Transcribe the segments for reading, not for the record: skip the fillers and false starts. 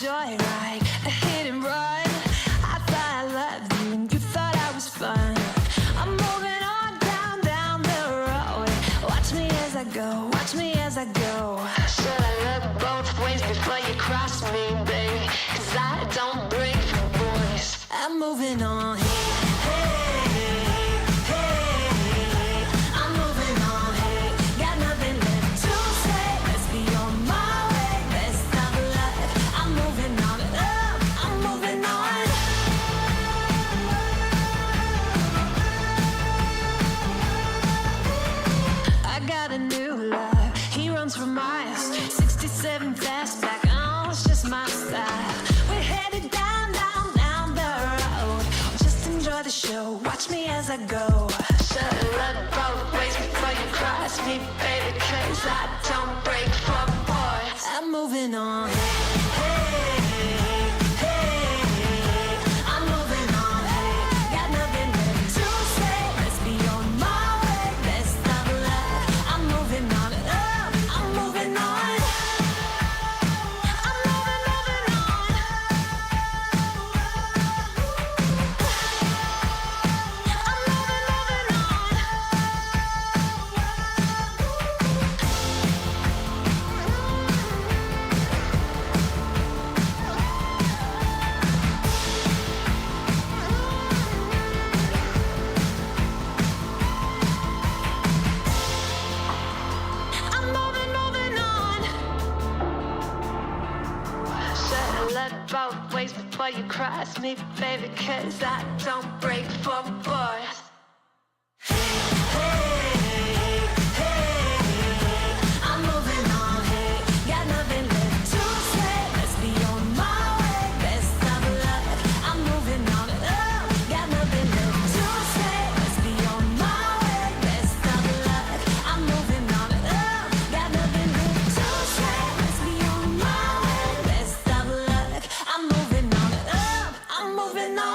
joyride, a hit and run. I thought I loved you and you thought I was fun. I'm moving on down the road. Watch me as I go, watch me as I go. Should I look both ways before you cross me, baby? 'Cause I don't break for boys. I'm moving on. For miles, 67 fastback, oh, it's just my style. We're headed down the road. Just enjoy the show, watch me as I go. Should've looked both ways before you cross me, baby, 'cause I don't break for boys. I'm moving on. Both ways before you cross me, baby, 'cause I don't break for boys. I'm moving on, hey, got nothing left to say. Let's be on my way, best of luck. I'm moving on up, got nothing left to say. Let's be on my way, best of luck. I'm moving on up, got nothing left to say. Let's be on my way, best of luck. I'm moving on up, I'm moving on.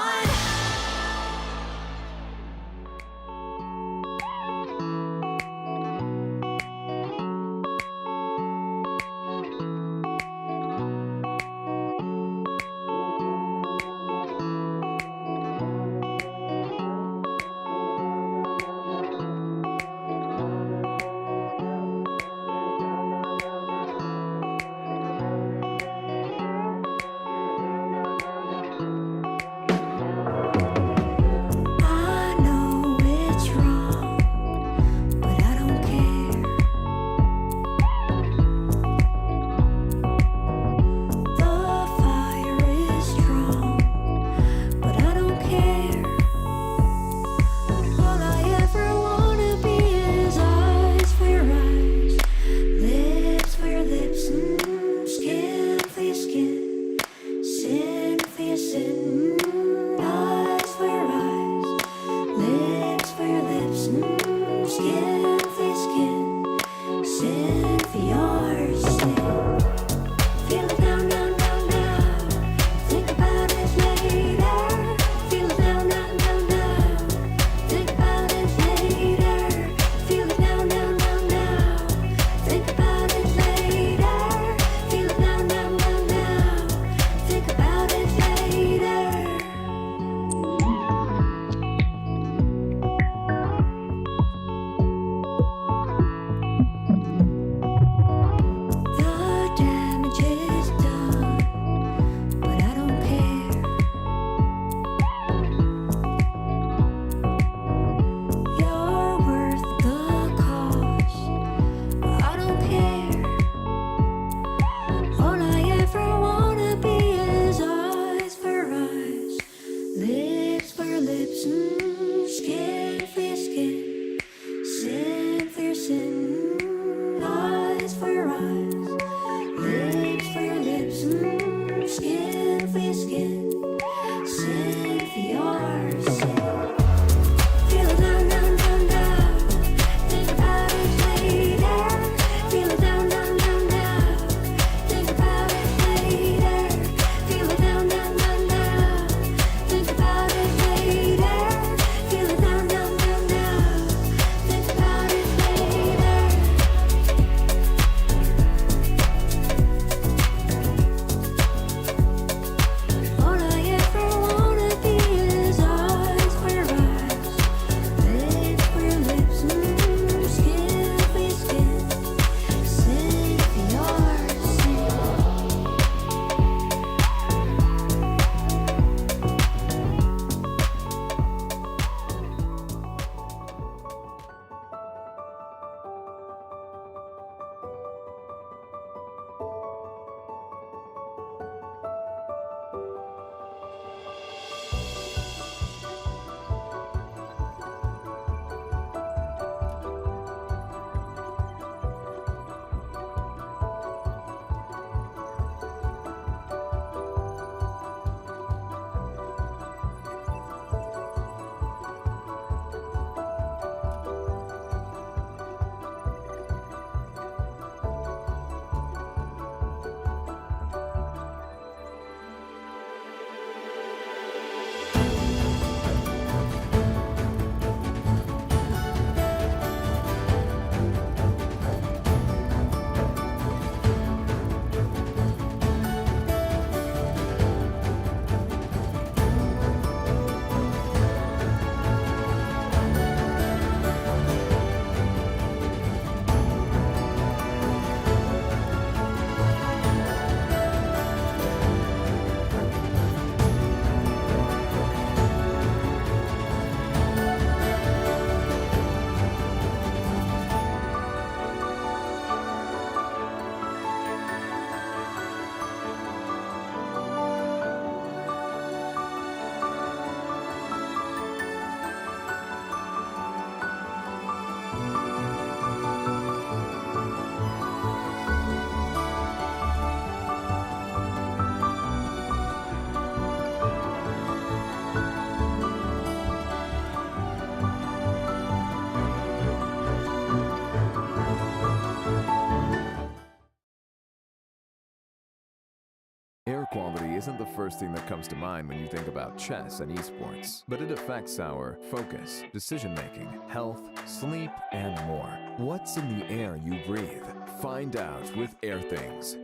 Air quality isn't the first thing that comes to mind when you think about chess and esports, but it affects our focus, decision-making, health, sleep, and more. What's in the air you breathe? Find out with Air Things.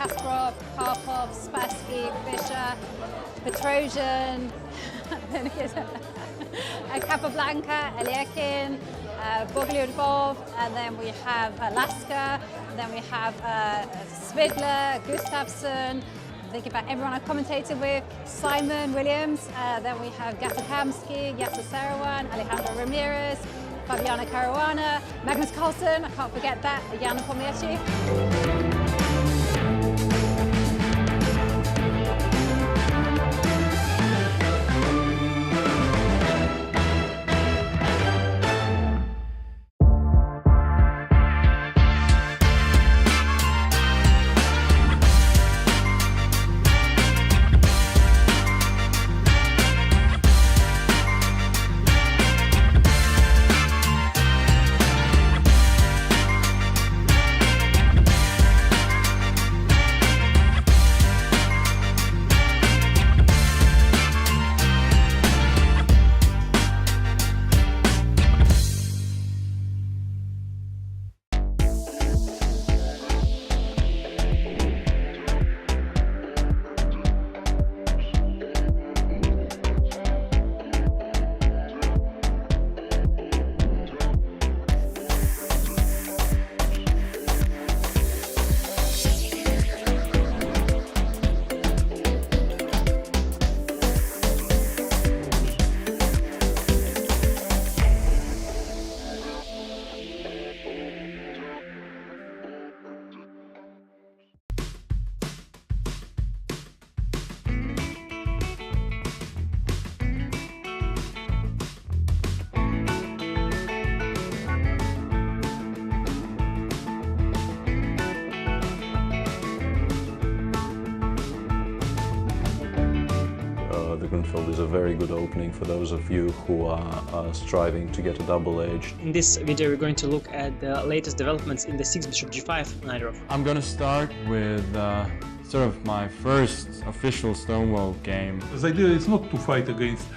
Kasparov, Karpov, Spassky, Fischer, Petrosian, Capablanca, Eliakin, Bogolyubov, and then we have Laska, then we have Svidler, Gustafsson, think about everyone I commentated with, Simon Williams, then we have Gatakamsky, Yasser Sarawan, Alejandro Ramirez, Fabiana Caruana, Magnus Carlsen, I can't forget that, Jan Krzysztof. The Greenfield is a very good opening for those of you who are striving to get a double edge. In this video we're going to look at the latest developments in the 6 bishop g5 knight row. I'm gonna start with sort of my first official Stonewall game. The idea is not to fight against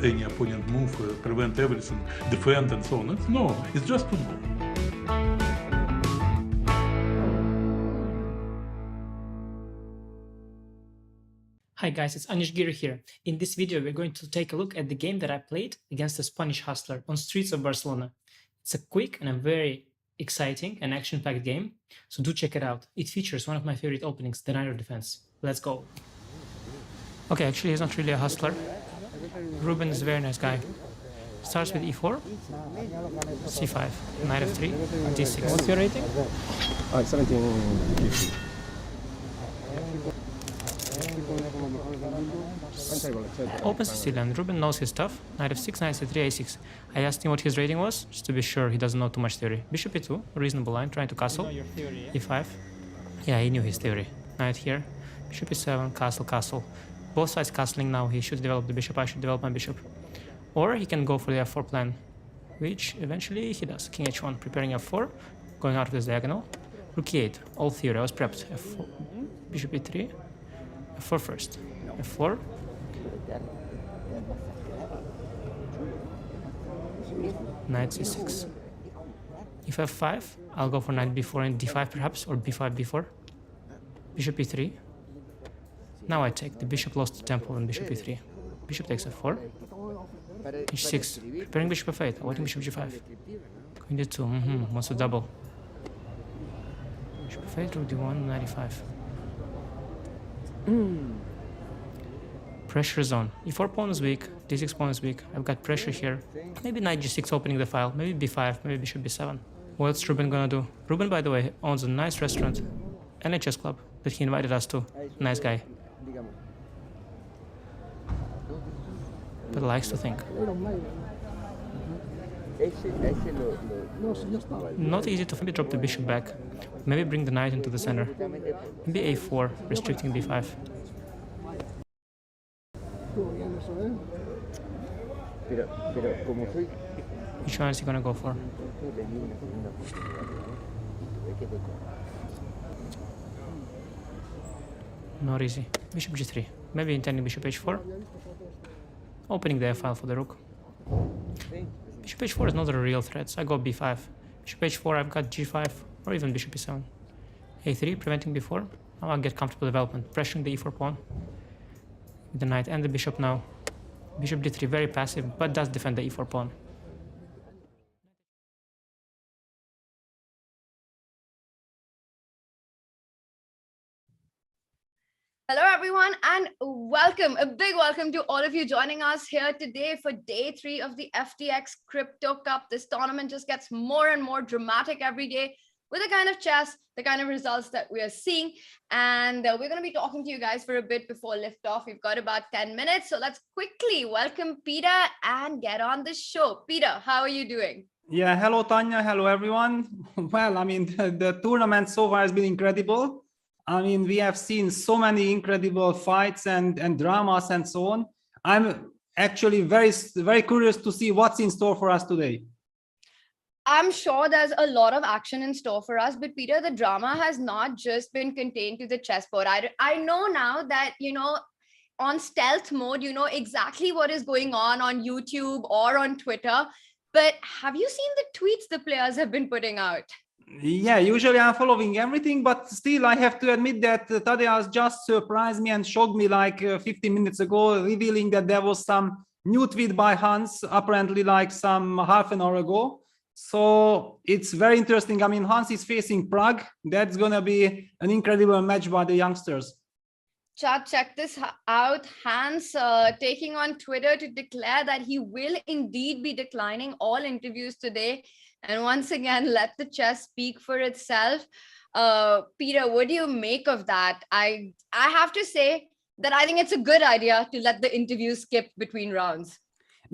any opponent move, prevent everything, defend and so on. No, it's just to know. Hi guys, it's Anish Giri here. In this video we're going to take a look at the game that I played against a Spanish hustler on streets of Barcelona. It's a quick and a very exciting and action-packed game, so do check it out. It features one of my favorite openings, the knight of defense. Let's go. Okay, actually he's not really a hustler. Ruben is a very nice guy. Starts with e4, c5, knight f3, d6. What's your rating? 1750. Opens Sicilian. Ruben knows his stuff. Knight f6, knight c3, a6. I asked him what his rating was, just to be sure he doesn't know too much theory. Bishop e2, reasonable line, trying to castle. e5. Yeah, he knew his theory. Knight here. Bishop e7, castle, castle. Both sides castling now. He should develop the bishop, I should develop my bishop. Or he can go for the f4 plan, which eventually he does. King h1, preparing f4, going out of this diagonal. Rook e8, all theory, I was prepped. f4, bishop e3, f4 first. f4. Knight c6. If f5, I'll go for knight b4 and d5 perhaps, or b5, b4. Bishop e3. Now I take. The bishop lost the tempo on bishop e3. Bishop takes f4. h6. Preparing bishop f8. Awaiting bishop g5. Queen d2. Wants to double. Bishop f8, rook d1, knight e5. Pressure zone. e4 pawn is weak, d6 pawn is weak. I've got pressure here. Maybe knight g6 opening the file, maybe b5, maybe bishop b7. What's Ruben gonna do? Ruben, by the way, owns a nice restaurant and a chess club that he invited us to. Nice guy. But likes to think. Not easy to maybe drop the bishop back. Maybe bring the knight into the center. Maybe a4, restricting b5. Which one is he gonna go for? Not easy. Bishop g3. Maybe intending bishop h4. Opening the f-file for the rook. Bishop h4 is not a real threat, so I go b5. Bishop h4, I've got g5, or even bishop e7. a3, preventing b4. Now I'll get comfortable development, pressuring the e4 pawn. With the knight and the bishop now. Bishop d3, very passive, but does defend the e4 pawn. Hello everyone and welcome, a big welcome to all of you joining us here today for day 3 of the FTX Crypto Cup. This tournament just gets more and more dramatic every day with the kind of chess, the kind of results that we are seeing. And we're going to be talking to you guys for a bit before liftoff. We've got about 10 minutes. So let's quickly welcome Peter and get on the show. Peter, how are you doing? Yeah, hello Tania, hello everyone. Well, I mean, the tournament so far has been incredible. I mean, we have seen so many incredible fights and dramas and so on. I'm actually very curious to see what's in store for us today. I'm sure there's a lot of action in store for us, but Peter, the drama has not just been contained to the chessboard. I know now that, you know, on stealth mode, you know exactly what is going on YouTube or on Twitter, but have you seen the tweets the players have been putting out? Yeah, usually I'm following everything, but still I have to admit that Tania has just surprised me and shocked me like 15 minutes ago, revealing that there was some new tweet by Hans, apparently like some half an hour ago. So it's very interesting. I mean, Hans is facing Prague. That's going to be an incredible match by the youngsters. Chat, check this out. Hans taking on Twitter to declare that he will indeed be declining all interviews today. And once again, let the chess speak for itself. Peter, what do you make of that? I have to say that I think it's a good idea to let the interview skip between rounds.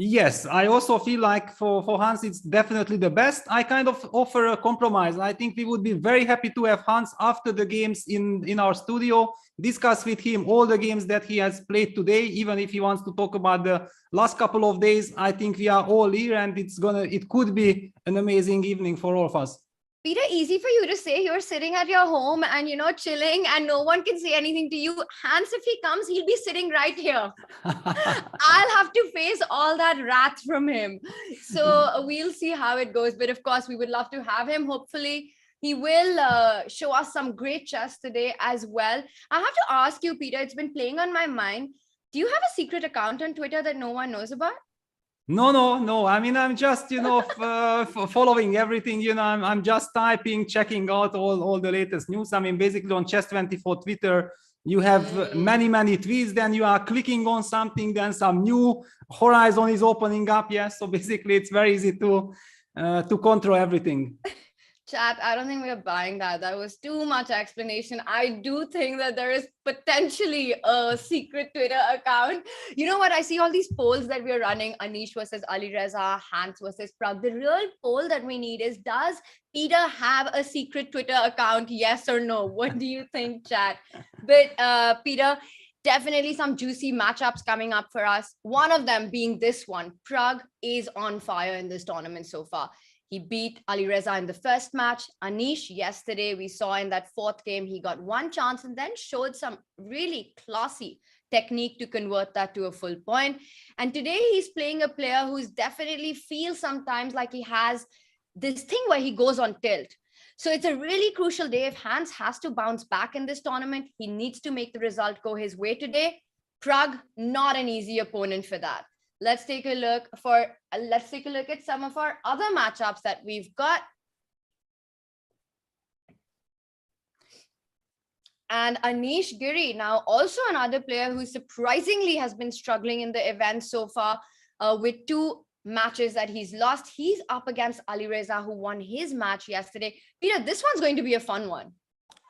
Yes, I also feel like for Hans, it's definitely the best. I kind of offer a compromise. I think we would be very happy to have Hans after the games in our studio, discuss with him all the games that he has played today, even if he wants to talk about the last couple of days. I think we are all here and it could be an amazing evening for all of us. Peter, easy for you to say. You're sitting at your home and, you know, chilling and no one can say anything to you. Hans, if he comes, he'll be sitting right here. I'll have to face all that wrath from him. So we'll see how it goes. But of course, we would love to have him. Hopefully, he will show us some great chess today as well. I have to ask you, Peter, it's been playing on my mind. Do you have a secret account on Twitter that no one knows about? No. I mean, I'm just, you know, following everything, you know, I'm just typing, checking out all the latest news. I mean, basically on Chess24 Twitter, you have many tweets, then you are clicking on something, then some new horizon is opening up. Yes. So basically it's very easy to control everything. Chat, I don't think we're buying that. That was too much explanation. I do think that there is potentially a secret Twitter account. You know what? I see all these polls that we're running, Anish versus Alireza, Hans versus Prague. The real poll that we need is, does Peter have a secret Twitter account? Yes or no? What do you think, chat? But Peter, definitely some juicy matchups coming up for us. One of them being this one. Prague is on fire in this tournament so far. He beat Alireza in the first match. Anish, yesterday, we saw in that 4th game, he got one chance and then showed some really classy technique to convert that to a full point. And today he's playing a player who's definitely feels sometimes like he has this thing where he goes on tilt. So it's a really crucial day. If Hans has to bounce back in this tournament, he needs to make the result go his way today. Prague, not an easy opponent for that. Let's take a look at some of our other matchups that we've got. And Anish Giri, now also another player who surprisingly has been struggling in the event so far with 2 matches that he's lost. He's up against Alireza, who won his match yesterday. Peter, this one's going to be a fun one.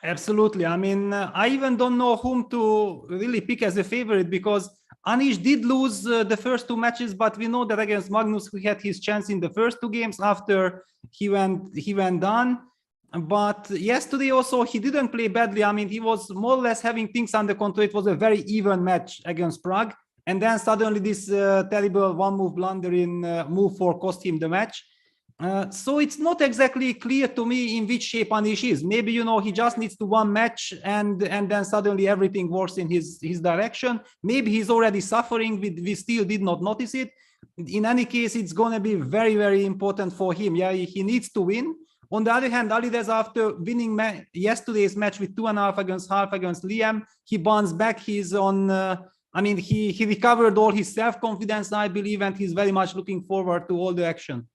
Absolutely. I mean, I even don't know whom to really pick as a favorite, because Anish did lose the first 2 matches, but we know that against Magnus, he had his chance in the first 2 games after he went down. But yesterday also, he didn't play badly. I mean, he was more or less having things under control. It was a very even match against Prague. And then suddenly this terrible one-move blunder in move 4 cost him the match. So it's not exactly clear to me in which shape Anish is. Maybe, you know, he just needs to 1 match and then suddenly everything works in his direction. Maybe he's already suffering. We still did not notice it. In any case, it's going to be very, very important for him. Yeah, he needs to win. On the other hand, Alireza, after winning yesterday's match with 2.5 against Liam, he bounced back. He's on, I mean, he recovered all his self-confidence, I believe, and he's very much looking forward to all the action.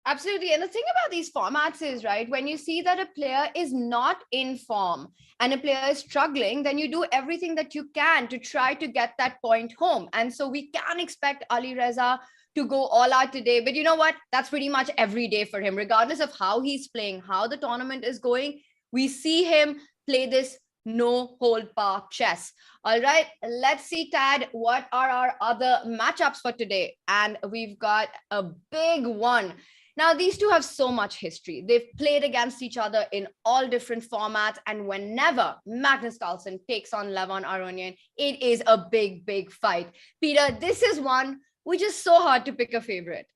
Absolutely. And the thing about these formats is, right, when you see that a player is not in form and a player is struggling, then you do everything that you can to try to get that point home. And so we can expect Alireza to go all out today. But you know what? That's pretty much every day for him, regardless of how he's playing, how the tournament is going. We see him play this no hold bar chess. All right, let's see, Tad, what are our other matchups for today? And we've got a big one. Now, these two have so much history. They've played against each other in all different formats. And whenever Magnus Carlsen takes on Levon Aronian, it is a big, big fight. Peter, this is one which is so hard to pick a favorite.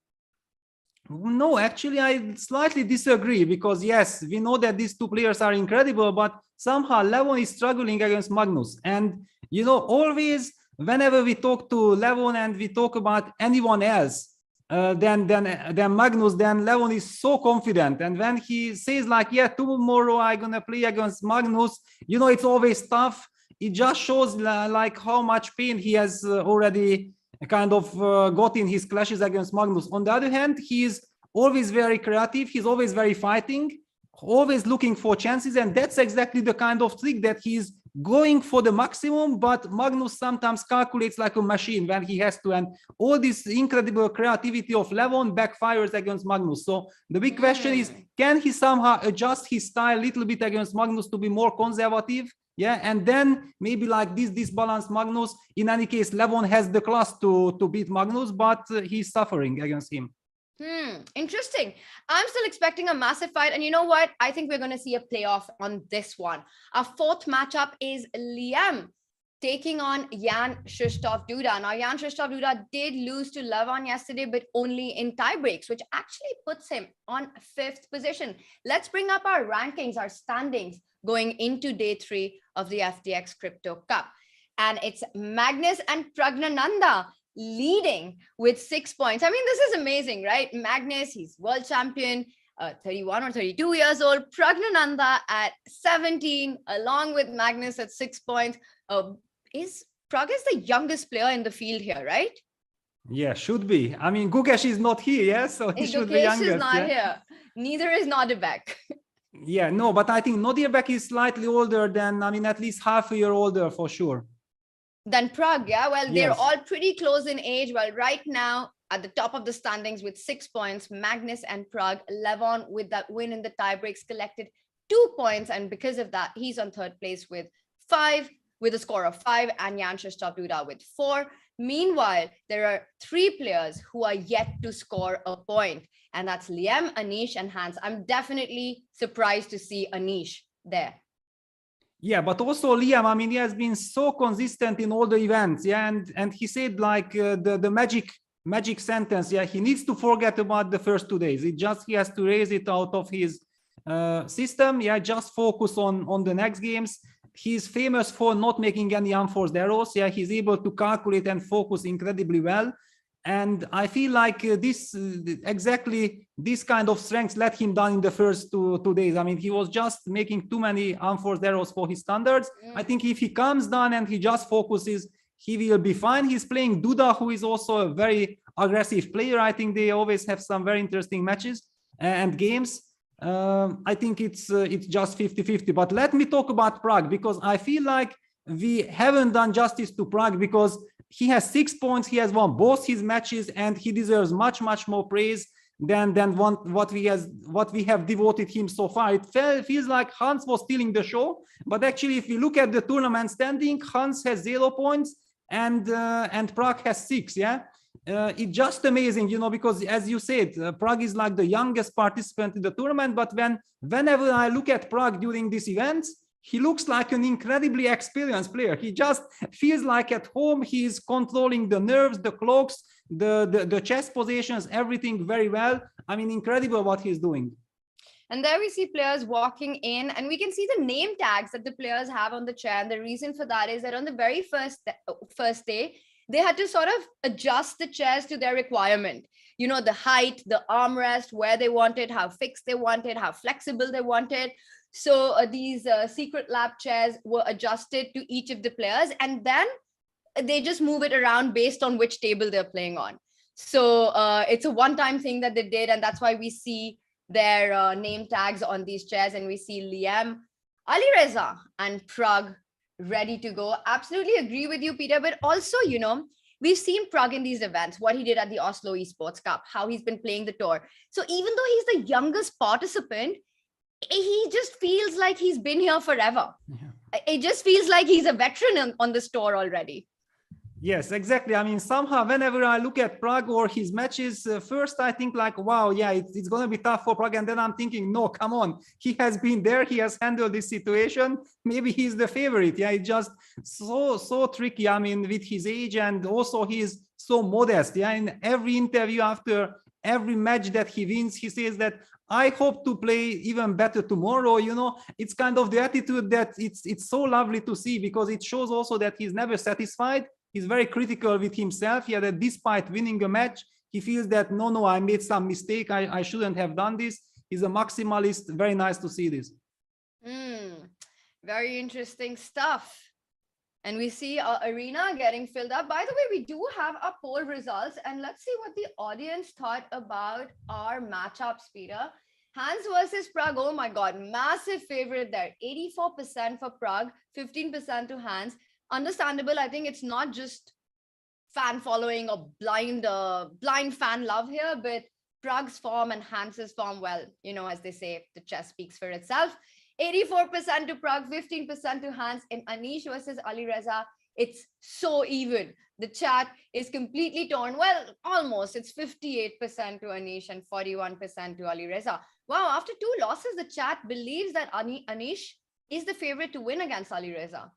No, actually, I slightly disagree, because yes, we know that these 2 players are incredible, but somehow Levon is struggling against Magnus. And, you know, always whenever we talk to Levon and we talk about anyone else, then Magnus, then Levon is so confident. And when he says like, yeah, tomorrow I'm going to play against Magnus, you know, it's always tough. It just shows like how much pain he has already kind of got in his clashes against Magnus. On the other hand, he's always very creative. He's always very fighting, always looking for chances. And that's exactly the kind of trick that he's going for the maximum, but Magnus sometimes calculates like a machine when he has to. And all this incredible creativity of Levon backfires against Magnus. So the big question is, can he somehow adjust his style a little bit against Magnus to be more conservative? Yeah, and then maybe like this balanced Magnus. In any case, Levon has the class to beat Magnus, but he's suffering against him. Interesting. I'm still expecting a massive fight. And you know what? I think we're going to see a playoff on this one. Our 4th matchup is Liam taking on Jan-Krzysztof Duda. Now, Jan-Krzysztof Duda did lose to Levon yesterday, but only in tie breaks, which actually puts him on 5th position. Let's bring up our rankings, our standings going into day 3 of the FTX Crypto Cup. And it's Magnus and Pragnananda leading with 6 points. I mean, this is amazing, right? Magnus, he's world champion, 31 or 32 years old. Pragnananda at 17, along with Magnus at 6 points. Prag is the youngest player in the field here, right? Yeah, should be. I mean, Gukesh is not here, yeah? So he should be youngest. Gukesh is not here. Neither is Nodirbek. Yeah, no, but I think Nodirbek is slightly older than, I mean, at least half a year older for sure. Than Prague, yeah? Well, they're Yes. all pretty close in age. Well, right now, at the top of the standings with 6 points, Magnus and Prague. Levon, with that win in the tie breaks, collected 2 points. And because of that, he's on 3rd place with 5, with a score of 5, and Jan-Krzysztof Duda with 4. Meanwhile, there are 3 players who are yet to score a point. And that's Liam, Anish, and Hans. I'm definitely surprised to see Anish there. Yeah, but also Liam, I mean, he has been so consistent in all the events. Yeah, and he said like the magic sentence. Yeah, he needs to forget about the first 2 days. He has to raise it out of his system. Yeah, just focus on the next games. He's famous for not making any unforced errors. Yeah, he's able to calculate and focus incredibly well. And I feel like exactly this kind of strengths let him down in the first two days. I mean, he was just making too many unforced errors for his standards. I think if he comes down and he just focuses, he will be fine. He's playing Duda, who is also a very aggressive player. I think they always have some very interesting matches and games. I think it's just 50-50. But let me talk about Pragg, because I feel like we haven't done justice to Pragg, because he has 6 points. He has won both his matches, and he deserves much more praise than what we have devoted him so far. It feels like Hans was stealing the show, but actually, if we look at the tournament standing, Hans has 0 points and Pragg has 6. Yeah, it's just amazing, you know, because as you said, Pragg is like the youngest participant in the tournament. But whenever I look at Pragg during these events, he looks like an incredibly experienced player. He just feels like at home. He's controlling the nerves, the clocks, the chess positions, everything very well. I mean, incredible what he's doing. And there we see players walking in, and we can see the name tags that the players have on the chair. And the reason for that is that on the very first day, they had to sort of adjust the chairs to their requirement. You know, the height, the armrest, where they wanted, how fixed they wanted, how flexible they wanted. So these secret lab chairs were adjusted to each of the players, and then they just move it around based on which table they're playing on. So it's a one-time thing that they did, and that's why we see their name tags on these chairs, and we see Liam, Alireza, and Pragg ready to go. Absolutely agree with you, Peter. But also, you know, we've seen Pragg in these events, what he did at the Oslo Esports Cup, how he's been playing the tour. So even though he's the youngest participant, he just feels like he's been here forever. Yeah. It just feels like he's a veteran on this tour already. Yes, exactly. I mean, somehow whenever I look at Pragg or his matches, first I think like, wow, yeah, it's going to be tough for Pragg. And then I'm thinking, no, come on. He has been there. He has handled this situation. Maybe he's the favorite. Yeah, it's just so tricky. I mean, with his age, and also he's so modest. Yeah, in every interview after every match that he wins, he says that I hope to play even better tomorrow. You know, it's kind of the attitude that it's so lovely to see, because it shows also that he's never satisfied. He's very critical with himself. Yeah, that despite winning a match, he feels that, no, I made some mistake. I shouldn't have done this. He's a maximalist. Very nice to see this. Very interesting stuff. And we see our arena getting filled up. By the way, we do have our poll results, and let's see what the audience thought about our matchups, Peter. Hans versus Pragg. Oh my God, massive favorite there. 84% for Pragg, 15% to Hans. Understandable. I think it's not just fan following or blind fan love here, but Pragg's form and Hans's form, well, you know, as they say, the chess speaks for itself. 84% to Pragg, 15% to Hans. In Anish versus Alireza, it's so even. The chat is completely torn. Well, almost. It's 58% to Anish and 41% to Alireza. Wow, after 2 losses, the chat believes that Anish is the favorite to win against Alireza.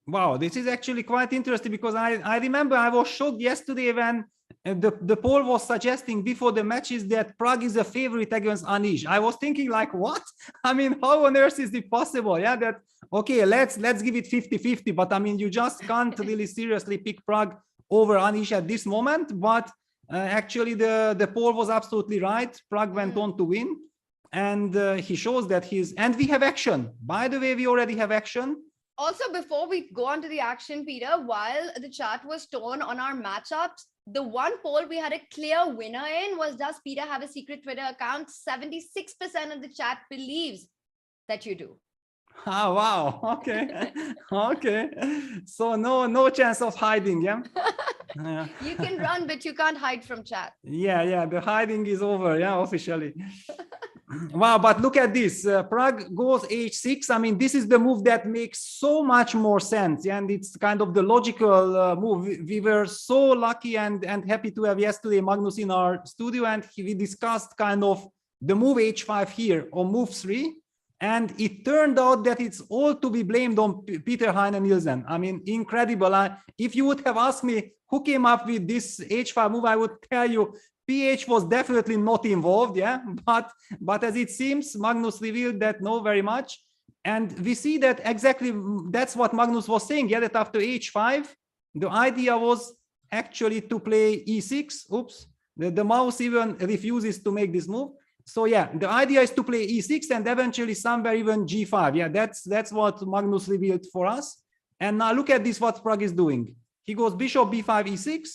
Wow, this is actually quite interesting, because I remember I was shocked yesterday when the poll was suggesting before the matches that Pragg is a favorite against Anish. I was thinking like, what? I mean, how on earth is it possible? Yeah, that, okay, let's give it 50-50, but I mean, you just can't really seriously pick Pragg over Anish at this moment. But actually the poll was absolutely right. Pragg went on to win, and he shows that and we have action. By the way, we already have action. Also, before we go on to the action, Peter, while the chat was torn on our matchups, the one poll we had a clear winner in was, does Peter have a secret Twitter account? 76% of the chat believes that you do. Oh, wow. Okay. Okay. So no chance of hiding, yeah? You can run, but you can't hide from chat. Yeah. The hiding is over, yeah, officially. Wow, but look at this. Pragg goes h6. I mean, this is the move that makes so much more sense, and it's kind of the logical move. We were so lucky and happy to have yesterday Magnus in our studio, and we discussed kind of the move h5 here on move 3, and it turned out that it's all to be blamed on Peter Heine Nielsen. I mean, incredible. If you would have asked me who came up with this h5 move, I would tell you PH was definitely not involved, yeah, but as it seems, Magnus revealed that no, very much. And we see that exactly that's what Magnus was saying, yeah, that after h5, the idea was actually to play e6. Oops, the mouse even refuses to make this move. So yeah, the idea is to play e6 and eventually somewhere even g5. Yeah, that's what Magnus revealed for us. And now look at this, what Pragg is doing. He goes bishop b5, e6,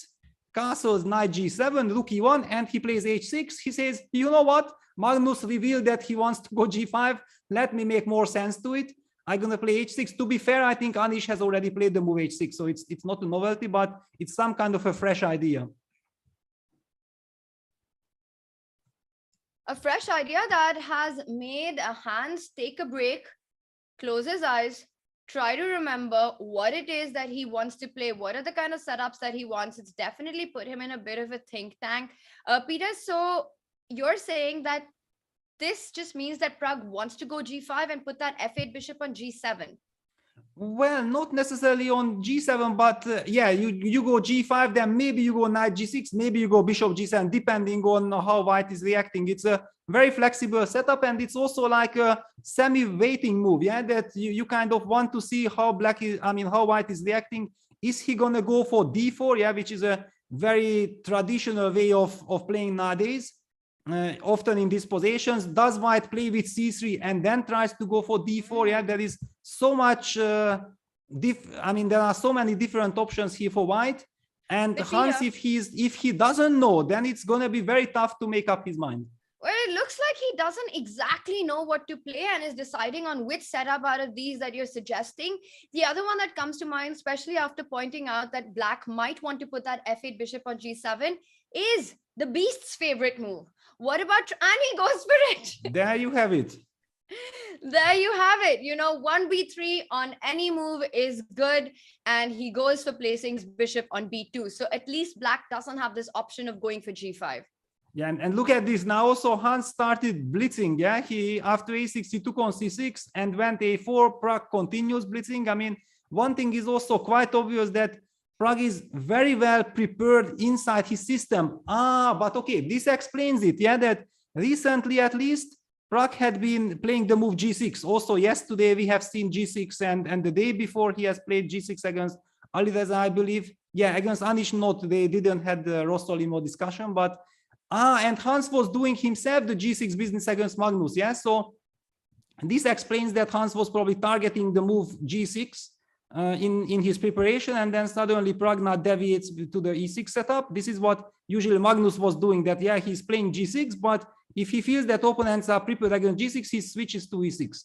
castles knight g7, rook e1, and he plays h6. He says, you know what? Magnus revealed that he wants to go g5. Let me make more sense to it. I'm gonna play h6. To be fair, I think Anish has already played the move h6, so it's not a novelty, but it's some kind of a fresh idea. A fresh idea that has made Hans take a break, close his eyes, try to remember what it is that he wants to play, what are the kind of setups that he wants. It's definitely put him in a bit of a think tank. Peter, so you're saying that this just means that Pragg wants to go g5 and put that f8 bishop on g7. Well, not necessarily on g7, but yeah, you go g5, then maybe you go knight g6, maybe you go bishop g7, depending on how white is reacting. It's a very flexible setup, and it's also like a semi-waiting move, yeah, that you kind of want to see how how white is reacting. Is he gonna go for d4, yeah, which is a very traditional way of playing nowadays, often in these positions. Does white play with c3 and then tries to go for d4? Yeah, there is so much there are so many different options here for white, and Hans, if he doesn't know, then it's going to be very tough to make up his mind. Well, it looks like he doesn't exactly know what to play and is deciding on which setup out of these that you're suggesting. The other one that comes to mind, especially after pointing out that black might want to put that f8 bishop on g7, is the beast's favorite move. What about, and he goes for it. There you have it. There you have it. You know, 1b3 on any move is good, and he goes for placing his bishop on b2. So at least black doesn't have this option of going for g5. Yeah, and look at this now. Also, Hans started blitzing. Yeah, he after a6 he took on c6 and went a4. Pragg continues blitzing. I mean, one thing is also quite obvious, that Pragg is very well prepared inside his system. But okay, this explains it. Yeah, that recently at least Pragg had been playing the move g6. Also yesterday we have seen g6, and the day before he has played g6 against Alireza, I believe. Yeah, against Anish not. They didn't have the Rostolimo discussion, but and Hans was doing himself the g6 business against Magnus. Yeah, so this explains that Hans was probably targeting the move g6 in his preparation, and then suddenly Pragg now deviates to the e6 setup. This is what usually Magnus was doing, that yeah, he's playing g6, but if he feels that opponents are prepared against g6, he switches to e6.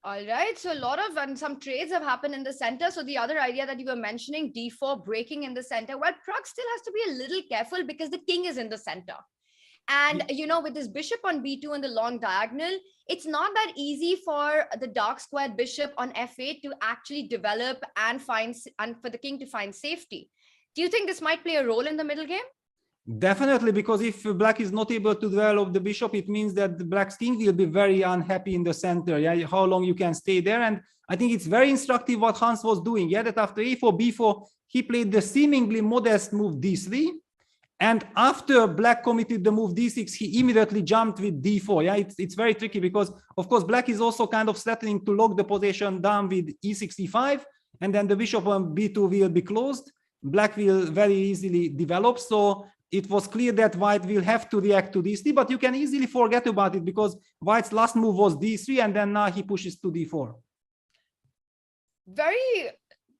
All right, so a lot of some trades have happened in the center. So the other idea that you were mentioning, d4 breaking in the center, well, Pragg still has to be a little careful because the king is in the center. And, you know, with this bishop on b2 and the long diagonal, it's not that easy for the dark squared bishop on f8 to actually develop and for the king to find safety. Do you think this might play a role in the middle game? Definitely, because if black is not able to develop the bishop, it means that the black's king will be very unhappy in the center. Yeah, how long you can stay there. And I think it's very instructive what Hans was doing. Yeah, that after a4, b4, he played the seemingly modest move d3. And after black committed the move d6, he immediately jumped with d4. Yeah, it's very tricky because, of course, black is also kind of threatening to lock the position down with e6, e5, and then the bishop on b2 will be closed. Black will very easily develop. So it was clear that white will have to react to d3, but you can easily forget about it because white's last move was d3, and then now he pushes to d4. Very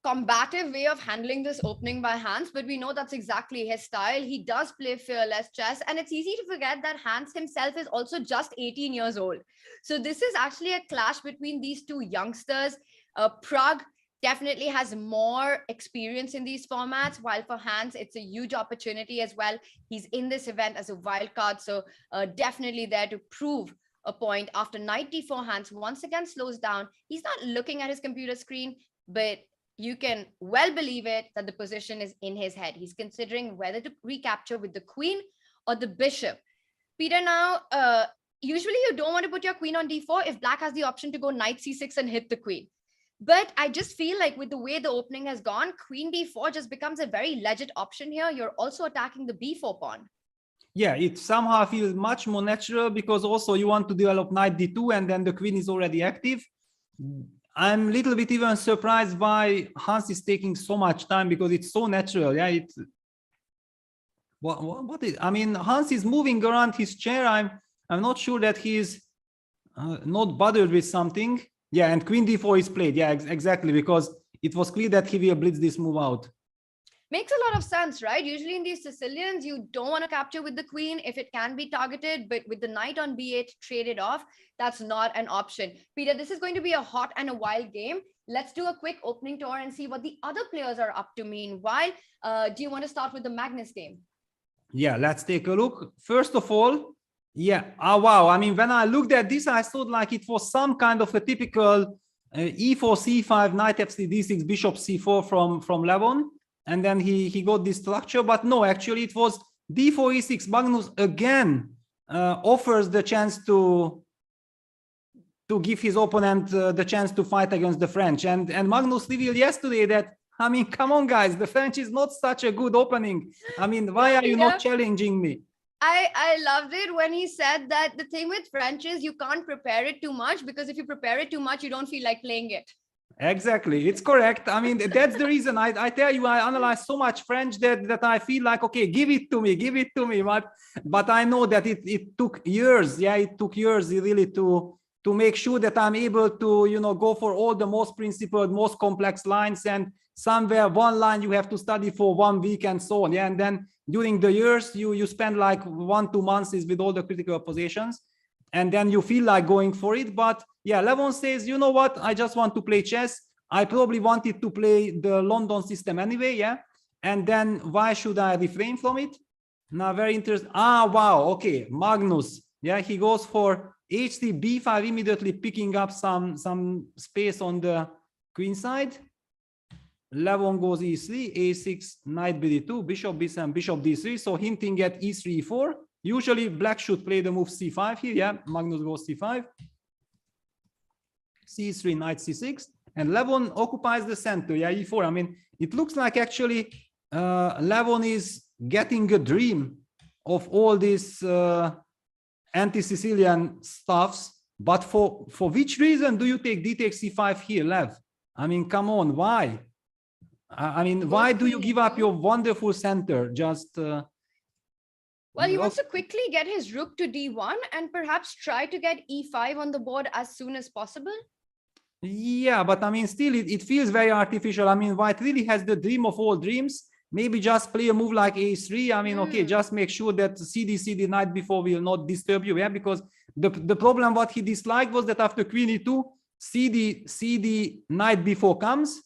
combative way of handling this opening by Hans, but we know that's exactly his style. He does play fearless chess, and it's easy to forget that Hans himself is also just 18 years old. So this is actually a clash between these two youngsters. Pragg definitely has more experience in these formats, while for Hans, it's a huge opportunity as well. He's in this event as a wild card, so definitely there to prove a point. After knight d4, Hans once again slows down. He's not looking at his computer screen, but you can well believe it that the position is in his head. He's considering whether to recapture with the queen or the bishop. Peter, now, usually you don't want to put your queen on d4 if black has the option to go knight c6 and hit the queen. But I just feel like with the way the opening has gone, queen d4 just becomes a very legit option here. You're also attacking the b4 pawn. Yeah, it somehow feels much more natural because also you want to develop knight d2 and then the queen is already active. I'm a little bit even surprised why Hans is taking so much time because it's so natural. Yeah, I mean, Hans is moving around his chair. I'm not sure that he's not bothered with something. Yeah, and queen d4 is played. Yeah, exactly, because it was clear that he will blitz this move out. Makes a lot of sense, right? Usually in these Sicilians, you don't want to capture with the queen if it can be targeted, but with the knight on b8 traded off, that's not an option. Peter, this is going to be a hot and a wild game. Let's do a quick opening tour and see what the other players are up to. Meanwhile, do you want to start with the Magnus game? Yeah, let's take a look. First of all, yeah, wow. I mean, when I looked at this, I thought like it was some kind of a typical e4, c5, knight f3, d6, bishop c4 from Levon. And then he got this structure, but no, actually it was d4, e6. Magnus again offers the chance to give his opponent the chance to fight against the French. And Magnus revealed yesterday that, I mean, come on, guys, the French is not such a good opening. I mean, why are you not challenging me? I loved it when he said that the thing with French is you can't prepare it too much, because if you prepare it too much, you don't feel like playing it. Exactly, it's correct. I mean, that's the reason I tell you, I analyze so much French that I feel like, okay, give it to me. But I know that it took years. Yeah, it took years really to make sure that I'm able to, you know, go for all the most principled, most complex lines, and somewhere one line you have to study for 1 week and so on. Yeah, and then during the years you spend like 1-2 months with all the critical positions, and then you feel like going for it. But yeah, Levon says, you know what, I just want to play chess. I probably wanted to play the London system anyway. Yeah, and then why should I refrain from it? Now, very interesting. Wow, okay, Magnus, yeah, he goes for h3 b5, immediately picking up some space on the queen side. Levon goes e3, a6, knight bd2, bishop b7, bishop d3, so hinting at e3, e4. Usually black should play the move c5 here. Yeah, Magnus goes c5, c3, knight c6, and Levon occupies the center. Yeah, e4. I mean, it looks like actually Levon is getting a dream of all these anti-Sicilian stuffs. But for which reason do you take d takes c5 here, Lev? I mean, come on, why? I mean, why do you give up your wonderful center? Just well, he wants to quickly get his rook to d1 and perhaps try to get e5 on the board as soon as possible. Yeah, but I mean, still, it feels very artificial. I mean, White really has the dream of all dreams. Maybe just play a move like a3. I mean, okay, just make sure that cd knight before will not disturb you. Yeah, because the problem what he disliked was that after queen e2, cd knight before comes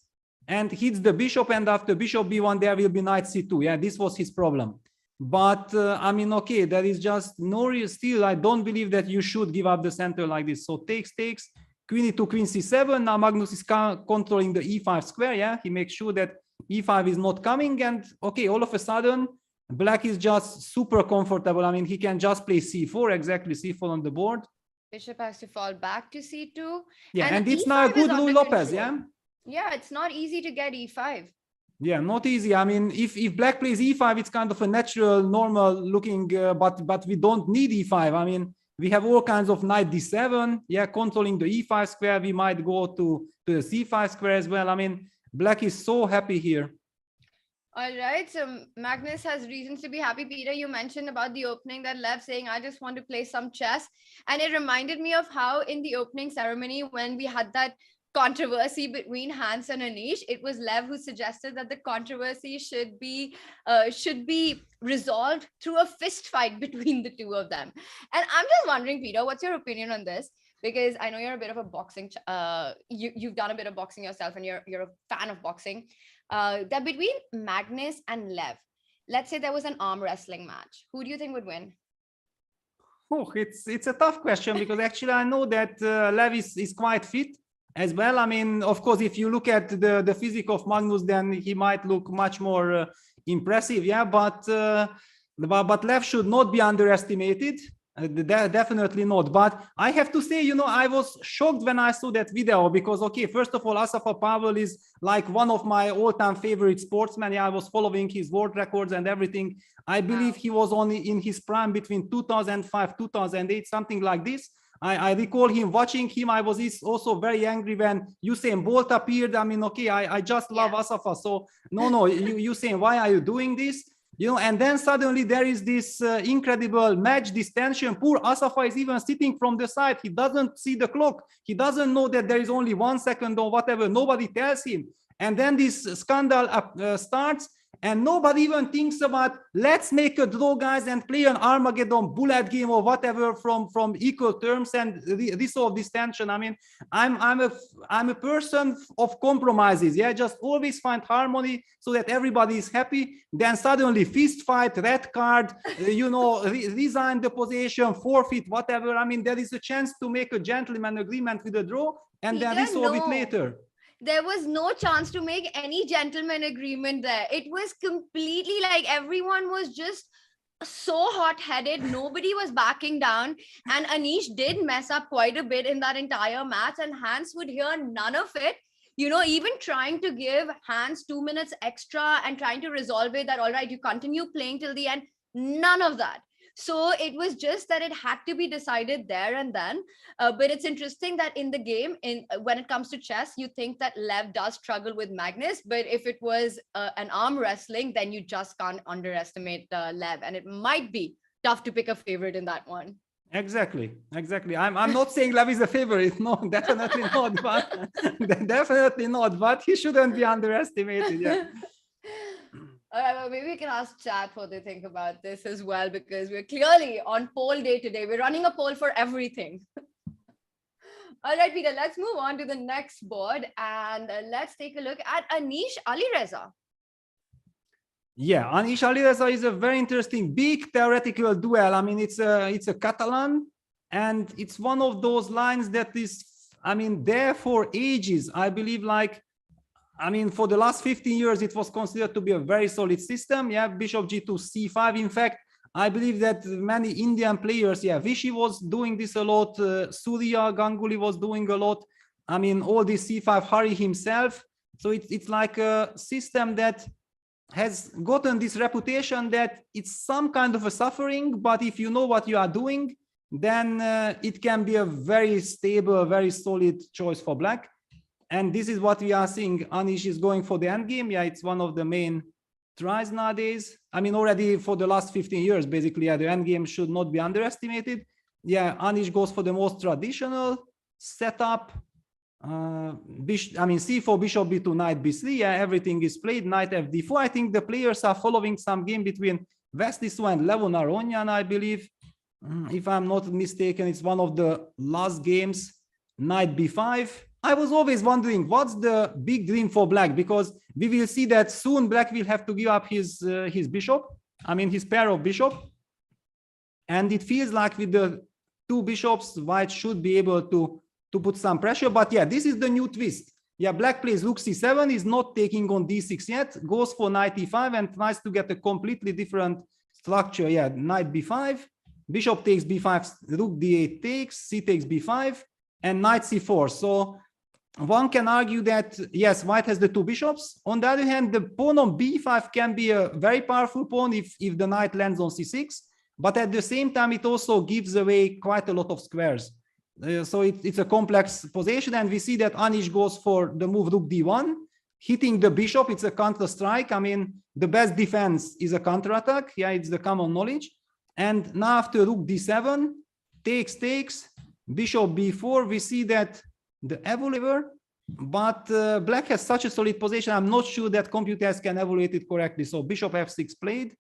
and hits the bishop, and after bishop b1 there will be knight c2. Yeah, this was his problem. But I mean, okay, there is just no real, still I don't believe that you should give up the center like this. So takes, queen e2, queen c7. Now Magnus is controlling the e5 square. Yeah, he makes sure that e5 is not coming, and okay, all of a sudden black is just super comfortable. I mean, he can just play c4, exactly, c4 on the board. Bishop has to fall back to c2. Yeah, and it's now a good Louis Lopez. Yeah, it's not easy to get e5. Yeah, not easy. I mean, if black plays e5, it's kind of a natural, normal looking, but we don't need e5. I mean, we have all kinds of knight d7. Yeah, controlling the e5 square. We might go to the c5 square as well. I mean, black is so happy here. All right, so Magnus has reasons to be happy. Peter, you mentioned about the opening that Lev saying, I just want to play some chess. And it reminded me of how in the opening ceremony, when we had that controversy between Hans and Anish, it was Lev who suggested that the controversy should be resolved through a fist fight between the two of them. And I'm just wondering, Peter, what's your opinion on this? Because I know you're a bit of a boxing, you've done a bit of boxing yourself, and you're a fan of boxing. That between Magnus and Lev, let's say there was an arm wrestling match, who do you think would win? Oh, it's a tough question, because actually I know that Lev is quite fit as well. I mean, of course, if you look at the physique of Magnus, then he might look much more impressive. Yeah, but Lev should not be underestimated. Definitely not. But I have to say, you know, I was shocked when I saw that video, because, okay, first of all, Asafa Pavel is like one of my all-time favorite sportsmen. Yeah, I was following his world records and everything. I believe he was only in his prime between 2005, 2008, something like this. I recall him watching him. I was also very angry when Usain Bolt appeared. I mean, okay, I just love Asafa. So no, Usain, why are you doing this? You know, and then suddenly there is this incredible match, this tension. Poor Asafa is even sitting from the side. He doesn't see the clock. He doesn't know that there is only 1 second or whatever. Nobody tells him. And then this scandal starts. And nobody even thinks about, let's make a draw, guys, and play an Armageddon bullet game or whatever from equal terms and resolve this tension. I mean, I'm a person of compromises. Yeah, just always find harmony so that everybody is happy. Then suddenly fist fight, red card, resign the position, forfeit, whatever. I mean, there is a chance to make a gentleman agreement with a draw and then resolve it later. There was no chance to make any gentleman agreement there. It was completely like everyone was just so hot-headed. Nobody was backing down. And Anish did mess up quite a bit in that entire match. And Hans would hear none of it. Even trying to give Hans 2 minutes extra and trying to resolve it that, all right, you continue playing till the end. None of that. So it was just that it had to be decided there and then. But it's interesting that in the game, when it comes to chess, you think that Lev does struggle with Magnus. But if it was an arm wrestling, then you just can't underestimate Lev. And it might be tough to pick a favorite in that one. Exactly. I'm not saying Lev is a favorite. No, definitely not. But definitely not. But he shouldn't be underestimated. Yeah. Well, maybe we can ask chat what they think about this as well, because we're clearly on poll day today. We're running a poll for everything. All right, Peter, let's move on to the next board and let's take a look at Anish Alireza. Yeah, Anish Alireza is a very interesting, big theoretical duel. I mean, it's a Catalan, and it's one of those lines that is, there for ages. I believe, for the last 15 years, it was considered to be a very solid system. Yeah, Bishop G2, C5. In fact, I believe that many Indian players, Vishy was doing this a lot. Surya Ganguly was doing a lot. All this C5, Hari himself. So it's like a system that has gotten this reputation that it's some kind of a suffering, but if you know what you are doing, then it can be a very stable, very solid choice for black. And this is what we are seeing. Anish is going for the endgame. Yeah, it's one of the main tries nowadays. Already for the last 15 years, basically, the endgame should not be underestimated. Yeah, Anish goes for the most traditional setup. C4, bishop b2, knight b3. Yeah, everything is played. Knight fd4. I think the players are following some game between Vestisu and Levon Aronyan, I believe. If I'm not mistaken, it's one of the last games. Knight b5. I was always wondering what's the big dream for black, because we will see that soon black will have to give up his bishop, his pair of bishop, and it feels like with the two bishops white should be able to put some pressure. But yeah, this is the new twist. Yeah, black plays rook c7, is not taking on d6 yet, goes for knight e5 and tries to get a completely different structure. Yeah, knight b5, bishop takes b5, rook d8 takes, c takes b5, and knight c4. So one can argue that, yes, white has the two bishops. On the other hand, the pawn on b5 can be a very powerful pawn if the knight lands on c6. But at the same time, it also gives away quite a lot of squares. So it's a complex position. And we see that Anish goes for the move rook d1, hitting the bishop. It's a counter strike. The best defense is a counterattack. Yeah, it's the common knowledge. And now after rook d7, takes, bishop b4, we see that the evaluator, but black has such a solid position. I'm not sure that computers can evaluate it correctly. So bishop f6 played.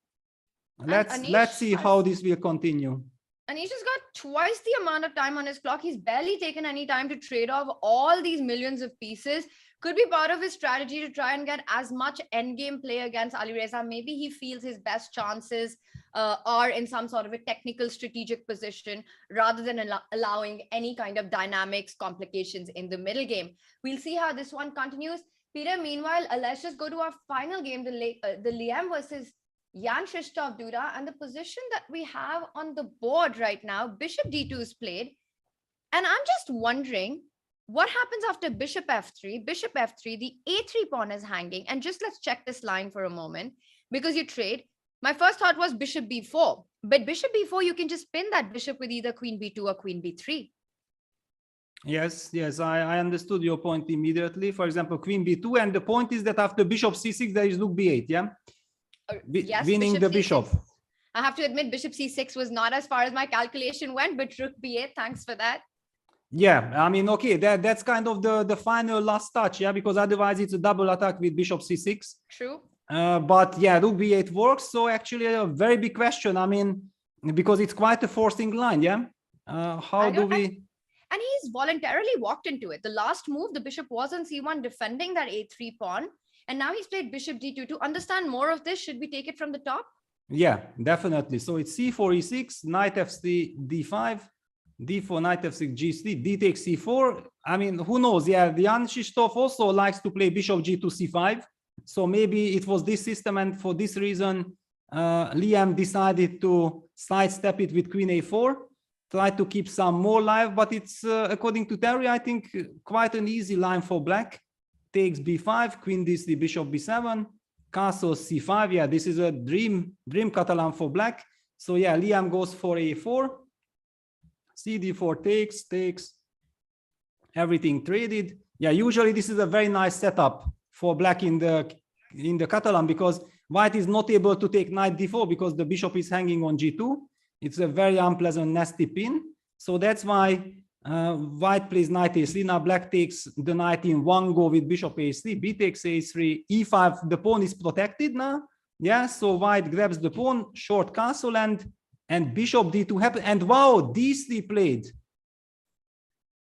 Let's see how this will continue. Anish has got twice the amount of time on his clock. He's barely taken any time to trade off all these millions of pieces. Could be part of his strategy to try and get as much endgame play against Alireza. Maybe he feels his best chances are in some sort of a technical strategic position rather than allowing any kind of dynamics, complications in the middle game. We'll see how this one continues. Peter, meanwhile, let's just go to our final game, the Liam versus Jan-Krzysztof Duda, and the position that we have on the board right now. Bishop d2 is played. And I'm just wondering, what happens after bishop f3? Bishop f3, the a3 pawn is hanging. And just let's check this line for a moment, because you trade. My first thought was bishop b4, but bishop b4, you can just spin that bishop with either queen b2 or queen b3. Yes, I understood your point immediately. For example, queen b2, and the point is that after bishop c6, there is rook b8, yeah? Yes, winning the bishop. I have to admit, bishop c6 was not as far as my calculation went, but rook b8, thanks for that. Yeah, okay, that's kind of the final last touch, yeah, because otherwise it's a double attack with bishop c6. True. But yeah, rook b8 works. So actually a very big question. I mean, because it's quite a forcing line, yeah? How do we... And he's voluntarily walked into it. The last move, the bishop was on c1 defending that a3 pawn. And now he's played bishop d2. To understand more of this, should we take it from the top? Yeah, definitely. So it's c4, e6, knight f3, d5, d4, knight f6, g3, d takes c4. I mean, who knows? Yeah, the Jan-Krzysztof also likes to play bishop g2, c5. So maybe it was this system, and for this reason, Liam decided to sidestep it with queen a4, try to keep some more life, but it's, according to Terry, I think quite an easy line for black. Takes b5, queen d3, bishop b7, castle c5. Yeah, this is a dream Catalan for black. So yeah, Liam goes for a4, cd4 takes, everything traded. Yeah, usually this is a very nice setup for black in the Catalan, because white is not able to take knight d4 because the bishop is hanging on g2. It's a very unpleasant, nasty pin. So that's why white plays knight a3. Now black takes the knight in one go with bishop a3, b takes a3, e5. The pawn is protected now. Yeah, so white grabs the pawn, short castle, and bishop d2 happens. And wow, d3 played.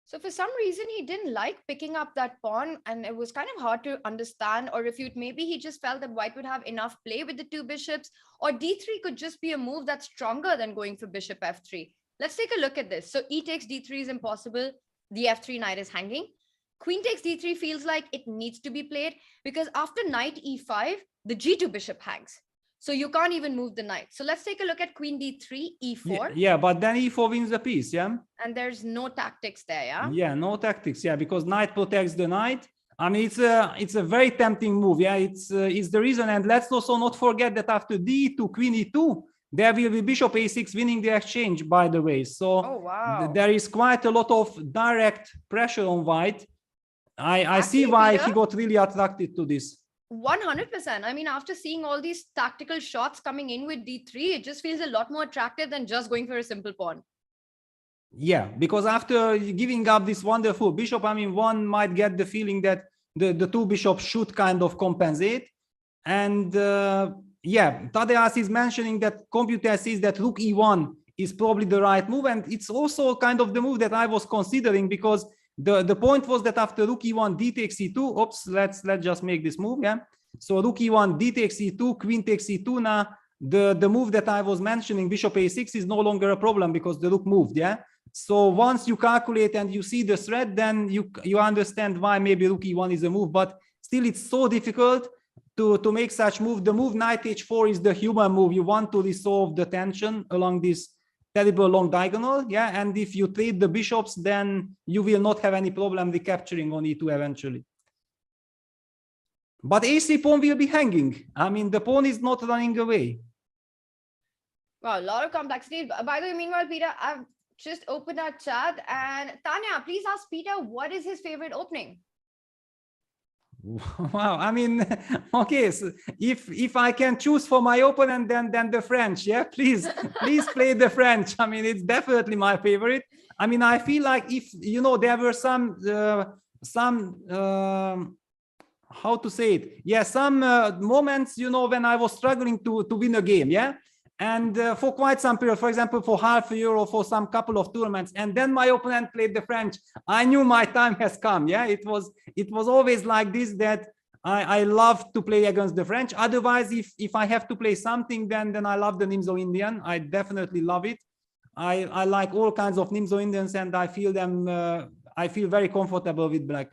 So for some reason, he didn't like picking up that pawn, and it was kind of hard to understand or refute. Maybe he just felt that white would have enough play with the two bishops, or d3 could just be a move that's stronger than going for bishop f3. Let's take a look at this. So e takes d3 is impossible. The f3 knight is hanging. Queen takes d3 feels like it needs to be played, because after knight e5, the g2 bishop hangs. So you can't even move the knight. So let's take a look at queen d3, e4. Yeah, but then e4 wins the piece, yeah? And there's no tactics there, yeah? Yeah, no tactics, yeah, because knight protects the knight. I mean, it's a very tempting move, yeah? It's the reason. And let's also not forget that after d2, queen e2, there will be bishop a6 winning the exchange, by the way. So oh, wow. There is quite a lot of direct pressure on white. I see why he got really attracted to this. 100%. I mean, after seeing all these tactical shots coming in with d3, it just feels a lot more attractive than just going for a simple pawn. Yeah, because after giving up this wonderful bishop, I mean, one might get the feeling that the two bishops should kind of compensate. And yeah, Tadeusz is mentioning that computer says that rook e1 is probably the right move. And it's also kind of the move that I was considering, because the point was that after rook e1, d takes e2. Oops, let's just make this move. Yeah. So rook e1, d takes e2, queen takes e2. Now the move that I was mentioning, bishop a6, is no longer a problem because the rook moved. Yeah. So once you calculate and you see the threat, then you understand why maybe rook e1 is a move. But still, it's so difficult to make such move. The move knight h4 is the human move. You want to resolve the tension along this terrible long diagonal, yeah, and if you trade the bishops, then you will not have any problem recapturing on e2 eventually. But a3 pawn will be hanging. I mean, the pawn is not running away. Wow, a lot of complexity. By the way, meanwhile, Peter, I've just opened our chat, and Tania, please ask Peter what is his favorite opening. Wow, I mean, okay, so if I can choose for my opponent, then the French, yeah, please play the French. I mean, it's definitely my favorite. I mean, I feel like if, you know, there were some how to say it, yeah, some moments, you know, when I was struggling to win a game, yeah, and for quite some period, for example, for half a year or for some couple of tournaments, and then my opponent played the French, I knew my time has come. Yeah, it was always like this, that I love to play against the French. Otherwise, if I have to play something, then I love the Nimzo Indian. I definitely love it. I like all kinds of Nimzo Indians, and I feel them. I feel very comfortable with black.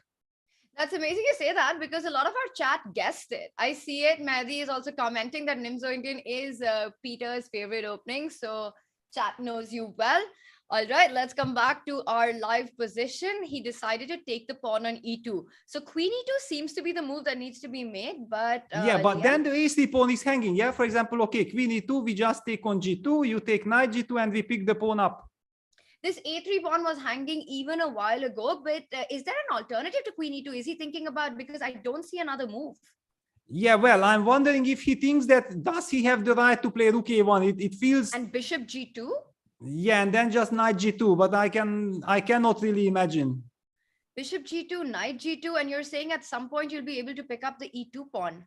That's amazing you say that, because a lot of our chat guessed it. I see it. Mehdi is also commenting that Nimzo Indian is Peter's favorite opening. So chat knows you well. All right, let's come back to our live position. He decided to take the pawn on e2. So queen e2 seems to be the move that needs to be made, but yeah, but then the a3 pawn is hanging. Yeah, for example, okay, queen e2, we just take on g2, you take knight g2, and we pick the pawn up. This a3 pawn was hanging even a while ago, but is there an alternative to queen e2? Is he thinking about, because I don't see another move? Yeah, well, I'm wondering if he thinks that, does he have the right to play rook a1? It feels... And bishop g2? Yeah, and then just knight g2, but I cannot really imagine. Bishop g2, knight g2, and you're saying at some point you'll be able to pick up the e2 pawn.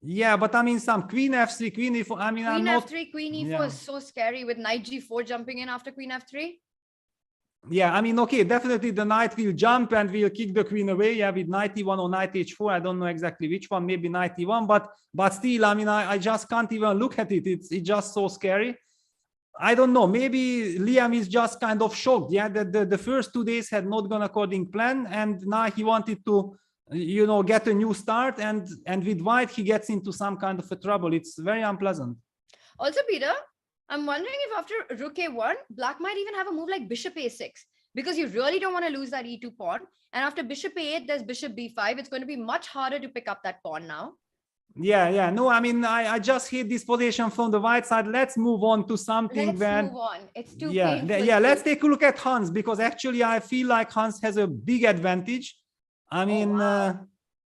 Yeah, but I mean, some queen f3, queen e4. I mean, I'm Queen not. f3, queen e4 Yeah. is so scary with knight g4 jumping in after queen f3. Yeah, I mean, okay, definitely the knight will jump and will kick the queen away. Yeah, with knight e1 or knight h4. I don't know exactly which one, maybe knight e1, but still, I mean, I just can't even look at it. It's just so scary. I don't know, maybe Liam is just kind of shocked, yeah, that the first 2 days had not gone according plan, and now he wanted to, you know, get a new start, and with white he gets into some kind of a trouble. It's very unpleasant. Also, Peter, I'm wondering if after rook a1, black might even have a move like bishop a6, because you really don't want to lose that e2 pawn. And after bishop a8, there's bishop b5. It's going to be much harder to pick up that pawn now. Yeah, no, I mean, I just hate this position from the white side. Let's move on to something. Let's move on. It's too painful. Yeah, let's take a look at Hans, because actually I feel like Hans has a big advantage. I mean,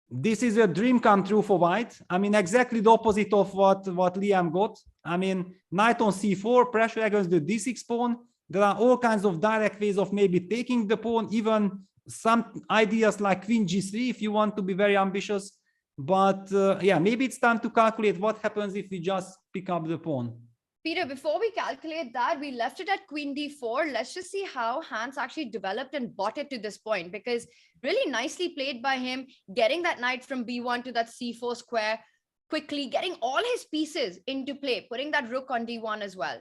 this is a dream come true for white. I mean, exactly the opposite of what Liam got. I mean, knight on c4, pressure against the d6 pawn. There are all kinds of direct ways of maybe taking the pawn, even some ideas like queen g3 if you want to be very ambitious. But yeah, maybe it's time to calculate what happens if we just pick up the pawn. Peter, before we calculate that, we left it at queen d4. Let's just see how Hans actually developed and brought it to this point, because really nicely played by him, getting that knight from b1 to that c4 square quickly, getting all his pieces into play, putting that rook on d1 as well.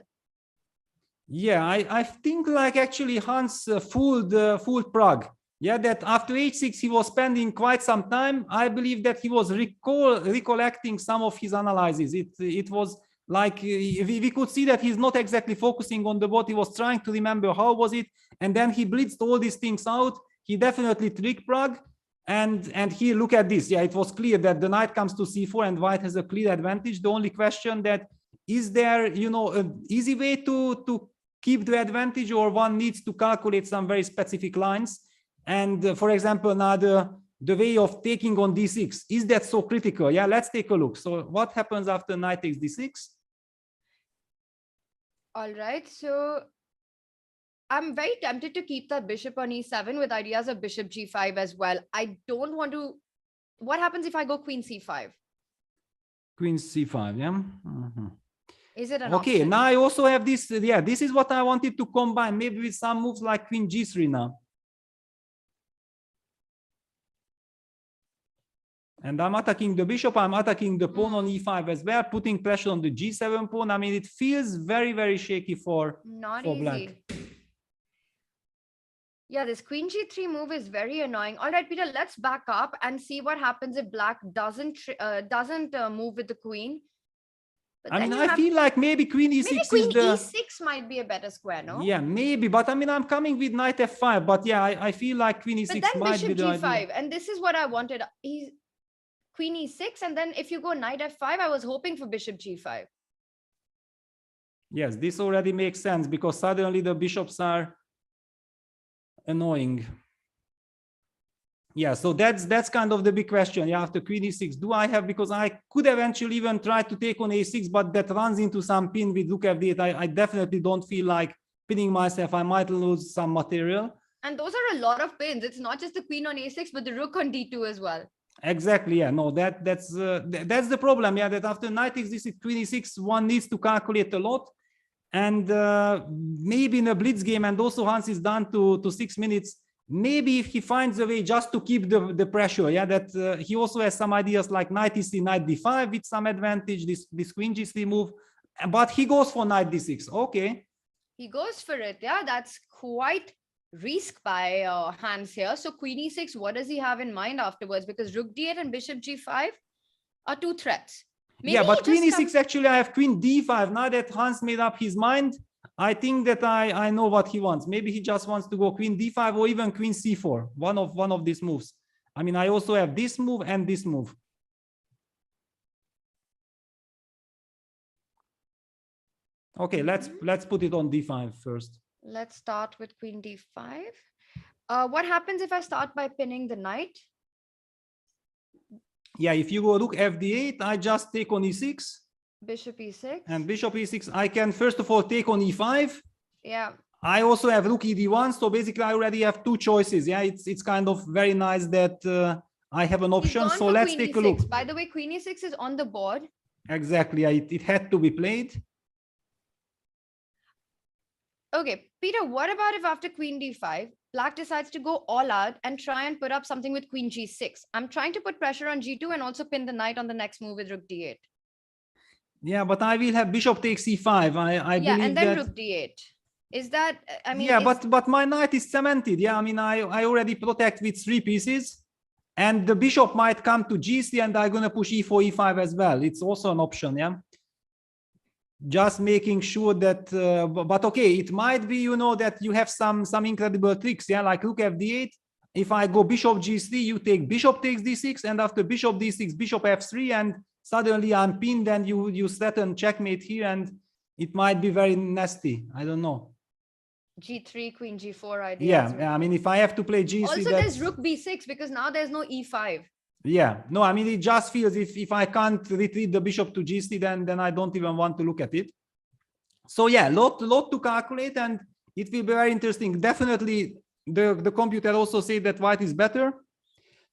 Yeah, I think like actually Hans fooled Prague. Yeah, that after h6 he was spending quite some time. I believe that he was recollecting some of his analyses. It was like we could see that he's not exactly focusing on the board. He was trying to remember how was it, and then he blitzed all these things out. He definitely tricked Prague, and here, look at this. Yeah, it was clear that the knight comes to c4 and white has a clear advantage. The only question that is there, you know, an easy way to keep the advantage, or one needs to calculate some very specific lines. And for example, now the way of taking on d6, is that so critical? Yeah, let's take a look. So what happens after knight takes d6? All right, so I'm very tempted to keep that bishop on e7 with ideas of bishop g5 as well. I don't want to. What happens if I go queen c5? Queen c5, yeah. Is it an okay option? Now I also have this. Yeah, this is what I wanted to combine, maybe with some moves like queen g3 now. And I'm attacking the bishop, I'm attacking the pawn on e5 as well, putting pressure on the g7 pawn. I mean, it feels very, very shaky for easy. black. Yeah, this queen g3 move is very annoying. All right, Peter, let's back up and see what happens if black doesn't move with the queen. But I mean, I feel like maybe queen e6 maybe queen is the... e6 might be a better square, no? Yeah, maybe, but I mean, I'm coming with knight f5, but yeah, I feel like queen e6 but then might be bishop the g5, idea. and this is what I wanted. Queen e6, and then if you go knight f5, I was hoping for bishop g5. Yes, this already makes sense, because suddenly the bishops are annoying. Yeah, so that's kind of the big question. Yeah, after queen e6, do I have, because I could eventually even try to take on a6, but that runs into some pin with rook f8. I definitely don't feel like pinning myself. I might lose some material. And those are a lot of pins. It's not just the queen on a6, but the rook on d2 as well. Exactly. Yeah, no, that's the problem. Yeah, that after knight takes this queen e6, one needs to calculate a lot, and maybe in a blitz game, and also Hans is down to 6 minutes. Maybe if he finds a way just to keep the pressure, yeah, that he also has some ideas like knight e3, knight d5 with some advantage, this queen g3 move, but he goes for knight d6. Okay, he goes for it. Yeah, that's quite risk by Hans here. So queen e6, what does he have in mind afterwards? Because rook d8 and bishop g5 are two threats. Maybe yeah, but queen e6, actually I have queen d5. Now that Hans made up his mind, I think that I know what he wants. Maybe he just wants to go queen d5 or even queen c4, one of these moves. I mean, I also have this move and this move. Okay, let's put it on d5 first. Let's start with queen d5. What happens if I start by pinning the knight? Yeah, if you go rook fd8, I just take on e6. Bishop e6. And bishop e6, I can first of all take on e5. Yeah. I also have rook ed1, so basically I already have two choices. Yeah, it's kind of very nice that I have an He's option. gone So for let's queen take a e6. look. By the way, queen e6 is on the board. Exactly. It had to be played. Okay, Peter, what about if after queen d5, black decides to go all out and try and put up something with queen g6? I'm trying to put pressure on g2 and also pin the knight on the next move with rook d8. Yeah, but I will have bishop takes e5. I Yeah, believe and then that. rook d8. Is that, I mean, Yeah, is- but my knight is cemented. Yeah, I mean, I already protect with 3 pieces. And the bishop might come to g3 and I'm going to push e4, e5 as well. It's also an option, yeah. Just making sure that, but okay, it might be, you know, that you have some incredible tricks, yeah, like rook fd8. If I go bishop g3, you take bishop takes d6, and after bishop d6, bishop f3, and suddenly I'm pinned, and you threaten checkmate here, and it might be very nasty. I don't know. g3, queen g4 idea. Yeah, I mean, if I have to play g3, Also, that's... there's rook b6 because now there's no e5. Yeah, no, I mean, it just feels if I can't retreat the bishop to g3, then I don't even want to look at it. So yeah, lot to calculate, and it will be very interesting. Definitely, the computer also say that white is better,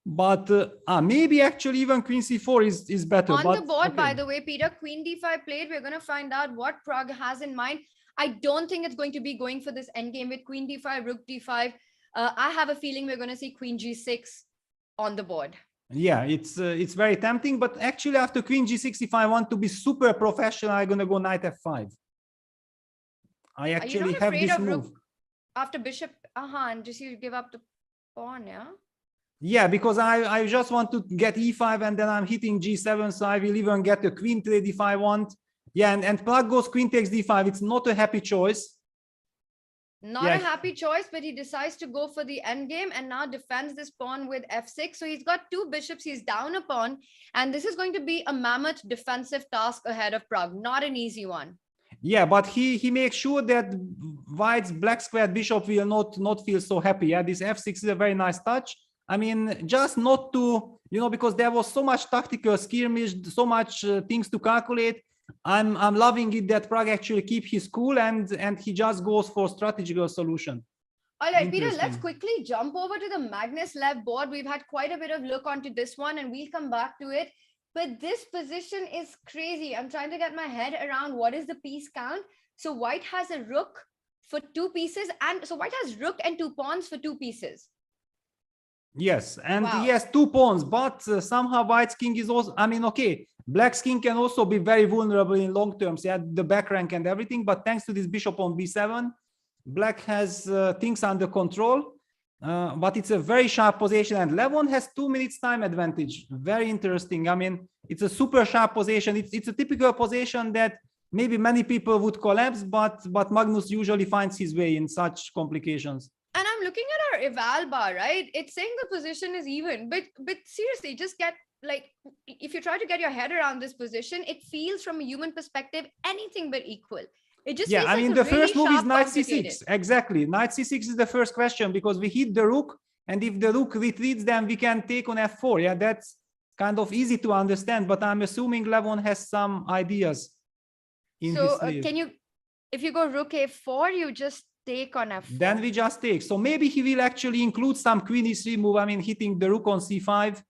but maybe actually even queen c4 is better. On but, the board, okay. by the way, Peter, queen d5 played. We're going to find out what Prague has in mind. I don't think it's going to be going for this endgame with queen d5, rook d5. I have a feeling we're going to see queen g6 on the board. Yeah, it's very tempting, but actually after queen g6, if I want to be super professional, I'm gonna go knight f5. I actually have this move. After bishop, and just you give up the pawn, yeah? Yeah, because I just want to get e5 and then I'm hitting g7, so I will even get a queen trade if I want. Yeah, and Prague goes queen takes d5. It's not a happy choice. Not a happy choice, but he decides to go for the endgame and now defends this pawn with f6. So he's got 2 bishops, he's down a pawn, and this is going to be a mammoth defensive task ahead of Prague, not an easy one. Yeah, but he makes sure that white's black squared bishop will not feel so happy. Yeah, this f6 is a very nice touch. I mean, just not to, you know, because there was so much tactical skirmish, so much things to calculate. I'm loving it that Prague actually keep his cool and he just goes for strategical solution. All right, Peter, let's quickly jump over to the Magnus Lev board. We've had quite a bit of look onto this one and we'll come back to it. But this position is crazy. I'm trying to get my head around what is the piece count. So white has a rook for 2 pieces. And so white has rook and 2 pawns for 2 pieces. Yes, and he has 2 pawns, but somehow white's king is also, I mean, okay, black's king can also be very vulnerable in long terms, yeah, the back rank and everything, but thanks to this bishop on b7, black has things under control, but it's a very sharp position, and Levon has 2 minutes time advantage. Very interesting. I mean, it's a super sharp position. It's a typical position that maybe many people would collapse, but Magnus usually finds his way in such complications. And I'm looking at our eval bar, right? It's saying the position is even, but seriously, just get, like, if you try to get your head around this position, it feels from a human perspective anything but equal. It just feels I mean, like the really first move is sharp, knight complicated. c6. Exactly, knight c6 is the first question because we hit the rook, and if the rook retreats, then we can take on f4. Yeah, that's kind of easy to understand, but I'm assuming Levon has some ideas in his sleeve. Can you, if you go rook a4, you just take on f4. Then we just take. So maybe he will actually include some queen e3 move. I mean, hitting the rook on c5.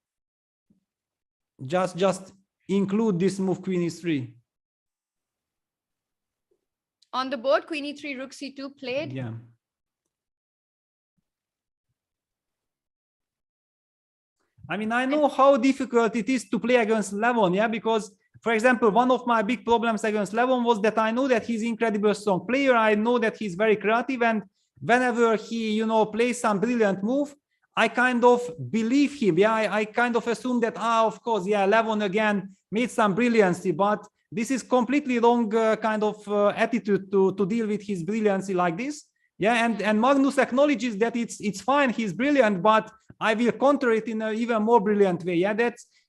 Just include this move, queen e3. On the board, queen e3, rook c2 played. Yeah. I mean, I know how difficult it is to play against Levon, yeah, because, for example, one of my big problems against Levon was that I know that he's an incredibly strong player. I know that he's very creative, and whenever he, you know, plays some brilliant move, I kind of believe him. Yeah, I kind of assume that, of course, yeah, Levon again made some brilliancy, but this is completely wrong kind of attitude to deal with his brilliancy like this. Yeah, and Magnus acknowledges that it's fine, he's brilliant, but I will counter it in an even more brilliant way. Yeah,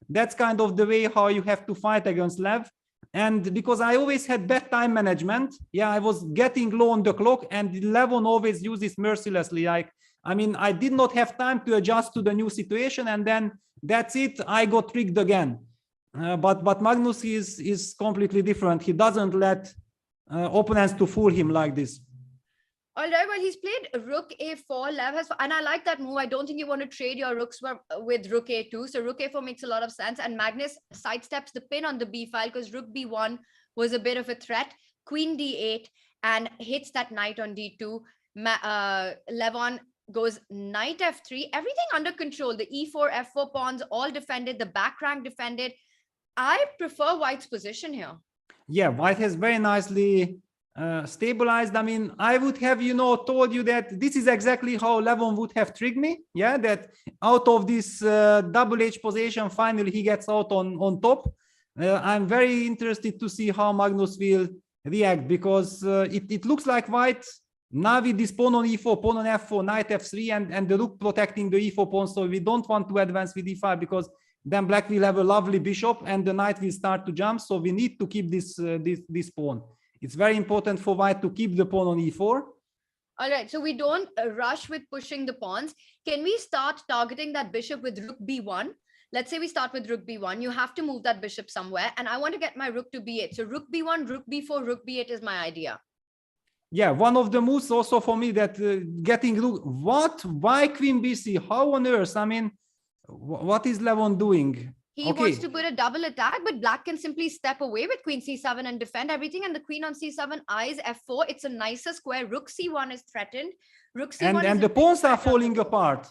that's kind of the way how you have to fight against Lev. And because I always had bad time management, yeah, I was getting low on the clock, and Levon always uses mercilessly. Like, I mean, I did not have time to adjust to the new situation, and then that's it, I got tricked again. But Magnus is completely different. He doesn't let opponents to fool him like this. All right, well, he's played rook a4, Lev has, and I like that move. I don't think you want to trade your rooks with rook a2. So rook a4 makes a lot of sense. And Magnus sidesteps the pin on the b file because rook b1 was a bit of a threat. Queen d8 and hits that knight on d2. Levon goes knight f3. Everything under control. The e4, f4 pawns all defended. The back rank defended. I prefer White's position here. Yeah, White has very nicely stabilized. I mean, I would have, told you that this is exactly how Levon would have tricked me. Yeah, that out of this double H position, finally he gets out on top. I'm very interested to see how Magnus will react, because it looks like White now with this pawn on e4, pawn on f4, knight f3, and the rook protecting the e4 pawn. So we don't want to advance with e5 because then black will have a lovely bishop and the knight will start to jump. So we need to keep this pawn. It's very important for White to keep the pawn on e4. All right, so we don't rush with pushing the pawns. Can we start targeting that bishop with rook b1? Let's say we start with rook b1. You have to move that bishop somewhere. And I want to get my rook to b8. So rook b1, rook b4, rook b8 is my idea. Yeah, one of the moves also for me that getting rook. What? Why queen bc? How on earth? I mean, what is Levon doing? He wants to put a double attack, but black can simply step away with queen c7 and defend everything. And the queen on c7 eyes f4. It's a nicer square. Rook c1 is threatened. Rook c1 and the pawns are falling apart.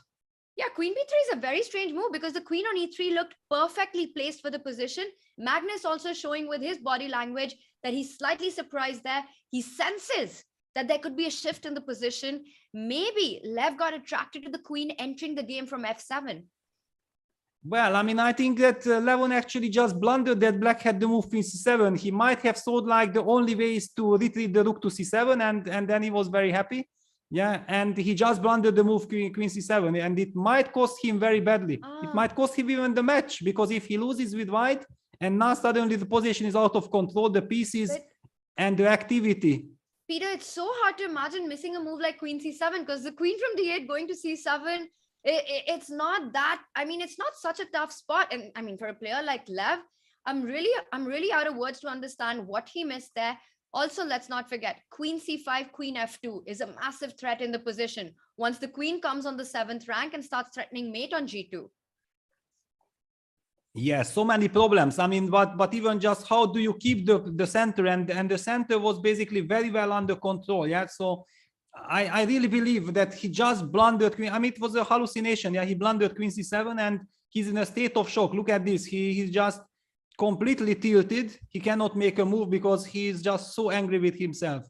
Yeah, queen b3 is a very strange move because the queen on e3 looked perfectly placed for the position. Magnus also showing with his body language that he's slightly surprised there. He senses that there could be a shift in the position. Maybe Lev got attracted to the queen entering the game from f7. Well, I mean, I think that Levon actually just blundered that black had the move queen c7. He might have thought like the only way is to retreat the rook to c7, and then he was very happy. Yeah, and he just blundered the move queen c7, and it might cost him very badly. It might cost him even the match, because if he loses with White, and now suddenly the position is out of control, the pieces and the activity. Peter, it's so hard to imagine missing a move like queen c7 because the queen from d8 going to c7, it's not that, I mean, it's not such a tough spot. And I mean, for a player like Lev, I'm really out of words to understand what he missed there. Also, let's not forget, queen c5, queen f2 is a massive threat in the position. Once the queen comes on the 7th rank and starts threatening mate on g2. Yeah, so many problems. I mean, but even just how do you keep the center? And the center was basically very well under control. Yeah, so I really believe that he just blundered queen. I mean, it was a hallucination. Yeah, he blundered queen c7 and he's in a state of shock. Look at this. He's just completely tilted. He cannot make a move because he's just so angry with himself.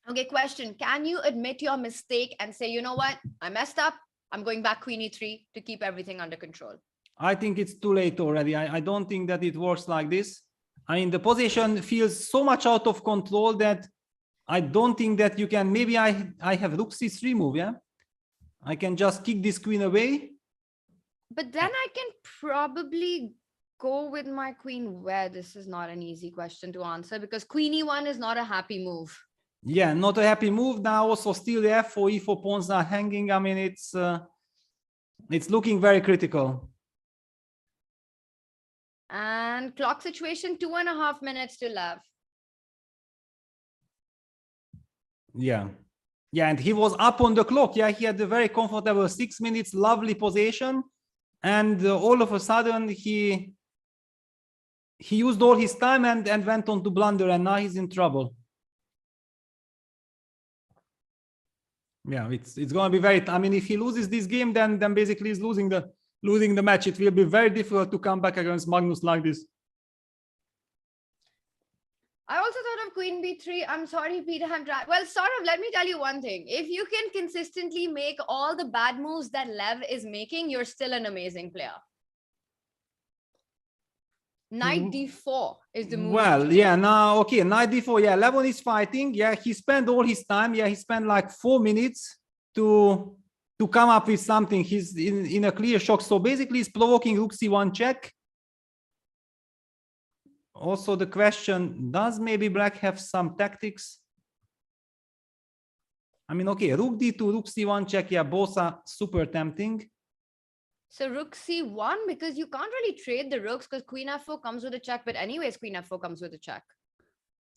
Okay, question. Can you admit your mistake and say, you know what? I messed up. I'm going back queen e3 to keep everything under control. I think it's too late already. I don't think that it works like this. I mean, the position feels so much out of control that I don't think that you can. Maybe I have rook c3 move, yeah? I can just kick this queen away. But then I can probably go with my queen where. This is not an easy question to answer because queen e1 is not a happy move. Yeah, not a happy move. Now also still the f4, e4 pawns are hanging. I mean, it's looking very critical. And clock situation, 2.5 minutes to Lev. Yeah, and he was up on the clock. Yeah, he had a very comfortable 6 minutes, lovely position, and all of a sudden he used all his time and went on to blunder, and now he's in trouble. Yeah, it's going to be very. I mean, if he loses this game, then basically he's losing the match. It will be very difficult to come back against Magnus like this. I also thought of queen b3. I'm sorry, Peter. Well, sort of. Let me tell you one thing. If you can consistently make all the bad moves that Lev is making, you're still an amazing player. Knight d4 is the move. Well, yeah, now, okay, knight d4. Yeah, Levon is fighting. Yeah, he spent all his time. Yeah, he spent like 4 minutes to come up with something. He's in a clear shock. So basically, he's provoking rook c1 check. Also, the question, does maybe black have some tactics? I mean, okay, rook d2, rook c1 check. Yeah, both are super tempting. So rook c1, because you can't really trade the rooks because queen f4 comes with a check. But anyways, queen f4 comes with a check.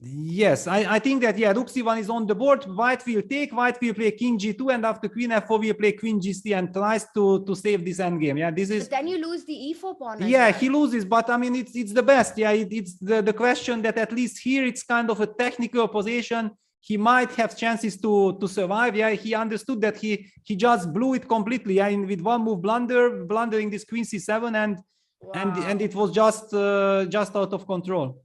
Yes, I think that, yeah, rook c1 is on the board. White will take, white will play king g2, and after queen f4 will play queen g3 and tries to save this endgame. Yeah, this is. But then you lose the e4 pawn as Yeah, well. he loses, but I mean, it's the best. Yeah, it's the question that at least here it's kind of a technical position. He might have chances to survive. Yeah, he understood that he just blew it completely. Yeah, with one move blundering this queen c7, and it was just out of control.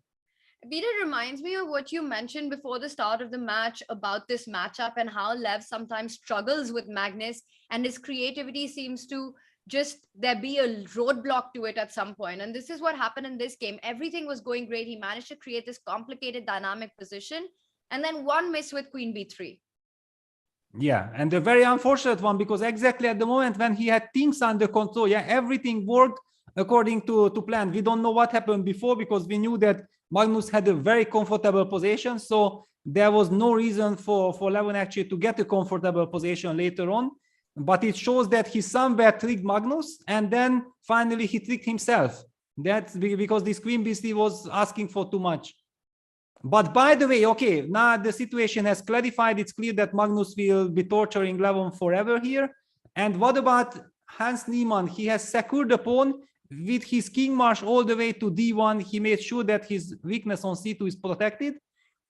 Peter, reminds me of what you mentioned before the start of the match about this matchup and how Lev sometimes struggles with Magnus, and his creativity seems to just there be a roadblock to it at some point. And this is what happened in this game. Everything was going great. He managed to create this complicated dynamic position, and then one miss with queen b3. Yeah, and a very unfortunate one, because exactly at the moment when he had things under control, yeah, everything worked according to plan. We don't know what happened before, because we knew that Magnus had a very comfortable position, so there was no reason for Levon actually to get a comfortable position later on. But it shows that he somewhere tricked Magnus, and then finally he tricked himself. That's because this queen b3 was asking for too much. But by the way, okay, now the situation has clarified. It's clear that Magnus will be torturing Levon forever here. And what about Hans Niemann? He has secured the pawn with his king march all the way to d1. He made sure that his weakness on c2 is protected.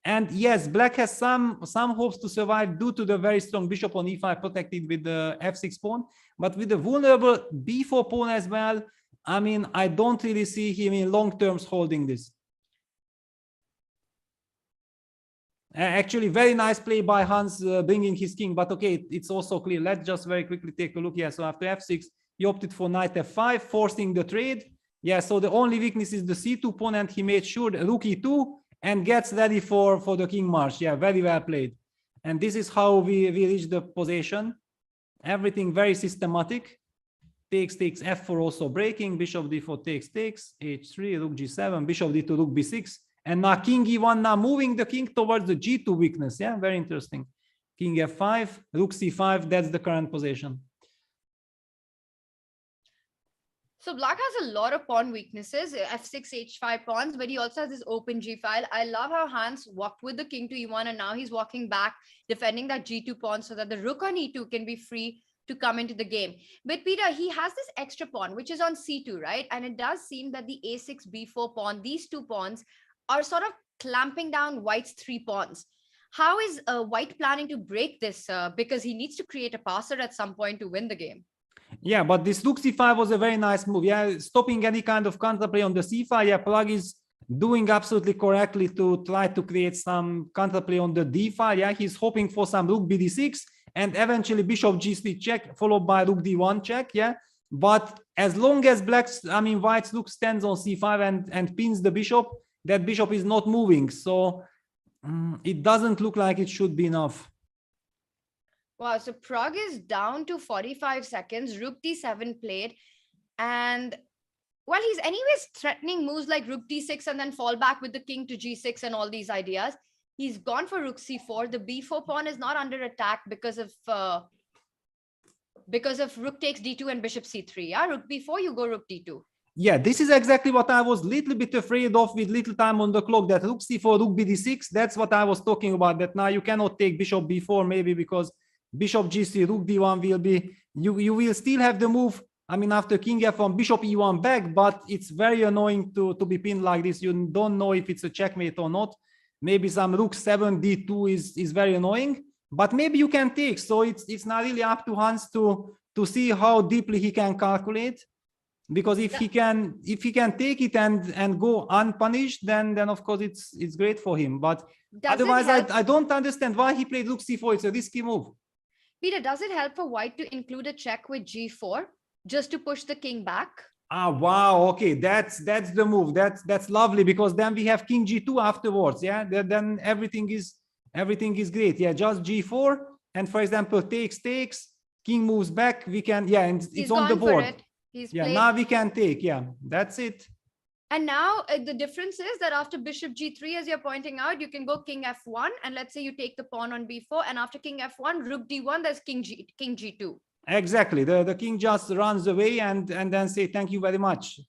And yes, black has some hopes to survive due to the very strong bishop on e5 protected with the f6 pawn. But with the vulnerable b4 pawn as well, I mean, I don't really see him in long terms holding this. Actually, very nice play by Hans, bringing his king. But okay, it's also clear. Let's just very quickly take a look here. So after f6, he opted for knight f5, forcing the trade. Yeah, so the only weakness is the c2 pawn, and he made sure rook e2 and gets ready for the king march. Yeah, very well played. And this is how we reach the position. Everything very systematic. Takes, f4 also breaking, bishop d4 takes, h3, rook g7, bishop d2, rook b6. And now king e1, now moving the king towards the g2 weakness. Yeah, very interesting. King f5, rook c5, that's the current position. So black has a lot of pawn weaknesses, f6, h5 pawns, but he also has this open g file. I love how Hans walked with the king to e1, and now he's walking back, defending that g2 pawn so that the rook on e2 can be free to come into the game. But Peter, he has this extra pawn, which is on c2, right? And it does seem that the a6, b4 pawn, these two pawns are sort of clamping down white's three pawns. How is white planning to break this? Because he needs to create a passer at some point to win the game. Yeah, but this rook c5 was a very nice move. Yeah, stopping any kind of counterplay on the c5. Yeah, Plug is doing absolutely correctly to try to create some counterplay on the d file. Yeah, he's hoping for some rook bd6 and eventually bishop g3 check, followed by rook d1 check. Yeah, but as long as white's rook stands on c5 and pins the bishop, that bishop is not moving. So it doesn't look like it should be enough. Wow, so Prague is down to 45 seconds, rook d7 played, and well, he's anyways threatening moves like rook d6 and then fall back with the king to g6 and all these ideas. He's gone for rook c4. The b4 pawn is not under attack because of rook takes d2 and bishop c3. Yeah, rook b4, you go rook d2. Yeah, this is exactly what I was a little bit afraid of with little time on the clock, that rook c4, rook bd6, that's what I was talking about, that now you cannot take bishop b4 maybe because bishop g3, rook d1 will be, you will still have the move, after king f1, bishop e1 back, but it's very annoying to be pinned like this. You don't know if it's a checkmate or not. Maybe some rook 7 d2 is very annoying, but maybe you can take. So it's not really up to Hans to see how deeply he can calculate, because if he can take it and go unpunished, then of course it's great for him. But otherwise, I don't understand why he played rook c4. It's a risky move. Peter, does it help for white to include a check with g4 just to push the king back? Ah, wow. Okay, that's the move. That's lovely, because then we have king g2 afterwards. Yeah, then everything is great. Yeah, just g4, and for example, takes, king moves back. We can, yeah, and it's on the board. Now we can take. Yeah, that's it. And now the difference is that after bishop g3, as you're pointing out, you can go king f1, and let's say you take the pawn on b4, and after king f1, rook d1, there's king g2. Exactly. The king just runs away and then say thank you very much.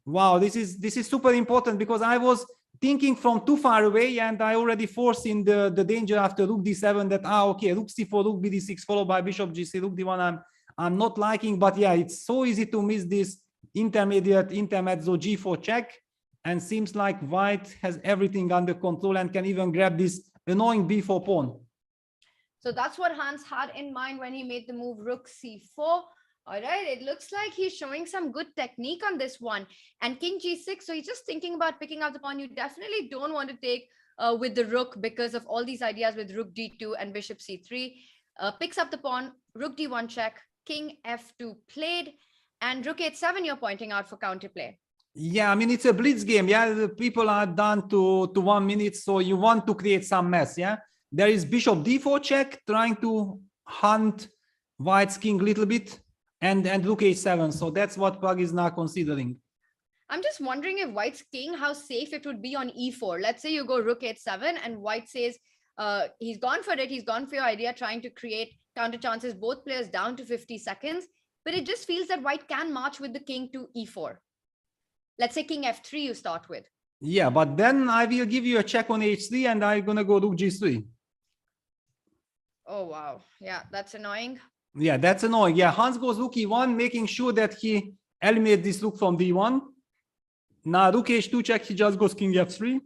Wow, this is super important, because I was thinking from too far away, and I already foreseen the danger after rook d7 that, okay, rook c4, rook bd6 followed by bishop g3, rook d1 I'm not liking, but yeah, it's so easy to miss this intermezzo g4 check, and seems like white has everything under control and can even grab this annoying b4 pawn. So that's what Hans had in mind when he made the move rook c4. All right, it looks like he's showing some good technique on this one. And king g6, so he's just thinking about picking up the pawn. You definitely don't want to take with the rook because of all these ideas with rook d2 and bishop c3. Picks up the pawn, rook d1 check, king f2 played, and rook h7 you're pointing out for counterplay. Yeah, I mean, it's a blitz game. Yeah, the people are down to 1 minute, so you want to create some mess. Yeah, there is bishop d4 check, trying to hunt white's king a little bit, and rook h7. So that's what Pragg is now considering. I'm just wondering if white's king, how safe it would be on e4. Let's say you go rook h7 and white says he's gone for it. He's gone for your idea, trying to create counter chances, both players down to 50 seconds. But it just feels that white can march with the king to e4. Let's say king f3 you start with. Yeah, but then I will give you a check on h3 and I'm going to go rook g3. Oh, wow. Yeah, that's annoying. Yeah, that's annoying. Yeah, Hans goes rook e1, making sure that he eliminates this rook from d1. Now rook h2 check, he just goes king f3.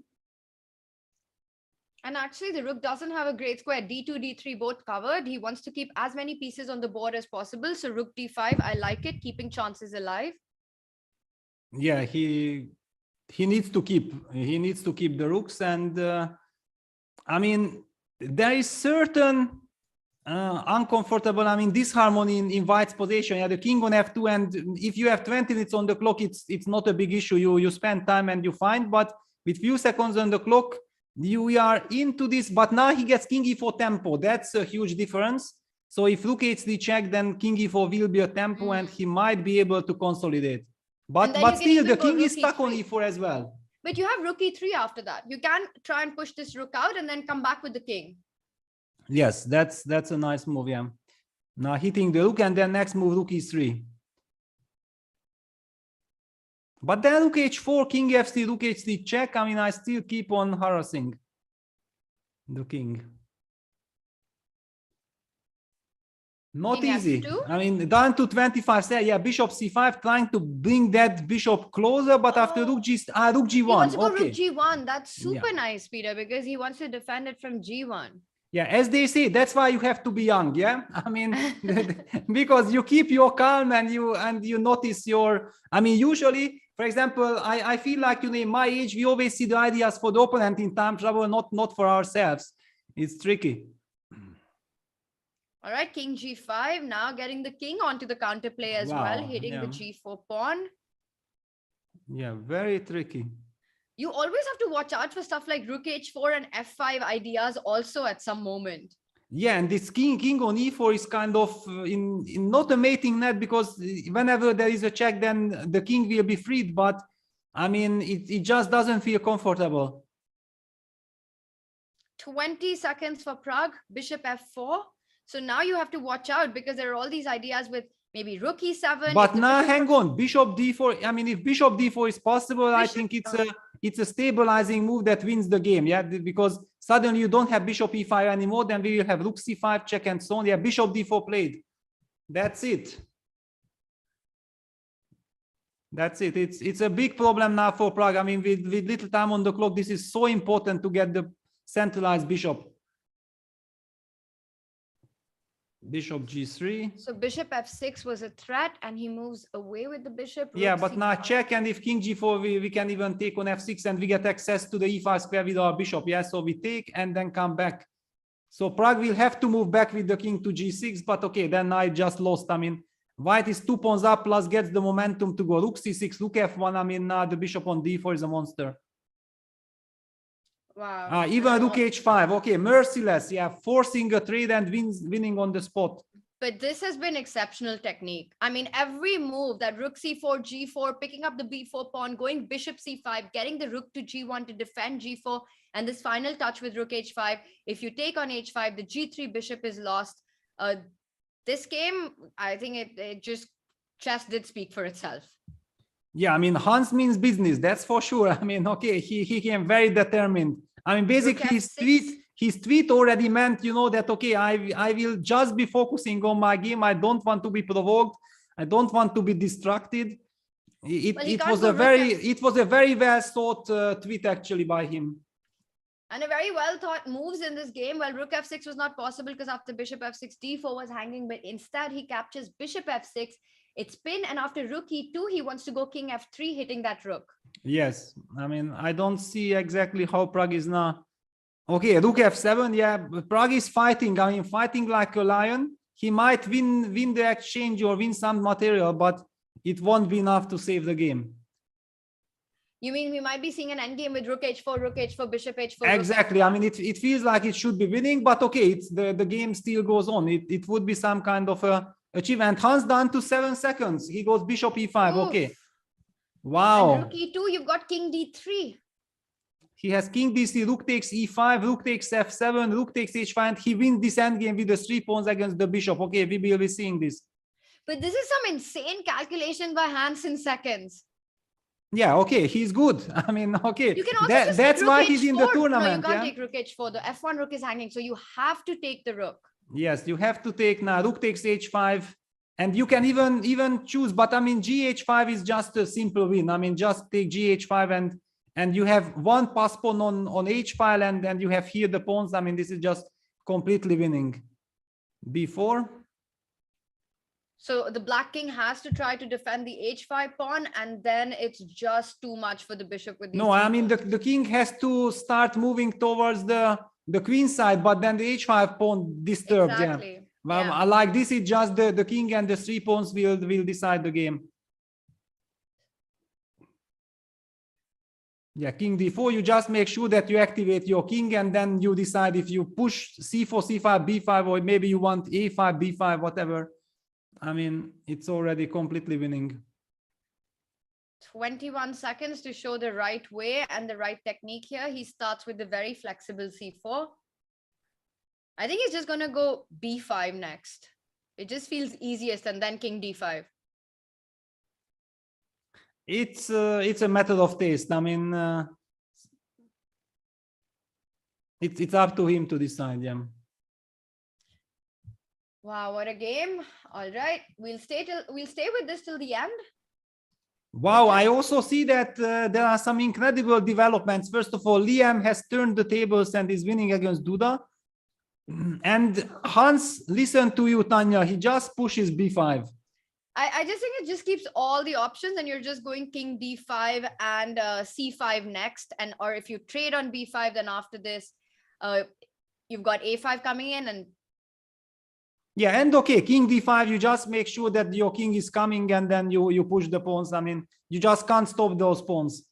And actually, the rook doesn't have a great square. d2, d3 both covered. He wants to keep as many pieces on the board as possible. So rook d5, I like it, keeping chances alive. Yeah, he needs to keep the rooks, and I mean, there is certain uncomfortable, I mean, disharmony in white's position. Yeah, the king on f2, and if you have 20 minutes on the clock, it's not a big issue. You spend time and you find, but with few seconds on the clock, we are into this. But now he gets king e4 tempo. That's a huge difference. So if rook h3 check, then king e4 will be a tempo, and he might be able to consolidate. But still, the king is stuck on e4 as well. But you have rook e3 after that. You can try and push this rook out and then come back with the king. Yes, that's a nice move. Yeah. Now hitting the rook, and then next move rook e3. But then rook h4, king f3, rook h3 check. I mean, I still keep on harassing the king. Not King easy. F2? I mean, down to 25. Yeah, bishop c5, trying to bring that bishop closer, but after rook g1. He wants to go rook Okay. g1. That's super nice, Peter, because he wants to defend it from g1. Yeah, as they say, that's why you have to be young. Yeah, I mean, because you keep your calm and you notice your. I mean, usually, for example, I feel like, you know, in my age, we always see the ideas for the opponent in time trouble, not for ourselves. It's tricky. All right, king g5. Now getting the king onto the counterplay as well, hitting the g4 pawn. Yeah, very tricky. You always have to watch out for stuff like rook h4 and f5 ideas also at some moment. Yeah, and this king on e4 is kind of in not a mating net, because whenever there is a check, then the king will be freed. But I mean, it just doesn't feel comfortable. 20 seconds for Pragg, bishop f4. So now you have to watch out, because there are all these ideas with maybe rook e7. But now hang on, bishop d4. I mean, if bishop d4 is possible, I think it's a stabilizing move that wins the game. Yeah, because suddenly you don't have bishop e5 anymore. Then we will have rook c5 check and so on. Yeah, bishop d4 played. That's it. That's it. It's a big problem now for Pragg. I mean, with little time on the clock, this is so important to get the centralized bishop. Bishop g3. So bishop f6 was a threat, and he moves away with the bishop. Yeah, but now check, and if king g4, we can even take on f6, and we get access to the e5 square with our bishop. Yeah, so we take and then come back. So Pragg will have to move back with the king to g6, but okay, then I just lost. I mean, white is 2 pawns up, plus gets the momentum to go rook c6, rook f1. I mean, now the bishop on d4 is a monster. Wow. Even rook h5. Okay, merciless. Yeah, forcing a trade and winning on the spot. But this has been exceptional technique. I mean, every move, that rook c4, g4, picking up the b4 pawn, going bishop c5, getting the rook to g1 to defend g4, and this final touch with rook h5. If you take on h5, the g3 bishop is lost. This game, I think it just chess did speak for itself. Yeah, I mean, Hans means business, that's for sure. I mean, okay, he came very determined. I mean, basically his tweet already meant, you know, that, okay, I will just be focusing on my game. I don't want to be provoked. I don't want to be distracted. It was a very well thought tweet actually by him. And a very well thought moves in this game. Well, rook f6 was not possible because after bishop f6, d4 was hanging, but instead he captures bishop f6. It's pin, and after rook e2, he wants to go king f3, hitting that rook. Yes, I mean, I don't see exactly how Prague is now. Okay, rook f7, yeah, Prague is fighting. I mean, fighting like a lion. He might win the exchange or win some material, but it won't be enough to save the game. You mean we might be seeing an endgame with rook h4, bishop h4? Exactly. I mean, it feels like it should be winning, but okay, it's the game still goes on. It would be some kind of a achievement. Hans down to 7 seconds. He goes bishop e5. Oof. Okay. Wow. And rook e2, you've got king d3. He has king d3, rook takes e5, rook takes f7, rook takes h5, and he wins this endgame with the 3 pawns against the bishop. Okay, we will be seeing this. But this is some insane calculation by Hans in seconds. Yeah, okay, he's good. I mean, okay, You can also that's why he's in the tournament. No, you can't take rook h4. The f1 rook is hanging, so you have to take the rook. Yes, you have to take now. Rook takes h5, and you can even choose. But I mean, gh5 is just a simple win. I mean, just take gh5 and you have one pass pawn on h file, and you have here the pawns. I mean, this is just completely winning. b4. So the black king has to try to defend the h5 pawn, and then it's just too much for the bishop with these. No, I mean, the king has to start moving towards the queen side, but then the h5 pawn disturbed. Exactly. Yeah. Well, like this is just the king and the 3 pawns will decide the game. Yeah, king d4, you just make sure that you activate your king, and then you decide if you push c4, c5, b5, or maybe you want a5, b5, whatever. I mean, it's already completely winning. 21 seconds to show the right way and the right technique here. He starts with the very flexible c4. I think he's just going to go b5 next. It just feels easiest, and then king d5. It's a matter of taste. I mean, it's up to him to decide. Yeah. Wow, what a game. All right, we'll stay with this till the end. Wow, I also see that there are some incredible developments. First of all, Liam has turned the tables and is winning against Duda. And Hans, listen to you, Tanya. He just pushes b5. I just think it just keeps all the options, and you're just going king d5 and c5 next. And or if you trade on b5, then after this, you've got a5 coming in. And yeah, and okay, king d5, you just make sure that your king is coming, and then you push the pawns. I mean, you just can't stop those pawns.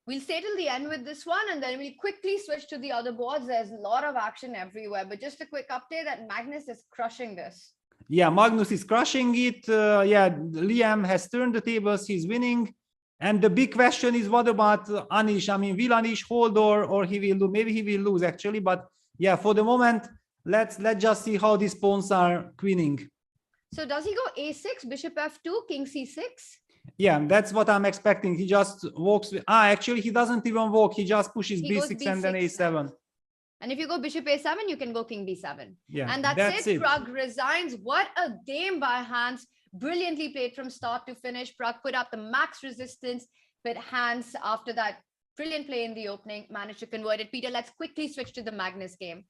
We'll stay till the end with this one, and then we'll quickly switch to the other boards. There's a lot of action everywhere, but just a quick update that Magnus is crushing this. Yeah, Magnus is crushing it. Yeah, Liam has turned the tables. He's winning. And the big question is, what about Anish? I mean, will Anish hold or he will lose? Maybe he will lose, actually. But yeah, for the moment, let's just see how these pawns are queening. So does he go a6, bishop f2, king c6? Yeah, that's what I'm expecting. He just walks. Actually, he doesn't even walk. He just pushes b6 and then a7. And if you go bishop a7, you can go king b7. Yeah, and that's it. Prague resigns. What a game by Hans. Brilliantly played from start to finish. Prague put up the max resistance, but Hans, after that brilliant play in the opening, managed to convert it. Peter, let's quickly switch to the Magnus game.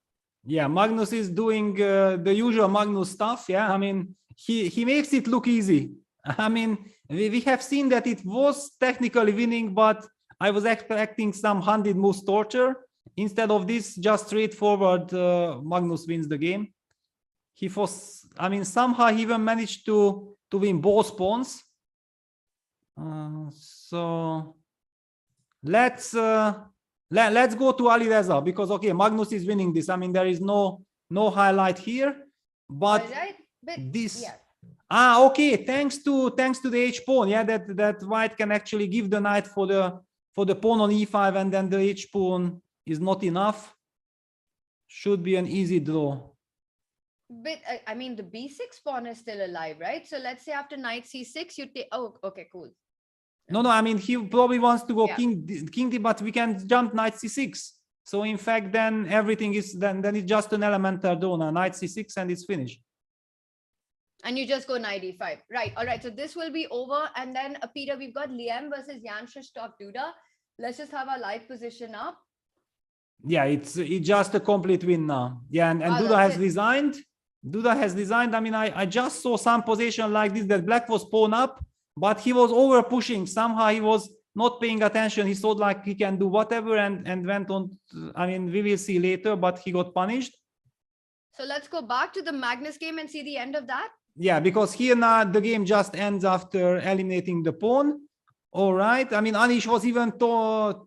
Yeah, Magnus is doing the usual Magnus stuff. Yeah, I mean, he makes it look easy. I mean, we have seen that it was technically winning, but I was expecting some 100 moves torture. Instead of this, just straightforward, Magnus wins the game. I mean, somehow he even managed to win both pawns. So let's go to Ali Reza, because okay, Magnus is winning this. I mean, there is no highlight here, but this. Yeah. Okay. Thanks to the H pawn. Yeah, that white can actually give the knight for the pawn on e5, and then the H pawn is not enough. Should be an easy draw. But I mean, the b6 pawn is still alive, right? So let's say after knight c6, you take. Oh, okay, cool. No, I mean, he probably wants to go Yeah. king D, but we can jump knight c6. So in fact, then everything is, then it's just an elemental draw, knight c6, and it's finished. And you just go knight e5. Right. All right. So this will be over. And then, Peter, we've got Liam versus Jan-Krzysztof Duda. Let's just have our live position up. Yeah, it's just a complete win now. Yeah, and Wow, Duda that's has it. resigned. Duda has resigned. I mean, I just saw some position like this that black was pawn up, but he was over pushing. Somehow he was not paying attention. He thought like he can do whatever and went on. I mean, we will see later, but he got punished. So let's go back to the Magnus game and see the end of that. Yeah, because here now the game just ends after eliminating the pawn. All right. I mean, Anish was even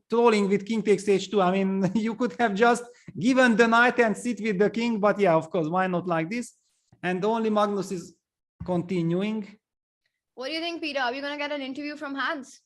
trolling with king takes h2. I mean, you could have just given the knight and sit with the king, but yeah, of course, why not like this? And only Magnus is continuing. What do you think, Peter? Are we going to get an interview from Hans?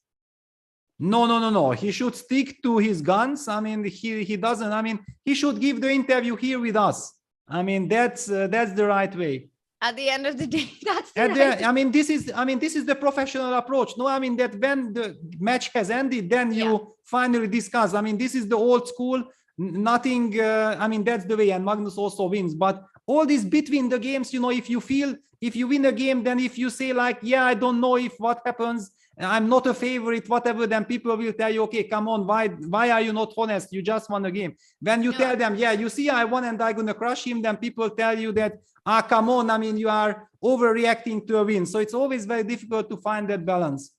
No. He should stick to his guns. I mean, he doesn't. I mean, he should give the interview here with us. I mean, that's the right way. At the end of the day, that's the And right. I mean, this is the professional approach. No, I mean that when the match has ended, then you finally discuss. I mean, this is the old school. Nothing. I mean, that's the way. And Magnus also wins. But all this between the games, you know, if you win a game, then if you say like, yeah, I don't know if what happens, I'm not a favorite, whatever, then people will tell you, okay, come on, why are you not honest? You just won a game. When you tell them, yeah, you see, I won and I'm gonna crush him, then people tell you that, come on, I mean, you are overreacting to a win. So it's always very difficult to find that balance.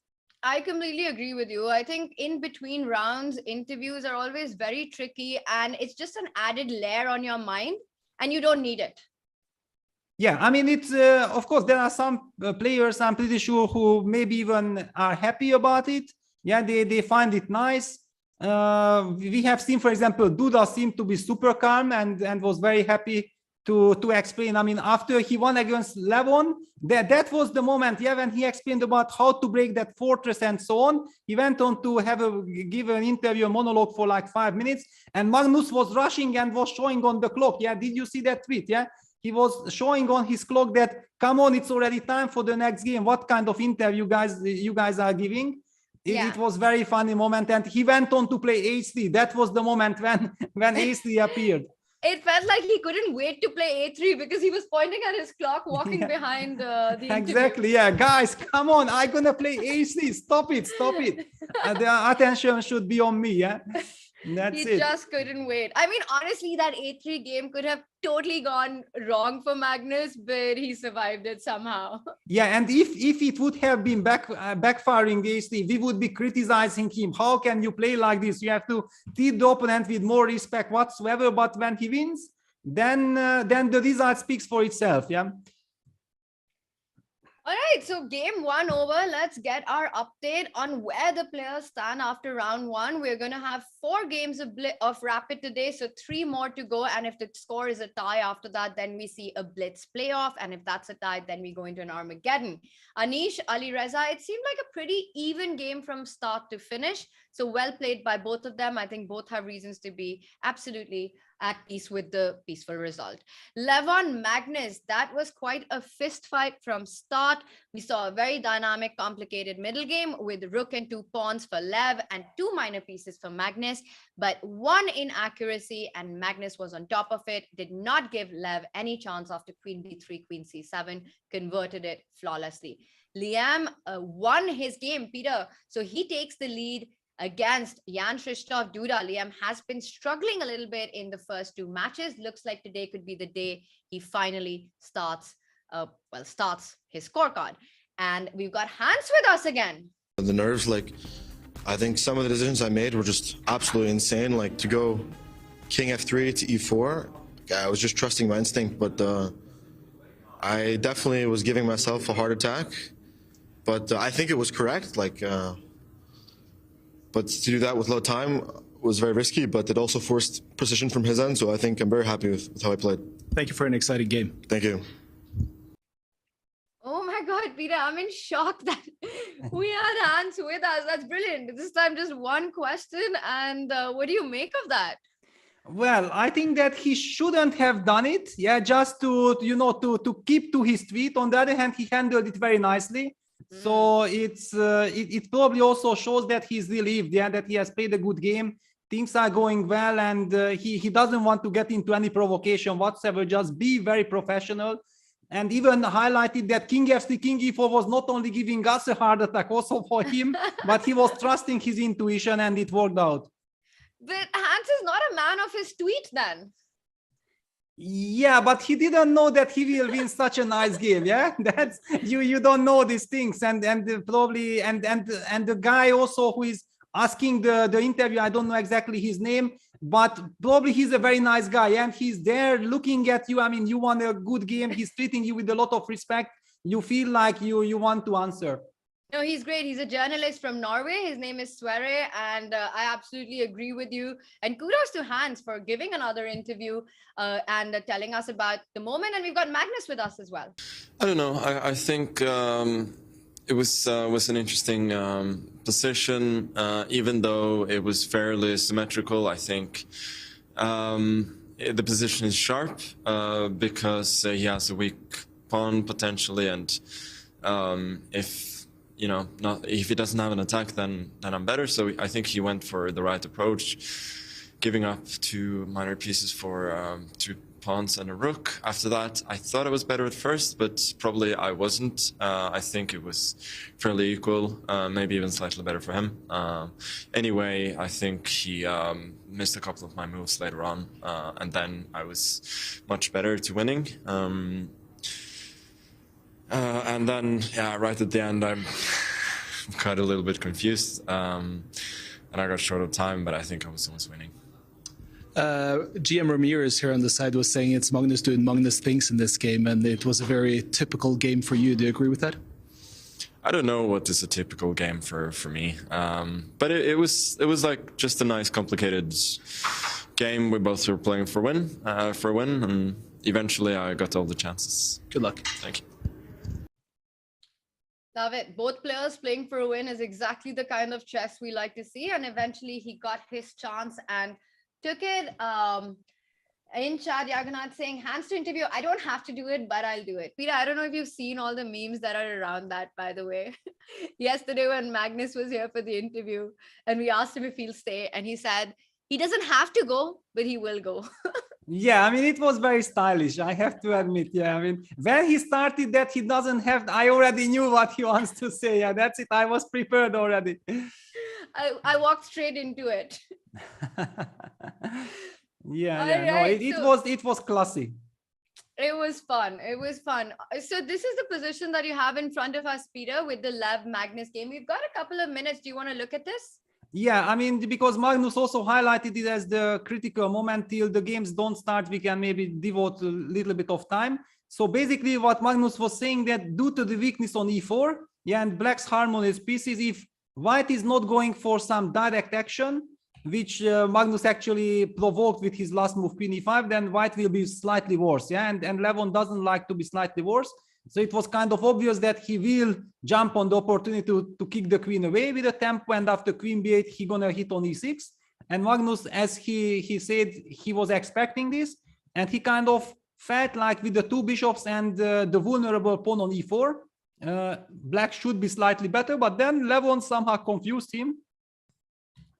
I completely agree with you. I think in between rounds, interviews are always very tricky and it's just an added layer on your mind and you don't need it. Yeah, I mean, it's of course, there are some players, I'm pretty sure, who maybe even are happy about it. Yeah, they find it nice. We have seen, for example, Duda seemed to be super calm and was very happy to explain. I mean, after he won against Levon, that was the moment, yeah, when he explained about how to break that fortress and so on. He went on to give an interview, a monologue for like 5 minutes, and Magnus was rushing and was showing on the clock. Yeah, did you see that tweet? Yeah, he was showing on his clock that, come on, it's already time for the next game. What kind of interview you guys are giving? It was very funny moment, and he went on to play h3. That was the moment when h3 appeared. It felt like he couldn't wait to play a3 because he was pointing at his clock, walking behind the Exactly. Yeah, guys, come on! I'm gonna play a3. Stop it! The attention should be on me. Yeah, that's he it. just couldn't wait. I mean, honestly, that a3 game could have totally gone wrong for Magnus, but he survived it somehow. Yeah, and if it would have been backfiring the a3, we would be criticizing him. How can you play like this? You have to treat the opponent with more respect whatsoever. But when he wins, then the result speaks for itself. Yeah. All right, so game one over. Let's get our update on where the players stand after round one. We're going to have 4 games of rapid today, so 3 more to go. And if the score is a tie after that, then we see a blitz playoff. And if that's a tie, then we go into an Armageddon. Anish, Ali Reza, it seemed like a pretty even game from start to finish. So well played by both of them. I think both have reasons to be absolutely at peace with the peaceful result. Levon Magnus, that was quite a fist fight from start. We saw a very dynamic, complicated middle game with rook and 2 pawns for Lev and 2 minor pieces for Magnus, but 1 inaccuracy and Magnus was on top of it, did not give Lev any chance after queen b3, queen c7, converted it flawlessly. Liam won his game, Peter, so he takes the lead against Jan-Krzysztof Duda. Liam has been struggling a little bit in the first 2 matches. Looks like today could be the day he finally starts his scorecard. And we've got Hans with us again. The nerves, like, I think some of the decisions I made were just absolutely insane. Like to go king f3 to e4, I was just trusting my instinct, but I definitely was giving myself a heart attack. But I think it was correct. Like, but to do that with low time was very risky, but it also forced precision from his end. So I think I'm very happy with how I played. Thank you for an exciting game. Thank you. Oh my God, Peter, I'm in shock that we had Hans with us. That's brilliant. This time just one question. And what do you make of that? Well, I think that he shouldn't have done it. Yeah, just to keep to his tweet. On the other hand, he handled it very nicely. So it probably also shows that he's relieved, yeah, that he has played a good game. Things are going well, and he doesn't want to get into any provocation whatsoever. Just be very professional. And even highlighted that King F3, King E4 was not only giving us a heart attack also for him, but he was trusting his intuition, and it worked out. But Hans is not a man of his tweet then. Yeah, but he didn't know that he will win such a nice game. Yeah, that's you don't know these things, and probably and the guy also who is asking the interview, I don't know exactly his name, but probably he's a very nice guy, and he's there looking at you. I mean, you won a good game. He's treating you with a lot of respect. You feel like you want to answer. No, he's great. He's a journalist from Norway. His name is Sverre, and I absolutely agree with you. And kudos to Hans for giving another interview and telling us about the moment. And we've got Magnus with us as well. I don't know. I think it was an interesting position, even though it was fairly symmetrical. I think the position is sharp because he has a weak pawn potentially, and if he doesn't have an attack, then I'm better. So I think he went for the right approach, giving up 2 minor pieces for 2 pawns and a rook. After that, I thought I was better at first, but probably I wasn't. I think it was fairly equal, maybe even slightly better for him. Anyway, I think he missed a couple of my moves later on, and then I was much better to winning. And then, yeah, right at the end, I'm got a little bit confused, and I got short of time, but I think I was almost winning. GM Ramirez here on the side was saying it's Magnus doing Magnus things in this game, and it was a very typical game for you. Do you agree with that? I don't know what is a typical game for me, but it was like just a nice, complicated game. We both were playing for a win, and eventually I got all the chances. Good luck. Thank you. Love it. Both players playing for a win is exactly the kind of chess we like to see. And eventually he got his chance and took it. In chat, Yaganat saying, Hans to interview. I don't have to do it, but I'll do it. Peter, I don't know if you've seen all the memes that are around that, by the way. Yesterday when Magnus was here for the interview and we asked him if he'll stay, and he said, he doesn't have to go, but he will go. Yeah, I mean, it was very stylish, I have to admit. Yeah, I mean, when he started that he doesn't have, I already knew what he wants to say. Yeah, that's it. I was prepared already. I walked straight into it. It was classy. It was fun. It was fun. So this is the position that you have in front of us, Peter, with the Lev Magnus game. We've got a couple of minutes. Do you want to look at this? Yeah, I mean, because Magnus also highlighted it as the critical moment. Till the games don't start, we can maybe devote a little bit of time. So basically what Magnus was saying, that due to the weakness on e4, yeah, and black's harmonious pieces, if white is not going for some direct action, which Magnus actually provoked with his last move, queen e5, then white will be slightly worse. Yeah, and Levon doesn't like to be slightly worse. So it was kind of obvious that he will jump on the opportunity to kick the queen away with a tempo, and after queen b8, he gonna hit on e6. And Magnus, as he said, he was expecting this, and he kind of felt like with the 2 bishops and the vulnerable pawn on e4, black should be slightly better, but then Levon somehow confused him.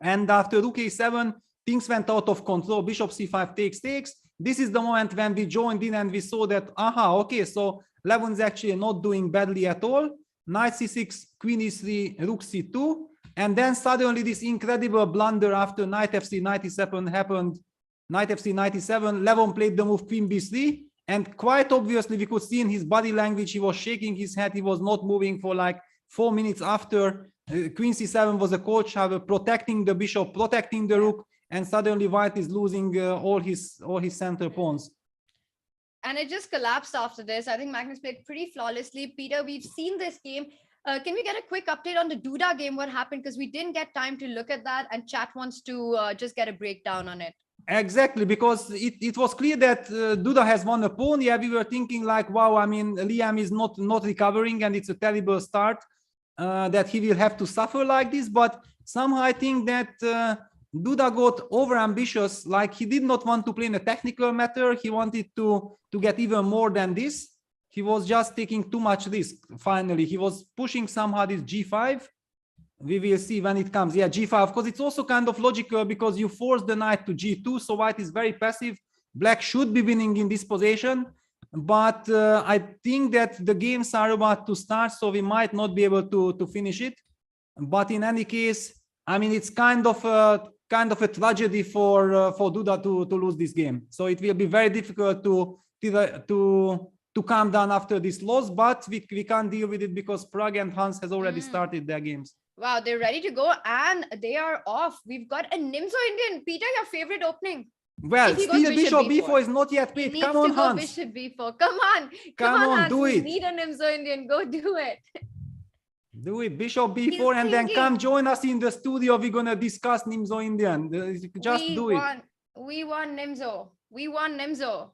And after rook a7, things went out of control. Bishop c5 takes. This is the moment when we joined in and we saw that, okay, so Levon's actually not doing badly at all. Knight c6, queen e3, rook c2. And then suddenly this incredible blunder after knight fc 97 happened. Knight fc 97, Levon played the move queen b3. And quite obviously we could see in his body language, he was shaking his head. He was not moving for like 4 minutes after. Queen c7 was a coach, protecting the bishop, protecting the rook. And suddenly white is losing all his center pawns. And it just collapsed after this. I think Magnus played pretty flawlessly. Peter, we've seen this game. Can we get a quick update on the Duda game? What happened? Because we didn't get time to look at that, and chat wants to just get a breakdown on it. Exactly, because it was clear that Duda has won a pawn. Yeah, we were thinking like, wow, I mean, Liam is not recovering, and it's a terrible start that he will have to suffer like this. But somehow I think that Duda got overambitious, like he did not want to play in a technical matter. He wanted to get even more than this. he was just taking too much risk. Finally, he was pushing somehow this g5. We will see when it comes. Yeah, g5. Of course, it's also kind of logical because you force the knight to g2, so white is very passive. Black should be winning in this position, but I think that the games are about to start, so we might not be able to finish it. But in any case, I mean, it's kind of a tragedy for Duda to lose this game. So it will be very difficult to calm down after this loss, but we can't deal with it because Pragg and Hans has already started their games. Wow, they're ready to go and they are off. We've got a Nimzo Indian. Peter, your favorite opening. Well, still Bishop B4 is not yet played. Come on, Hans. Bishop B4. Come on, Hans. Do it. We need a Nimzo Indian. Go do it. Do it. Bishop B4 and then come join us in the studio. We're going to discuss Nimzo Indian. Just do it. We want Nimzo. We want Nimzo.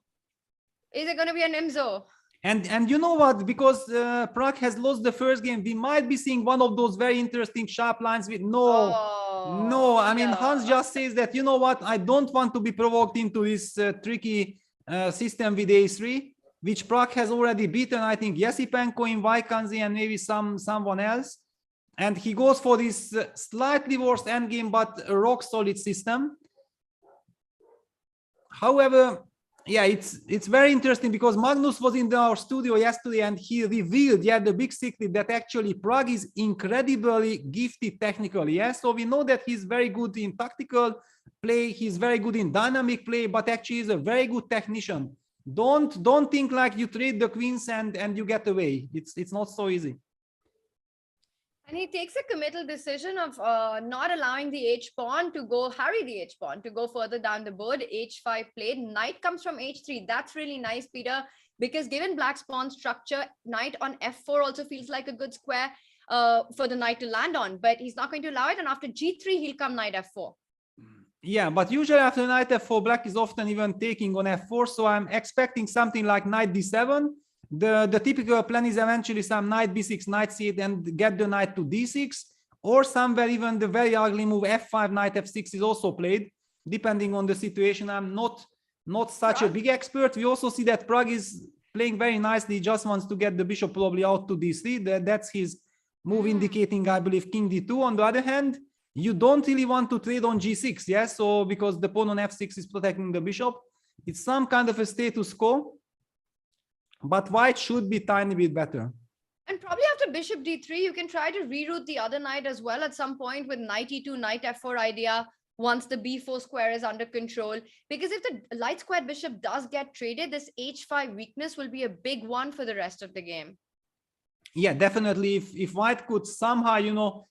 Is it going to be a Nimzo? And you know what? Because Pragg has lost the first game, we might be seeing one of those very interesting sharp lines with no. I mean, Hans just says that, you know what? I don't want to be provoked into this tricky system with A3, which Pragg has already beaten. I think Yesipenko in Vaikanzi and maybe someone else. And he goes for this slightly worse endgame, but a rock solid system. However, yeah, it's very interesting because Magnus was in our studio yesterday and he revealed, the big secret that actually Pragg is incredibly gifted technically. So we know that he's very good in tactical play, he's very good in dynamic play, but actually he's a very good technician. Don't think like you trade the queens and you get away. It's not so easy. And he takes a committal decision of not allowing the h-pawn to go, harry the h-pawn, to go further down the board. H5 played, knight comes from h3. That's really nice, Peter, because given black's pawn structure, knight on f4 also feels like a good square for the knight to land on, but he's not going to allow it. And after g3, he'll come knight f4. Yeah, but usually after knight f4, black is often even taking on f4. So I'm expecting something like knight d7. The typical plan is eventually some knight b6, knight c8, and get the knight to d6, or somewhere even the very ugly move f5, knight f6 is also played, depending on the situation. I'm not such a big expert. We also see that Pragg is playing very nicely. He just wants to get the bishop probably out to d3. That's his move, indicating, I believe, king d2. On the other hand, you don't really want to trade on g6, so because the pawn on f6 is protecting the bishop. It's some kind of a status quo. But white should be tiny bit better. And probably after bishop d3, you can try to reroute the other knight as well at some point with knight e2, knight f4 idea once the b4 square is under control. Because if the light squared bishop does get traded, this h5 weakness will be a big one for the rest of the game. Yeah, definitely. If white could somehow,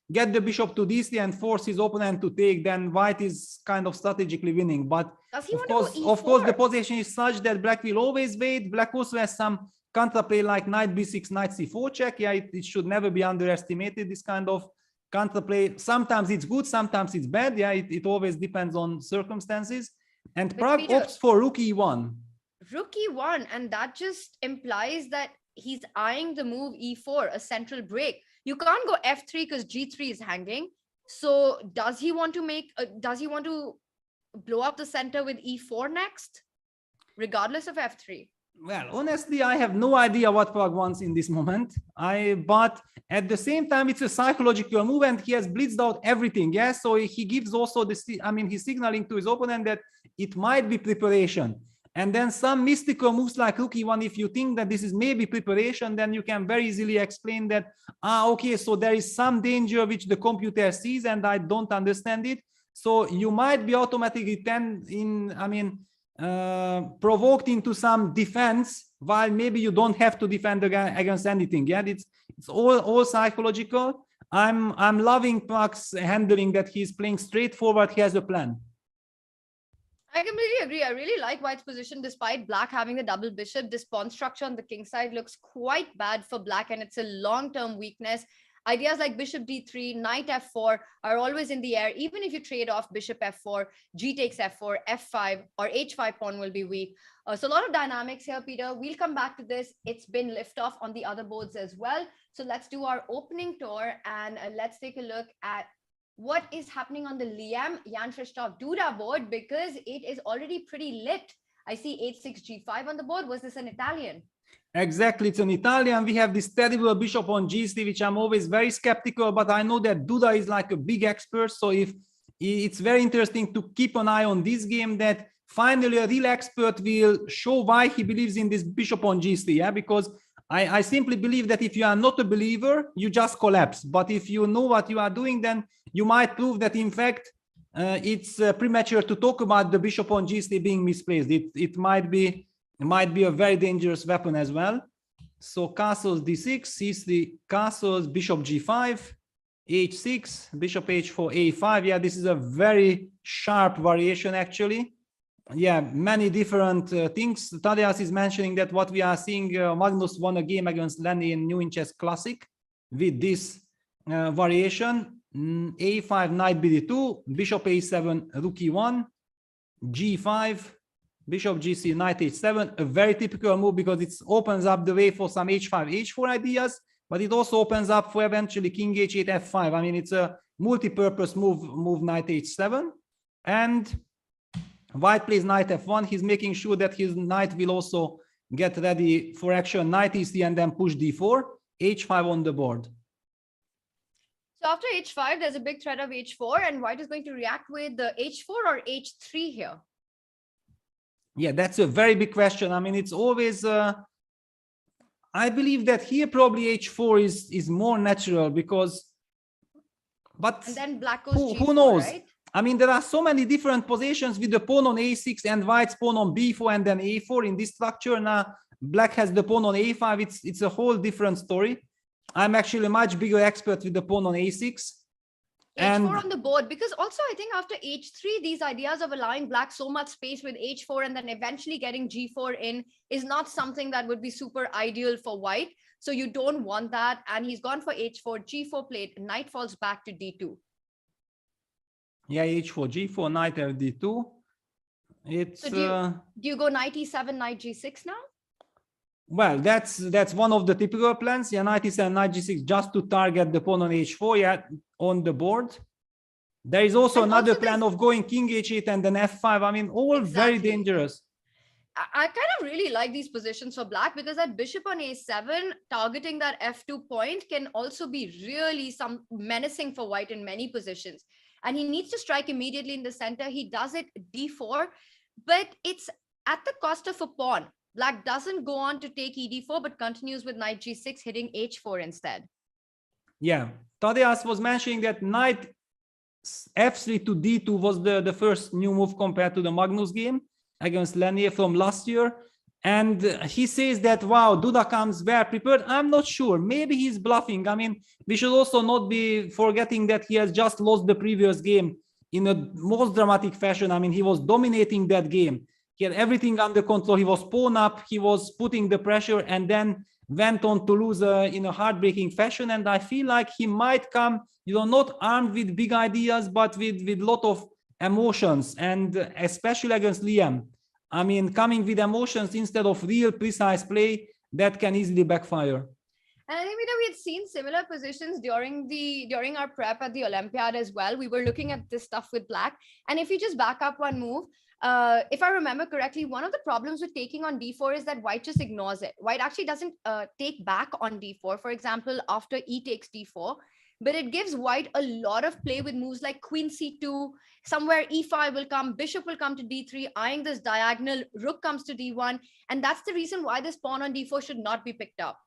get the bishop to d3 and force his opponent to take, then white is kind of strategically winning. But of course, the position is such that black will always wait. Black also has some counterplay like knight b6, knight c4 check. Yeah, it should never be underestimated, this kind of counterplay. Sometimes it's good, sometimes it's bad. Yeah, it always depends on circumstances. And Pragg opts for rook e1. Rook e1, and that just implies that he's eyeing the move e4, a central break. You can't go f3 because g3 is hanging. So does he want to blow up the center with e4 next, regardless of f3? Well, honestly, I have no idea what Pragg wants in this moment. But at the same time, it's a psychological move, and he has blitzed out everything. So he gives also he's signaling to his opponent that it might be preparation. And then some mystical moves like rook e1, if you think that this is maybe preparation, then you can very easily explain that, okay, so there is some danger which the computer sees and I don't understand it. So you might be automatically provoked into some defense, while maybe you don't have to defend against anything. Yeah, it's all psychological. I'm loving Pragg's handling, that he's playing straightforward. He has a plan. I completely agree. I really like white's position. Despite black having the double bishop, this pawn structure on the king side looks quite bad for black, and it's a long-term weakness. Ideas like bishop d3, knight f4 are always in the air. Even if you trade off bishop f4, g takes f4, f5, or h5 pawn will be weak. So a lot of dynamics here, Peter. We'll come back to this. It's been liftoff on the other boards as well. So let's do our opening tour and let's take a look at what is happening on the Liam Jan-Krzysztof Duda board, because it is already pretty lit. I see h6 g5 on the board. Was this an Italian? Exactly, it's an Italian. We have this terrible bishop on g3, which I'm always very skeptical, but I know that Duda is like a big expert. So if it's very interesting to keep an eye on this game, that finally a real expert will show why he believes in this bishop on g3. Yeah, because I simply believe that if you are not a believer, you just collapse. But if you know what you are doing, then you might prove that in fact it's premature to talk about the bishop on g3 being misplaced. It might be a very dangerous weapon as well. So castles d6, c3, castles, bishop g5, h6, bishop h4, a5. Yeah, this is a very sharp variation actually. Yeah, many different things. Tania is mentioning that what we are seeing, Magnus won a game against Lenny in New in Chess Classic with this variation. A5, knight bd2, bishop a7, rook e1, g5, bishop g3, knight h7, a very typical move because it opens up the way for some h5, h4 ideas, but it also opens up for eventually king h8, f5. I mean, it's a multi-purpose move knight h7. And white plays knight f1. He's making sure that his knight will also get ready for action, knight e3, and then push d4, h5 on the board. So after h5, there's a big threat of h4, and white is going to react with the h4 or h3 here. Yeah, that's a very big question. I mean, it's always, I believe that here probably h4 is more natural because, but and then black goes G4, who knows? Right? I mean, there are so many different positions with the pawn on a6 and white's pawn on b4 and then a4 in this structure. Now, black has the pawn on a5. It's a whole different story. I'm actually a much bigger expert with the pawn on a6. H4 on the board, because also I think after h3, these ideas of allowing black so much space with h4 and then eventually getting g4 in is not something that would be super ideal for white. So you don't want that. And he's gone for h4, g4 plate, knight falls back to d2. Yeah, h4, g4, knight fd2. It's so do you go knight e7, knight g6 now? Well, that's one of the typical plans. Yeah, knight e7, knight g6, just to target the pawn on h4, yeah, on the board. There is also another plan of going king h8 and then f5. I mean, all very dangerous. I kind of really like these positions for black because that bishop on a7 targeting that f2 point can also be really some menacing for white in many positions. And he needs to strike immediately in the center. He does it d4, but it's at the cost of a pawn. Black doesn't go on to take ed4, but continues with knight g6, hitting h4 instead. Yeah, Tadeusz was mentioning that knight f3 to d2 was the first new move compared to the Magnus game against Lenier from last year. And he says that, wow, Duda comes well prepared. I'm not sure. Maybe he's bluffing. I mean, we should also not be forgetting that he has just lost the previous game in a most dramatic fashion. I mean, he was dominating that game. He had everything under control. He was pawn up. He was putting the pressure and then went on to lose in a heartbreaking fashion. And I feel like he might come, you know, not armed with big ideas, but with a lot of emotions, and especially against Liam. I mean, coming with emotions instead of real precise play, that can easily backfire. And I think we had seen similar positions during our prep at the Olympiad as well. We were looking at this stuff with black. And if you just back up one move, if I remember correctly, one of the problems with taking on d4 is that white just ignores it. White actually doesn't take back on d4, for example, after e takes d4. But it gives white a lot of play with moves like queen c2, somewhere e5 will come, bishop will come to d3, eyeing this diagonal, rook comes to d1. And that's the reason why this pawn on d4 should not be picked up.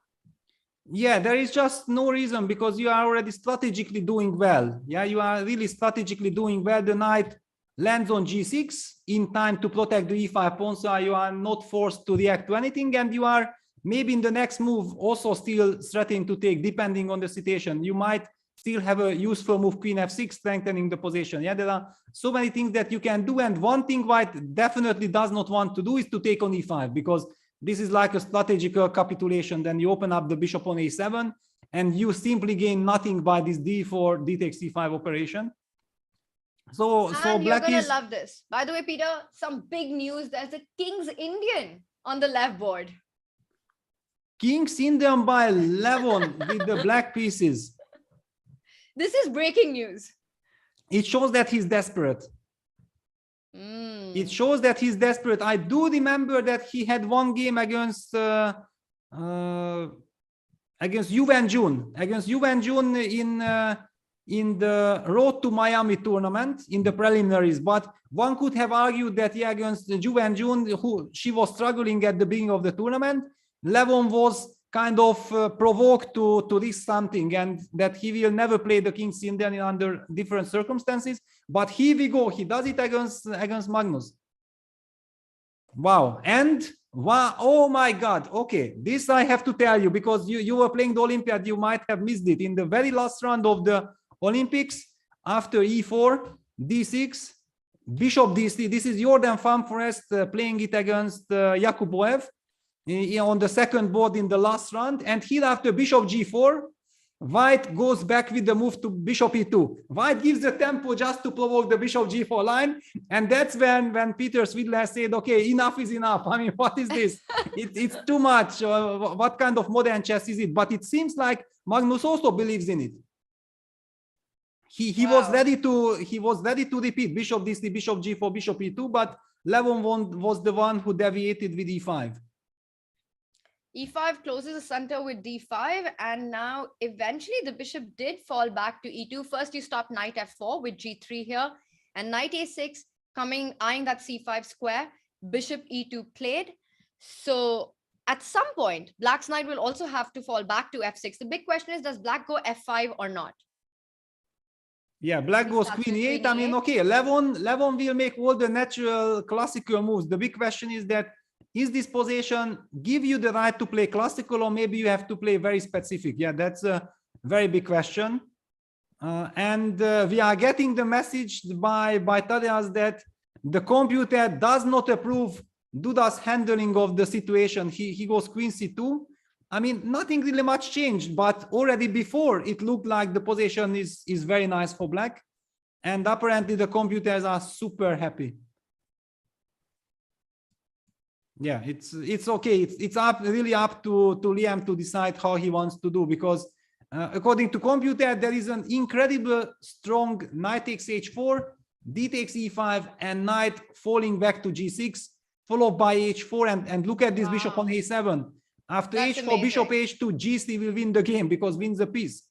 Yeah, there is just no reason, because you are already strategically doing well. Yeah, you are really strategically doing well. The knight lands on g6 in time to protect the e5 pawn, so you are not forced to react to anything, and you are maybe in the next move also still threatening to take, depending on the situation. You might still have a useful move, queen f6, strengthening the position. Yeah, there are so many things that you can do, and one thing white definitely does not want to do is to take on e5, because this is like a strategical capitulation. Then you open up the bishop on a7 and you simply gain nothing by this d4 d takes e5 operation. So and black you're gonna is love this. By the way, Peter, some big news. There's a King's Indian on the left board. King's Indian by 11 with the black pieces. This is breaking news. It shows that he's desperate. It shows that he's desperate. I do remember that he had one game against against Juve June in the Road to Miami tournament in the preliminaries. But one could have argued that against Juve June, she was struggling at the beginning of the tournament. Levon was kind of provoked to risk something, and that he will never play the King's Indian under different circumstances. But here we go, he does it against Magnus. Wow. And wow, oh my God. Okay, this I have to tell you, because you were playing the Olympiad, you might have missed it. In the very last round of the Olympics, after e4, d6, bishop d3, this is Jordan Van Forest playing it against Yakuboev on the second board in the last round. And here after bishop g4, White goes back with the move to bishop e2. White gives the tempo just to provoke the bishop g4 line. And that's when Peter Svidler said, okay, enough is enough. I mean, what is this? It's too much. What kind of modern chess is it? But it seems like Magnus also believes in it. He was ready to repeat bishop d3, bishop g4, bishop e2, but Levon was the one who deviated with e5. E5 closes the center with d5, and now eventually the bishop did fall back to e2. First you stop knight f4 with g3 here, and knight a6 eyeing that c5 square, bishop e2 played. So at some point Black's knight will also have to fall back to f6. The big question is, does Black go f5 or not? Yeah, Black goes queen e8. I mean, okay, Levon will make all the natural classical moves. The big question is that, is this position give you the right to play classical, or maybe you have to play very specific? Yeah, that's a very big question. And we are getting the message by Tania that the computer does not approve Duda's handling of the situation. He goes queen c2. I mean, nothing really much changed, but already before it looked like the position is very nice for Black. And apparently the computers are super happy. Yeah, it's okay. It's really up to Liam to decide how he wants to do, because according to computer, there is an incredible strong knight takes h4, d takes e5, and knight falling back to g6, followed by h4. And look at this bishop on a7. After That's h4, amazing. bishop h2, g3 will win the game because wins a piece.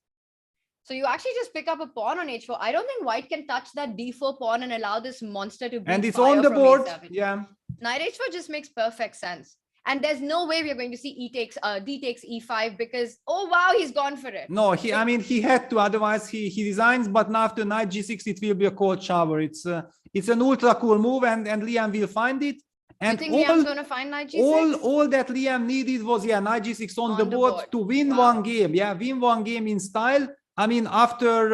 So you actually just pick up a pawn on h4. I don't think White can touch that d4 pawn and allow this monster to breathe And it's fire on the from board. a7. Yeah. Knight h4 just makes perfect sense. And there's no way we're going to see d takes e5, because, oh wow, he's gone for it. No, I mean, he had to, otherwise he resigns. But now after knight g6, it will be a cold shower. It's an ultra cool move, and Liam will find it. And you think Liam's going to find knight g6? all that Liam needed was knight g6 on the board to win one game. Yeah, win one game in style. I mean, after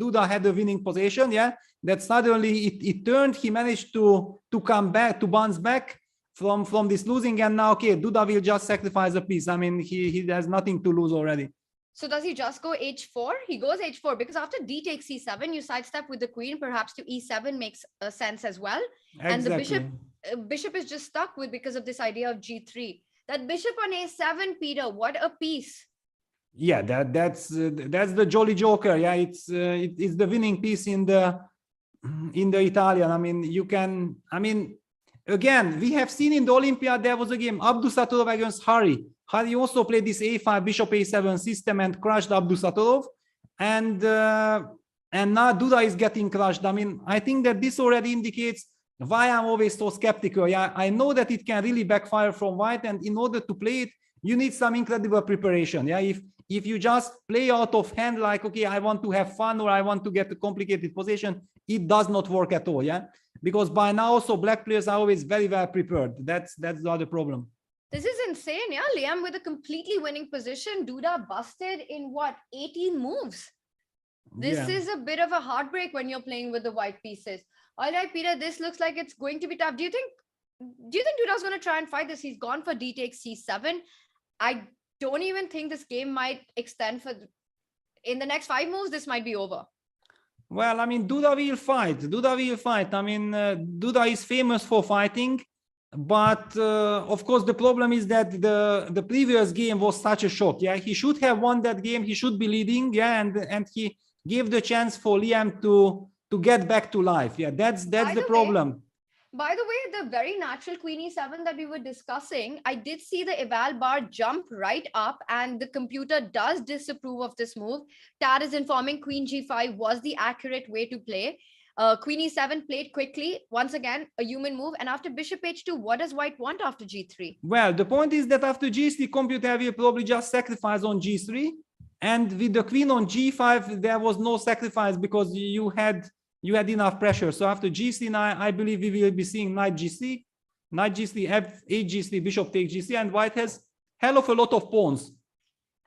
Duda had a winning position, yeah, that suddenly it turned. He managed to come back, to bounce back from this losing, and now okay, Duda will just sacrifice a piece. I mean, he has nothing to lose already. So does he just go h4? He goes h4 because after d takes c7, you sidestep with the queen, perhaps to e7 makes sense as well. Exactly. And the bishop is just stuck with, because of this idea of g3. That bishop on a7, Peter, what a piece. Yeah, that's the Jolly Joker. Yeah, it's the winning piece in the Italian. I mean, again, we have seen in the Olympiad there was a game Abdusattorov against Hari. Hari also played this a5 bishop a7 system and crushed Abdusattorov, and now Duda is getting crushed. I mean, I think that this already indicates why I'm always so skeptical. Yeah, I know that it can really backfire from White, and in order to play it, you need some incredible preparation. Yeah, if you just play out of hand, like, okay, I want to have fun, or I want to get a complicated position, it does not work at all. Yeah, because by now also Black players are always very well prepared. That's the other problem. This is insane. Yeah, Liam with a completely winning position. Duda busted in what, 18 moves. This is a bit of a heartbreak when you're playing with the white pieces. All right, Peter, this looks like it's going to be tough. Do you think Duda's going to try and fight this? He's gone for d takes c7. I don't even think this game might extend for in the next 5 moves. This might be over. Well, I mean, Duda will fight. I mean, Duda is famous for fighting, but of course the problem is that the previous game was such a shock. Yeah, he should have won that game. He should be leading. Yeah, and he gave the chance for Liam to get back to life. Yeah, that's the problem. By the way, the very natural queen e7 that we were discussing, I did see the eval bar jump right up, and the computer does disapprove of this move. Tad is informing queen g5 was the accurate way to play. Queen e7 played quickly. Once again, a human move. And after bishop h2, what does white want after g3? Well, the point is that after g3, computer will probably just sacrifice on g3. And with the queen on g5, there was no sacrifice because you had enough pressure. So after g3, I believe we will be seeing knight g3, f8 g3, bishop takes g3, and white has hell of a lot of pawns.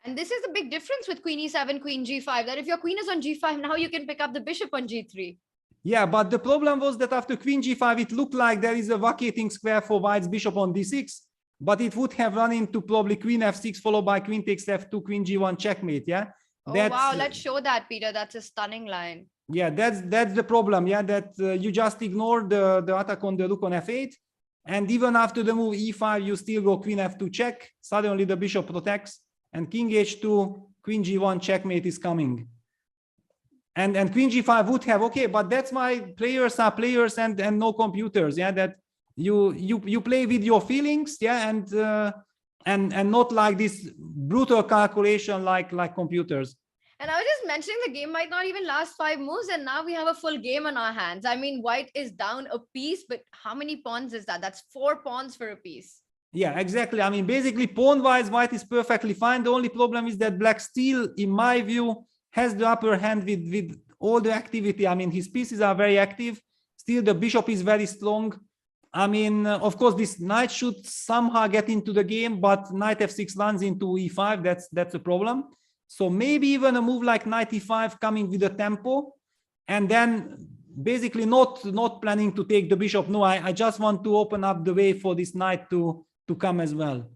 And this is a big difference with queen e7, queen g5, that if your queen is on g5, now you can pick up the bishop on g3. Yeah, but the problem was that after queen g5, it looked like there is a vacating square for white's bishop on d6, but it would have run into probably queen f6 followed by queen takes f2, queen g1 checkmate. Yeah. Oh, wow. Let's show that, Peter. That's a stunning line. Yeah, that's the problem. Yeah, that you just ignore the attack on the rook on f8, and even after the move e5, you still go queen f2 check. Suddenly the bishop protects, and king h2, queen g1 checkmate is coming. And queen g5 would have, okay, but that's why players are players and no computers. Yeah, that you play with your feelings. Yeah, and not like this brutal calculation like computers. And I was just mentioning the game might not even last 5 moves, and now we have a full game on our hands. I mean, white is down a piece, but how many pawns is that? That's 4 pawns for a piece. Yeah, exactly. I mean, basically, pawn-wise, white is perfectly fine. The only problem is that black still, in my view, has the upper hand with all the activity. I mean, his pieces are very active. Still, the bishop is very strong. I mean, of course, this knight should somehow get into the game, but knight f6 runs into e5. That's a problem. So maybe even a move like knight e5 coming with a tempo, and then basically not planning to take the bishop. No, I just want to open up the way for this knight to come as well.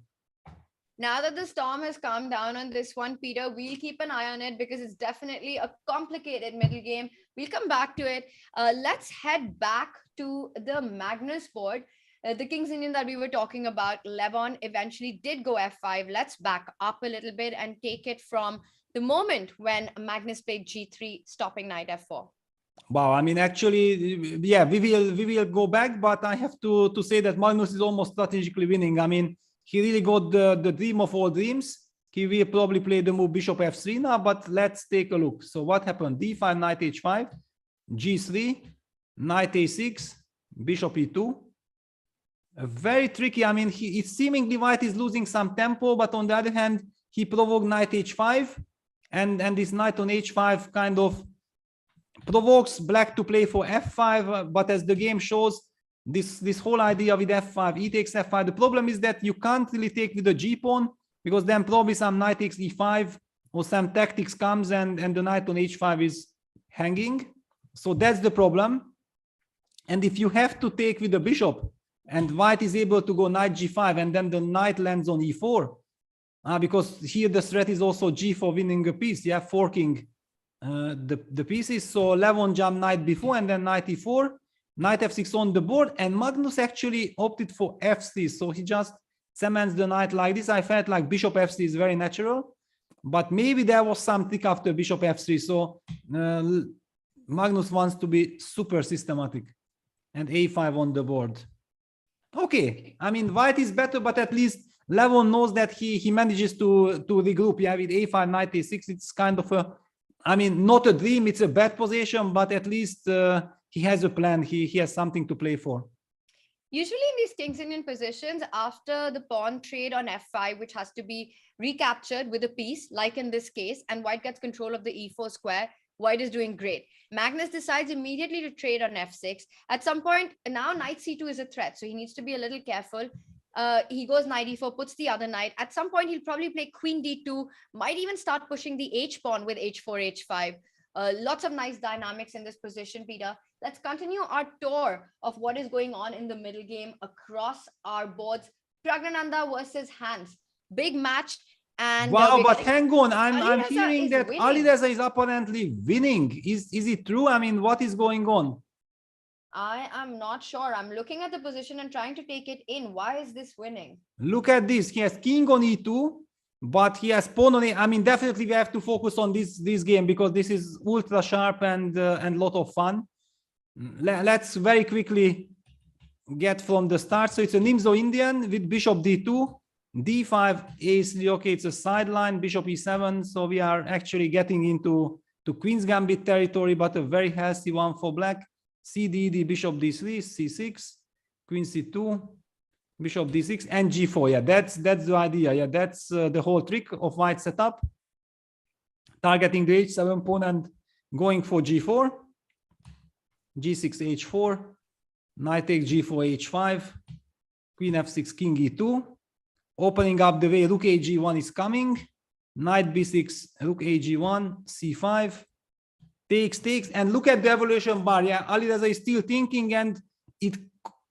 Now that the storm has calmed down on this one, Peter, we'll keep an eye on it because it's definitely a complicated middle game. We'll come back to it. Let's head back to the Magnus board. The King's Indian that we were talking about, Levon, eventually did go f5. Let's back up a little bit and take it from the moment when Magnus played g3, stopping knight f4. Wow, I mean, actually, yeah, we will go back, but I have to say that Magnus is almost strategically winning. I mean, he really got the dream of all dreams. He will probably play the move bishop f3 now, but let's take a look. So what happened? d5, knight h5, g3, knight a6, bishop e2. Very tricky. I mean, it's seemingly white is losing some tempo, but on the other hand, he provoked knight h5, and this knight on h5 kind of provokes black to play for f5. But as the game shows, this whole idea with f5, e takes f5, the problem is that you can't really take with the g pawn, because then probably some knight takes e5 or some tactics comes and the knight on h5 is hanging. So that's the problem. And if you have to take with the bishop and white is able to go knight g5 and then the knight lands on e4, because here the threat is also g for winning a piece, yeah, forking the pieces. So Levon jumped knight b4 and then knight e4, knight f6 on the board, and Magnus actually opted for f3. So he just cements the knight like this. I felt like bishop f3 is very natural, but maybe there was some trick after bishop f3. So Magnus wants to be super systematic, and a5 on the board. Okay, I mean, white is better, but at least Levon knows that he manages to regroup. Yeah, with a5, knight a6, it's kind of a, I mean, not a dream, it's a bad position, but at least he has a plan. He has something to play for. Usually in these King's Indian positions, after the pawn trade on f5, which has to be recaptured with a piece, like in this case, and white gets control of the e4 square, white is doing great. Magnus decides immediately to trade on f6. At some point, now knight c2 is a threat, so he needs to be a little careful. He goes knight e4, puts the other knight. At some point, he'll probably play queen d2, might even start pushing the h pawn with h4, h5. Lots of nice dynamics in this position, Peter. Let's continue our tour of what is going on in the middle game across our boards. Pragnananda versus Hans. Big match. And wow, but hang on, I'm hearing that Alireza is apparently winning. Is it true? I mean, what is going on? I am not sure. I'm looking at the position and trying to take it in. Why is this winning? Look at this. He has king on e2, but he has pawn on it. I mean, definitely we have to focus on this game because this is ultra sharp and a lot of fun. Let's very quickly get from the start. So it's a Nimzo Indian with bishop d2, d5, a3. Okay, it's a sideline, bishop e7. So we are actually getting into queen's gambit territory, but a very healthy one for black. c-d, bishop d3, c6, queen c2, bishop d6, and g4. Yeah, that's the idea. Yeah, that's the whole trick of white setup. Targeting the h7 pawn and going for g4, g6, h4, knight takes g4, h5, queen f6, king e2, opening up the way rook ag1 is coming, knight b6, rook ag1, c5, takes, and look at the evolution bar. Yeah, Alireza is still thinking, and it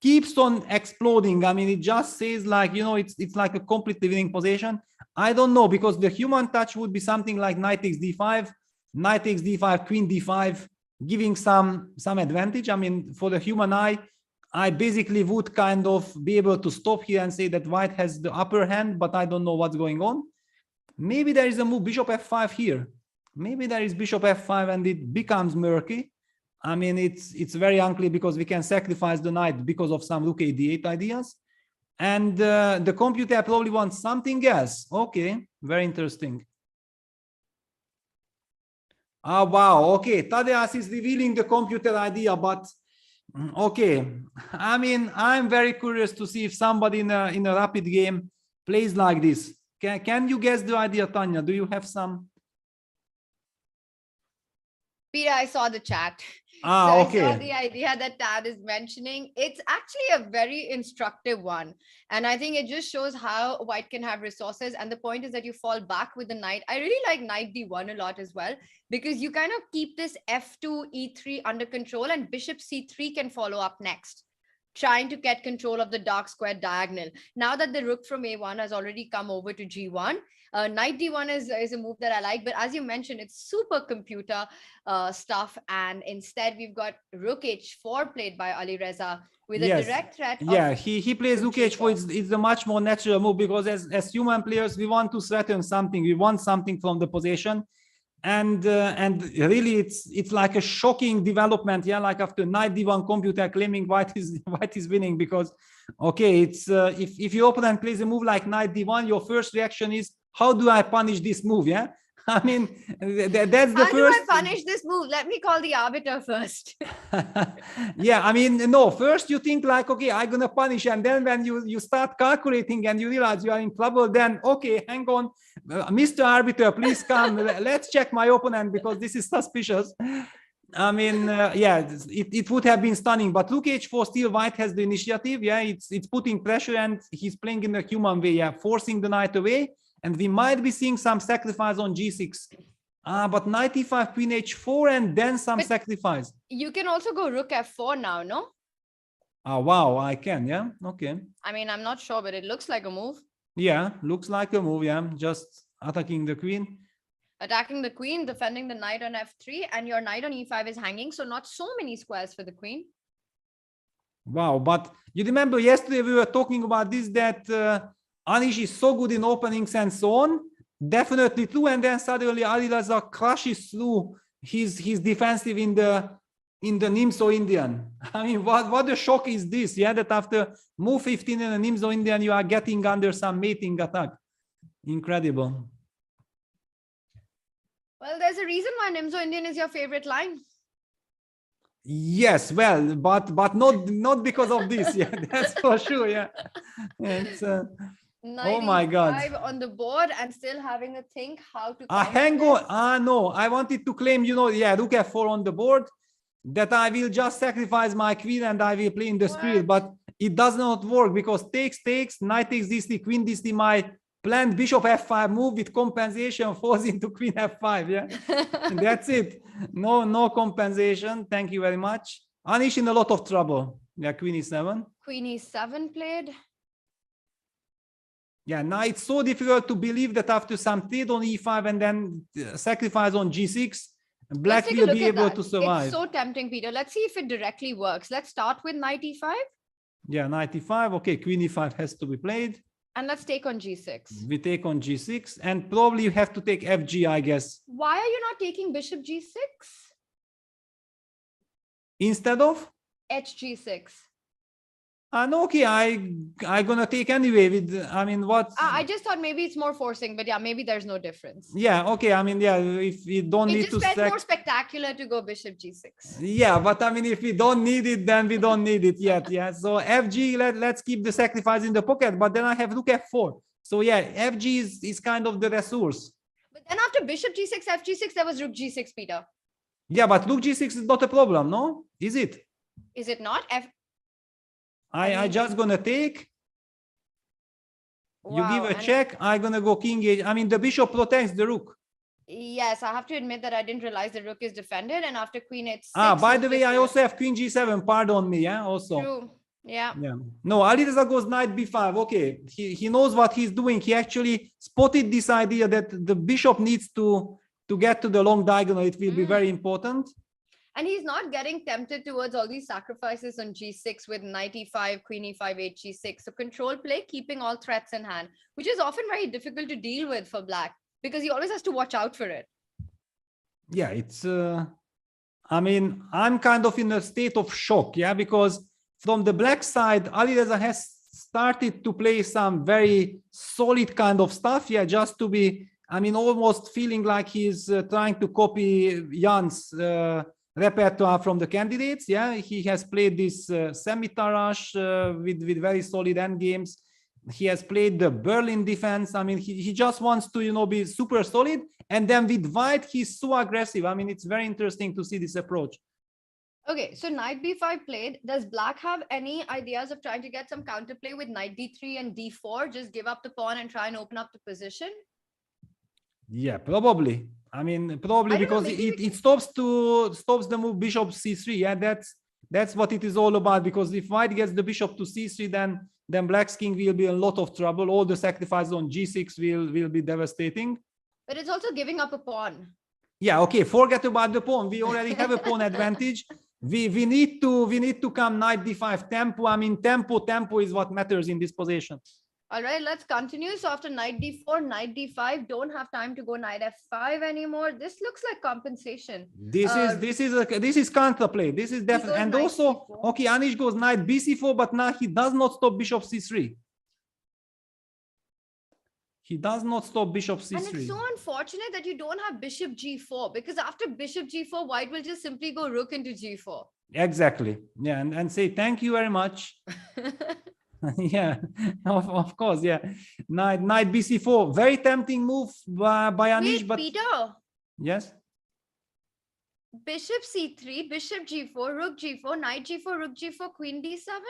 keeps on exploding. I mean, it just says like, you know, it's like a completely winning position. I don't know, because the human touch would be something like knight takes d5, knight takes d5, queen d5, giving some advantage. I mean, for the human eye, I basically would kind of be able to stop here and say that white has the upper hand, but I don't know what's going on. Maybe there is a move bishop f5 here. Maybe there is bishop f5 and it becomes murky. I mean, it's very unclear, because we can sacrifice the knight because of some rook a8 ideas. And the computer probably wants something else. Okay, very interesting. Ah, wow. Okay, Tadeusz is revealing the computer idea, but okay. I mean, I'm very curious to see if somebody in a rapid game plays like this. Can you guess the idea, Tanya? Do you have some? Peter, I saw the chat. Ah, so okay. I saw the idea that Tad is mentioning. It's actually a very instructive one. And I think it just shows how white can have resources. And the point is that you fall back with the knight. I really like knight d1 a lot as well, because you kind of keep this f2, e3 under control, and bishop c3 can follow up next, trying to get control of the dark square diagonal. Now that the rook from a1 has already come over to g1, knight d1 is a move that I like, but as you mentioned, it's super computer stuff, and instead we've got rook h4 played by Alireza with a direct threat. Yeah, he plays rook h4. It's a much more natural move, because as human players, we want to threaten something. We want something from the position. And really it's like a shocking development. Yeah, like after knight d1 computer claiming white is winning, because okay, it's if your opponent plays a move like knight d1, your first reaction is, how do I punish this move? Yeah, I mean, that's the first. How do I punish this move? Let me call the arbiter first. Yeah, I mean, no, first you think like, okay, I'm gonna punish, and then when you start calculating and you realize you are in trouble, then okay, hang on, Mr. Arbiter, please come. Let's check my opponent, because this is suspicious. I mean, yeah, it would have been stunning, but rook h4, still white has the initiative. Yeah, it's putting pressure, and he's playing in a human way. Yeah, forcing the knight away. And we might be seeing some sacrifice on g6. But knight e5, queen h4, and then some sacrifice. You can also go rook f4 now, no? Oh, wow, I can, yeah, okay. I mean, I'm not sure, but it looks like a move. Yeah, looks like a move, yeah, just attacking the queen. Attacking the queen, defending the knight on f3, and your knight on e5 is hanging, so not so many squares for the queen. Wow, but you remember yesterday we were talking about this, that Anish is so good in openings and so on. Definitely true. And then suddenly Alireza crashes through his defensive in the Nimzo Indian. I mean, what a shock is this? Yeah, that after move 15 in a Nimzo Indian, you are getting under some mating attack. Incredible. Well, there's a reason why Nimzo Indian is your favorite line. Yes, well, but not because of this. Yeah, that's for sure. Yeah, it's. Oh my God! On the board and still having to think how to. Hang on. No, I wanted to claim, you know, yeah, rook f4 on the board, that I will just sacrifice my queen and I will play in the square, but it does not work, because takes, knight takes d3, queen d3, my planned bishop f5 move with compensation falls into queen f5. Yeah, and that's it. No compensation. Thank you very much. Anish in a lot of trouble. Yeah, queen e7. Queen e7 played. Yeah, now it's so difficult to believe that after some trade on e5 and then sacrifice on g6, black will be able to survive. It's so tempting, Peter. Let's see if it directly works. Let's start with knight e5. Yeah, knight e5. Okay, queen e5 has to be played. And let's take on g6. We take on g6, and probably you have to take fg, I guess. Why are you not taking bishop g6? Instead of? Hg6. No, okay, I gonna take anyway with, I mean, what? I just thought maybe it's more forcing, but yeah, maybe there's no difference. Yeah, okay, I mean, yeah, if we don't It need just to felt more spectacular to go bishop g6. Yeah, but I mean, if we don't need it, then we don't need it yet. Yeah, so FG, let's keep the sacrifice in the pocket, but then I have rook f4. So yeah, FG is kind of the resource. But then after bishop g6, fg6, there was rook g6, Peter. Yeah, but rook g6 is not a problem, no? Is it? Is it not? I just gonna take. You Wow, give a and check, I'm gonna go king h. I mean, the bishop protects the rook. Yes, I have to admit that I didn't realize the rook is defended, and after queen h6. By the way, I also have queen g7. Pardon me. Yeah, also. True. Yeah. Yeah. No, Alireza goes knight b5. Okay, he knows what he's doing. He actually spotted this idea that the bishop needs to get to the long diagonal. It will be very important. And he's not getting tempted towards all these sacrifices on g6 with knight e5, queen e5, hg6. So control play, keeping all threats in hand, which is often very difficult to deal with for black because he always has to watch out for it. Yeah, it's. I mean, I'm kind of in a state of shock. Yeah, because from the black side, Alireza has started to play some very solid kind of stuff. Yeah, just to be. I mean, almost feeling like he's trying to copy Jan's repertoire from the candidates. Yeah, he has played this semi-Tarash with very solid endgames. He has played the Berlin defense. I mean, he just wants to, you know, be super solid. And then with white, he's so aggressive. I mean, it's very interesting to see this approach. Okay, so knight b5 played. Does black have any ideas of trying to get some counterplay with knight d3 and d4? Just give up the pawn and try and open up the position? Yeah, probably. I mean, probably because it stops the move bishop c3. Yeah, that's what it is all about. Because if white gets the bishop to c3, then black's king will be in a lot of trouble. All the sacrifices on g6 will be devastating. But it's also giving up a pawn. Yeah, okay, forget about the pawn. We already have a pawn advantage. We need to come knight d5 tempo. I mean, tempo is what matters in this position. All right, let's continue. So after knight d4, knight d5, don't have time to go knight f5 anymore. This looks like compensation. This is counterplay. This is definitely. And also, okay, Anish goes knight bc4, but now he does not stop bishop c3. He does not stop bishop c3. And it's so unfortunate that you don't have bishop g4, because after bishop g4, white will just simply go rook into g4. Exactly. Yeah, and say thank you very much. Yeah, of course. Yeah, knight bc4, very tempting move by Anish. But Peter. Yes. Bishop c3, bishop g4, rook g4, knight g4, rook g4, queen d7.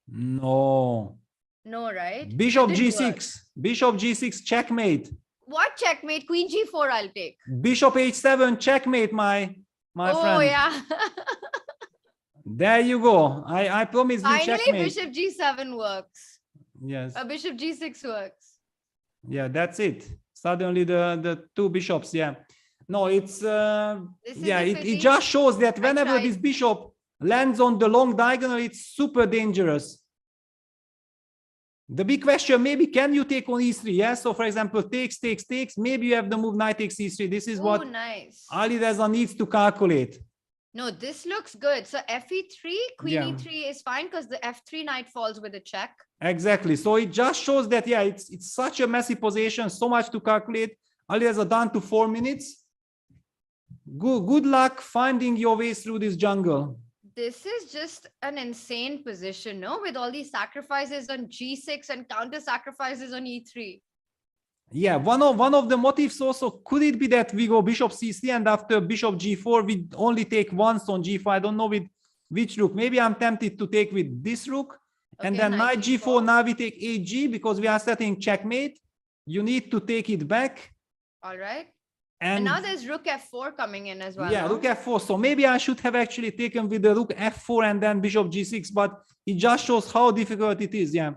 No. No, right? Bishop g6. Bishop g6 checkmate. What checkmate? Queen g4 I'll take. Bishop h7 checkmate, my friend. Oh yeah. There you go. I promise you checkmate. Finally, bishop g7 works. Yes. Bishop g6 works. Yeah, that's it. Suddenly the two bishops. Yeah. No, it's yeah. It just shows that whenever this bishop lands on the long diagonal, it's super dangerous. The big question, maybe can you take on e3? Yeah. So for example, takes. Maybe you have the move knight takes e3. This is what nice. Alireza needs to calculate. No, this looks good. So fe3, queen e3 is fine because the f3 knight falls with a check. Exactly. So it just shows that, yeah, it's such a messy position, so much to calculate. Alireza down to 4 minutes. Good luck finding your way through this jungle. This is just an insane position, no? With all these sacrifices on g6 and counter sacrifices on e3. Yeah, one of the motives also, could it be that we go bishop c3 and after bishop g4 we only take once on g4? I don't know with which rook. Maybe I'm tempted to take with this rook. Okay, and then knight g4, now we take hg because we are setting checkmate. You need to take it back. All right. And now there's rook f4 coming in as well. Yeah, rook f4. So maybe I should have actually taken with the rook f4 and then bishop g6, but it just shows how difficult it is. Yeah.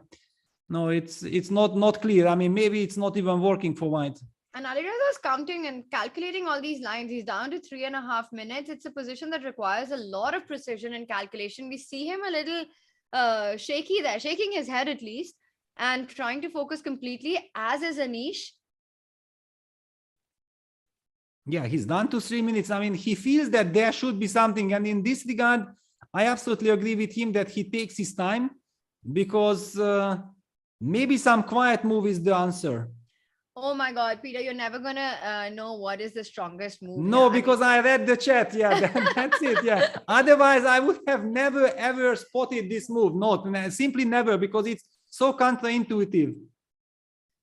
No, it's not clear. I mean, maybe it's not even working for white. And Alireza is counting and calculating all these lines. He's down to 3.5 minutes. It's a position that requires a lot of precision and calculation. We see him a little shaky there, shaking his head at least, and trying to focus completely, as is Anish. Yeah, he's down to 3 minutes. I mean, he feels that there should be something. And in this regard, I absolutely agree with him that he takes his time, because maybe some quiet move is the answer. Oh my God, Peter, you're never gonna know what is the strongest move. No, here. because I read the chat. Yeah, that's it. Yeah. Otherwise, I would have never ever spotted this move. No, simply never, because it's so counterintuitive.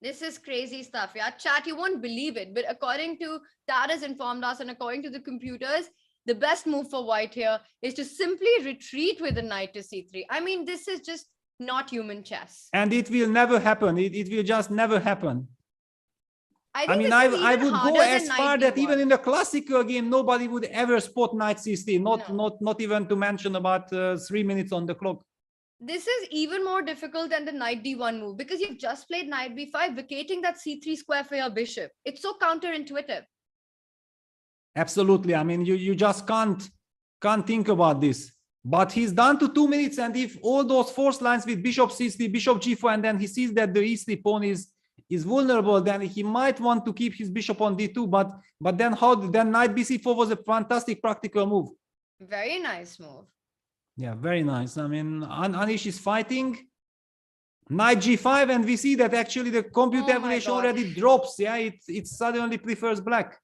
This is crazy stuff. Yeah, chat, you won't believe it. But according to that has informed us, and according to the computers, the best move for white here is to simply retreat with the knight to c3. I mean, this is just not human chess. And it will never happen. It will just never happen. I mean, I would go as far that even in the classical game, nobody would ever spot knight c3. Not even to mention about 3 minutes on the clock. This is even more difficult than the knight d1 move, because you've just played knight b5, vacating that c3 square for your bishop. It's so counterintuitive. Absolutely. I mean, you just can't think about this. But he's down to 2 minutes, and if all those force lines with bishop c3, bishop g4, and then he sees that the e3 pawn is vulnerable, then he might want to keep his bishop on d2. But then then knight bc4 was a fantastic practical move. Very nice move. Yeah, very nice. I mean, Anish is fighting knight g5, and we see that actually the compute evaluation already drops. Yeah, it suddenly prefers black.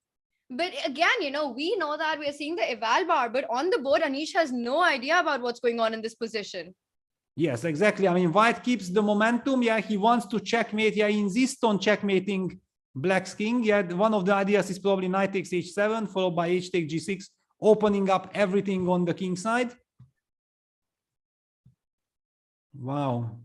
But again, we know that we're seeing the eval bar, but on the board, Anish has no idea about what's going on in this position. Yes, exactly. I mean, white keeps the momentum. Yeah, he wants to checkmate. Yeah, he insists on checkmating black's king. Yeah, one of the ideas is probably knight takes h7, followed by h takes g6, opening up everything on the king side. Wow.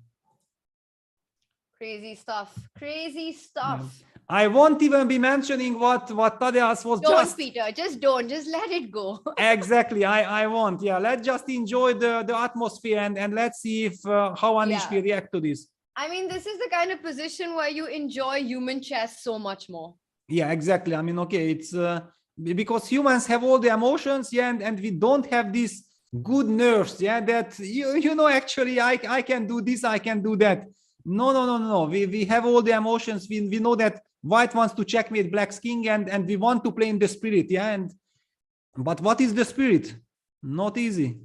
Crazy stuff. Crazy stuff. Yeah. I won't even be mentioning what Tania was Don't, Peter. Just don't. Just let it go. Exactly. I won't. Yeah. Let's just enjoy the atmosphere, and let's see if how Anish will react to this. I mean, this is the kind of position where you enjoy human chess so much more. Yeah, exactly. I mean, okay, it's because humans have all the emotions, yeah, and we don't have these good nerves, yeah, that actually I can do this, I can do that. No. We have all the emotions. We know that white wants to checkmate black's king, and we want to play in the spirit, yeah. But what is the spirit? Not easy.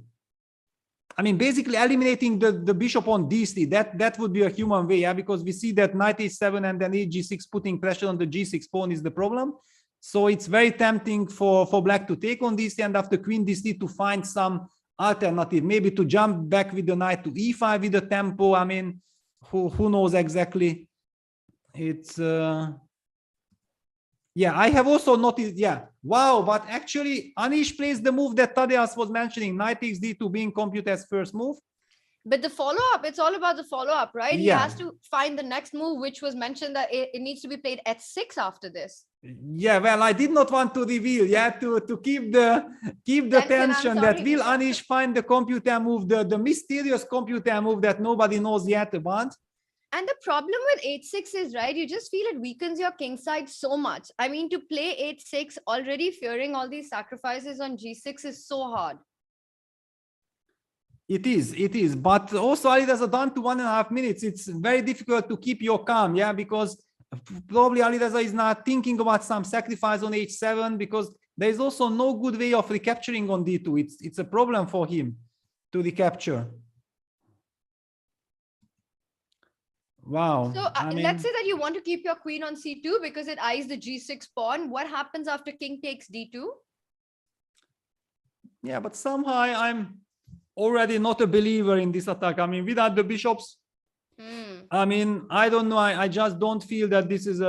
I mean, basically eliminating the bishop on d3, that would be a human way, yeah, because we see that knight h7 and then g6 putting pressure on the g6 pawn is the problem. So it's very tempting for black to take on d3, and after queen d3 to find some alternative, maybe to jump back with the knight to e5 with the tempo. I mean, who knows exactly. It's yeah, I have also noticed, yeah, wow, but actually Anish plays the move that Tania was mentioning, knight takes d2 being computed as first move. But the follow-up, it's all about the follow-up, right? Yeah. He has to find the next move, which was mentioned that it needs to be played at 6 after this. Yeah, well, I did not want to reveal, yeah, to keep the tension that will Anish find the computer move, the mysterious computer move that nobody knows yet about. And the problem with h6 is, right, you just feel it weakens your king side so much. I mean, to play h6, already fearing all these sacrifices on g6 is so hard. It is. But also, Alireza, down to 1.5 minutes, it's very difficult to keep your calm, yeah, because probably Alireza is not thinking about some sacrifice on h7, because there is also no good way of recapturing on d2. It's a problem for him to recapture. Wow. So let's say that you want to keep your queen on c2 because it eyes the g6 pawn. What happens after king takes d2? Yeah, but somehow I'm already not a believer in this attack. I mean, without the bishops, I mean, I don't know. I just don't feel that this is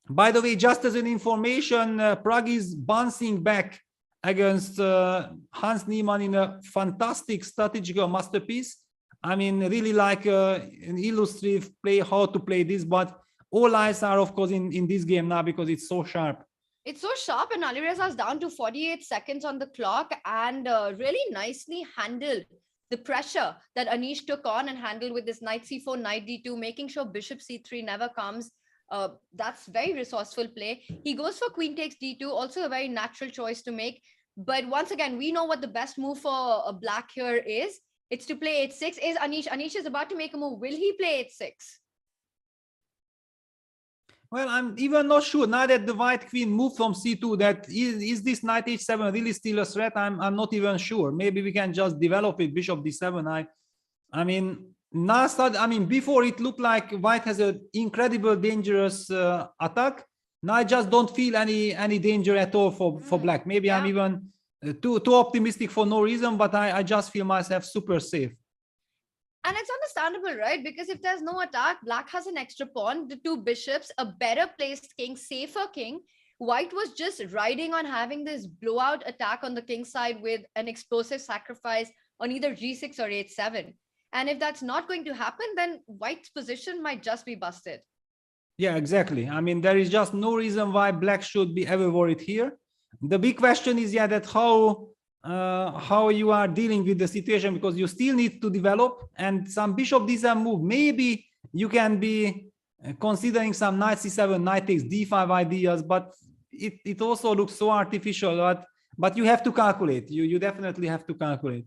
by the way, just as an information, Prague is bouncing back against Hans Niemann in a fantastic strategical masterpiece. I mean, really like an illustrative play how to play this, but all eyes are, of course, in this game now because it's so sharp. It's so sharp, and Alireza is down to 48 seconds on the clock and really nicely handled the pressure that Anish took on and handled with this knight c4, knight d2, making sure bishop c3 never comes. That's very resourceful play. He goes for queen takes d2, also a very natural choice to make. But once again, we know what the best move for a black here is. It's to play h6. Is Anish is about to make a move. Will he play h6? Well, I'm even not sure now that the white queen moved from c2, that is this knight h7 really still a threat? I'm not even sure. Maybe we can just develop it, bishop d7. I mean, now before it looked like white has an incredible dangerous attack. Now I just don't feel any danger at all for black. Maybe I'm even too optimistic for no reason, but I just feel myself super safe. And it's understandable, right? Because if there's no attack, black has an extra pawn, the two bishops, a better placed king, safer king. White was just riding on having this blowout attack on the king side with an explosive sacrifice on either g6 or h7. And if that's not going to happen, then white's position might just be busted. Yeah, exactly. I mean, there is just no reason why black should be ever worried here. The big question is, that how you are dealing with the situation, because you still need to develop, and some bishop d7 move. Maybe you can be considering some knight c7, knight takes d5 ideas, but it also looks so artificial. But you have to calculate. You definitely have to calculate.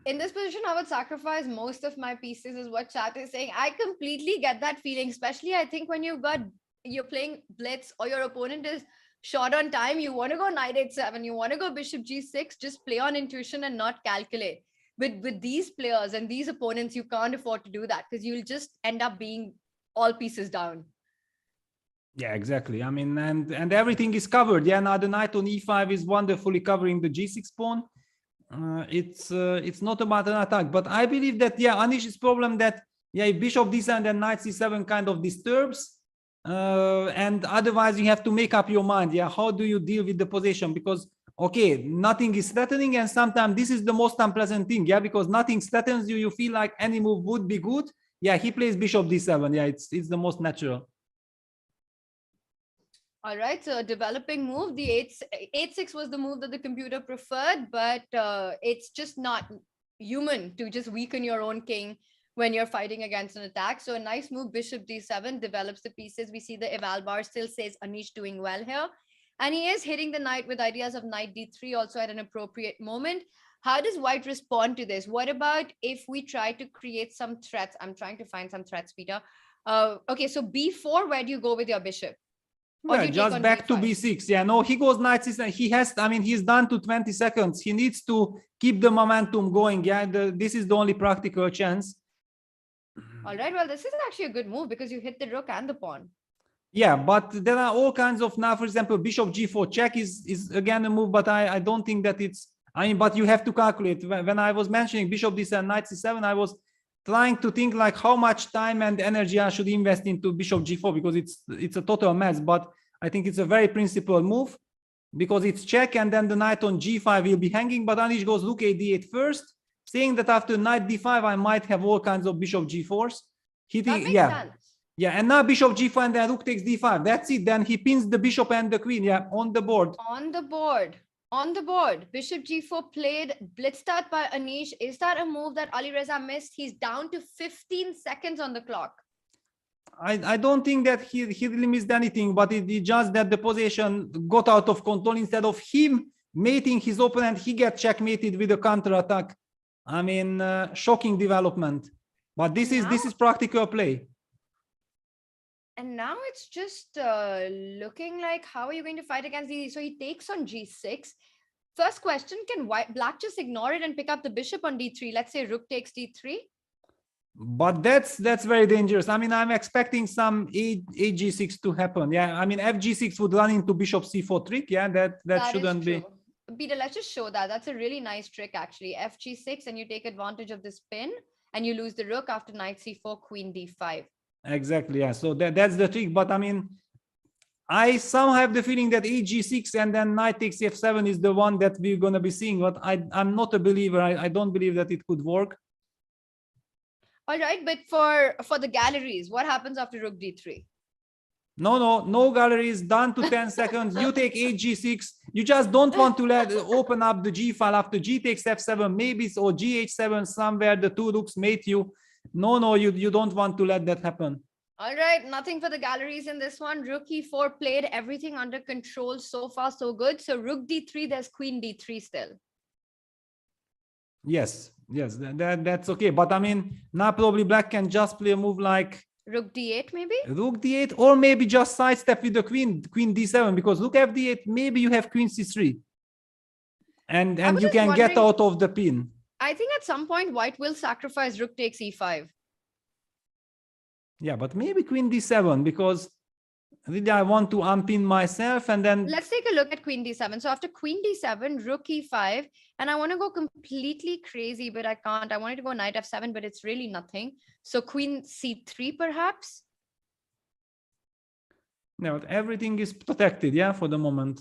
In this position, I would sacrifice most of my pieces, is what chat is saying. I completely get that feeling, especially I think when you're playing blitz or your opponent is short on time, you want to go knight h7, you want to go bishop g6, just play on intuition and not calculate. With these players and these opponents, you can't afford to do that because you'll just end up being all pieces down. Yeah, exactly. I mean, and everything is covered. Yeah, now the knight on e5 is wonderfully covering the g6 pawn. It's not about an attack, but I believe that Anish's problem that if bishop d7 and knight c7 kind of disturbs. And otherwise you have to make up your mind. How do you deal with the position? Because nothing is threatening, and sometimes this is the most unpleasant thing. Because nothing threatens you. You feel like any move would be good. He plays bishop d7. It's the most natural. All right, so a developing move. The h6 was the move that the computer preferred, but it's just not human to just weaken your own king when you're fighting against an attack. So a nice move, bishop d7, develops the pieces. We see the eval bar still says Anish doing well here. And he is hitting the knight with ideas of knight d3 also at an appropriate moment. How does white respond to this? What about if we try to create some threats? I'm trying to find some threats, Peter. Okay, so b4, where do you go with your bishop? Just back to b6. No, he goes knight c7. He's done to 20 seconds. He needs to keep the momentum going. This is the only practical chance. All right, well, this is actually a good move because you hit the rook and the pawn. But there are all kinds of, now, for example, bishop g4 check is again a move, but I don't think that it's, but you have to calculate. When I was mentioning bishop d7, knight c7, I was trying to think like how much time and energy I should invest into bishop g4, because it's a total mess. But I think it's a very principled move because it's check, and then the knight on g5 will be hanging, but Anish goes rook a d8 first, saying that after knight d5 I might have all kinds of bishop g4s hitting. Sense. And now bishop g4 and then rook takes d5. That's it. Then he pins the bishop and the queen on the board. On the board, bishop g4 played, blitz start by Anish. Is that a move that Ali Reza missed? He's down to 15 seconds on the clock. I don't think that he really missed anything, but it's just that the position got out of control. Instead of him mating his opponent, he gets checkmated with a counter attack. Shocking development. But this is practical play. And now it's just looking like, how are you going to fight against these? So he takes on g6. First question, can black just ignore it and pick up the bishop on d3? Let's say rook takes d3. But that's very dangerous. I'm expecting some g6 to happen. fg6 would run into bishop c4 trick. That shouldn't be. Peter, let's just show that. That's a really nice trick, actually. fg6, and you take advantage of this pin, and you lose the rook after knight c4, queen d5. Exactly. So that's the trick. But I somehow have the feeling that g6 and then knight takes f7 is the one that we're going to be seeing. But I'm not a believer. I don't believe that it could work. All right, but for the galleries, what happens after rook d3? No galleries, done to 10 seconds. You take g6. You just don't want to open up the g file after g takes f7, maybe, or gh7 somewhere the two rooks mate you. No, you don't want to let that happen. All right, nothing for the galleries in this one. Rook e4 played, everything under control. So far, so good. So rook d3, there's queen d3 still. Yes, that's okay. But now probably black can just play a move like Rook d8 maybe? Rook d8, or maybe just sidestep with the queen d7, because rook f d8, maybe you have queen c3. And was you just can get wondering- out of the pin. I think at some point white will sacrifice rook takes e5. Yeah, but maybe queen d7, because really I want to unpin myself, and then Let's take a look at queen d7. So after queen d7, rook e5, and I want to go completely crazy, but I can't. I wanted to go knight f7, but it's really nothing. So queen c3 perhaps? no, everything is protected, yeah, for the moment.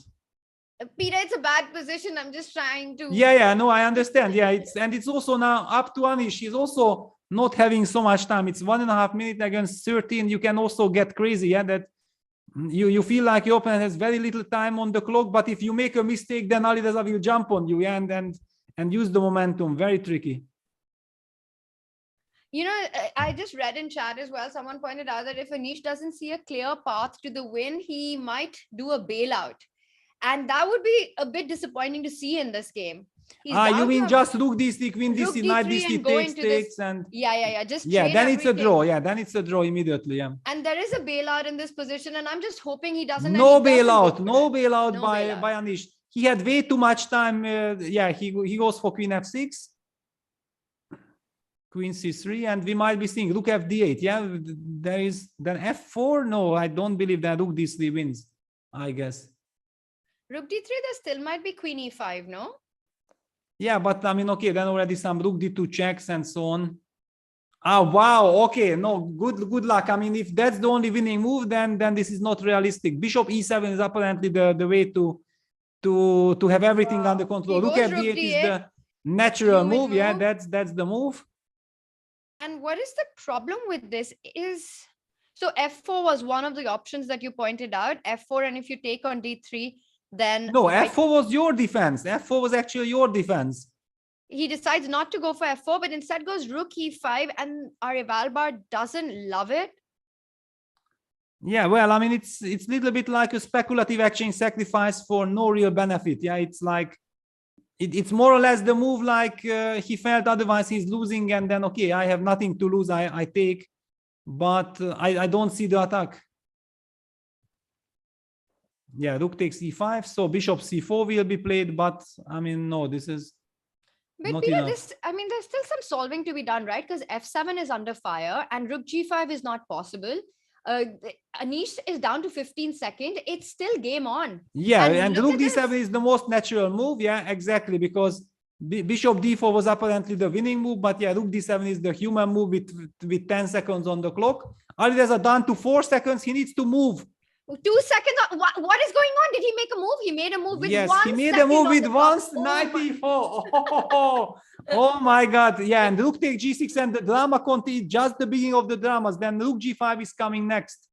Peter, it's a bad position. I'm just trying to. Yeah, no, I understand. Yeah, it's also now up to Anish. He's also not having so much time. It's 1.5 minutes against 13. You can also get crazy, yeah, that you feel like your opponent has very little time on the clock, but if you make a mistake, then Alireza will jump on you, yeah, and use the momentum. Very tricky. You know, I just read in chat as well. Someone pointed out that if Anish doesn't see a clear path to the win, he might do a bailout. And that would be a bit disappointing to see in this game. He's You down mean to just rook d3, queen rook d3, knight d3 d3 and go takes, into this- takes, and Yeah. Just yeah, trade then it's a everything. draw. Yeah, then it's a draw immediately. Yeah. And there is a bailout in this position, and I'm just hoping he doesn't. and No he doesn't go bailout, for no it. bailout No by bailout. by Anish. He had way too much time. Yeah, he goes for queen f6, queen c3, and we might be seeing rook f d8. Yeah, there is then f4. No, I don't believe that rook d3 wins. I guess. Rook d3, there still might be queen e5, no? Yeah, but I mean, okay, then already some rook d2 checks and so on. Wow. Okay, no, good luck. I mean, if that's the only winning move, then this is not realistic. Bishop e7 is apparently the way to have everything under control. He Rook goes rook f8 is d8. the natural Human move. Yeah, move. that's the move. And what is the problem with this is, so f4 was one of the options that you pointed out, f4, and if you take on d3, then No, white- f4 was your defense. F4 was actually your defense. he decides not to go for f4, but instead goes rook e5, and our eval bar doesn't love it. Yeah, well, I mean, it's a little bit like a speculative exchange sacrifice for no real benefit. Yeah, it's like it's more or less the move like he felt otherwise he's losing, and then okay, I have nothing to lose, I take, but I don't see the attack. Yeah, rook takes e5, so bishop c4 will be played, but I mean, no, this is But not Peter, enough. there's still some solving to be done, right? Because f7 is under fire and rook g5 is not possible. Anish is down to 15 seconds. It's still game on. Yeah, and look rook at this. d7 is the most natural move. Yeah, exactly, because bishop d4 was apparently the winning move, but yeah, rook d7 is the human move with 10 seconds on the clock. Alireza down to 4 seconds. He needs to move. 2 seconds. What is going on? Did he make a move? He made a move with Yes, 1 he made a second move on with the one clock. Oh knight my- e4. Oh my God. Yeah, and rook takes g6, and the drama continues, just the beginning of the dramas. Then rook g5 is coming next.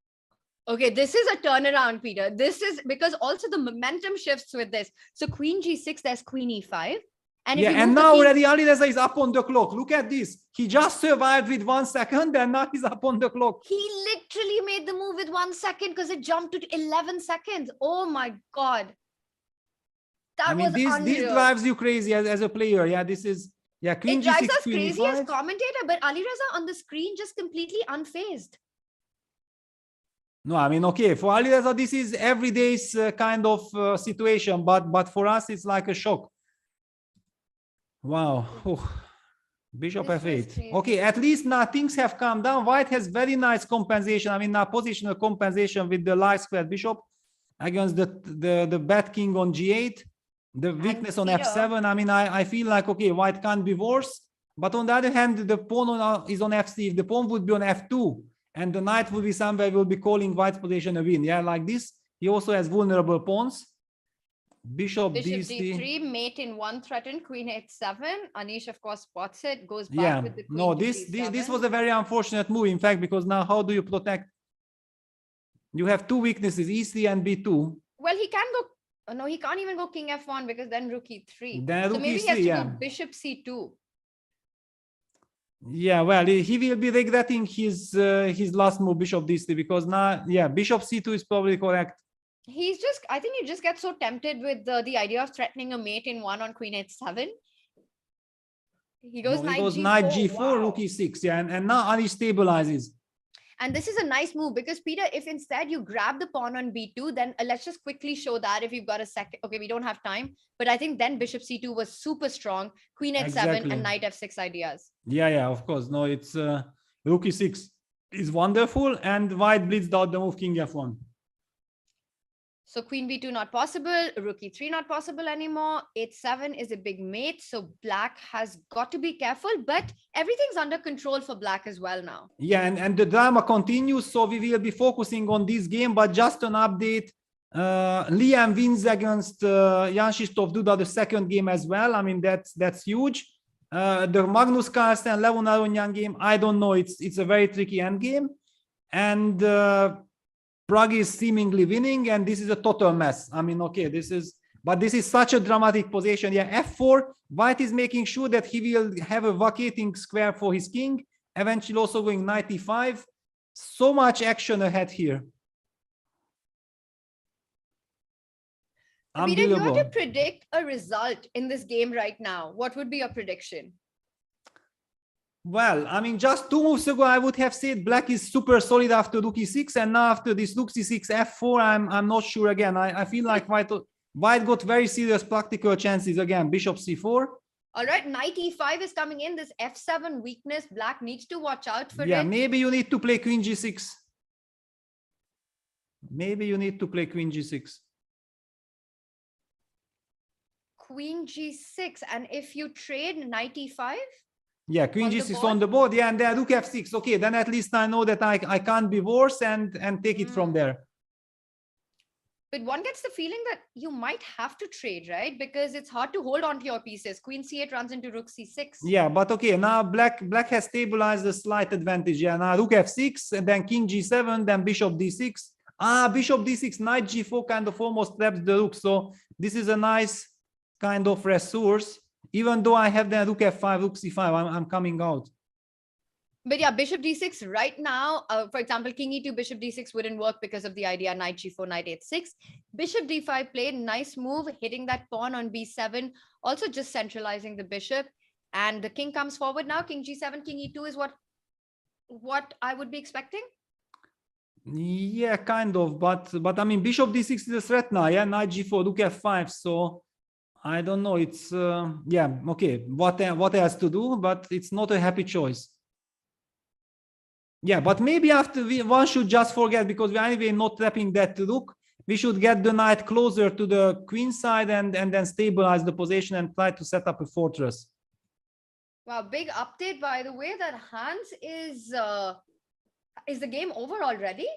Okay, this is a turnaround, Peter. This is because also the momentum shifts with this. So queen g6, there's queen e5. And if Yeah, you and move the now king- already Alireza is up on the clock. Look at this. He just survived with 1 second, and now he's up on the clock. He literally made the move with 1 second because it jumped to 11 seconds. Oh my God. That I mean, was this unreal. drives you crazy as a player. Yeah, this is, yeah, queen It drives g6, us queen crazy as e5. commentator, but Alireza on the screen just completely unfazed. No, I mean, okay, for Alireza, this is everyday's kind of situation, but for us, it's like a shock. Wow. Bishop This was f8. crazy. Okay, at least now things have calmed down. White has very nice compensation. I mean, now positional compensation with the light squared bishop against the bad king on g8, the weakness on Peter- f7. I mean, I feel like, okay, white can't be worse. But on the other hand, the pawn is on f3. If the pawn would be on f2 and the knight would be somewhere, will be calling white's position a win. Yeah, like this. He also has vulnerable pawns. Bishop Bishop d3. d3, mate in 1 threatened, queen h7. Anish, of course, spots it, goes back Yeah, with the queen no, to this d7. was a very unfortunate move, in fact, because now how do you protect? You have two weaknesses, e3 and b2. Well, he can go, no, he can't even go king f1 because then rook e3. Then So rook maybe he has e3, to yeah. go bishop c2. Yeah, well, he will be regretting his last move, bishop d3, because now, yeah, bishop c2 is probably correct. He's just, I think you just get so tempted with the idea of threatening a mate in 1 on queen h7. He goes No, knight he goes g4. knight g4, Wow. rook e6, yeah, and now Anish stabilizes. And this is a nice move because Peter, if instead you grab the pawn on b2, then let's just quickly show that if you've got a second. Okay, we don't have time, but I think then bishop c2 was super strong. Queen h7 Exactly. and knight f6 ideas. Yeah, of course. No, it's rook e6 is wonderful, and white blitzed out the move king f1. So queen b2 not possible, rook e3 not possible anymore. h7 is a big mate, so black has got to be careful, but everything's under control for black as well now. Yeah, and the drama continues, so we will be focusing on this game, but just an update. Liam wins against Jan-Krzysztof Duda the second game as well. I mean, that's huge. The Magnus Carlsen Levon Aronyan game, I don't know, it's a very tricky end game, and Prague is seemingly winning, and this is a total mess. I mean, okay, this is such a dramatic position. Yeah, f4, white is making sure that he will have a vacating square for his king, eventually also going knight e5. So much action ahead here. Peter, you Unbelievable. have to predict a result in this game right now. What would be your prediction? Well, I mean, just 2 moves ago, I would have said black is super solid after rook e6, and now after this rook c6 f4, I'm not sure again. I feel like white got very serious practical chances again. Bishop c4. All right, knight e5 is coming in. This f7 weakness, black needs to watch out for Yeah, it. maybe you need to play queen g6. Maybe you need to play queen g6. Queen g6, and if you trade knight e5, Yeah, queen g6 on the board. Yeah, and then rook f6. Okay, then at least I know that I can't be worse and take it from there. but one gets the feeling that you might have to trade, right? Because it's hard to hold on to your pieces. Queen c8 runs into rook c6. Yeah, but okay, now black has stabilized the slight advantage. Yeah, now rook f6, and then king g7, then bishop d6. Bishop d6, knight g4 kind of almost traps the rook. So this is a nice kind of resource. Even though I have the rook f5, rook c5, I'm coming out. But yeah, bishop d6 right now, for example, king e2, bishop d6 wouldn't work because of the idea knight g4, knight h6. Bishop d5 played, nice move, hitting that pawn on b7, also just centralizing the bishop. And the king comes forward now. King g7, king e2 is what I would be expecting. Yeah, kind of, but I mean, bishop d6 is a threat now. Yeah, knight g4, rook f5. So I don't know. It's yeah, okay. What else to do? But it's not a happy choice. Yeah, but maybe after one should just forget, because we're anyway not trapping that rook. We should get the knight closer to the queen side and then stabilize the position and try to set up a fortress. Wow, big update, by the way, that Hans is the game over already?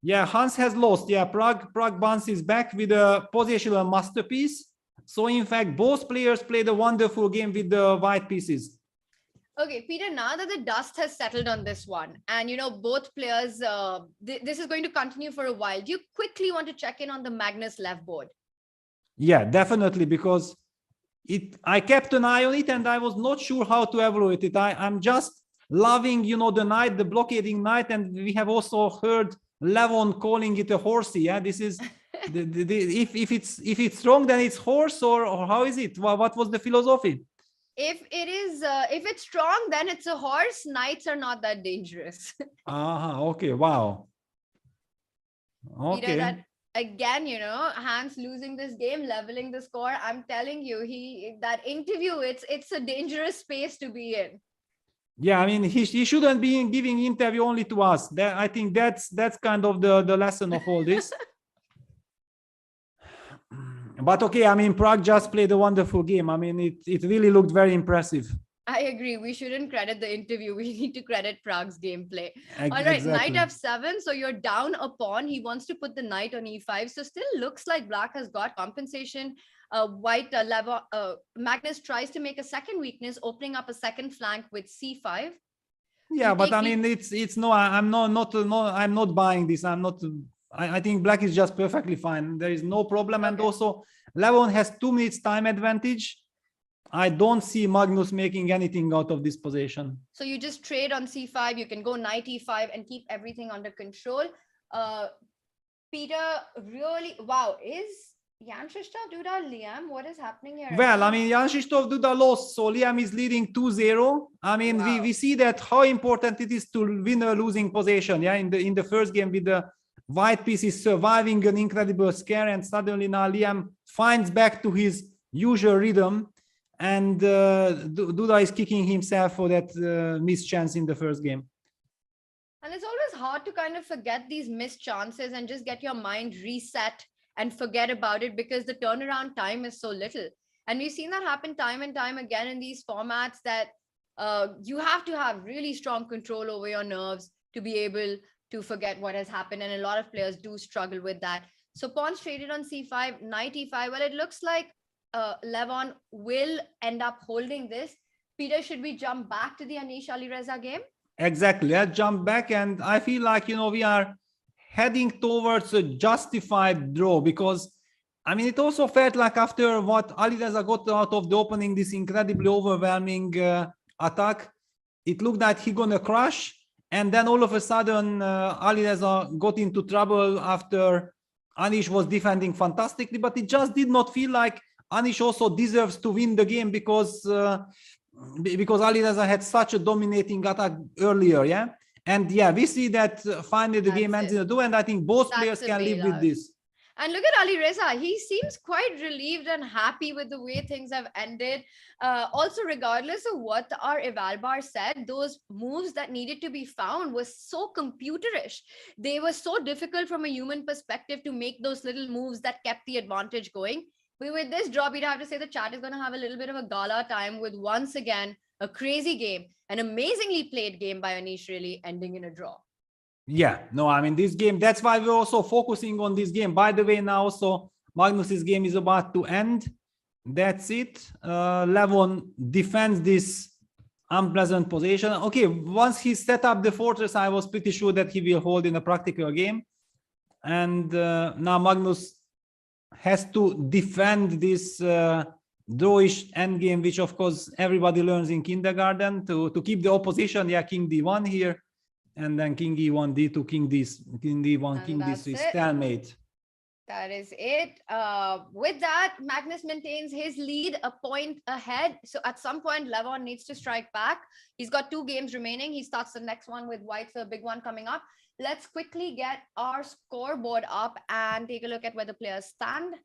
Yeah, Hans has lost. Yeah, Prague bounces back with a positional masterpiece. So in fact, both players played a wonderful game with the white pieces. Okay, Peter, now that the dust has settled on this one, and you know, both players, this is going to continue for a while. Do you quickly want to check in on the Magnus left board? Yeah, definitely, because I kept an eye on it and I was not sure how to evaluate it. I'm just loving, you know, the knight, the blockading knight, and we have also heard Levon calling it a horsey. Yeah, this is if it's wrong, then it's horse, or how is it? What was the philosophy? If it's strong, then it's a horse. Knights are not that dangerous. Okay, wow. Okay. Peter, that again, you know, Hans losing this game, leveling the score. I'm telling you, that interview, it's a dangerous space to be in. Yeah, I mean, he shouldn't be giving interview only to us. I think that's kind of the lesson of all this. But okay, I mean, Prague just played a wonderful game. I mean, it really looked very impressive. I agree. We shouldn't credit the interview. We need to credit Prague's gameplay. All right, Exactly. knight f7. So you're down a pawn. He wants to put the knight on e5. So still looks like black has got compensation. White Magnus tries to make a second weakness, opening up a second flank with c5. Yeah, but I mean, it's no. I'm not buying this. I think black is just perfectly fine. There is no problem. Okay. And also, Levon has 2 minutes time advantage. I don't see Magnus making anything out of this position. So you just trade on c5. You can go knight e5 and keep everything under control. Peter, really, wow, Jan-Krzysztof, Duda, Liam, what is happening here? Well, I mean, Jan-Krzysztof Duda lost, so Liam is leading 2-0. I mean, Wow. we see that how important it is to win a losing position. Yeah, in the first game with the white pieces surviving an incredible scare, and suddenly now Liam finds back to his usual rhythm, and Duda is kicking himself for that missed chance in the first game. And it's always hard to kind of forget these missed chances and just get your mind reset and forget about it because the turnaround time is so little. And we've seen that happen time and time again in these formats that you have to have really strong control over your nerves to be able to forget what has happened. And a lot of players do struggle with that. So pawns traded on c5, knight e5. Well, it looks like Levon will end up holding this. Peter, should we jump back to the Anish Alireza game? Exactly. Let's jump back, and I feel like, you know, we are heading towards a justified draw, because I mean, it also felt like after what Alireza got out of the opening, this incredibly overwhelming attack, it looked like he gonna crush, and then all of a sudden Alireza got into trouble after Anish was defending fantastically, but it just did not feel like Anish also deserves to win the game because Alireza had such a dominating attack earlier, yeah? And yeah, we see that finally the game ends in a draw, and I think both players can live with this. And look at Alireza. He seems quite relieved and happy with the way things have ended. Also, regardless of what our Evalbar said, those moves that needed to be found was so computerish. They were so difficult from a human perspective to make those little moves that kept the advantage going. With this draw, we'd have to say the chat is going to have a little bit of a gala time with, once again, a crazy game, an amazingly played game by Anish, really ending in a draw. Yeah, no, I mean, this game, that's why we're also focusing on this game. By the way, now also Magnus's game is about to end. That's it. Levon defends this unpleasant position. Okay, once he set up the fortress, I was pretty sure that he will hold in a practical game. And now Magnus has to defend this drawish endgame, which of course everybody learns in kindergarten, to keep the opposition. Yeah, king d1 here, and then king e1, d2, king d1, king d3, stalemate. That is it. With that, Magnus maintains his lead a point ahead. So at some point, Levon needs to strike back. He's got 2 games remaining. He starts the next one with white's a big one coming up. Let's quickly get our scoreboard up and take a look at where the players stand.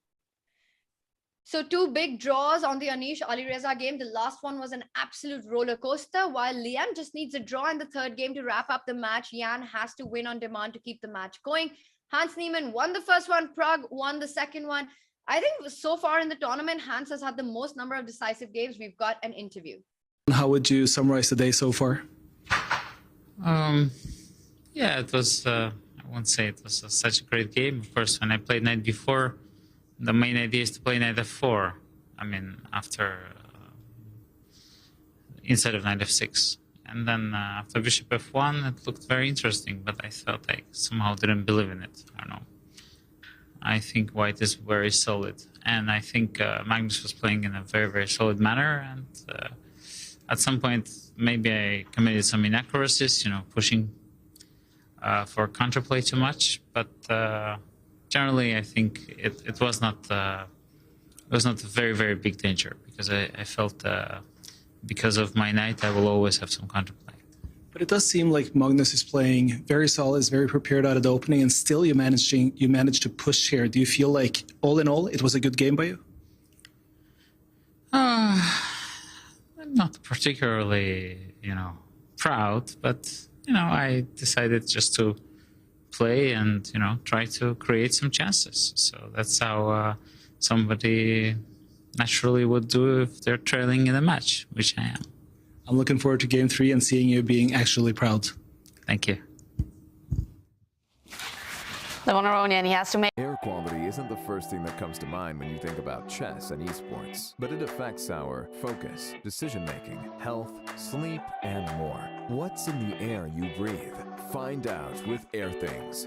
So 2 big draws on the Anish Alireza game. The last one was an absolute roller coaster, while Liam just needs a draw in the third game to wrap up the match. Jan has to win on demand to keep the match going. Hans Niemann won the first one. Prague won the second one. I think so far in the tournament, Hans has had the most number of decisive games. We've got an interview. How would you summarize the day so far? Yeah, it was, I won't say it was such a great game. Of course, when I played knight before, the main idea is to play knight f4. I mean, after, instead of knight f6. And then after bishop f1, it looked very interesting, but I felt I somehow didn't believe in it. I don't know. I think white is very solid. And I think Magnus was playing in a very, very solid manner. And at some point, maybe I committed some inaccuracies, you know, pushing for counterplay too much. But generally, I think it was not a very, very big danger, because I felt because of my knight, I will always have some counterplay. But it does seem like Magnus is playing very solid, is very prepared out of the opening, and still you managed to push here. Do you feel like, all in all, it was a good game by you? I'm not particularly, you know, proud, but, you know, I decided just to play and, you know, try to create some chances. So that's how somebody naturally would do if they're trailing in a match, which I am. I'm looking forward to game 3 and seeing you being actually proud. Thank you. Levon Aronian, he has to make. Air quality isn't the first thing that comes to mind when you think about chess and esports, but it affects our focus, decision-making, health, sleep, and more. What's in the air you breathe? Find out with Air Things.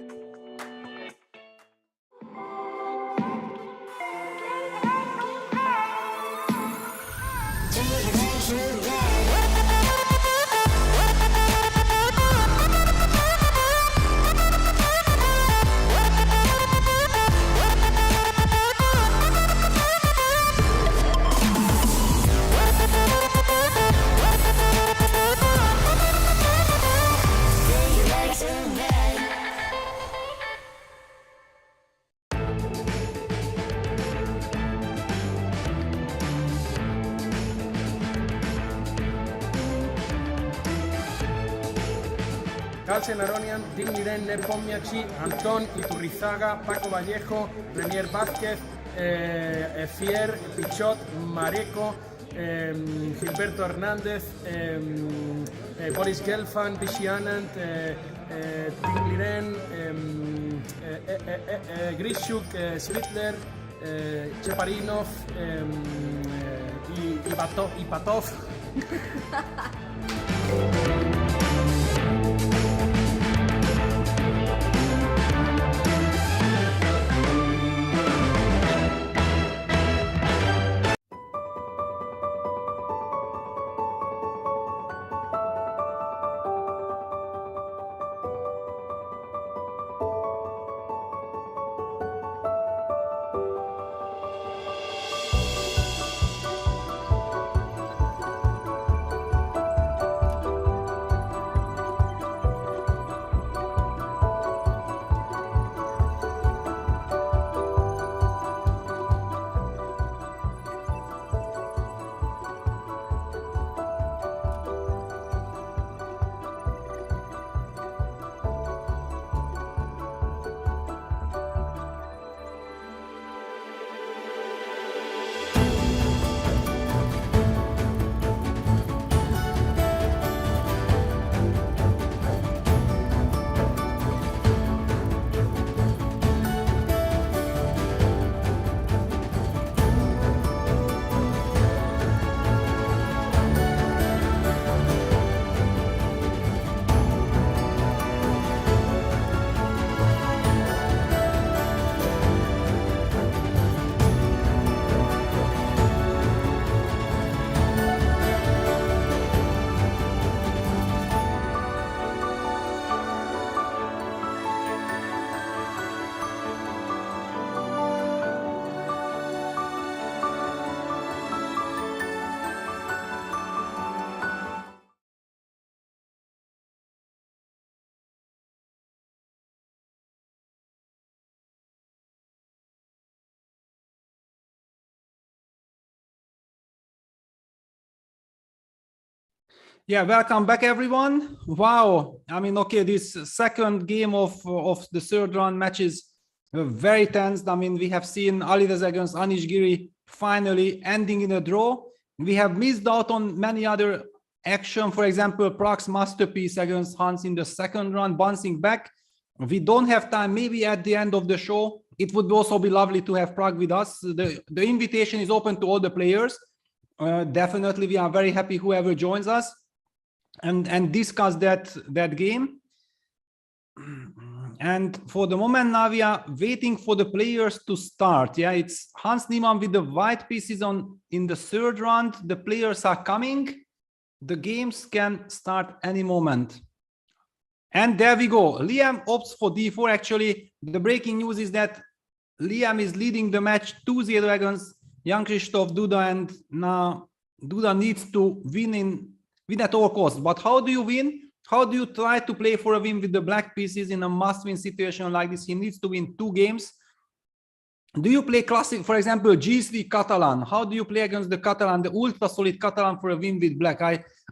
Carlsen, Aronian, Digniren, Nepomniachtchi, Antón, Iturrizaga, Paco Vallejo, Renier Vázquez, Fier, Pichot, Mareco, Gilberto Hernández, Boris Gelfand, Vichy Anand, Digliren, Grishuk, Svitler, Cheparinov y Patov. Yeah, welcome back, everyone. Wow, I mean, okay, this second game of the third round matches were very tense. I mean, we have seen Alireza against Anish Giri finally ending in a draw. We have missed out on many other action. For example, Prag's masterpiece against Hans in the second round, bouncing back. We don't have time. Maybe at the end of the show, it would also be lovely to have Prag with us. The invitation is open to all the players. Definitely, we are very happy whoever joins us and discuss that game. And for the moment now we are waiting for the players to start. Yeah, it's Hans Niemann with the white pieces in the third round. The players are coming. The games can start any moment. And there we go. Liam opts for d4. Actually, the breaking news is that Liam is leading the match 2-0 against Jan-Krzysztof, Duda, and now Duda needs to win at all costs. But how do you win? How do you try to play for a win with the black pieces in a must-win situation like this? He needs to win 2 games. Do you play classic, for example, G3 Catalan? How do you play against the Catalan, the ultra solid Catalan for a win with black?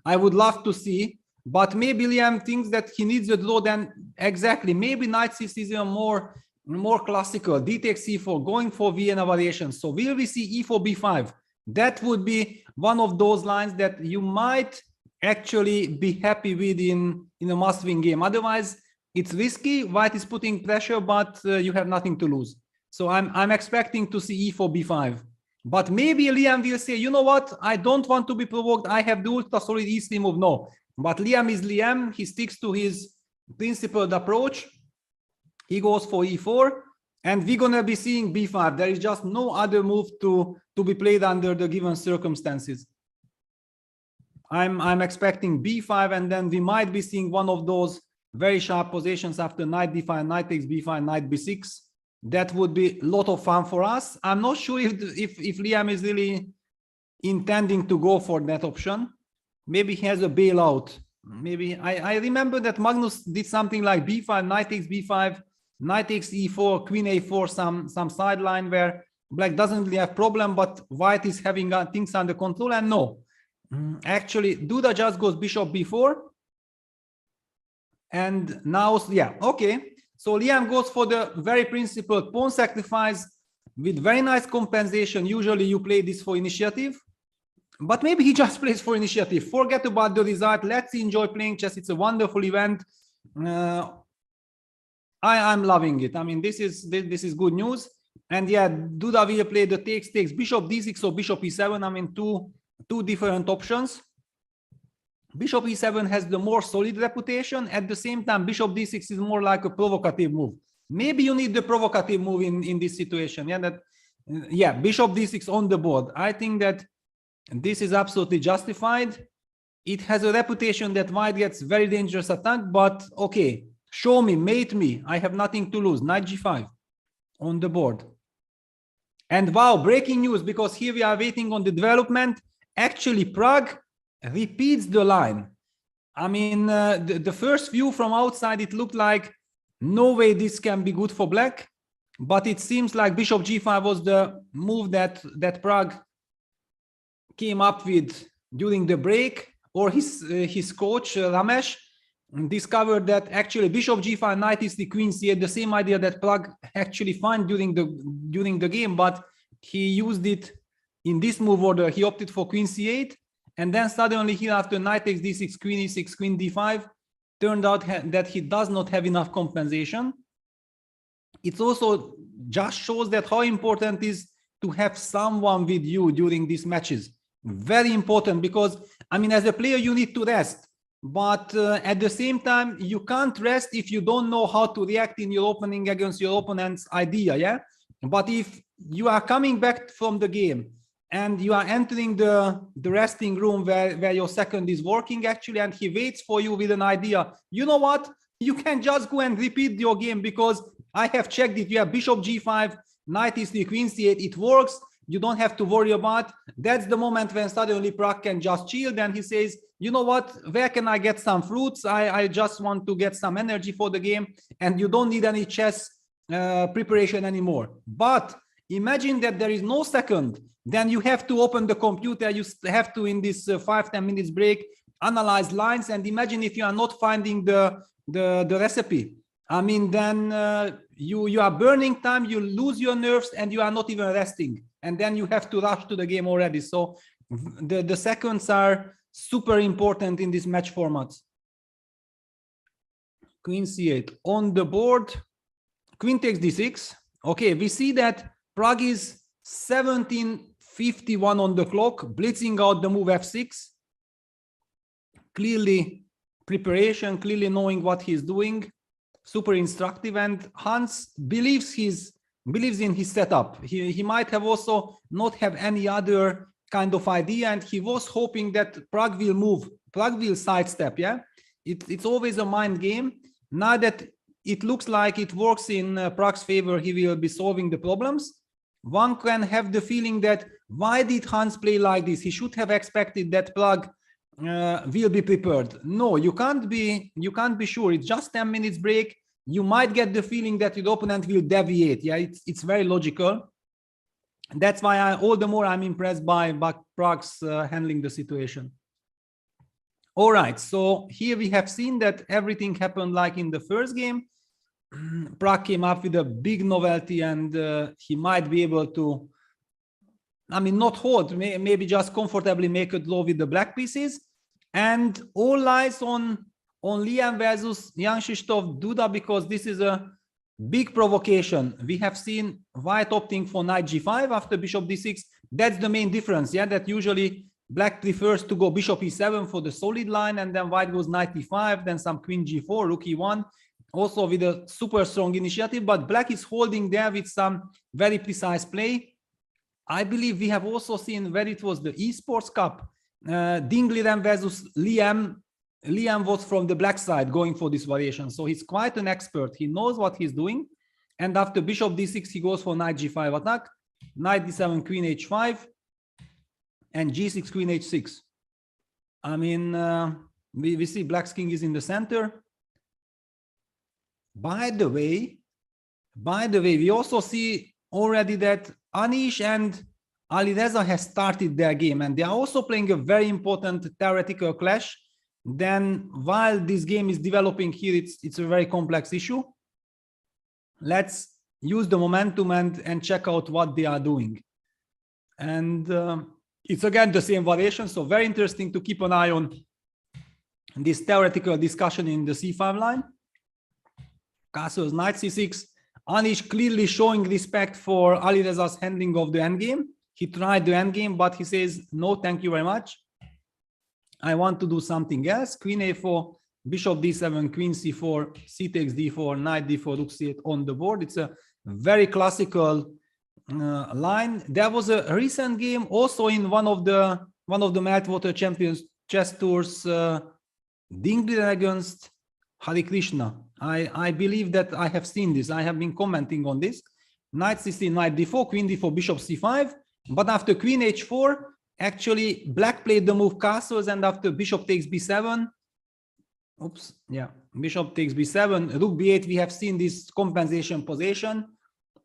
I would love to see, but maybe Liam thinks that he needs a draw. Then exactly, maybe knight c6 is a more classical. D takes c4, going for Vienna variation. So will we see e4 b5? That would be one of those lines that you might actually be happy with in a must-win game. Otherwise, it's risky. White is putting pressure, but you have nothing to lose. So I'm expecting to see e4 b5. But maybe Liam will say, you know what? I don't want to be provoked. I have the ultra solid e3 move. No. But Liam is Liam. He sticks to his principled approach. He goes for e4. And we're going to be seeing b5. There is just no other move to be played under the given circumstances. I'm expecting b5, and then we might be seeing one of those very sharp positions after knight d5, knight takes b5, knight b6. That would be a lot of fun for us. I'm not sure if Liam is really intending to go for that option. Maybe he has a bailout. Maybe I remember that Magnus did something like b5, knight takes b5, knight takes e4, queen a4, some sideline where black doesn't really have problem, but white is having things under control. And no, actually Duda just goes bishop b4. And now, yeah, okay. So Liam goes for the very principled pawn sacrifice with very nice compensation. Usually you play this for initiative, but maybe he just plays for initiative. Forget about the result. Let's enjoy playing chess. It's a wonderful event. I'm loving it. I mean, this is good news. And yeah, Duda will play the takes bishop d6 or bishop e7. I mean, two different options. Bishop e7 has the more solid reputation. At the same time, bishop d6 is more like a provocative move. Maybe you need the provocative move in this situation. Yeah, bishop d6 on the board. I think that this is absolutely justified. It has a reputation that white gets very dangerous attack, but okay, show me, mate me. I have nothing to lose. Knight g5 on the board. And wow, breaking news, because here we are waiting on the development. Actually, Prague repeats the line. I mean, the first view from outside, it looked like no way this can be good for black, but it seems like bishop g5 was the move that Prague came up with during the break, or his coach Ramesh discovered that actually bishop g5, knight is the queen c8, the same idea that Prague actually found during the game, but he used it in this move order. He opted for queen c8. And then suddenly here after knight takes d6, queen e6, queen d5, turned out that he does not have enough compensation. It also just shows that how important it is to have someone with you during these matches. Very important, because, I mean, as a player, you need to rest. But at the same time, you can't rest if you don't know how to react in your opening against your opponent's idea, yeah? But if you are coming back from the game, and you are entering the resting room where your second is working actually, and he waits for you with an idea. You know what? You can just go and repeat your game, because I have checked it. You have bishop g5, knight e3, queen c8. It works. You don't have to worry about. That's the moment when suddenly Prague can just chill. Then he says, you know what? Where can I get some fruits? I just want to get some energy for the game. And you don't need any chess preparation anymore. But imagine that there is no second. Then you have to open the computer. You have to, in this 5-10 minutes break, analyze lines. And imagine if you are not finding the recipe. I mean, then you are burning time, you lose your nerves, and you are not even resting. And then you have to rush to the game already. So the seconds are super important in this match format. Queen c8 on the board. Queen takes d6. Okay, we see that Prague is 17:51 on the clock, blitzing out the move f6. Clearly preparation, clearly knowing what he's doing. Super instructive, and Hans believes in his setup. He might have also not have any other kind of idea, and he was hoping that Prague will move, Prague will sidestep. Yeah, it's always a mind game. Now that it looks like it works in Prague's favor, he will be solving the problems. One can have the feeling that why did Hans play like this? He should have expected that Prague will be prepared. No, you can't be sure. It's just 10 minutes break. You might get the feeling that your opponent will deviate. Yeah, it's very logical. That's why all the more I'm impressed by Prague's handling the situation. All right, so here we have seen that everything happened like in the first game. Prague came up with a big novelty, and he might be able to, I mean, not hold, maybe just comfortably make a draw with the black pieces. And all eyes on Liam versus Jan-Krzysztof Duda, because this is a big provocation. We have seen white opting for knight g5 after bishop d6. That's the main difference, yeah, that usually black prefers to go bishop e7 for the solid line, and then white goes knight e5, then some queen g4, rook e1, also with a super strong initiative, but black is holding there with some very precise play. I believe we have also seen where it was the esports cup, Dingliren versus Liam. Liam was from the black side going for this variation, so he's quite an expert. He knows what he's doing. And after bishop d6, he goes for knight g5 attack, knight d7, queen h5, and g6, queen h6. I mean, we see black's king is in the center. By the way, we also see already that Anish and Alireza has started their game, and they are also playing a very important theoretical clash. then while this game is developing here, it's a very complex issue. Let's use the momentum and check out what they are doing. And it's again the same variation, so very interesting to keep an eye on this theoretical discussion in the c5 line. Castles knight c6. Anish clearly showing respect for Alireza's handling of the endgame. He tried the endgame, but he says, no, thank you very much. I want to do something else. Queen a4, bishop d7, queen c4, c takes d4, knight d4, rook c8 on the board. It's a very classical line. There was a recent game also in one of the Meltwater Champions chess tours, Dingley against Hare Krishna. I believe that I have seen this. I have been commenting on this. Knight c3, knight d4, queen d4, bishop c5. But after queen h4, actually black played the move castles, and after bishop takes b7, oops, yeah, bishop takes b7, rook b8, we have seen this compensation position.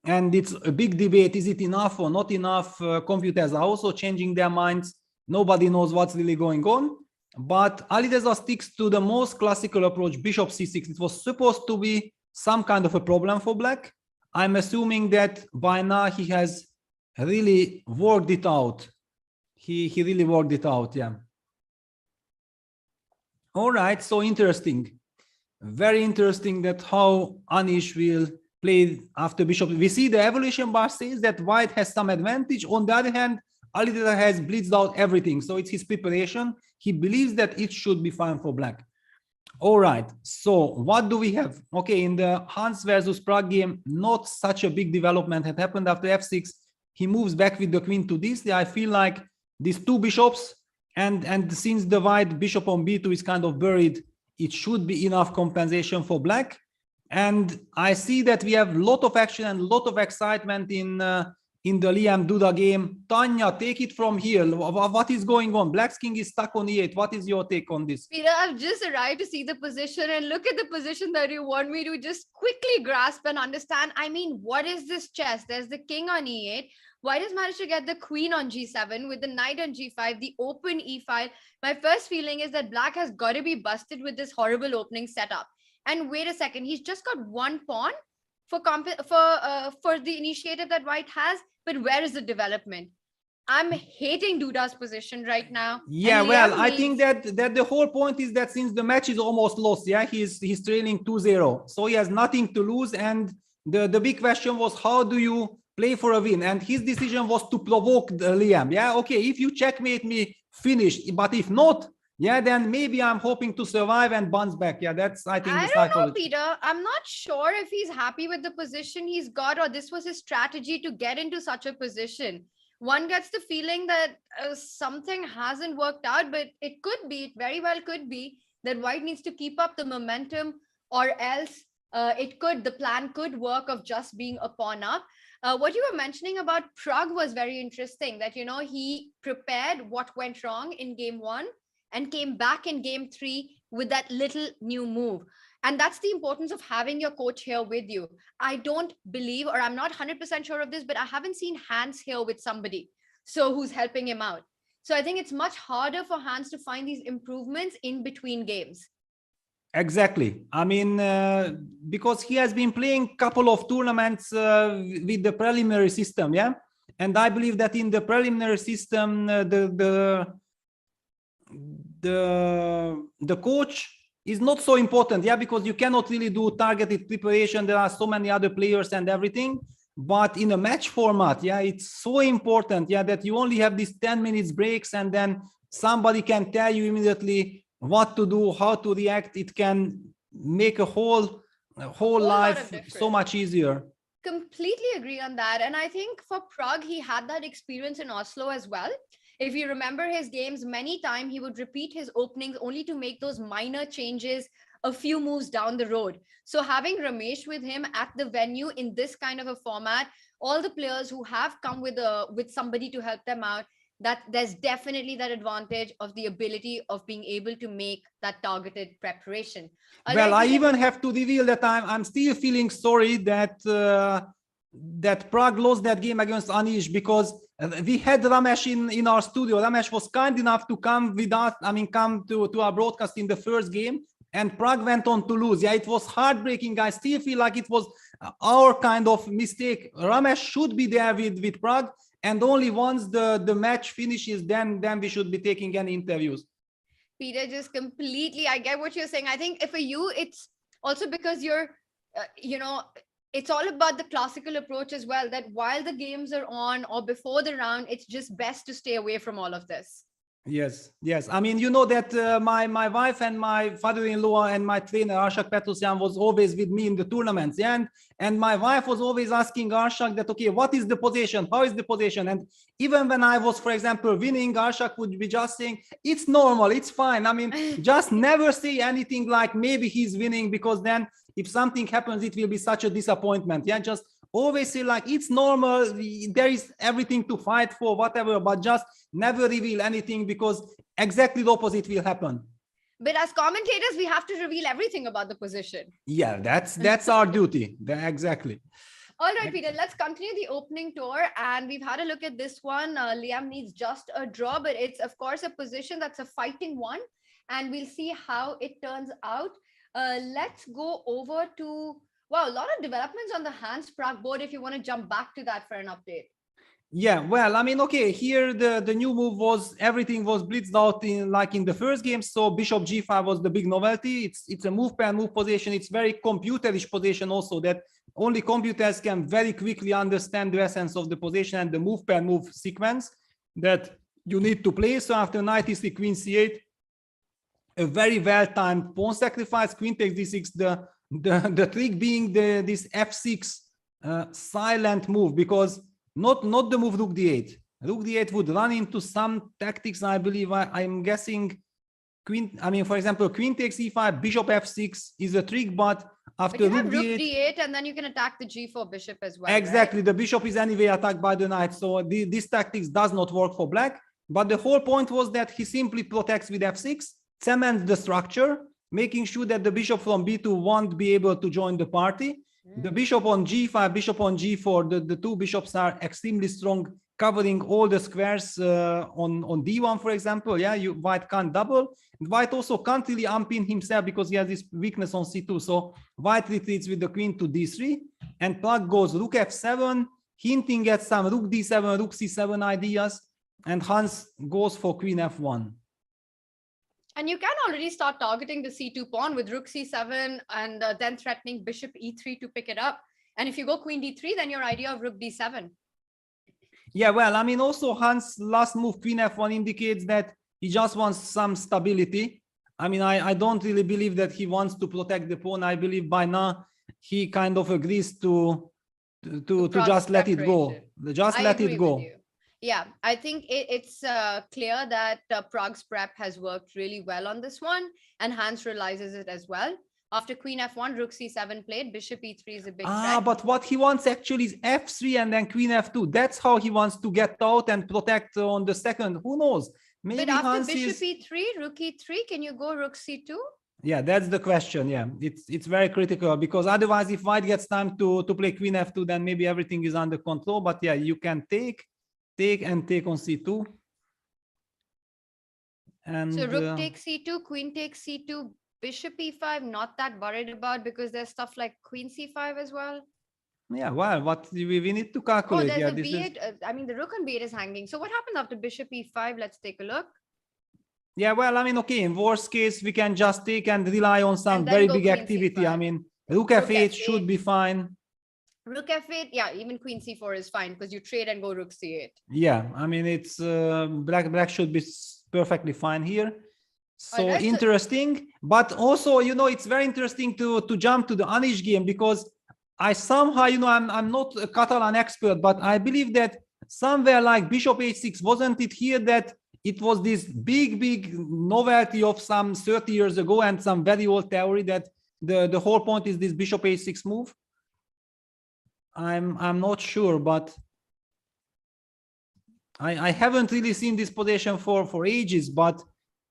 And it's a big debate. Is it enough or not enough? Computers are also changing their minds. Nobody knows what's really going on. But Alireza sticks to the most classical approach, bishop c6. It was supposed to be some kind of a problem for black. I'm assuming that by now he has really worked it out. He really worked it out, yeah. All right, so interesting. Very interesting that how Anish will play after bishop. We see the evolution bar says that white has some advantage. On the other hand, Alireza has blitzed out everything, so it's his preparation. He believes that it should be fine for black. All right, so what do we have? Okay, in the Hans versus Prague game, not such a big development had happened after f6. He moves back with the queen to this. I feel like these two bishops, and since the white bishop on b2 is kind of buried, it should be enough compensation for black. And I see that we have a lot of action and a lot of excitement in the Liam Duda game. Tanya, take it from here. What is going on? Black's king is stuck on e8. What is your take on this? Peter, I've just arrived to see the position, and look at the position that you want me to just quickly grasp and understand. I mean, what is this chess? There's the king on e8. White has managed to get the queen on g7 with the knight on g5, the open e file. My first feeling is that black has got to be busted with this horrible opening setup. And wait a second, he's just got one pawn for the initiative that white has, but where is the development? I'm hating Duda's position right now. Yeah, well, I think that the whole point is that since the match is almost lost, yeah, he's trailing 2-0, so he has nothing to lose. And the big question was, how do you play for a win? And his decision was to provoke Liam. Yeah, okay, if you checkmate me, finished. But if not, yeah, then maybe I'm hoping to survive and bounce back. Yeah, that's, I think, I the don't psychology. know, Peter. I'm not sure if he's happy with the position he's got, or this was his strategy to get into such a position. One gets the feeling that something hasn't worked out, but it could be, it very well could be, that white needs to keep up the momentum, or else the plan could work of just being a pawn up. What you were mentioning about Prague was very interesting, that, you know, he prepared what went wrong in game 1 and came back in game 3 with that little new move. And that's the importance of having your coach here with you. I don't believe, or I'm not 100% sure of this, but I haven't seen Hans here with somebody who's helping him out. So I think it's much harder for Hans to find these improvements in between games. Exactly. I mean, because he has been playing a couple of tournaments with the preliminary system, yeah? And I believe that in the preliminary system, the coach is not so important, yeah, because you cannot really do targeted preparation. There are so many other players and everything. But in a match format, yeah, it's so important, yeah, that you only have these 10 minutes breaks, and then somebody can tell you immediately what to do, how to react. It can make a whole life so much easier. Completely agree on that. And I think for Prague, he had that experience in Oslo as well. If you remember his games, many times he would repeat his openings only to make those minor changes a few moves down the road. So having Ramesh with him at the venue in this kind of a format, all the players who have come with somebody to help them out, that there's definitely that advantage of the ability of being able to make that targeted preparation. Well, I even have to reveal that I'm still feeling sorry that that Prague lost that game against Anish because we had Ramesh in our studio. Ramesh was kind enough to come with us, come to our broadcast in the first game, and Prague went on to lose. Yeah, it was heartbreaking. I still feel like it was our kind of mistake. Ramesh should be there with Prague, and only once the match finishes, then we should be taking any interviews. Peter, just completely, I get what you're saying. I think for you, it's also because you're, it's all about the classical approach as well, that while the games are on or before the round, it's just best to stay away from all of this. Yes. I mean, you know that my wife and my father-in-law and my trainer Arshak Petrosyan was always with me in the tournaments. Yeah? And my wife was always asking Arshak that, okay, what is the position? How is the position? And even when I was, for example, winning, Arshak would be just saying, it's normal, it's fine. I mean, just never say anything like maybe he's winning, because then if something happens, it will be such a disappointment. Yeah, just always say like, it's normal, there is everything to fight for, whatever, but just never reveal anything, because exactly the opposite will happen. But as commentators, we have to reveal everything about the position. Yeah, that's our duty. Exactly. All right, Peter, let's continue the opening tour. And we've had a look at this one. Liam needs just a draw, but it's, of course, a position that's a fighting one. And we'll see how it turns out. Let's go over to, wow, a lot of developments on the Hans Prague board, if you want to jump back to that for an update. Yeah, well, I mean, okay, here the new move was, everything was blitzed out in the first game. So bishop g5 was the big novelty. It's a move pair move position. It's very computerish position also, that only computers can very quickly understand the essence of the position and the move pair move sequence that you need to play. So after knight e3, queen c8, a very well-timed pawn sacrifice, queen takes d6, the trick being this f6 silent move, because not the move rook d8. Rook d8 would run into some tactics, I believe. I'm guessing for example, queen takes e5, bishop f6 is a trick, but after rook d8, and then you can attack the g4 bishop as well. Exactly, right? The bishop is anyway attacked by the knight, so this tactics does not work for black. But the whole point was that he simply protects with f6, cements the structure, making sure that the bishop from b2 won't be able to join the party. The bishop on g5, bishop on g4, the two bishops are extremely strong, covering all the squares on d1, for example. Yeah, white can't double. White also can't really unpin himself because he has this weakness on c2. So white retreats with the queen to d3, and Prague goes rook f7, hinting at some rook d7, rook c7 ideas, and Hans goes for queen f1. And you can already start targeting the c2 pawn with rook c7 and then threatening bishop e3 to pick it up. And if you go queen d3, then your idea of rook d7. Yeah, well, I mean, also Hans' last move, queen f1, indicates that he just wants some stability. I mean, I don't really believe that he wants to protect the pawn. I believe by now he kind of agrees to just let it go. Just let it go. Yeah, I think it's clear that Prague's prep has worked really well on this one, and Hans realizes it as well. After queen f1, rook c7 played, bishop e3 is a big threat. But what he wants actually is f3 and then queen f2. That's how he wants to get out and protect on the second. Who knows? Maybe but after Hans bishop e3, rook e3, can you go rook c2? Yeah, that's the question. Yeah, it's very critical, because otherwise, if white gets time to play queen f2, then maybe everything is under control. But yeah, you can take on c2. And so rook takes c2, queen takes c2, bishop e5, not that worried about, because there's stuff like queen c5 as well. Yeah, well, what we need to calculate. Oh, there's yeah, a b8. I mean, the rook on b8 is hanging. So what happens after bishop e5? Let's take a look. Yeah, well, I mean, okay, in worst case, we can just take and rely on some very big activity. C5. I mean, rook f8 should be fine. Rook f8, yeah, even queen c4 is fine, because you trade and go rook c8. Yeah, I mean, it's black should be perfectly fine here. So right, interesting, but also, it's very interesting to jump to the Anish game, because I somehow, I'm not a Catalan expert, but I believe that somewhere like bishop h6, wasn't it here that it was this big novelty of some 30 years ago, and some very old theory that the whole point is this bishop h6 move? I'm not sure, but I haven't really seen this position for ages. But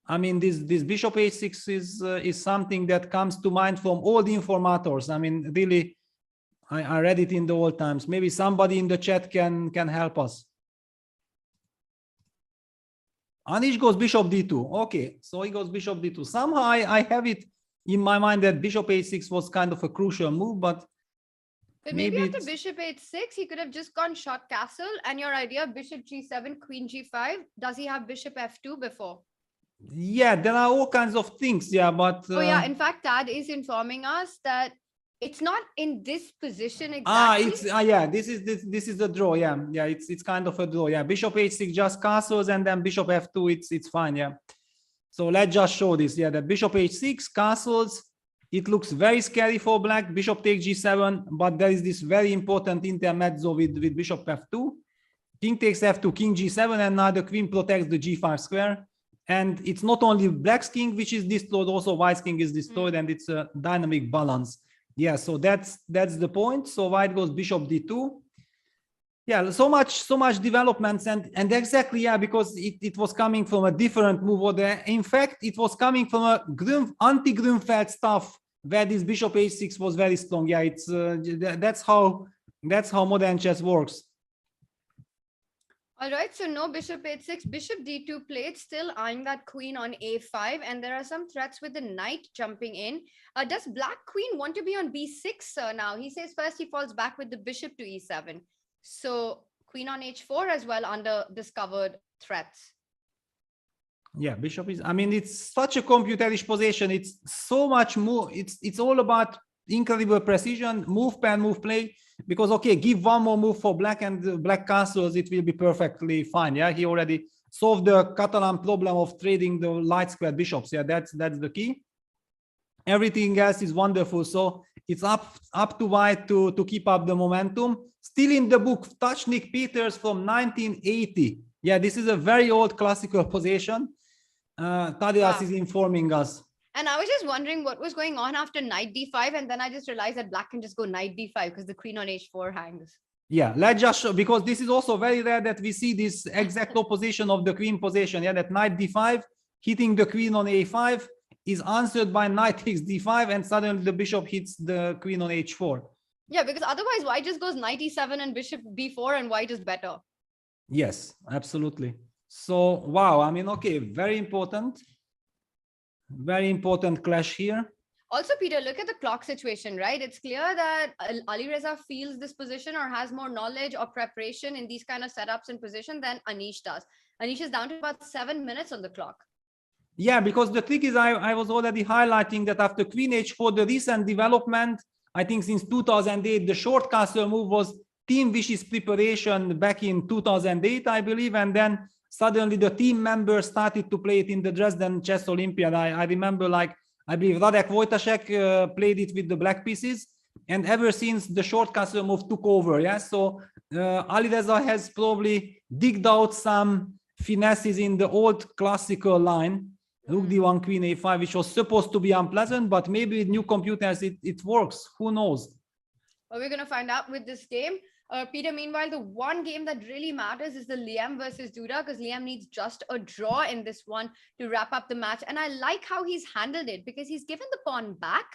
I mean, this bishop h6 is something that comes to mind from all the informators. I mean, really, I read it in the old times. Maybe somebody in the chat can help us. Anish goes bishop d2. Okay, so he goes bishop d2. Somehow I have it in my mind that bishop a6 was kind of a crucial move, but maybe after bishop h6, he could have just gone short castle. And your idea, bishop g7, queen g5. Does he have bishop f2 before? Yeah, there are all kinds of things. Yeah, but oh yeah, in fact, Tad is informing us that it's not in this position exactly. It's yeah, this is the draw. Yeah, it's kind of a draw. Yeah, bishop h6 just castles, and then bishop f2. It's fine. Yeah. So let's just show this. Yeah, that bishop h6 castles. It looks very scary for black. Bishop takes g7, but there is this very important intermezzo with bishop f2. King takes f2, king g7, and now the queen protects the g5 square. And it's not only black's king which is destroyed, also white's king is destroyed, and it's a dynamic balance. Yeah, so that's the point. So white goes bishop d2. Yeah, so much developments, and exactly, yeah, because it was coming from a different move order. In fact, it was coming from a anti-Greenfield stuff where this bishop h6 was very strong. Yeah, it's that's how modern chess works. All right, so no bishop h6, bishop d2 played, still eyeing that queen on a5, and there are some threats with the knight jumping in. Does black queen want to be on b6 now? He says first he falls back with the bishop to e7. So queen on h4 as well under discovered threats. Yeah, bishop is, I mean, it's such a computerish position. It's so much more. It's all about incredible precision, move pair, move play. Because okay, give one more move for black and black castles, it will be perfectly fine. Yeah, he already solved the Catalan problem of trading the light square bishops. Yeah, that's the key. Everything else is wonderful. So it's up to white to keep up the momentum. Still in the book, Touchnik Peters from 1980. Yeah, this is a very old classical position. Tadias is informing us. And I was just wondering what was going on after knight d5, and then I just realized that black can just go knight d5 because the queen on h4 hangs. Yeah, let's just show, because this is also very rare that we see this exact opposition of the queen position. Yeah, that knight d5 hitting the queen on a5 is answered by knight takes d5, and suddenly the bishop hits the queen on h4. Yeah, because otherwise white just goes knight e7 and bishop b4, and white is better. Yes, absolutely. So wow, I mean, okay, very important clash here. Also, Peter, look at the clock situation, right? It's clear that Ali Reza feels this position or has more knowledge or preparation in these kind of setups and position than Anish does. Anish is down to about 7 minutes on the clock. Yeah, because the trick is I was already highlighting that after queen h4, the recent development, I think since 2008, the short castle move was Team Vichy's preparation back in 2008, I believe, and then suddenly the team members started to play it in the Dresden Chess Olympiad. I remember, like, I believe Radek Wojtaszek played it with the black pieces, and ever since the short castle move took over. Yeah, so Ali Reza has probably digged out some finesses in the old classical line, Rook d1, Queen a5, which was supposed to be unpleasant, but maybe with new computers it works. Who knows? Well, we're going to find out with this game. Peter, meanwhile, the one game that really matters is the Liam versus Duda, because Liam needs just a draw in this one to wrap up the match. And I like how he's handled it, because he's given the pawn back,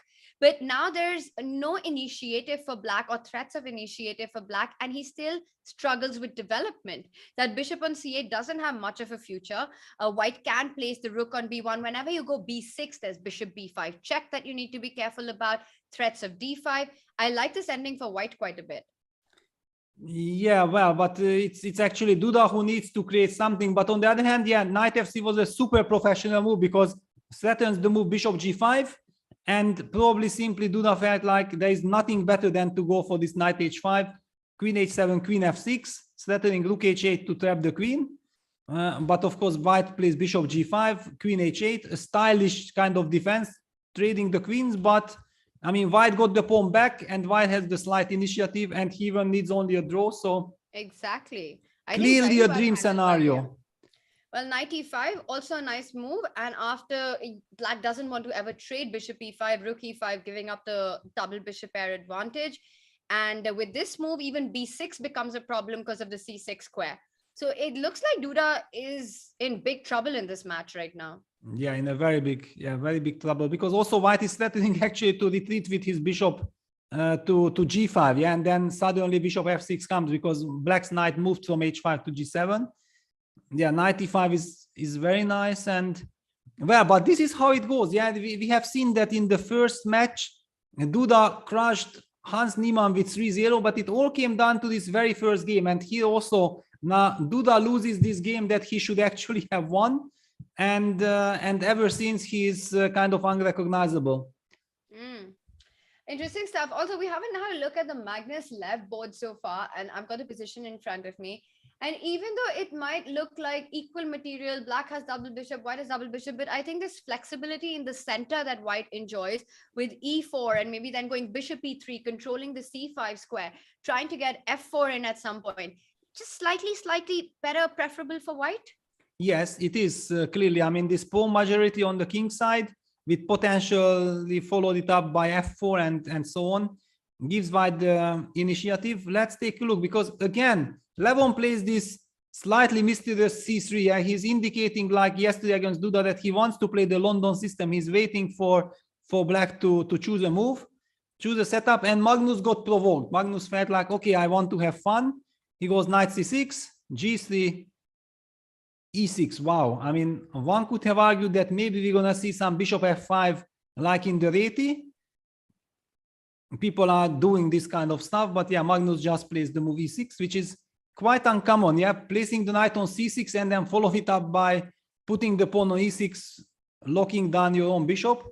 but now there's no initiative for black or threats of initiative for black, and he still struggles with development. That bishop on c8 doesn't have much of a future. White can place the rook on b1. Whenever you go b6, there's bishop b5 check that you need to be careful about, threats of d5. I like this ending for white quite a bit. Yeah, well, but it's actually Duda who needs to create something. But on the other hand, yeah, knight fc was a super professional move, because threatens the move bishop g5, and probably simply Duda felt like there is nothing better than to go for this knight h5, queen h7, queen f6, threatening rook h8 to trap the queen. But of course, white plays bishop g5, queen h8, a stylish kind of defense, trading the queens. But I mean, white got the pawn back, and white has the slight initiative, and he even needs only a draw. So exactly, clearly a dream scenario. Well, knight e5, also a nice move. And after, black doesn't want to ever trade bishop e5, rook e5, giving up the double bishop pair advantage. And with this move, even b6 becomes a problem because of the c6 square. So it looks like Duda is in big trouble in this match right now. Yeah, in a very big trouble, because also white is threatening actually to retreat with his bishop to g5, yeah, and then suddenly bishop f6 comes because black's knight moved from h5 to g7. Yeah, knight e5 is very nice, and well, but this is how it goes. Yeah, we have seen that in the first match, Duda crushed Hans Niemann with 3-0, but it all came down to this very first game. And here also, now Duda loses this game that he should actually have won, and ever since he is kind of unrecognizable. Interesting stuff. Also, we haven't had a look at the Magnus Lev board so far, and I've got the position in front of me. And even though it might look like equal material, black has double bishop, white has double bishop, but I think this flexibility in the center that white enjoys with e4 and maybe then going bishop e3, controlling the c5 square, trying to get f4 in at some point, just slightly better, preferable for white? Yes, it is clearly. I mean, this pawn majority on the king side with potentially followed it up by f4 and so on gives white the initiative. Let's take a look, because again, Levon plays this slightly mysterious c3. Yeah? He's indicating, like yesterday against Duda, that he wants to play the London system. He's waiting for black to choose a move, choose a setup, and Magnus got provoked. Magnus felt like, okay, I want to have fun. He goes knight c6, g3, e6. Wow. I mean, one could have argued that maybe we're going to see some bishop f5 like in the Reti. People are doing this kind of stuff, but yeah, Magnus just plays the move e6, which is quite uncommon. Yeah, placing the knight on c6 and then follow it up by putting the pawn on e6, locking down your own bishop.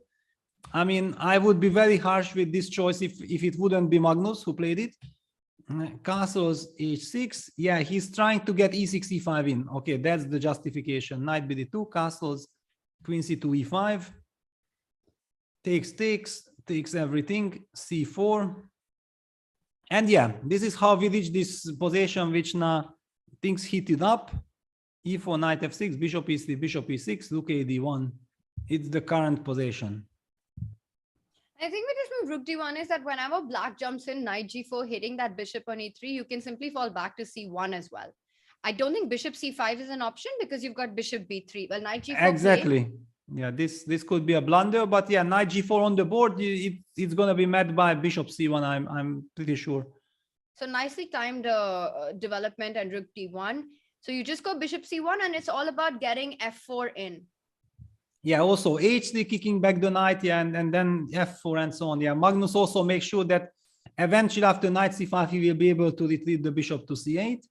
I mean, I would be very harsh with this choice if it wouldn't be Magnus who played it. Castles h6. Yeah, he's trying to get e6, e5 in. Okay, that's the justification. Knight bd2, castles, queen c2, e5. Takes everything, c4. And yeah, this is how we reach this position, which now things heated up. e4, knight f6, bishop e3, bishop e6, rook a d1. It's the current position. I think with this move, rook d1 is that whenever black jumps in, knight g4, hitting that bishop on e3, you can simply fall back to c1 as well. I don't think bishop c5 is an option because you've got bishop b3. Well, knight g4. Exactly. Play. Yeah, this could be a blunder, but yeah, knight g4 on the board, it's going to be met by bishop c1, I'm pretty sure. So nicely timed development and rook d1. So you just go bishop c1 and it's all about getting f4 in. Yeah, also h3 kicking back the knight, yeah, and then f4 and so on. Yeah, Magnus also makes sure that eventually after knight c5 he will be able to retrieve the bishop to c8.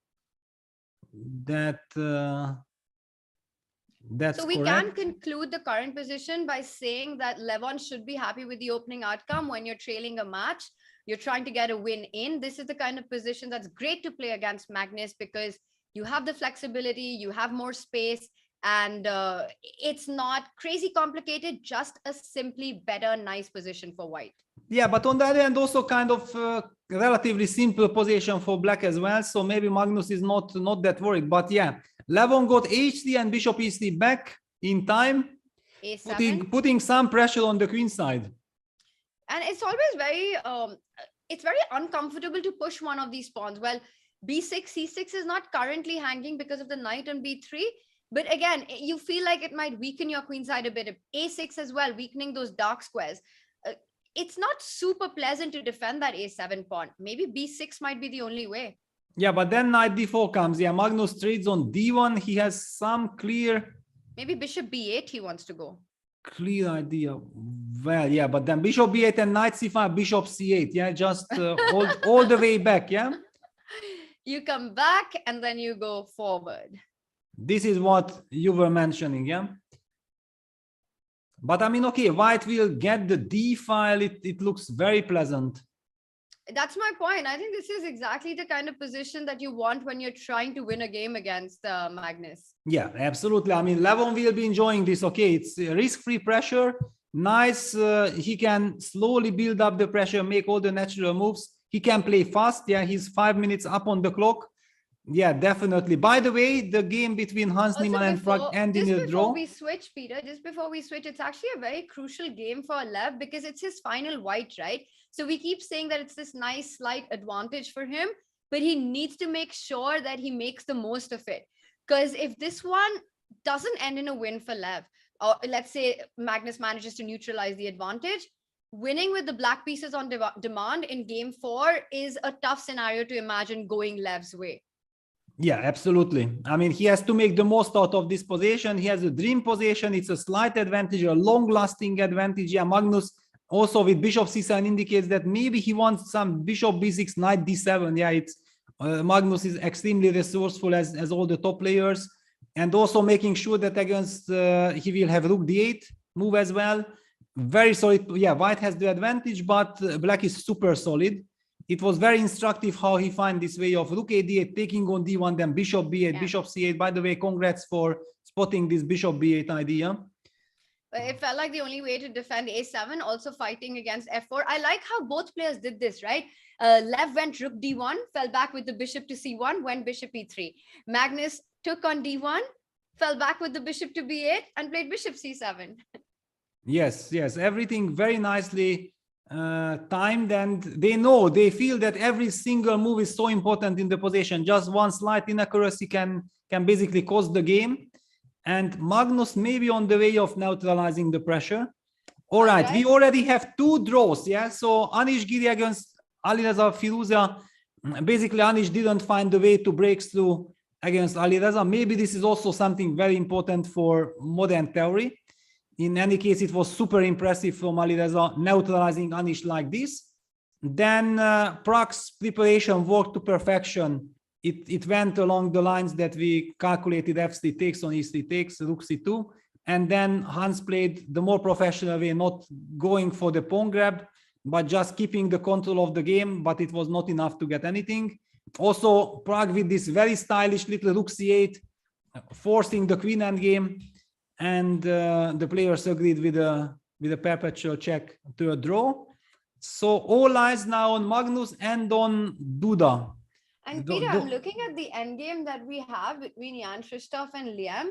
That's so we correct. can conclude the current position by saying that Levon should be happy with the opening outcome. When you're trailing a match, you're trying to get a win in. This is the kind of position that's great to play against Magnus because you have the flexibility, you have more space, and it's not crazy complicated, just a simply better, nice position for white. Yeah, but on the other hand, also kind of relatively simple position for black as well. So maybe Magnus is not that worried. But yeah, Levon got h3 and bishop e3 back in time, putting some pressure on the queen side. And it's always very uncomfortable to push one of these pawns. Well, b6, c6 is not currently hanging because of the knight on b3. But again, you feel like it might weaken your queen side a bit. a6 as well, weakening those dark squares. It's not super pleasant to defend that a7 pawn. Maybe b6 might be the only way. Yeah, but then knight d4 comes. Yeah, Magnus trades on d1. He has some clear... Maybe bishop b8 he wants to go. Clear idea. Well, yeah, but then bishop b8 and knight c5, bishop c8. Yeah, just all the way back, yeah? You come back and then you go forward. This is what you were mentioning, yeah? But I mean, okay, white will get the d file. It looks very pleasant. That's my point. I think this is exactly the kind of position that you want when you're trying to win a game against Magnus. Yeah, absolutely. I mean, Levon will be enjoying this. Okay, it's risk-free pressure. Nice. He can slowly build up the pressure, make all the natural moves. He can play fast. Yeah, he's 5 minutes up on the clock. Yeah, definitely. By the way, the game between Hans Niemann and Prag ended in a draw. We switch, Peter, just before we switch, it's actually a very crucial game for Lev because it's his final white, right? So we keep saying that it's this nice slight advantage for him, but he needs to make sure that he makes the most of it. Because if this one doesn't end in a win for Lev, or let's say Magnus manages to neutralize the advantage, winning with the black pieces on demand in game 4 is a tough scenario to imagine going Lev's way. Yeah, absolutely. I mean, he has to make the most out of this position. He has a dream position. It's a slight advantage, a long-lasting advantage. Yeah, Magnus also with bishop c7 indicates that maybe he wants some bishop b6, knight d7. Yeah, it's Magnus is extremely resourceful as all the top players, and also making sure that against he will have rook d8 move as well. Very solid. Yeah, white has the advantage, but black is super solid. It was very instructive how he find this way of rook a8, taking on d1, then bishop b8, bishop c8. By the way, congrats for spotting this bishop b8 idea. It felt like the only way to defend a7, also fighting against f4. I like how both players did this, right? Lev went rook d1, fell back with the bishop to c1, went bishop e3. Magnus took on d1, fell back with the bishop to b8, and played bishop c7. Yes, everything very nicely timed, and they feel that every single move is so important in the position. Just one slight inaccuracy can basically cost the game. And Magnus may be on the way of neutralizing the pressure. All right, we already have 2 draws. Yeah, so Anish Giri against Alireza Firuza. Basically, Anish didn't find the way to break through against Alireza. Maybe this is also something very important for modern theory. In any case, it was super impressive from Alireza neutralizing Anish like this. Then Prag's preparation worked to perfection. It went along the lines that we calculated. F3 takes on E3 takes, rook C2. And then Hans played the more professional way, not going for the pawn grab, but just keeping the control of the game. But it was not enough to get anything. Also, Prag with this very stylish little rook C8, forcing the queen endgame. And the players agreed with a perpetual check to a draw. So all eyes now on Magnus and on Duda. And Peter, I'm looking at the endgame that we have between Jan-Krzysztof and Liam,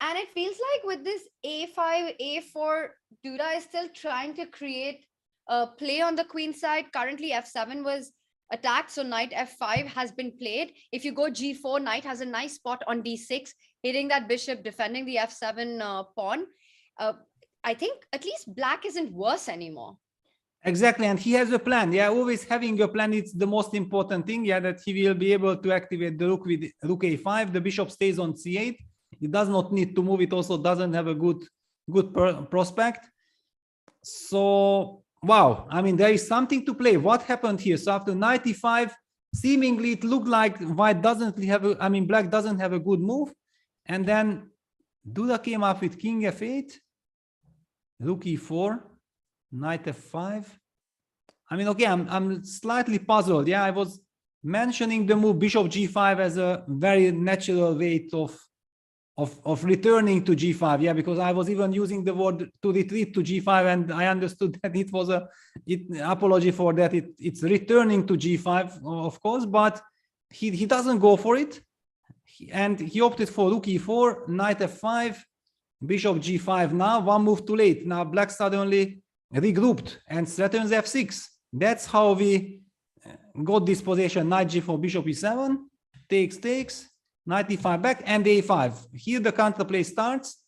and it feels like with this a5, a4, Duda is still trying to create a play on the queen side. Currently, f7 was attacked, so knight f5 has been played. If you go g4, knight has a nice spot on d6, hitting that bishop, defending the f7 pawn. I think at least black isn't worse anymore. Exactly, and he has a plan. Yeah, always having a plan, it's the most important thing. Yeah, that he will be able to activate the rook with rook a5. The bishop stays on c8. He does not need to move. It also doesn't have a good prospect. So, wow, I mean, there is something to play. What happened here? So after knight e5, seemingly it looked like white doesn't have a, I mean, black doesn't have a good move. And then Duda came up with king f8, rook e4, knight f5. I mean, okay, I'm slightly puzzled. Yeah, I was mentioning the move bishop g5 as a very natural way of returning to g5. Yeah, because I was even using the word to retreat to g5, and I understood that it was apology for that. It's returning to g5, of course, but he doesn't go for it. And he opted for rook e4, knight f5, bishop g5. Now one move too late. Now black suddenly regrouped and threatens f6. That's how we got this position. Knight g4, bishop e7, takes, knight e5 back, and a5. Here the counterplay starts.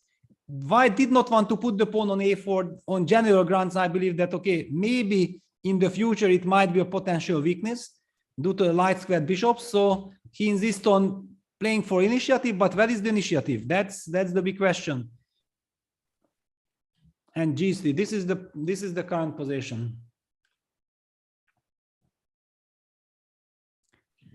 White did not want to put the pawn on a4 on general grounds. I believe that, okay, maybe in the future it might be a potential weakness due to the light squared bishops. So he insists on playing for initiative, but where is the initiative? That's the big question. And g3, this is the current position.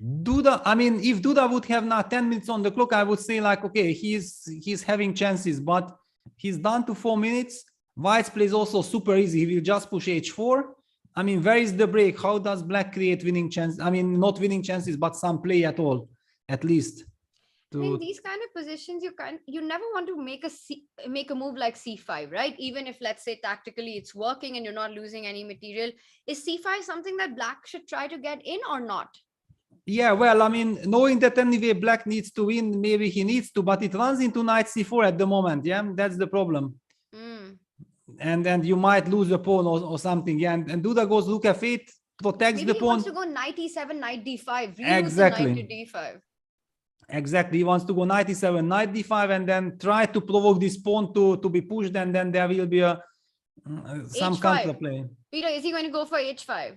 Duda, I mean, if Duda would have now 10 minutes on the clock, I would say like, okay, he's having chances, but he's down to 4 minutes. White's play is also super easy. He will just push h4. I mean, where is the break? How does black create winning chances? I mean, not winning chances, but some play at all, at least. In these kind of positions, you never want to make a move like c5, right? Even if, let's say, tactically it's working and you're not losing any material. Is c5 something that black should try to get in or not? Yeah, well, I mean, knowing that anyway black needs to win, maybe he needs to, but it runs into knight c4 at the moment. Yeah, that's the problem. And you might lose a pawn or something. Yeah, and Duda goes rook f8, protects maybe the pawn. He wants to go knight e7, knight d5, Exactly. the knight to d5. Exactly, he wants to go knight e7, knight d5, and then try to provoke this pawn to be pushed, and then there will be a Some H5. counterplay. Peter, is he going to go for h5?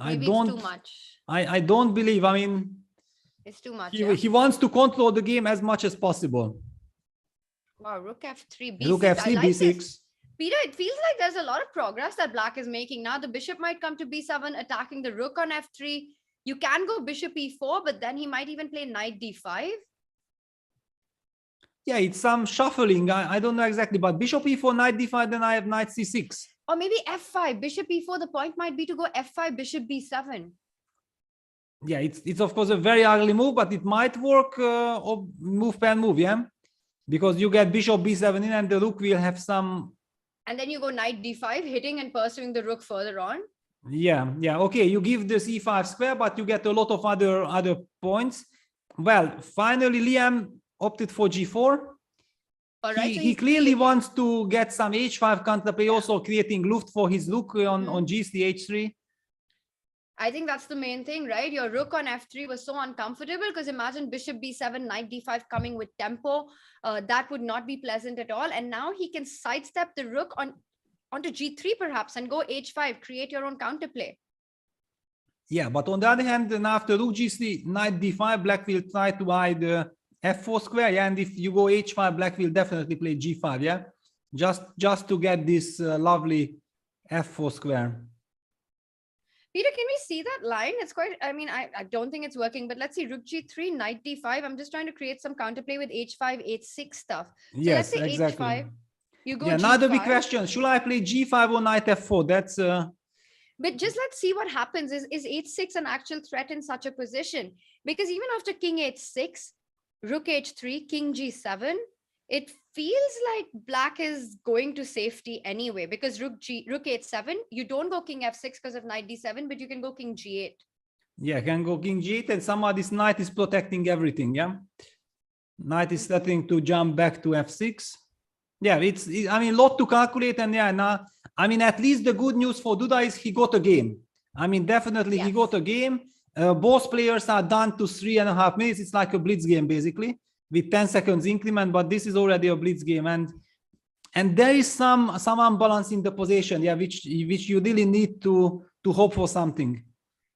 Maybe It's too much. I don't believe. I mean, It's too much. he wants to control the game as much as possible. Wow, rook f3, b6. Rook f3, I like b6. this. Peter, it feels like there's a lot of progress that black is making now. The bishop might come to b7, attacking the rook on f3. You can go bishop e4, but then he might even play knight d5. Yeah, it's some shuffling. I don't know exactly, but bishop e4, knight d5, then I have knight c6. Or maybe f5, bishop e4. The point might be to go f5, bishop b7. Yeah, it's of course a very ugly move, but it might work. Or move pair move, yeah, because you get bishop b7 in, and the rook will have some. And then you go knight d5, hitting and pursuing the rook further on. Yeah. Okay, you give the c5 square, but you get a lot of other points. Well, finally Liam opted for g4. All right, He clearly wants to get some h5 counterplay, also creating luft for his rook on g3, h3. I think that's the main thing, right? Your rook on f3 was so uncomfortable because imagine bishop b7, knight d5 coming with tempo. That would not be pleasant at all. And now he can sidestep the rook onto g3 perhaps and go h5, create your own counterplay. Yeah, but on the other hand, then after rook g3, knight d5, black will try to hide f4 square. Yeah, and if you go h5, black will definitely play g5. Yeah, just to get this lovely f4 square. Peter, can we see that line? It's quite, I mean, I don't think it's working, but let's see, rook g3, knight d5. I'm just trying to create some counterplay with h5, h6 stuff. So Yes, let's say exactly. h5, you go Yeah, g5. another big question. Should I play g5 or knight f4? That's... But just let's see what happens. Is h6 an actual threat in such a position? Because even after king h6, rook h3, king g7, it feels like black is going to safety anyway, because rook h7, you don't go king f6 because of knight d7, but you can go king g8. Yeah, can go king g8, and somehow this knight is protecting everything. Yeah, knight is starting to jump back to f6. Yeah, I mean, a lot to calculate, and yeah, now I mean, at least the good news for Duda is he got a game. I mean, definitely he got a game. Both players are done to 3.5 minutes. It's like a blitz game basically, with 10 seconds increment, but this is already a blitz game, and there is some unbalance in the position, yeah, which you really need to hope for something.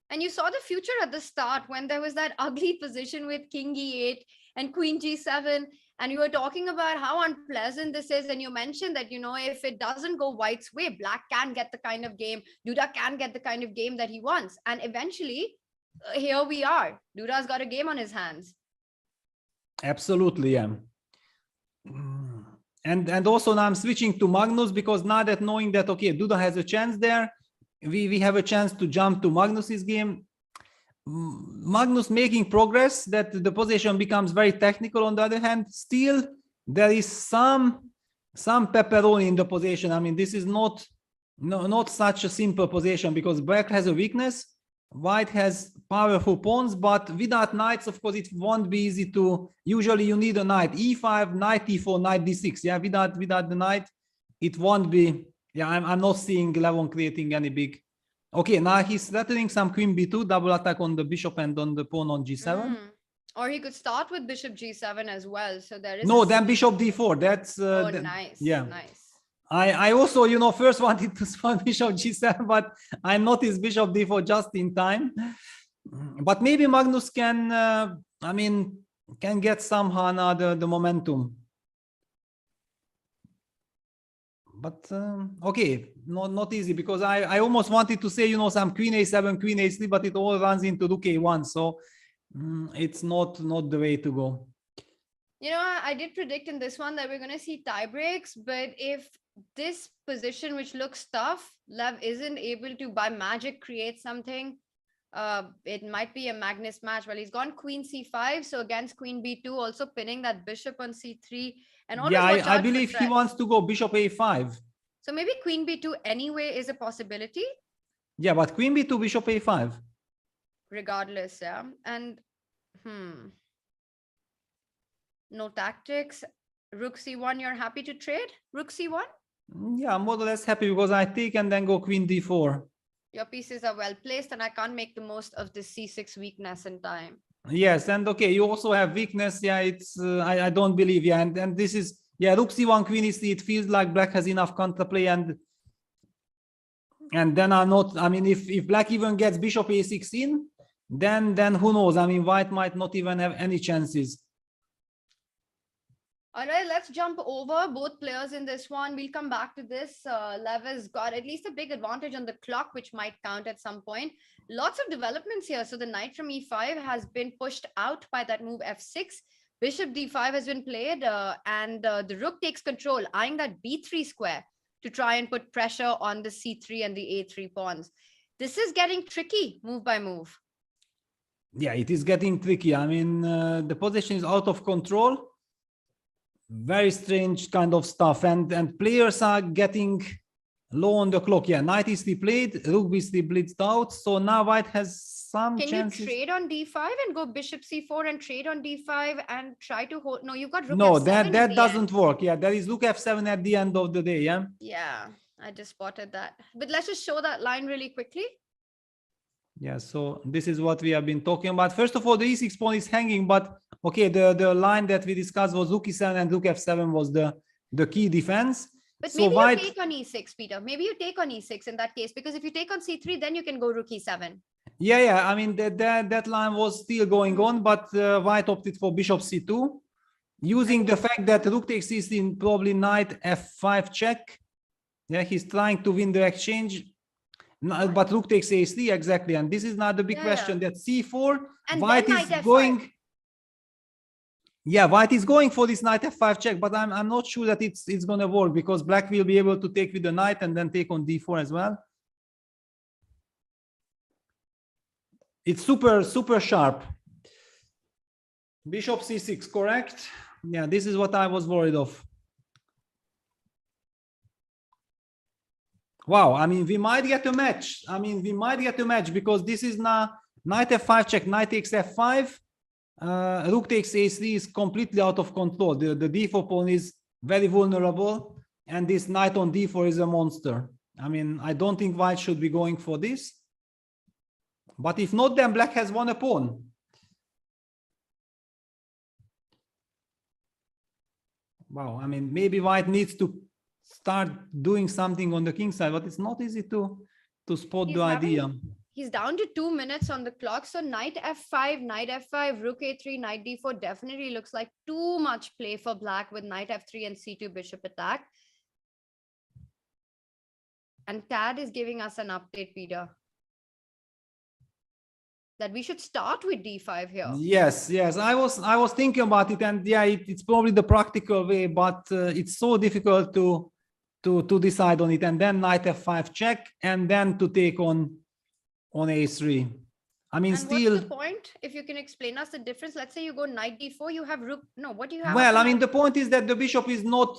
And you saw the future at the start when there was that ugly position with king e8 and queen g7, and you were talking about how unpleasant this is, and you mentioned that, you know, if it doesn't go white's way, black can get the kind of game, Duda can get the kind of game that he wants, and eventually here we are. Duda's got a game on his hands. Absolutely, yeah. And also now I'm switching to Magnus, because now that knowing that, okay, Duda has a chance there, we have a chance to jump to Magnus's game. Magnus making progress, that the position becomes very technical. On the other hand, still there is some pepperoni in the position. I mean, this is not such a simple position, because black has a weakness, white has powerful pawns, but without knights, of course, it won't be easy to. Usually you need a knight e5, knight e4, knight d6. Yeah, without the knight, it won't be. Yeah, I'm not seeing Levon creating any big. Okay, now he's threatening some queen b2, double attack on the bishop and on the pawn on g7. Or he could start with bishop g7 as well. So there is no, then bishop d4. That's nice. Yeah, nice. I also, you know, first wanted to spawn bishop g7, but I noticed bishop d4 just in time. But maybe Magnus can, I mean, can get somehow now the momentum. But okay, not easy, because I almost wanted to say, you know, some queen a7, queen a3, but it all runs into rook a1, so it's not the way to go. You know, I did predict in this one that we're going to see tie breaks, but if this position, which looks tough, Lev isn't able to by magic create something, it might be a Magnus match. Well, he's gone queen c5, so against queen b2, also pinning that bishop on c3. And yeah, I believe he wants to go bishop a5. So maybe queen b2 anyway is a possibility. Yeah, but queen b2, bishop a5. Regardless, yeah. And no tactics. Rook c1, you're happy to trade? Rook c1? Yeah, I'm more or less happy, because I take and then go queen d4. Your pieces are well placed, and I can't make the most of this c6 weakness in time. Yes, and okay, you also have weakness. Yeah, it's I don't believe. Yeah, and this is Yeah, rook c1, queen e3. It feels like black has enough counterplay, and then I'm not. I mean, if black even gets bishop a6 in, then who knows? I mean, white might not even have any chances. All right, let's jump over both players in this one. We'll come back to this. Lev has got at least a big advantage on the clock, which might count at some point. Lots of developments here. So the knight from e5 has been pushed out by that move f6. Bishop d5 has been played, and the rook takes control, eyeing that b3 square to try and put pressure on the c3 and the a3 pawns. This is getting tricky move by move. Yeah, it is getting tricky. I mean, the position is out of control. Very strange kind of stuff, and players are getting low on the clock. Yeah, knight is still played, rook is still blitzed out, so now white has some chances. You trade on d5 and go bishop c4 and trade on d5 and try to hold? No, you've got rook no, f7 that doesn't work. Yeah, there is rook f7 at the end of the day. Yeah, I just spotted that, but let's just show that line really quickly. Yeah, so this is what we have been talking about. First of all, the e6 pawn is hanging, but okay, the line that we discussed was rook e7 and rook f7 was the key defense. But so maybe white... you take on e6, Peter. Maybe you take on e6 in that case, because if you take on c3, then you can go rook e7. Yeah, I mean, that line was still going on, but white opted for bishop c2, using the fact that rook takes c3, probably knight f5 check. Yeah, he's trying to win the exchange. No, but rook takes a3, exactly, and this is now the big question. That c4, and white is going. Yeah, white is going for this knight f5 check, but I'm not sure that it's going to work, because black will be able to take with the knight and then take on d4 as well. It's super sharp. Bishop c6, correct? Yeah, this is what I was worried of. Wow, I mean, we might get a match. Because this is now knight f5 check, knight takes f5, rook takes a3 is completely out of control. The d4 pawn is very vulnerable, and this knight on d4 is a monster. I mean, I don't think white should be going for this. But if not, then black has won a pawn. Wow, I mean, maybe white needs to start doing something on the king side, but it's not easy to spot the idea. He's down to 2 minutes on the clock. So knight f5, rook a3, knight d4 definitely looks like too much play for black with knight f3 and c2 bishop attack. And Tad is giving us an update, Peter, that we should start with d5 here. Yes, I was thinking about it, and yeah, it's probably the practical way, but it's so difficult to decide on it. And then knight f5 check, and then to take on a3. I mean, and still. What's the point? If you can explain us the difference. Let's say you go knight d4, you have rook. No, what do you have? Well, I mean, the point is that the bishop is not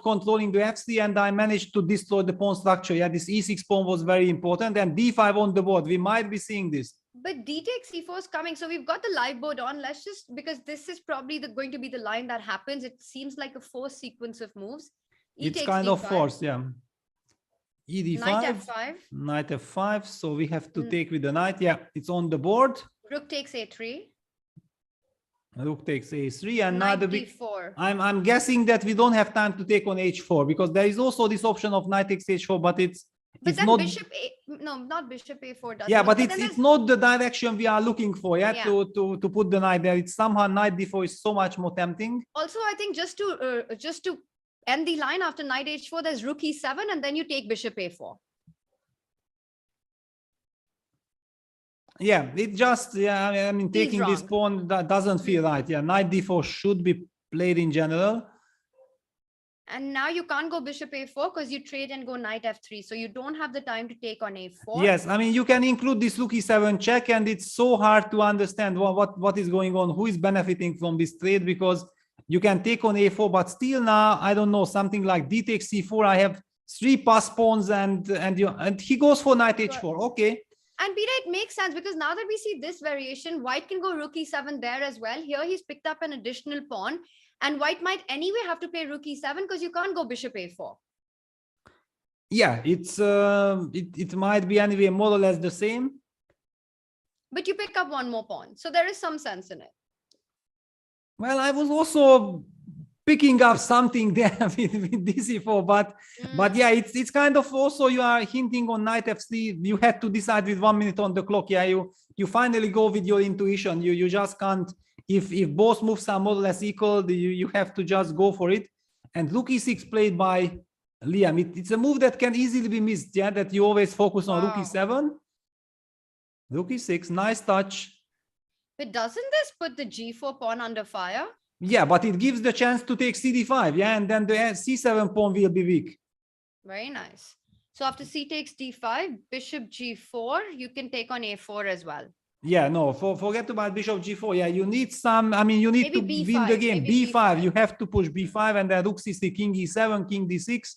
controlling the f3, and I managed to destroy the pawn structure. Yeah, this e6 pawn was very important, and d5 on the board. We might be seeing this. But d takes c4 is coming, so we've got the live board on. Let's just, because this is probably going to be the line that happens. It seems like a forced sequence of moves. It's kind of forced, yeah. E d5, knight f5, knight f5. So we have to take with the knight. Yeah, it's on the board. Rook takes a3. Rook takes a3, and knight now the d4. I'm guessing that we don't have time to take on h4, because there is also this option of knight takes h4, but it's then not bishop a, no, not bishop a4 doesn't. Yeah, but it's not the direction we are looking for. Yeah, yeah. To put the knight there. It's somehow knight d4 is so much more tempting. Also, I think just to end the line after knight h4, there's rook e7, and then you take bishop a4. Yeah, it just, yeah, I mean, taking this pawn, that doesn't feel right. Yeah, knight d4 should be played in general. And now you can't go bishop a4 because you trade and go knight f3. So you don't have the time to take on a4. Yes, I mean, you can include this rook e7 check, and it's so hard to understand what is going on, who is benefiting from this trade, because you can take on a4, but still now, I don't know, something like d takes c4. I have 3 pass pawns, and he goes for knight h4. Okay. And Peter, it makes sense, because now that we see this variation, white can go rook e7 there as well. Here he's picked up an additional pawn, and white might anyway have to play rook e7 because you can't go bishop a4. Yeah, it might be anyway more or less the same. But you pick up one more pawn, so there is some sense in it. Well, I was also picking up something there with DC4, but yeah, it's kind of also you are hinting on knight f3. You had to decide with 1 minute on the clock. Yeah, you finally go with your intuition. You just can't. If both moves are more or less equal, you have to just go for it. And rook e6 played by Liam. It's a move that can easily be missed. Yeah, that you always focus on rook e7, rook e6. Nice touch. But doesn't this put the g4 pawn under fire? Yeah, but it gives the chance to take cd5, yeah, and then the c7 pawn will be weak. Very nice. So after c takes d5, bishop g4, you can take on a4 as well. Yeah, no, forget about bishop g4. Yeah, you need some, I mean, you need Maybe to B5, win the game. maybe B5, you have to push b5 and then rook c6, king e7, king d6,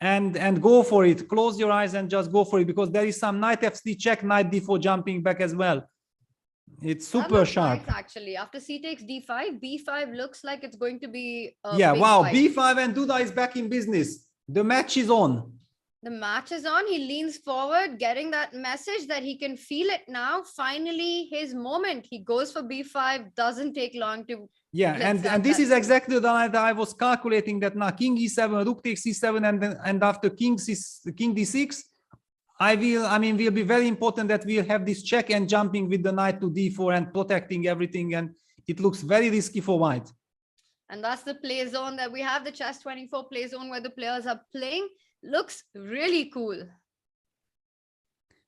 and go for it. Close your eyes and just go for it, because there is some knight f3 check, knight d4 jumping back as well. It's super sharp. Nice, actually. After c takes d5, b5 looks like it's going to be a Yeah, big wow, fight. b5 and Duda is back in business. The match is on. The match is on. He leans forward, getting that message that he can feel it now. Finally, his moment. He goes for b5. Doesn't take long to. Yeah, and this is exactly the line that I was calculating, that now king e7, rook takes c7, and after king d6, will be very important that we'll have this check and jumping with the knight to d4 and protecting everything, and it looks very risky for white. And that's the play zone that we have, the chess 24 play zone where the players are playing. Looks really cool.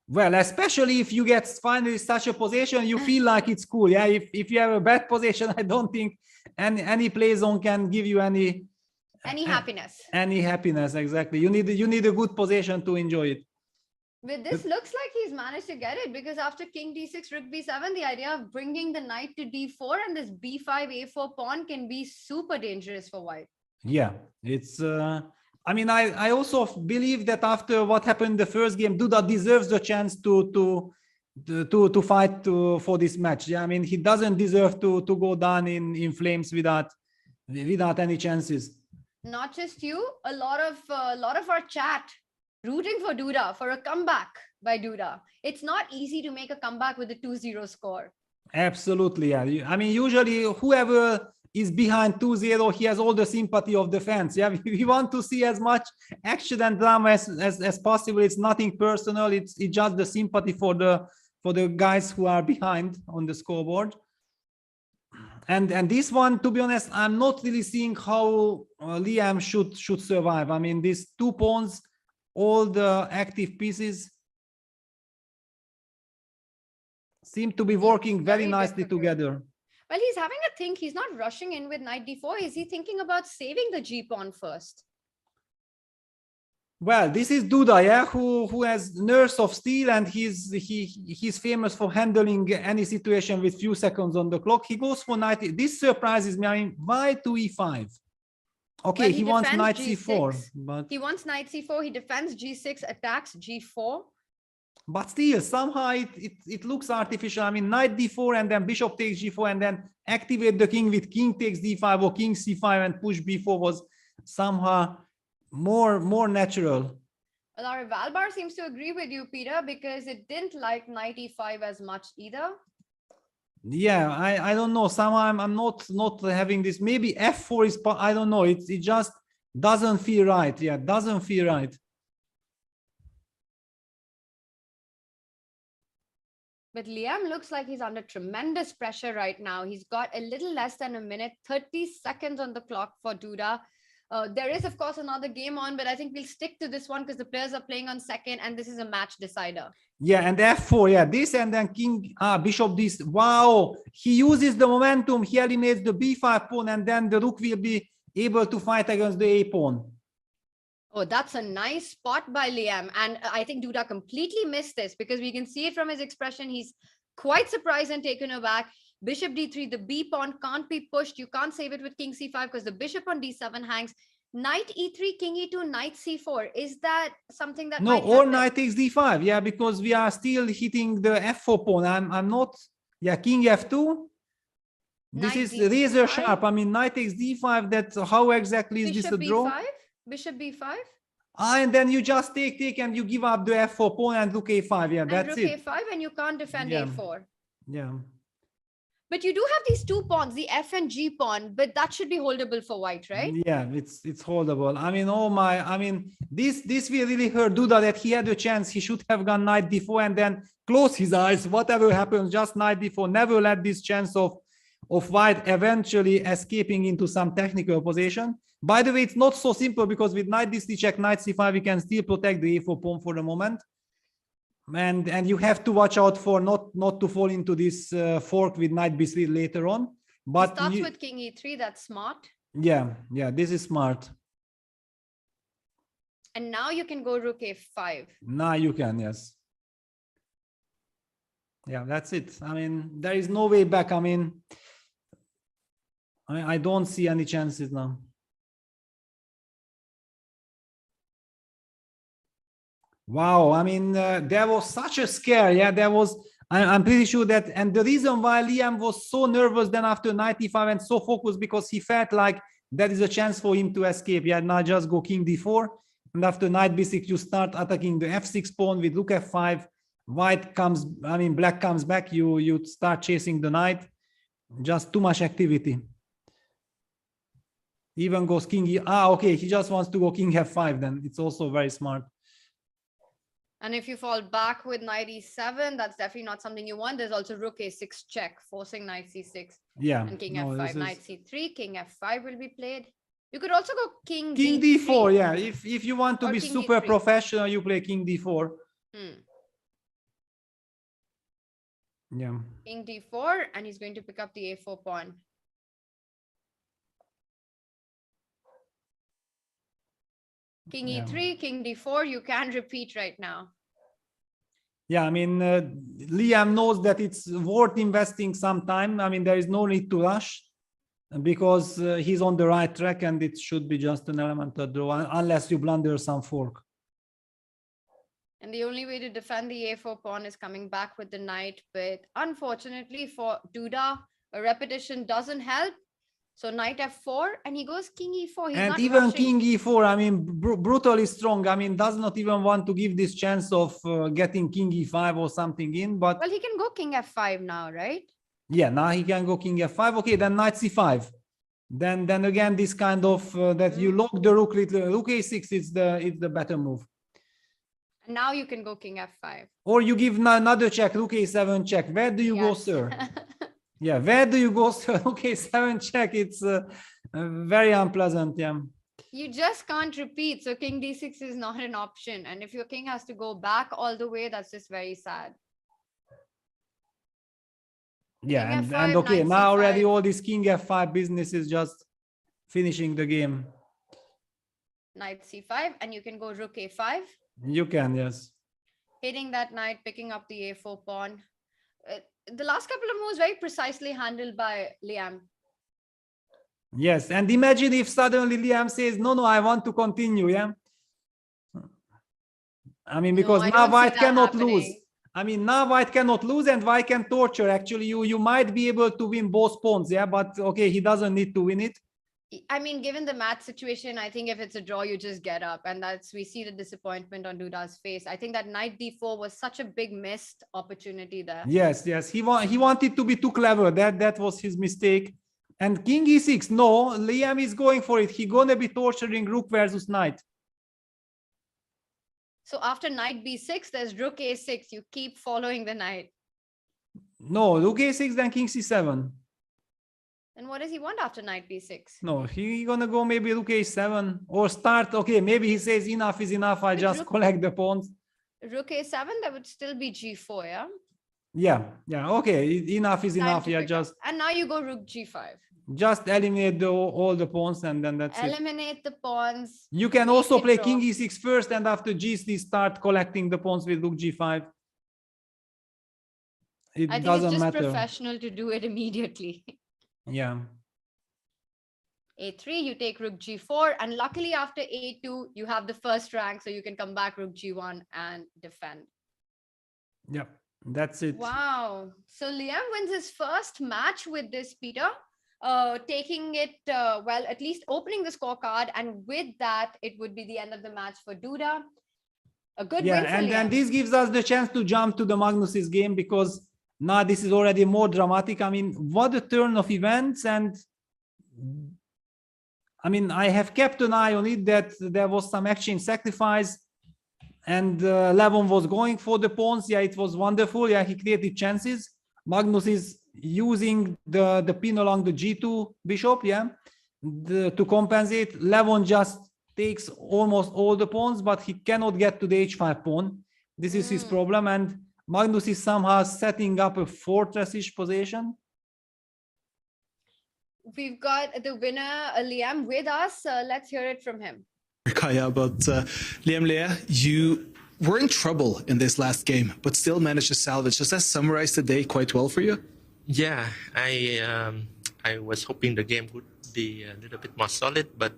Well, especially if you get finally such a position, you feel like it's cool. Yeah, if you have a bad position, I don't think any play zone can give you any happiness. Any happiness, exactly. You need a good position to enjoy it. But this looks like he's managed to get it, because after king d6, rook b7, the idea of bringing the knight to d4 and this b5, a4 pawn can be super dangerous for white. Yeah, it's I also believe that after what happened in the first game, Duda deserves the chance to fight for this match. Yeah, I mean, he doesn't deserve to go down in flames without any chances. Not just you, a lot of our chat rooting for Duda, for a comeback by Duda. It's not easy to make a comeback with a 2-0 score. Absolutely, yeah. I mean, usually whoever is behind 2-0, he has all the sympathy of the fans. Yeah, we want to see as much action and drama as possible. It's nothing personal. It's just the sympathy for the guys who are behind on the scoreboard. And this one, to be honest, I'm not really seeing how Liam should survive. I mean, these two pawns, all the active pieces seem to be working very nicely together. Well, he's having a think. He's not rushing in with knight d4. Is he thinking about saving the g pawn first? Well, this is Duda, yeah, who has nerves of steel, and he's famous for handling any situation with few seconds on the clock. He goes for knight. This surprises me. I mean, why to e5? Okay, Well, he wants defends knight G6. c4, but He wants knight c4. He defends g6, attacks g4. still somehow it looks artificial. I mean, knight d4 and then bishop takes g4 and then activate the king with king takes d5 or king c5 and push b4 was somehow more natural. Well, our Valbar seems to agree with you, Peter, because it didn't like knight e5 as much either. Yeah, I don't know. Somehow I'm not having this. Maybe f4 is, I don't know. It just doesn't feel right. Yeah, doesn't feel right. But Liam looks like he's under tremendous pressure right now. He's got a little less than a minute, 30 seconds on the clock for Duda. There is, of course, another game on, but I think we'll stick to this one because the players are playing on second and this is a match decider. Yeah, and f4, yeah, this and then king, bishop this. Wow, he uses the momentum. He eliminates the b5 pawn and then the rook will be able to fight against the a pawn. Oh, that's a nice spot by Liam. And I think Duda completely missed this because we can see it from his expression. He's quite surprised and taken aback. Bishop d3, the b pawn can't be pushed. You can't save it with king c5 because the bishop on d7 hangs. Knight e3, king e2, knight c4. Is that something that No, or knight takes d5. Yeah, because we are still hitting the f4 pawn. I'm not. Yeah, king f2. This is razor sharp. I mean, knight takes d5. That's how exactly is this a draw? B5? Bishop b5. And then you just take and you give up the f4 pawn and rook a5. Yeah, that's rook it. a5 and you can't defend a4. Yeah. But you do have these two pawns, the F and G pawn, but that should be holdable for white, right? Yeah, it's holdable. I mean, this will really hurt Duda, that he had a chance. He should have gone knight d4 and then close his eyes. Whatever happens, just knight d4. Never let this chance of white eventually escaping into some technical position. By the way, it's not so simple, because with knight d3 check, knight c5, we can still protect the a4 pawn for the moment. And you have to watch out for not to fall into this fork with knight b3 later on. But It starts with king e3. That's smart. Yeah, this is smart. And now you can go rook a5. Now you can, yes. Yeah, that's it. I mean, there is no way back. I mean, I don't see any chances now. Wow, I mean, there was such a scare. Yeah, there was. I'm pretty sure that, and the reason why Liam was so nervous then after knight e5 and so focused, because he felt like there is a chance for him to escape. Yeah, now just go king d4, and after knight b6, you start attacking the f6 pawn with rook f5. White comes, I mean, black comes back. You start chasing the knight. Just too much activity. Even goes king e. Okay, he just wants to go king f5. Then it's also very smart. And if you fall back with knight e7, that's definitely not something you want. There's also rook a6 check, forcing knight c6. Yeah. And king f5, knight c3, king f5 will be played. You could also go king d4. Yeah, if you want to be super d3. professional, you play king d4. Yeah. King d4, and he's going to pick up the a4 pawn. King e3, king d4, you can repeat right now. Yeah, I mean, Liam knows that it's worth investing some time. I mean, there is no need to rush, because he's on the right track, and it should be just an elemental draw, unless you blunder some fork. And the only way to defend the a4 pawn is coming back with the knight. But unfortunately for Duda, a repetition doesn't help. So knight f4, and he goes king e4. He's and not even rushing. king e4, I mean, brutally strong. I mean, does not even want to give this chance of getting king e5 or something in. But well, he can go king f5 now, right? Yeah, now he can go king f5. Okay, then knight c5. Then again, this kind of that you lock the rook. Rook a6 is the better move. And now you can go king f5. Or you give another check, rook a7 check. Where do you go, sir? Yeah, where do you go, sir? Rook a7 check. It's very unpleasant. Yeah. You just can't repeat. So king d6 is not an option. And if your king has to go back all the way, that's just very sad. Yeah, king and f5, okay, knight now c5. already all this king f5 business is just finishing the game. Knight c5, and you can go rook a5. You can, yes. Hitting that knight, picking up the a4 pawn. The last couple of moves very precisely handled by Liam. Yes, and imagine if suddenly Liam says, no, I want to continue, yeah? I mean, because now white cannot lose. I mean, now white cannot lose, and white can torture. Actually, you might be able to win both pawns, yeah? But okay, he doesn't need to win it. I mean, given the match situation, I think if it's a draw, you just get up. And we see the disappointment on Duda's face. I think that knight d4 was such a big missed opportunity there. Yes. He wanted to be too clever. That was his mistake. And king e6, no, Liam is going for it. He's gonna be torturing rook versus knight. So after knight b6, there's rook a6. You keep following the knight. No, rook a6, then king c7. Then what does he want after knight b6? No, he gonna go maybe rook a7 or start. Okay, maybe he says enough is enough. I just collect the pawns. Rook a7, that would still be g4, yeah? Yeah. Okay, enough is enough. Yeah, just. And now you go rook g5. Just eliminate all the pawns, and then that's it. Eliminate the pawns. You can also play king e6 first, and after g3 start collecting the pawns with rook g5. It I think doesn't it's just matter. Professional to do it immediately. Yeah. a3, you take rook g4, and luckily after a2 you have the first rank, so you can come back rook g1 and defend. Yep, that's it. Wow. So Liam wins his first match with this, Peter, taking it well, at least opening the scorecard, and with that it would be the end of the match for Duda. A good win for Liam. And this gives us the chance to jump to the Magnus's game, because Now this is already more dramatic. I mean, what a turn of events. And I mean, I have kept an eye on it that there was some exchange sacrifice and Levon was going for the pawns. Yeah, it was wonderful. Yeah, he created chances. Magnus is using the pin along the G2 bishop, yeah, to compensate. Levon just takes almost all the pawns, but he cannot get to the H5 pawn. This is his problem. And Magnus is somehow setting up a fortress-ish position. We've got the winner, Liam, with us. Let's hear it from him. Kaya, but Liam Lea, you were in trouble in this last game, but still managed to salvage. Does that summarize the day quite well for you? Yeah, I was hoping the game would be a little bit more solid, but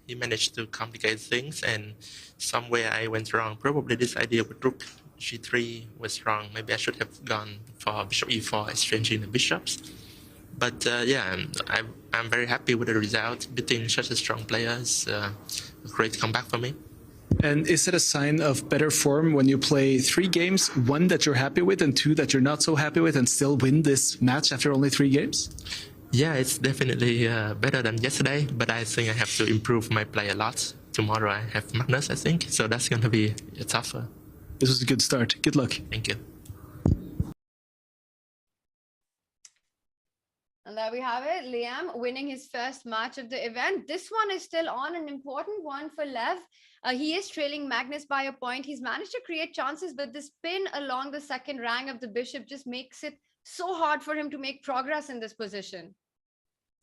he managed to complicate things, and somewhere I went wrong. Probably this idea with rook g3 was wrong. Maybe I should have gone for bishop e4, exchanging the bishops. But yeah, I'm very happy with the result. Beating such a strong players, a great comeback for me. And is it a sign of better form when you play 3 games, 1 that you're happy with and 2 that you're not so happy with, and still win this match after only 3 games? Yeah, it's definitely better than yesterday, but I think I have to improve my play a lot. Tomorrow I have Magnus, I think, so that's going to be tougher. This was a good start. Good luck. Thank you. And there we have it, Liam winning his first match of the event. This one is still on, an important one for Lev. He is trailing Magnus by a point. He's managed to create chances, but the spin along the second rank of the bishop just makes it so hard for him to make progress in this position.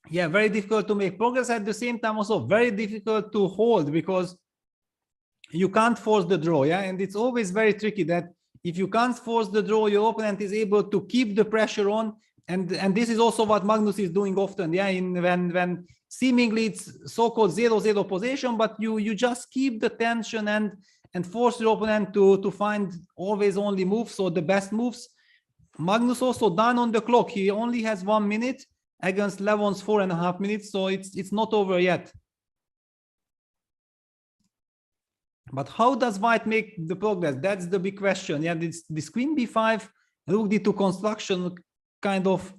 Yeah, very difficult to make progress. At the same time, also very difficult to hold because you can't force the draw. Yeah, and it's always very tricky that if you can't force the draw, your opponent is able to keep the pressure on. And this is also what Magnus is doing often, yeah, when seemingly it's so-called 0-0 position, but you just keep the tension and force your opponent to find always only moves, or the best moves. Magnus also done on the clock. He only has 1 minute against Levon's 4.5 minutes, so it's not over yet. But how does White make the progress? That's the big question. Yeah, this Queen B5, Rook D2 construction kind of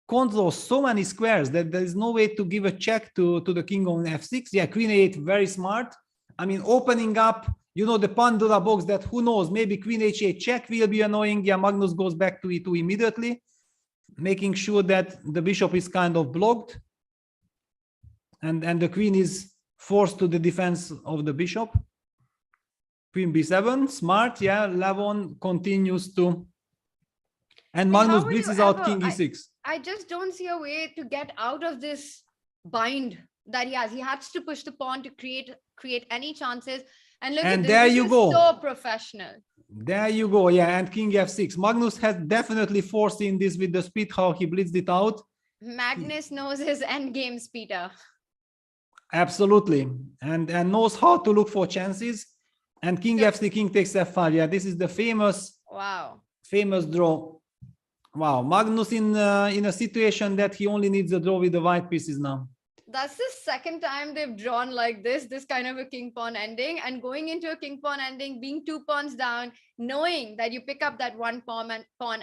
controls so many squares that there is no way to give a check to the king on f6. Yeah, Queen A8, very smart. I mean, opening up, you know, the Pandora box that who knows, maybe Queen H8 check will be annoying. Yeah, Magnus goes back to E2 immediately, making sure that the bishop is kind of blocked. And the queen is forced to the defense of the bishop. Queen B7, smart, yeah, Levon continues to... And Magnus blitzes out King E6. I just don't see a way to get out of this bind that he has. He has to push the pawn to create any chances. And look at this, there you go. So professional. There you go, yeah, and King F6. Magnus has definitely forced in this with the speed, how he blitzed it out. Magnus knows his endgame speeder. Absolutely, and knows how to look for chances. And King F3, King takes F5. Yeah, this is the famous draw. Wow, Magnus in a situation that he only needs a draw with the white pieces now. That's the second time they've drawn like this kind of a king pawn ending, and going into a king pawn ending, being 2 pawns down, knowing that you pick up that 1 pawn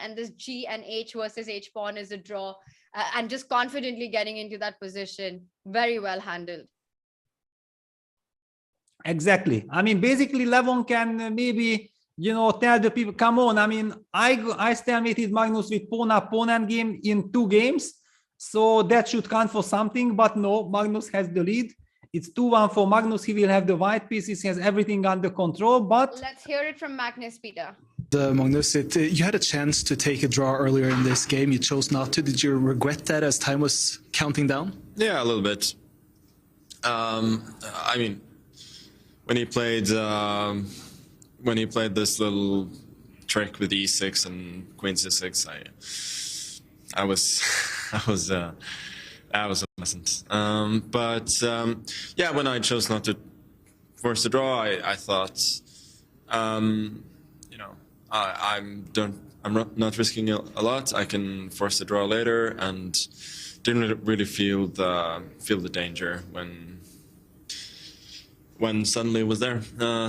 and this G and H versus H pawn is a draw, and just confidently getting into that position. Very well handled. Exactly. I mean, basically Levon can maybe, you know, tell the people, come on. I mean, I stalemated Magnus with pawn up, pawn end game in 2 games. So that should count for something, but no, Magnus has the lead. It's 2-1 for Magnus. He will have the white pieces. He has everything under control, but... Let's hear it from Magnus, Peter. Magnus, you had a chance to take a draw earlier in this game. You chose not to. Did you regret that as time was counting down? Yeah, a little bit. I mean, when he played this little trick with E6 and Queen C6, I was unpleasant. Yeah, when I chose not to force the draw, I thought, you know, I'm not risking a lot. I can force the draw later, and didn't really feel the danger when suddenly it was there.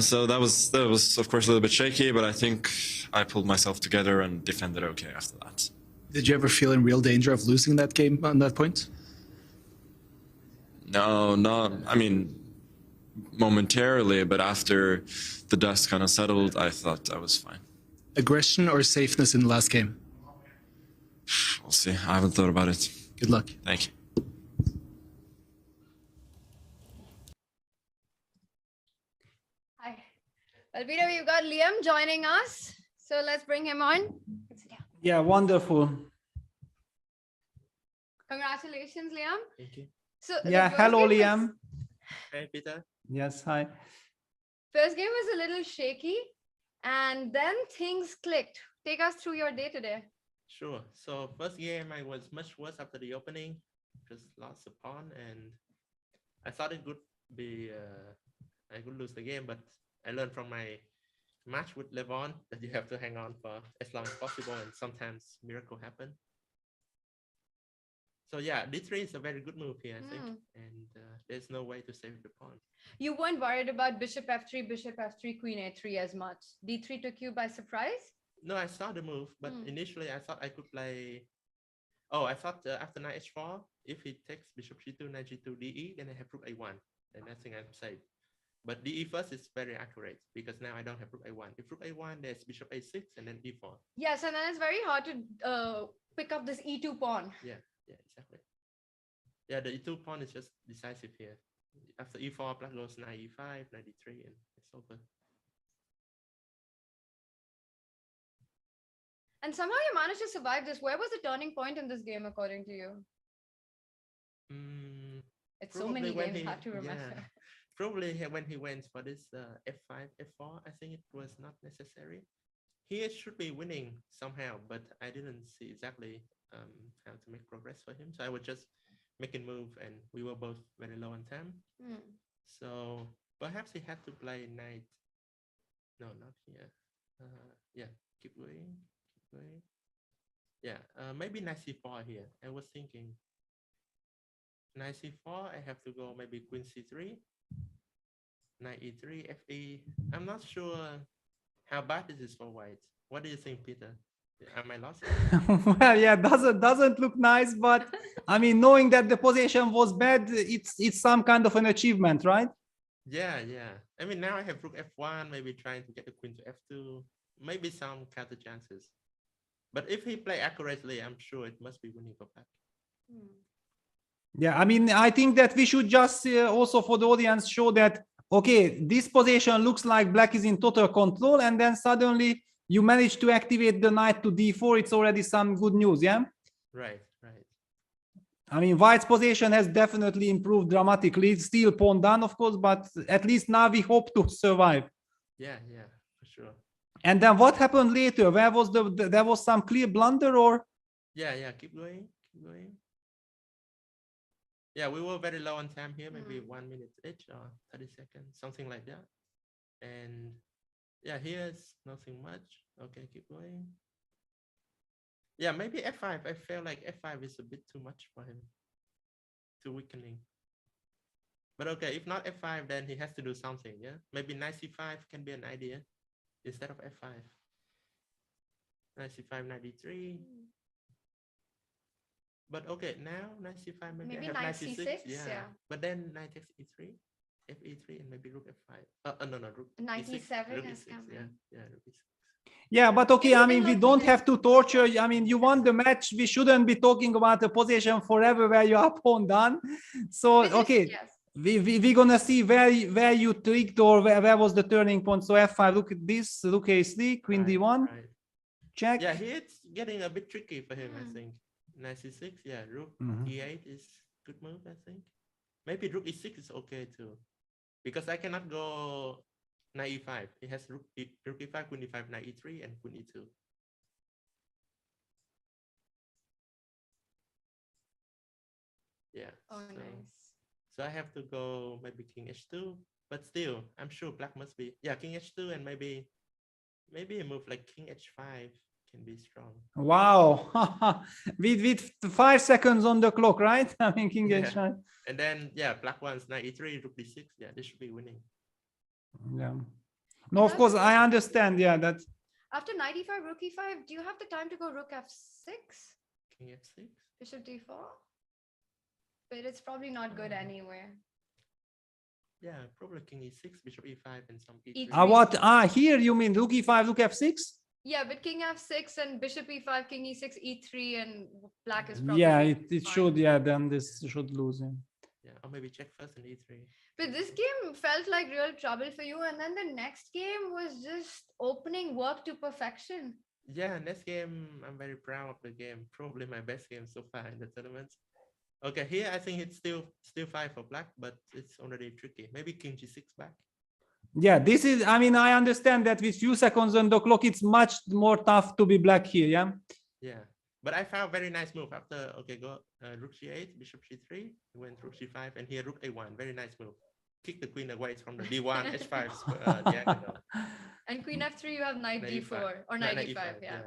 So that was of course a little bit shaky, but I think I pulled myself together and defended okay after that. Did you ever feel in real danger of losing that game on that point? No, not, I mean, momentarily, but after the dust kind of settled, I thought I was fine. Aggression or safeness in the last game? We'll see. I haven't thought about it. Good luck. Thank you. Hi. Well, Peter, we've got Liam joining us. So let's bring him on. Yeah, wonderful. Congratulations, Liam. Thank you. So the Yeah, first hello, game was- Liam. Hey, Peter. Yes, hi. First game was a little shaky, and then things clicked. Take us through your day today. Sure. So first game, I was much worse after the opening. Just lost a pawn, and I thought it could be I could lose the game, but I learned from my match with Levon that you have to hang on for as long as possible, and sometimes miracle happen. So yeah, d3 is a very good move here, I think, and there's no way to save the pawn. You weren't worried about bishop f3, queen a3 as much. d3 took you by surprise? No, I saw the move, but initially I thought I could play. Oh, I thought after knight h4, if he takes bishop g2, knight g2, de, then I have rook a1, and I think I'm safe. But de first is very accurate because now I don't have rook a1. If rook a1, there's bishop a6 and then e4. Yes, and then it's very hard to pick up this e2 pawn. Yeah, exactly. Yeah, the e2 pawn is just decisive here. After e4, black goes knight e5, knight d3, and it's over. And somehow you managed to survive this. Where was the turning point in this game, according to you? It's so many games, hard to remember. Yeah, probably when he went for this f5, f4, I think it was not necessary. He should be winning somehow, but I didn't see exactly how to make progress for him. So I was just making move, and we were both very low on time. So perhaps he had to play knight. No, not here. Yeah, keep going. Yeah, maybe knight c4 here. I was thinking knight c4. I have to go maybe queen c3, knight e3, fe. I'm not sure how bad this is for white. What do you think, Peter? Am I lost? Well, yeah, doesn't look nice, but I mean, knowing that the position was bad, it's some kind of an achievement, right? Yeah. I mean, now I have rook f1, maybe trying to get the queen to f2, maybe some counter chances. But if he play accurately, I'm sure it must be winning for black. Yeah, I mean, I think that we should just also for the audience show that, okay, this position looks like black is in total control, and then suddenly you manage to activate the knight to d4. It's already some good news, yeah? Right. I mean, white's position has definitely improved dramatically. It's still pawn down, of course, but at least now we hope to survive. Yeah, for sure. And then what happened later? Where was there was some clear blunder, or? Yeah, keep going. Yeah, we were very low on time here, maybe 1 minute each or 30 seconds, something like that. And yeah, here's nothing much. Okay, keep going. Yeah, maybe f5. I feel like f5 is a bit too much for him, too weakening. But okay, if not f5, then he has to do something, yeah? Maybe knight c5 can be an idea instead of f5. Knight c5, knight d3. But okay, now knight c5, maybe I have knight c6. Yeah. But then knight takes e3, fe3, and maybe rook f5. No, rook knight e7 rook is e6. coming. Yeah, rook e6. Yeah, but okay, I mean, we don't have to torture. I mean, you won the match. We shouldn't be talking about a position forever where you are pawn down. So, okay, we're going to see where you tricked, or where was the turning point. So f5, look at this, rook a3, queen d1, check. Yeah, here it's getting a bit tricky for him, I think. Knight c6, yeah, rook e8 is good move, I think. Maybe rook e6 is okay too, because I cannot go knight e5. It has rook e5, queen e5, knight e3, and queen e2. Yeah. Nice. So I have to go maybe king h2, but still, I'm sure black must be. Yeah, king h2, and maybe a move like king h5 can be strong. Wow. with 5 seconds on the clock, right? I mean, king h5. And then, yeah, black one's knight e3, rook d6. Yeah, this should be winning. Yeah. No, of course, I understand. Yeah, that. After knight e5, rook e5, do you have the time to go rook f6? King f6. Bishop d4? But it's probably not good anywhere. Yeah, probably king e6, bishop e5, and some E3. e3. What? Here you mean rook e5, rook f6? Yeah, but king f6 and bishop e5, king e6, e3, and black is probably Yeah, it fine. should. Yeah, then this should lose. Yeah. Yeah, or maybe check first and e3. But this game felt like real trouble for you, and then the next game was just opening work to perfection. Yeah, next game, I'm very proud of the game. Probably my best game so far in the tournament. Okay, here I think it's still fine for black, but it's already tricky. Maybe king g6 back. Yeah, this is. I mean, I understand that with few seconds on the clock, it's much more tough to be black here. Yeah. Yeah, but I found very nice move after. Okay, go rook g8, bishop g3, went rook g5, and here rook a1. Very nice move. Kick the queen away from the d1 h5 diagonal. And queen f3, you have knight d4 or knight e5. Yeah.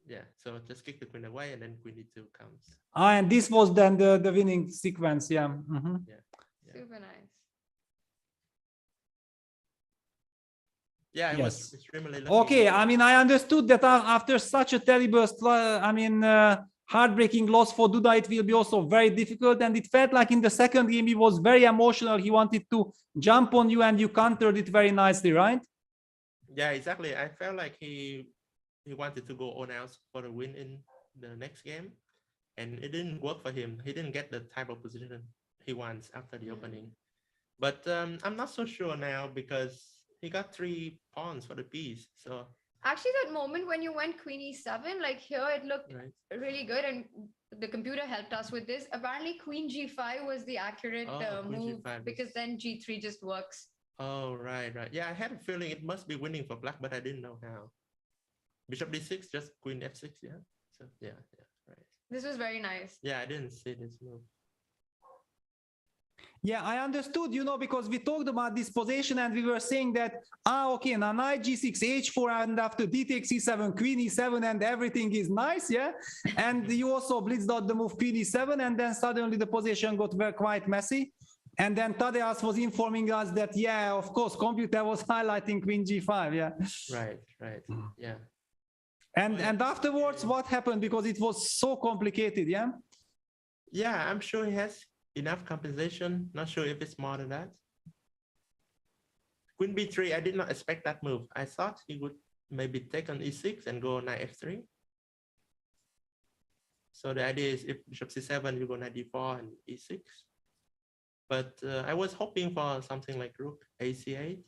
Yeah, so just kick the queen away, and then queen e2 comes. And this was then the winning sequence. Yeah. Mhm. Yeah. Super nice. Yeah, it Yes. was extremely lucky. Okay, I mean, I understood that after such a terrible, heartbreaking loss for Duda, it will be also very difficult. And it felt like in the second game, he was very emotional. He wanted to jump on you, and you countered it very nicely, right? Yeah, exactly. I felt like he wanted to go all out for the win in the next game, and it didn't work for him. He didn't get the type of position he wants after the opening. But I'm not so sure now because he got 3 pawns for the piece. So Actually, that moment when you went queen e7, like here, it looked really good, and the computer helped us with this. Apparently, queen g5 was the accurate move because then g3 just works. Oh, right. Yeah, I had a feeling it must be winning for black, but I didn't know how. Bishop d6, just queen f6, yeah. So yeah, right. This was very nice. Yeah, I didn't see this move. Yeah, I understood, because we talked about this position and we were saying that, okay, now knight g6, h4, and after d takes e7, queen e7, and everything is nice, yeah? And you also blitzed out the move queen e7, and then suddenly the position got quite messy. And then Tadeusz was informing us that, yeah, of course, computer was highlighting queen g5, yeah. Right, yeah. And afterwards, what happened? Because it was so complicated, yeah? Yeah, I'm sure he has enough compensation. Not sure if it's more than that. Queen b3, I did not expect that move. I thought he would maybe take on e6 and go knight f3. So the idea is if bishop c7, you go knight d4 and e6. But I was hoping for something like rook ac8,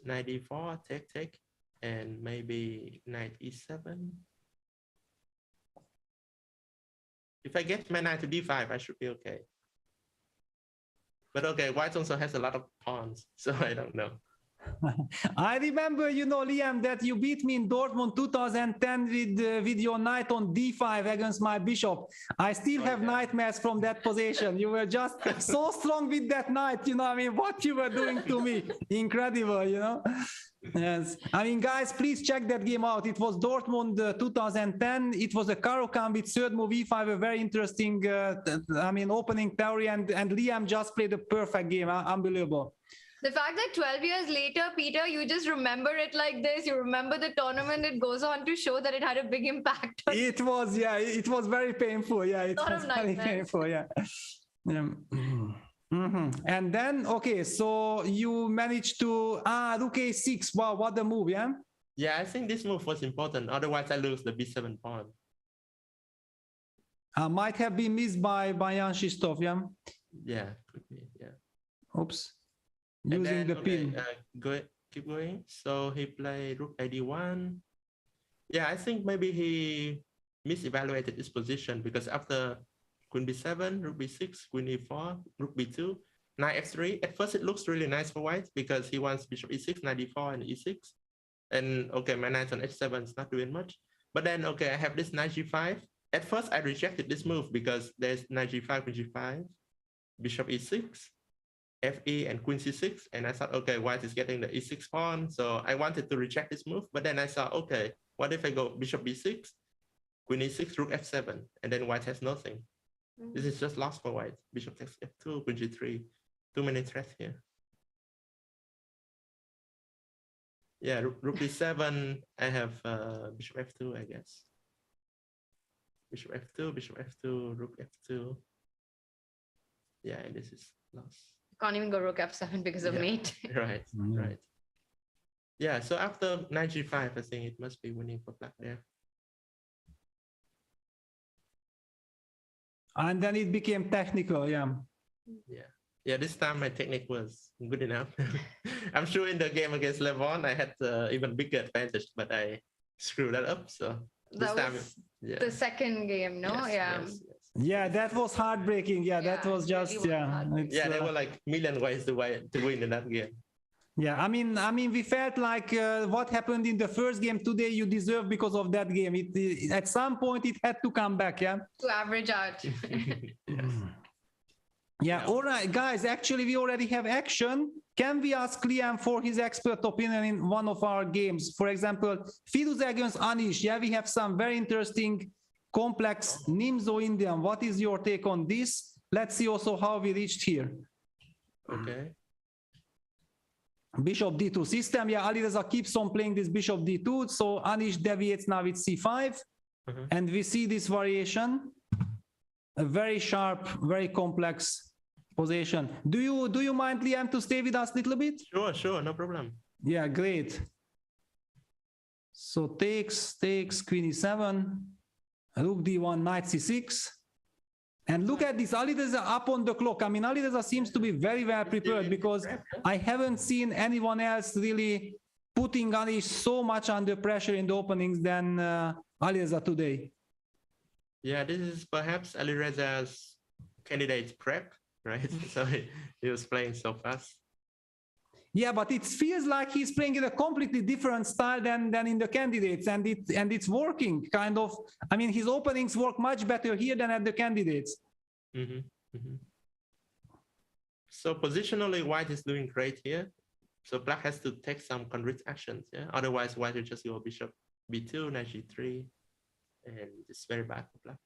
knight d4, take, and maybe knight e7. If I get my knight to d5, I should be okay. But okay, white also has a lot of pawns, so I don't know. I remember, Liam, that you beat me in Dortmund 2010 with your knight on d5 against my bishop. I still have nightmares from that position. You were just so strong with that knight, what you were doing to me. Incredible, Yes. Guys, please check that game out. It was Dortmund 2010. It was a Caro-Kann with third move e5, a very interesting, opening theory, and Liam just played a perfect game. Unbelievable. The fact that 12 years later, Peter, you just remember it like this, you remember the tournament, it goes on to show that it had a big impact. It was very painful. Yeah, it was very painful. Yeah. And then, okay, so you managed to, rook a6. Wow, what a move, yeah? Yeah, I think this move was important. Otherwise, I lose the b7 pawn. Might have been missed by Jan-Krzysztof, yeah? Yeah, could be, yeah. Oops. Using the pin. Keep going. So he played rook ad1. Yeah, I think maybe he misevaluated his position because after queen b7, rook b6, queen e4, rook b2, knight f3. At first, it looks really nice for white because he wants bishop e6, knight d4, and e6. And okay, my knight on h7 is not doing much. But then, okay, I have this knight g5. At first, I rejected this move because there's knight g5, queen g5, bishop e6, fe, and queen c6. And I thought, okay, white is getting the e6 pawn. So I wanted to reject this move. But then I thought, okay, what if I go bishop b6, queen e6, rook f7, and then white has nothing. This is just lost for white. Bishop takes f2, queen g3. Too many threats here. Yeah, rook b7. I have bishop f2, I guess. Bishop f2, bishop f2, rook f2. Yeah, this is lost. Can't even go rook f7 because of mate. Right, right. Yeah, so after knight g5, I think it must be winning for black there. And then it became technical, yeah. Yeah, this time my technique was good enough. I'm sure in the game against Levon, I had even bigger advantage, but I screwed that up. So this That time, was yeah. the second game, no? Yes, Yeah. yes, yes. Yeah, that was heartbreaking. Yeah, that was just, really yeah. It's, Yeah, there were like million ways to win in that game. Yeah, I mean, we felt like what happened in the first game today, you deserve because of that game. It at some point it had to come back, yeah. To average out. Yeah, all right, guys, actually, we already have action. Can we ask Liam for his expert opinion in one of our games? For example, Firuz against Anish. Yeah, we have some very interesting, complex Nimzo Indian. What is your take on this? Let's see also how we reached here. Okay. Bishop d2 system. Yeah, Alireza keeps on playing this bishop d2. So Anish deviates now with c5. And we see this variation. A very sharp, very complex position. Do you mind, Liam, to stay with us a little bit? Sure, no problem. Yeah, great. So takes, queen e7, rook d1, knight c6. And look at this, Alireza up on the clock. I mean, Alireza seems to be very well prepared because I haven't seen anyone else really putting Anish so much under pressure in the openings than Alireza today. Yeah, this is perhaps Alireza's candidate prep, right? So he was playing so fast. Yeah, but it feels like he's playing in a completely different style than in the candidates, and it's working kind of. I mean, his openings work much better here than at the candidates. So positionally, white is doing great here. So black has to take some convict actions. Yeah, otherwise white will just go bishop b2, knight g3, and it's very bad for black.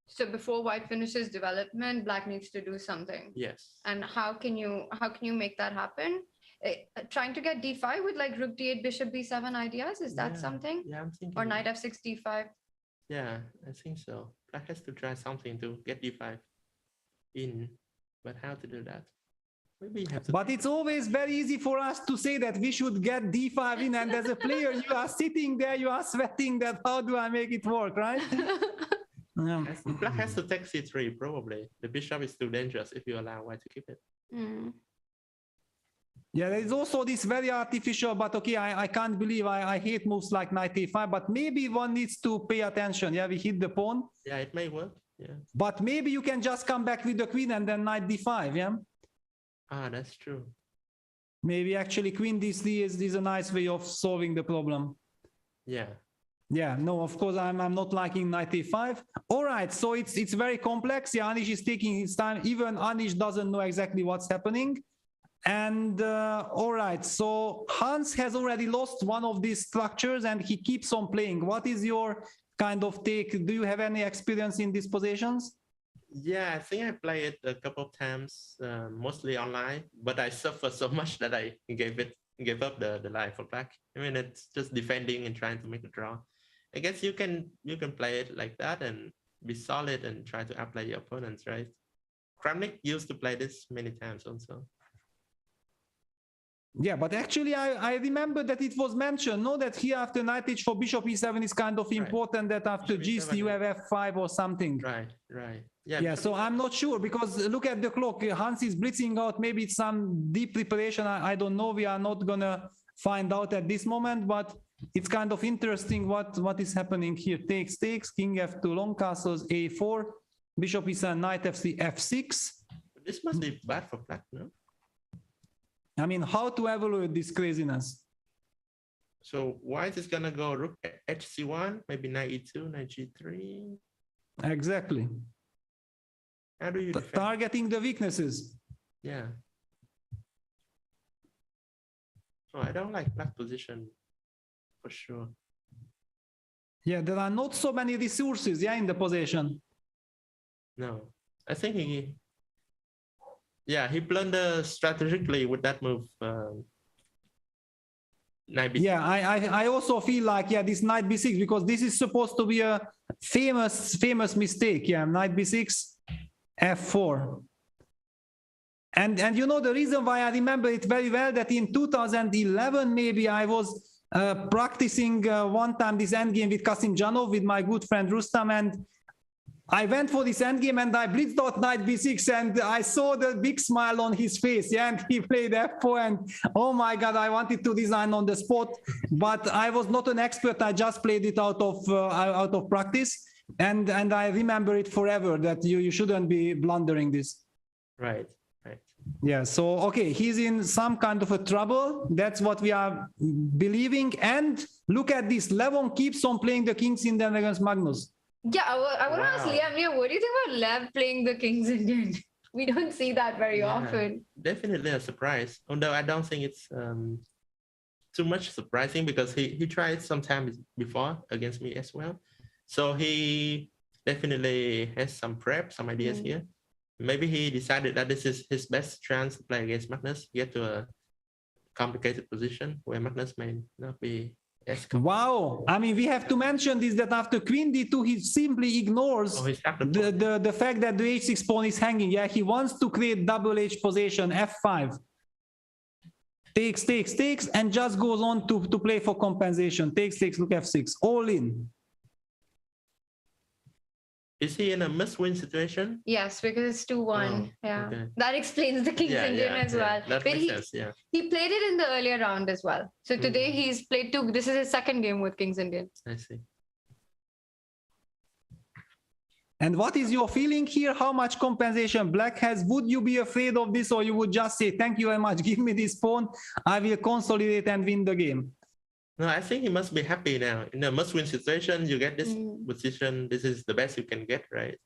So before white finishes development, black needs to do something. Yes. And how can you make that happen? Trying to get d5 with like rook d8, bishop b7 ideas, is that something? Yeah, I'm thinking. Or knight f6, d5? Yeah, I think so. Black has to try something to get d5 in, but how to do that? Maybe you have to. But it's always very easy for us to say that we should get d5 in, and as a player, you are sitting there, you are sweating that how do I make it work, right? Black has to take c3 probably. The bishop is too dangerous if you allow white to keep it. Yeah, there is also this very artificial, but okay, I can't believe I hate moves like knight a5, but maybe one needs to pay attention. Yeah, we hit the pawn. Yeah, it may work. Yeah. But maybe you can just come back with the queen and then knight d5, yeah? Ah, that's true. Maybe actually queen d3 is a nice way of solving the problem. Yeah. Yeah, no, of course, I'm not liking knight a5. All right, so it's very complex. Yeah, Anish is taking his time. Even Anish doesn't know exactly what's happening. And all right, so Hans has already lost one of these structures and he keeps on playing. What is your kind of take? Do you have any experience in these positions? Yeah, I think I played it a couple of times, mostly online, but I suffered so much that I gave up the life for black. I mean, it's just defending and trying to make a draw. I guess you can play it like that and be solid and try to outplay your opponents, right? Kramnik used to play this many times also. Yeah, but actually I remember that it was mentioned, no, that here after knight h for bishop e7 is kind of important, that after g3 you have f5 or something. Right. Yeah, so I'm not sure because look at the clock. Hans is blitzing out. Maybe it's some deep preparation. I don't know. We are not gonna find out at this moment, but it's kind of interesting what is happening here. Takes, king f2, long castles, a4, bishop e7, knight f3, f6. This must be bad for black, no? I mean, how to evaluate this craziness? So white is gonna go rook hc1, maybe knight e2, knight g3. Exactly. How do you targeting the weaknesses? Yeah. Oh, I don't like black position for sure. Yeah, there are not so many resources, yeah, in the position. No, I think he blundered strategically with that move. knight b6. Yeah, I also feel like, yeah, this knight b6, because this is supposed to be a famous mistake. Yeah, knight b6, f4. And you know the reason why I remember it very well, that in 2011 maybe I was practicing one time this endgame with Kasimdzhanov with my good friend Rustam, and I went for this endgame and I blitzed out knight b6, and I saw the big smile on his face. Yeah, and he played f4, and oh my God, I wanted to design on the spot, but I was not an expert. I just played it out of practice, and I remember it forever, that you shouldn't be blundering this. Right. Yeah, so okay, he's in some kind of a trouble. That's what we are believing. And look at this, Levon keeps on playing the King's Indian against Magnus. Yeah, I want to ask Liam, what do you think about Lev playing the King's Indian? We don't see that very often. Definitely a surprise, although I don't think it's too much surprising, because he tried sometime before against me as well. So he definitely has some prep, some ideas here. Maybe he decided that this is his best chance to play against Magnus, get to a complicated position where Magnus may not be as complicated. Wow, I mean, we have to mention this, that after queen d2, he simply ignores the fact that the h6 pawn is hanging. Yeah, he wants to create double h position, f5. Takes, and just goes on to play for compensation. Takes, look f6, all in. Is he in a must-win situation? Yes, because it's 2-1. Yeah, okay. That explains the King's Indian as well. That makes sense. Yeah, he played it in the earlier round as well. So today he's played 2. This is his second game with King's Indian. I see. And what is your feeling here? How much compensation Black has? Would you be afraid of this, or you would just say, thank you very much, give me this pawn, I will consolidate and win the game? No, I think he must be happy now. In a must-win situation, you get this position. This is the best you can get, right?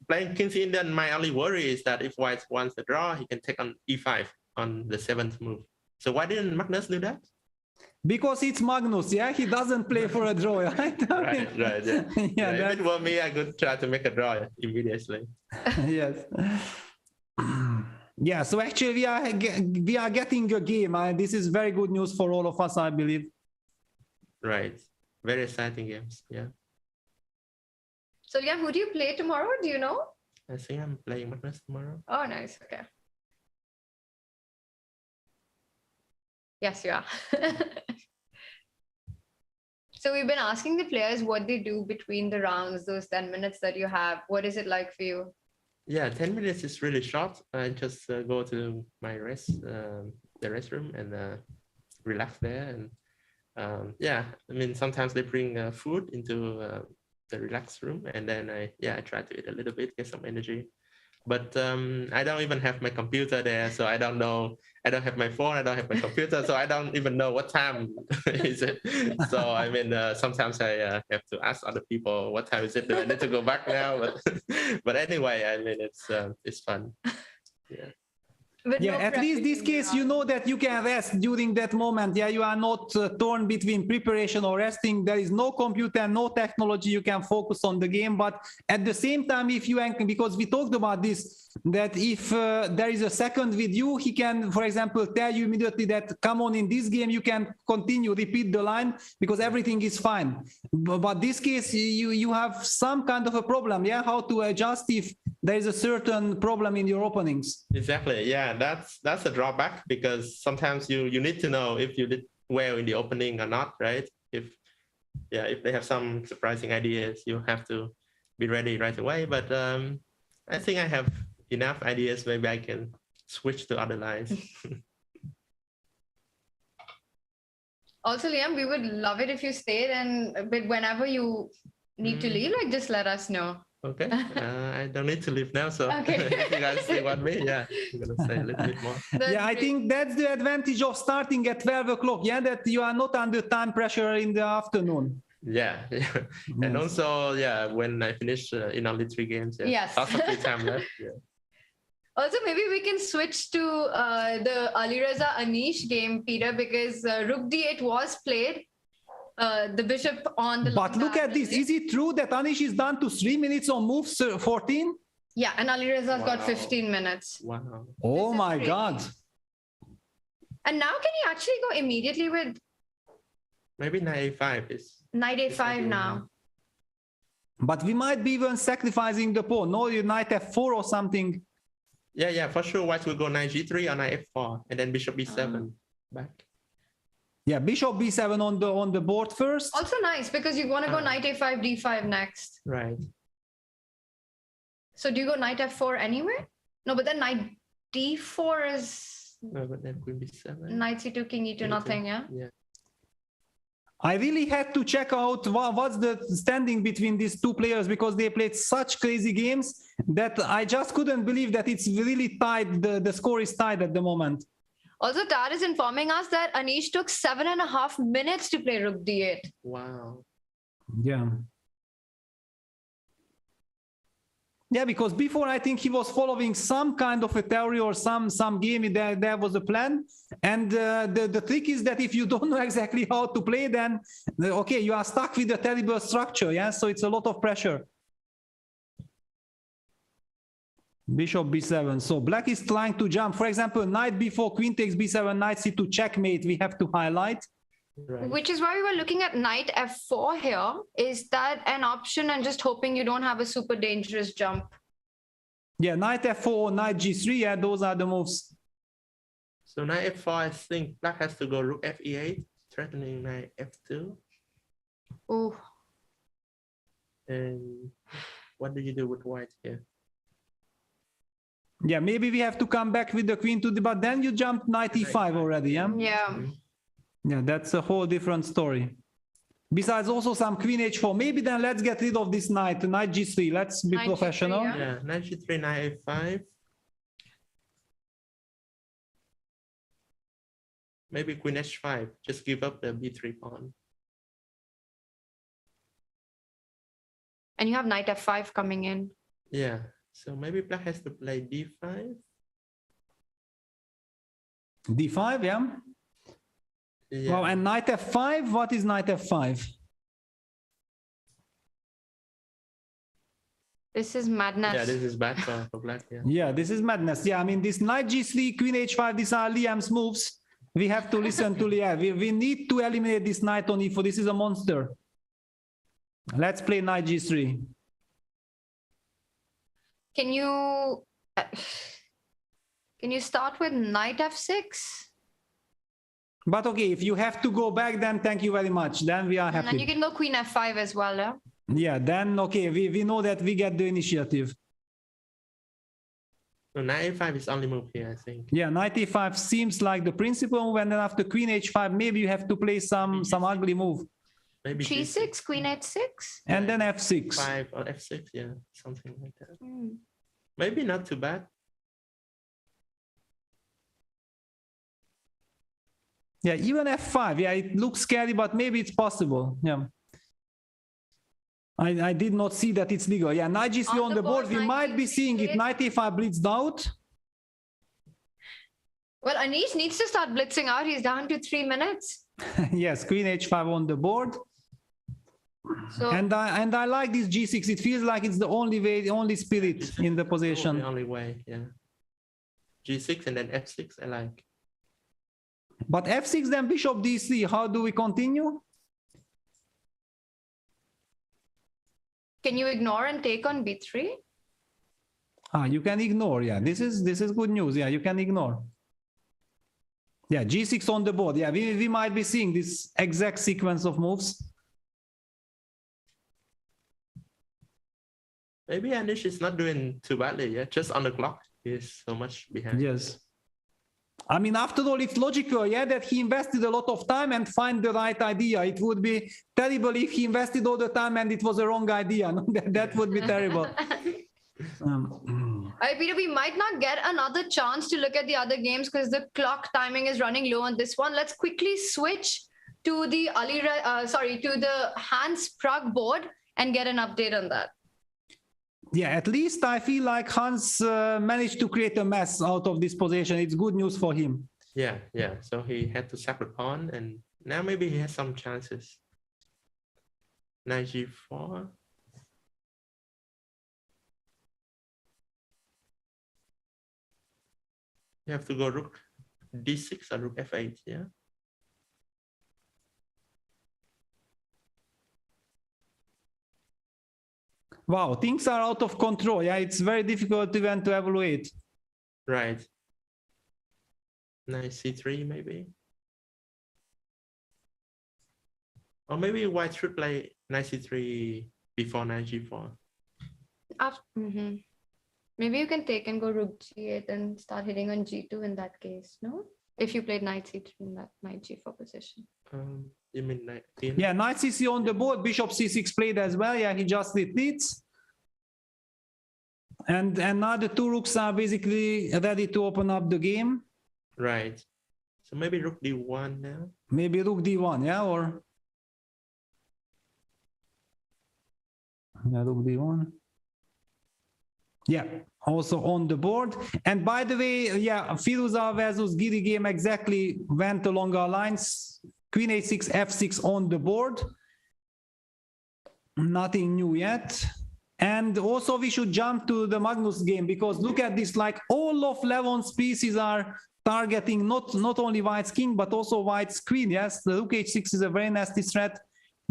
Playing King's Indian, my only worry is that if White wants the draw, he can take on e5 on the 7th move. So why didn't Magnus do that? Because it's Magnus, yeah? He doesn't play for a draw, right? Right, yeah. If it were me, I could try to make a draw immediately. Yes. Yeah, so actually we are getting a game. This is very good news for all of us, I believe. Right. Very exciting games, yeah. So yeah, who do you play tomorrow? Do you know? I think I'm playing Magnus tomorrow. Oh, nice. Okay. Yes, you are. So we've been asking the players what they do between the rounds, those 10 minutes that you have. What is it like for you? Yeah, 10 minutes is really short. I just go to my the restroom, and relax there. And yeah, I mean, sometimes they bring food into the relaxed room, and then I try to eat a little bit, get some energy. But I don't even have my computer there, so I don't know. I don't have my phone, I don't have my computer, so I don't even know what time is it. So I mean, sometimes I have to ask other people, what time is it? Do I need to go back now? But anyway, I mean, it's fun. Yeah. Yeah, at least this case, you know that you can rest during that moment. Yeah, you are not torn between preparation or resting. There is no computer, no technology. You can focus on the game. But at the same time, if you, because we talked about this, that if there is a second with you, he can, for example, tell you immediately that, come on, in this game, you can continue, repeat the line, because everything is fine. But this case, you have some kind of a problem. Yeah, how to adjust if there is a certain problem in your openings. Exactly. Yeah, that's a drawback, because sometimes you need to know if you did well in the opening or not, right? If they have some surprising ideas, you have to be ready right away. But I think I have enough ideas. Maybe I can switch to other lines. Also, Liam, we would love it if you stayed, but whenever you need to leave, like, just let us know. Okay, I don't need to leave now, so if you guys still want me, I'm gonna say a little bit more. Yeah, I think that's the advantage of starting at 12 o'clock, yeah, that you are not under time pressure in the afternoon. Yeah. And also, when I finish in only 3 games, yes, lots of free time left. Yeah. Also, maybe we can switch to the Alireza Anish game, Peter, because Rook D8 was played. The bishop on the. But look at this. Is it true that Anish is down to 3 minutes on move 14? Yeah, and Alireza's got 15 minutes. Wow. Oh my God. And now can he actually go immediately with Maybe knight a5 is. knight a5 now? But we might be even sacrificing the pawn. No, you knight f4 or something. Yeah, for sure. White will go knight g3 or knight f4, and then bishop b7 back. Yeah, bishop b7 on the board first. Also nice because you want to go knight a5, d5 next. Right. So do you go knight f4 anyway? No, but then knight d4 is No, but then queen b7. knight c2, king e2, nothing, yeah? Yeah. I really had to check out what's the standing between these two players because they played such crazy games that I just couldn't believe that it's really tied. The score is tied at the moment. Also, Tad is informing us that Anish took 7.5 minutes to play rook d8. Wow. Yeah. Yeah, because before I think he was following some kind of a theory or some game. There was a plan, and the trick is that if you don't know exactly how to play, then okay, you are stuck with a terrible structure. Yeah, so it's a lot of pressure. Bishop b7. So black is trying to jump. For example, knight b4, queen takes b7, knight c2, checkmate. We have to highlight. Right. Which is why we were looking at knight f4 here. Is that an option and just hoping you don't have a super dangerous jump? Yeah, knight f4 or knight g3. Yeah, those are the moves. So knight f4, I think black has to go rook f e8, threatening knight f2. Oh. And what do you do with white here? Yeah, maybe we have to come back with the queen to the, but then you jump knight e5 already. Yeah. Yeah. Yeah, that's a whole different story. Besides also some queen h4. Maybe then let's get rid of this knight g3. Let's be Knight professional. G3, Yeah, knight g3, knight a5. Maybe queen h5. Just give up the b3 pawn. And you have knight f5 coming in. Yeah, so maybe black has to play d5. d5, yeah. Yeah. Well, and knight f5, what is knight f5? This is madness. Yeah, this is bad for black. Yeah. Yeah, this is madness. Yeah, I mean, this knight g3, queen h5, these are Liam's moves. We have to listen to Liam. We need to eliminate this knight on e4. This is a monster. Let's play knight g3. Can you start with knight f6? But okay, if you have to go back, then thank you very much. Then we are And then happy. you can go queen f5 as well, yeah? Yeah, then okay, we know that we get the initiative. So knight a5 is only move here, I think. Yeah, knight e5 seems like the principle. And then after queen h5, maybe you have to play some ugly move. Maybe g6, queen h6? And then f6. 5 or f6, yeah, something like that. Mm. Maybe not too bad. Yeah, even f5. Yeah, it looks scary, but maybe it's possible. Yeah. I did not see that it's legal. Yeah, knight g3 on the board. We might be seeing it. Knight a5 blitzed out. Well, Anish needs to start blitzing out. He's down to 3 minutes. Yes, queen h5 on the board. So, And I like this g6. It feels like it's the only way, the only spirit in the position. The only way, yeah. g6 and then f6, I like. But f6, then bishop d3. How do we continue? can you ignore and take on b3? Ah, you can ignore. Yeah, this is good news. Yeah, you can ignore. Yeah, g6 on the board. Yeah, we might be seeing this exact sequence of moves. Maybe Anish is not doing too badly, yeah. Just on the clock, he's so much behind. Yes. I mean, after all, it's logical, yeah, that he invested a lot of time and find the right idea. It would be terrible if he invested all the time and it was a wrong idea. No? That would be terrible. Peter, we might not get another chance to look at the other games because the clock timing is running low on this one. Let's quickly switch to the to the Hans Prague board and get an update on that. Yeah, at least I feel like Hans managed to create a mess out of this position. It's good news for him. Yeah. So he had to sack the pawn, and now maybe he has some chances. Knight g4. You have to go rook d6 or rook f8, yeah? Wow, things are out of control. Yeah, it's very difficult even to evaluate. Right. Knight c3 maybe. Or maybe white should play knight c3 before knight g4. Maybe you can take and go rook g8 and start hitting on g2 in that case, no? If you played knight c3 in that knight g4 position. You mean knight? Yeah, knight cc on the board, bishop c6 played as well. Yeah, he just retreats. And now the two rooks are basically ready to open up the game. Right. So maybe rook d1 now. Maybe rook d1, yeah, or yeah, rook d1. Yeah, also on the board. And by the way, yeah, Firuza versus Giri game exactly went along our lines. Queen a6, f6 on the board. Nothing new yet. And also we should jump to the Magnus game, because look at this, like all of Levon's pieces are targeting not only white's king, but also white's queen. Yes, the rook h6 is a very nasty threat.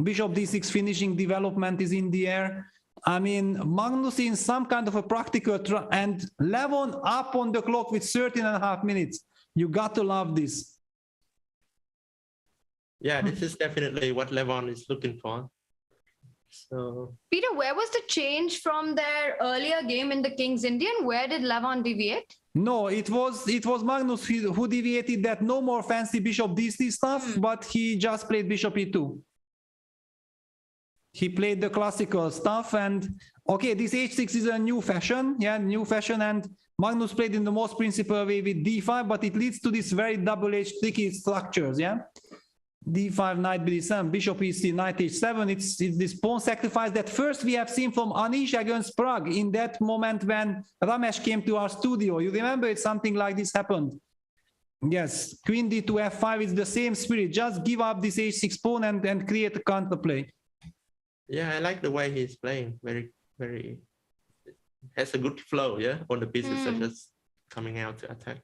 Bishop d6 finishing development is in the air. I mean, Magnus in some kind of a practical and Levon up on the clock with 13.5 minutes. You got to love this. Yeah, this is definitely what Levon is looking for. So, Peter, where was the change from their earlier game in the King's Indian? Where did Levon deviate? No, it was Magnus who deviated that no more fancy bishop d3 stuff, but he just played bishop e2. He played the classical stuff, and okay, this h6 is a new fashion, yeah, new fashion, and Magnus played in the most principal way with d5, but it leads to this very double-edged tricky structures, yeah. d5, knight b7, bishop e3, knight h7. It's this pawn sacrifice that first we have seen from Anish against Prague in that moment when Ramesh came to our studio. You remember it, something like this happened. Yes, queen d to f5 is the same spirit. Just give up this h6 pawn and create a counterplay. yeah, I like the way he's playing. Very, very, has a good flow, yeah, on the pieces such as coming out to attack.